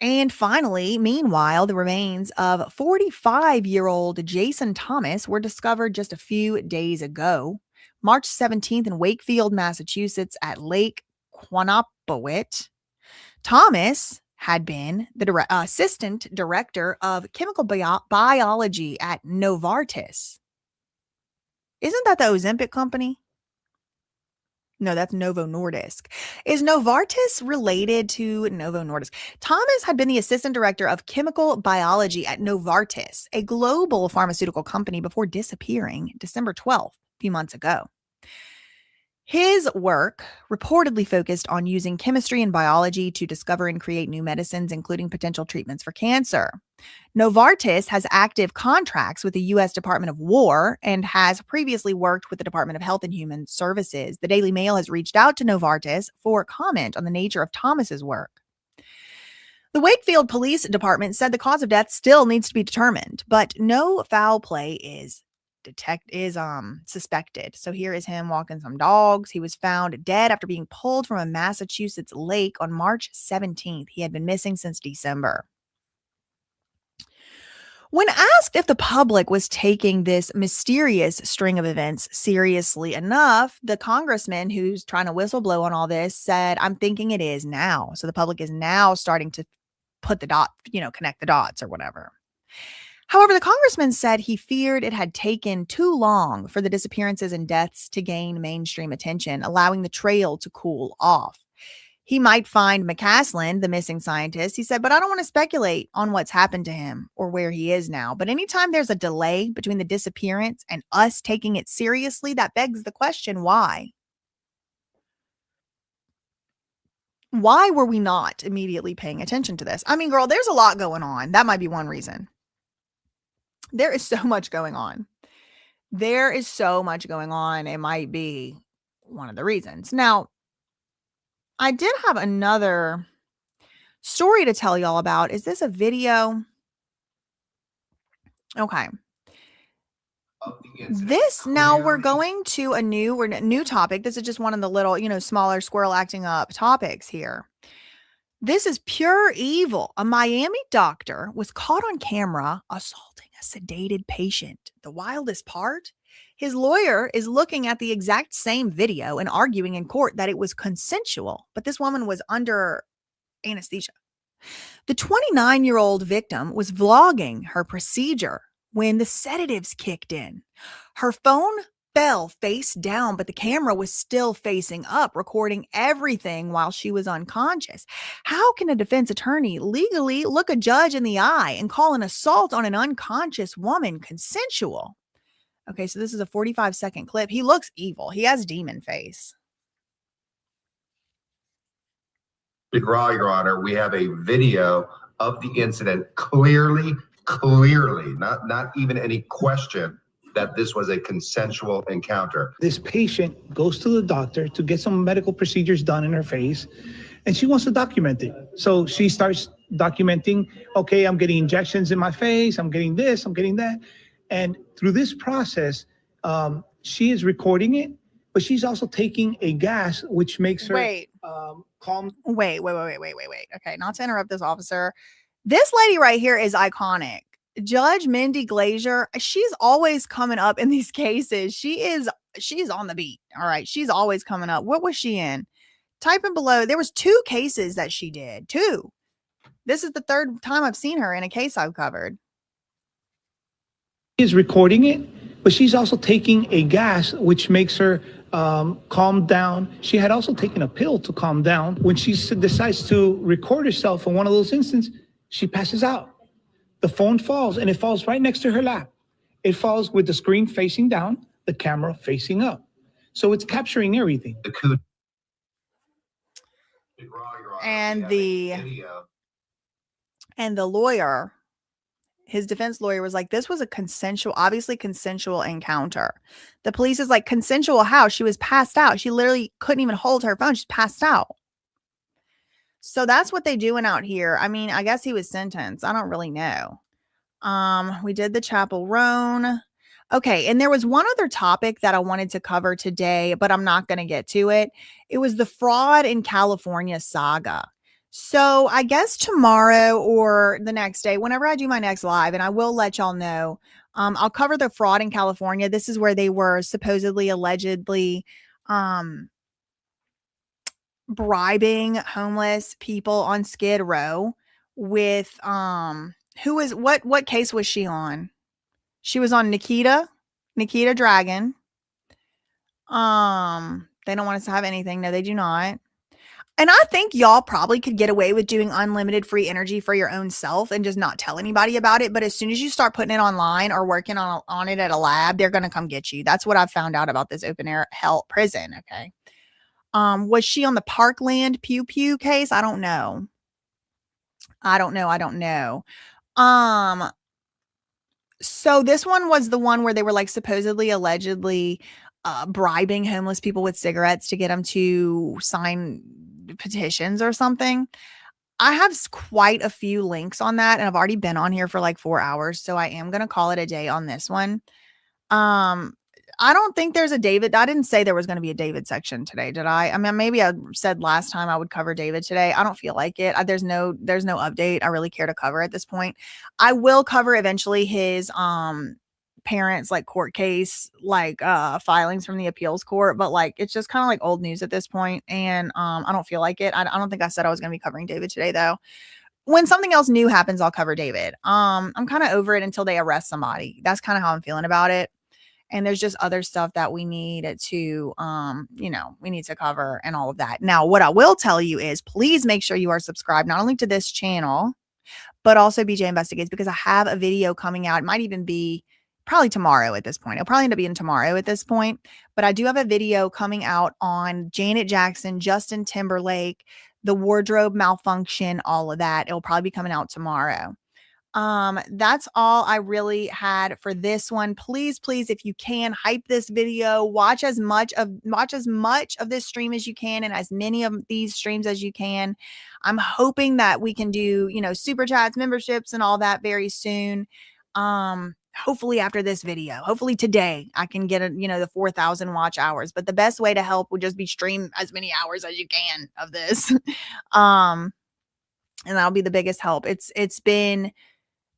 [SPEAKER 1] And finally, meanwhile, the remains of 45-year-old Jason Thomas were discovered just a few days ago, March 17th in Wakefield, Massachusetts at Lake Quannapowitt. Thomas had been the assistant director of chemical biology at Novartis. Isn't that the Ozempic company? No, that's Novo Nordisk. Is Novartis related to Novo Nordisk? Thomas had been the assistant director of chemical biology at Novartis, a global pharmaceutical company, before disappearing December 12th, a few months ago. His work reportedly focused on using chemistry and biology to discover and create new medicines, including potential treatments for cancer. Novartis has active contracts with the U.S. Department of War and has previously worked with the Department of Health and Human Services. The Daily Mail has reached out to Novartis for comment on the nature of Thomas's work. The Wakefield Police Department said the cause of death still needs to be determined, but no foul play is suspected. So here is him walking some dogs. He was found dead after being pulled from a Massachusetts lake on March 17th. He had been missing since December. When asked if the public was taking this mysterious string of events seriously enough, the congressman who's trying to whistleblow on all this said, "I'm thinking it is now." So the public is now starting to put the dot, connect the dots or whatever. However, the congressman said he feared it had taken too long for the disappearances and deaths to gain mainstream attention, allowing the trail to cool off. He might find McCaslin, the missing scientist, he said, but I don't want to speculate on what's happened to him or where he is now. But anytime there's a delay between the disappearance and us taking it seriously, that begs the question, why? Why were we not immediately paying attention to this? I mean, girl, there's a lot going on. That might be one reason. There is so much going on. There is so much going on. It might be one of the reasons. Now, I did have another story to tell y'all about. Is this a video? Okay. Now we're going to a new topic. This is just one of the little, smaller squirrel acting up topics here. This is pure evil. A Miami doctor was caught on camera assaulting a sedated patient. The wildest part? His lawyer is looking at the exact same video and arguing in court that it was consensual, but this woman was under anesthesia. The 29-year-old victim was vlogging her procedure when the sedatives kicked in. Her phone fell face down, but the camera was still facing up, recording everything while she was unconscious. How can a defense attorney legally look a judge in the eye and call an assault on an unconscious woman consensual? Okay, so this is a 45-second clip. He looks evil. He has demon face.
[SPEAKER 18] Your Honor, we have a video of the incident clearly, not even any question that this was a consensual encounter.
[SPEAKER 19] This patient goes to the doctor to get some medical procedures done in her face, and she wants to document it. So she starts documenting, okay, I'm getting injections in my face, I'm getting this, I'm getting that. And through this process, she is recording it, but she's also taking a gas, which makes her calm.
[SPEAKER 1] Wait. Okay, not to interrupt this officer. This lady right here is iconic. Judge Mindy Glazier, she's always coming up in these cases. She's on the beat. All right. She's always coming up. What was she in? Type in below. There was 2 cases that she did. 2. This is the 3rd time I've seen her in a case I've covered.
[SPEAKER 19] She is recording it, but she's also taking a gas, which makes her calm down. She had also taken a pill to calm down. When she decides to record herself in one of those instances, she passes out. The phone falls, and it falls right next to her lap. It falls with the screen facing down, the camera facing up. So it's capturing everything.
[SPEAKER 1] And the lawyer, his defense lawyer, was like, this was a obviously consensual encounter. The police is like, consensual how? She was passed out. She literally couldn't even hold her phone. She's passed out. So that's what they doing out here. I mean, I guess he was sentenced. I don't really know. We did the Chappell Roan. Okay. And there was one other topic that I wanted to cover today, but I'm not going to get to it. It was the fraud in California saga. So I guess tomorrow or the next day, whenever I do my next live, and I will let y'all know, I'll cover the fraud in California. This is where they were supposedly, allegedly, bribing homeless people on Skid Row with what case was she on? She was on Nikita Dragon. They don't want us to have anything. No, they do not. And I think y'all probably could get away with doing unlimited free energy for your own self and just not tell anybody about it. But as soon as you start putting it online or working on it at a lab, they're going to come get you. That's what I've found out about this open air hell prison. Okay. Was she on the Parkland Pew Pew case? I don't know. So this one was the one where they were like supposedly, allegedly bribing homeless people with cigarettes to get them to sign petitions or something. I have quite a few links on that, and I've already been on here for like 4 hours. So I am going to call it a day on this one. I don't think there's a David. I didn't say there was going to be a David section today, did I? I mean, maybe I said last time I would cover David today. I don't feel like it. There's no update I really care to cover at this point. I will cover eventually his parents like court case, like filings from the appeals court, but like it's just kind of like old news at this point, and I don't feel like it. I don't think I said I was going to be covering David today though. When something else new happens, I'll cover David. I'm kind of over it until they arrest somebody. That's kind of how I'm feeling about it. And there's just other stuff that we need to, we need to cover and all of that. Now, what I will tell you is please make sure you are subscribed, not only to this channel, but also BJ Investigates, because I have a video coming out. It might even be probably tomorrow at this point. It'll probably end up being tomorrow at this point. But I do have a video coming out on Janet Jackson, Justin Timberlake, the wardrobe malfunction, all of that. It'll probably be coming out tomorrow. That's all I really had for this one. Please, if you can, hype this video, watch as much of this stream as you can, and as many of these streams as you can. I'm hoping that we can do, super chats, memberships, and all that very soon. Hopefully after this video, hopefully today I can get the 4,000 watch hours, but the best way to help would just be stream as many hours as you can of this. And that'll be the biggest help. It's been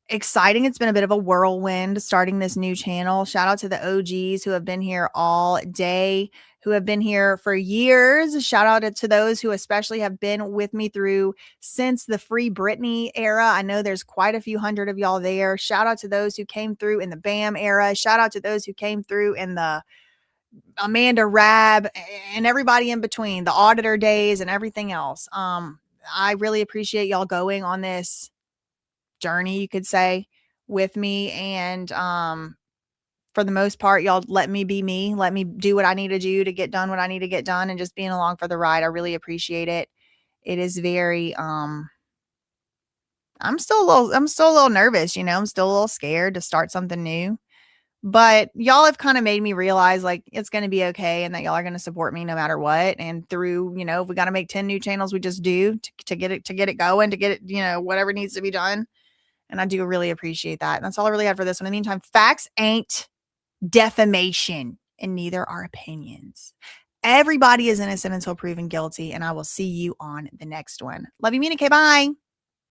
[SPEAKER 1] exciting. It's been a bit of a whirlwind starting this new channel. Shout out to the OGs who have been here all day, who have been here for years. Shout out to those who especially have been with me through since the Free Britney era. I know there's quite a few hundred of y'all there. Shout out to those who came through in the BAM era. Shout out to those who came through in the Amanda Rab and everybody in between, the auditor days and everything else. I really appreciate y'all going on this journey, you could say, with me, and for the most part, y'all let me be me, let me do what I need to do to get done what I need to get done, and just being along for the ride. I really appreciate it. It is very I'm still a little nervous, I'm still a little scared to start something new, But y'all have kind of made me realize like it's going to be okay and that y'all are going to support me no matter what. And through, you know, if we got to make 10 new channels, we just do to get it going, to get it, you know, whatever needs to be done. And I do really appreciate that. And that's all I really had for this one. In the meantime, facts ain't defamation and neither are opinions. Everybody is innocent until proven guilty. And I will see you on the next one. Love you, Mina K. Bye.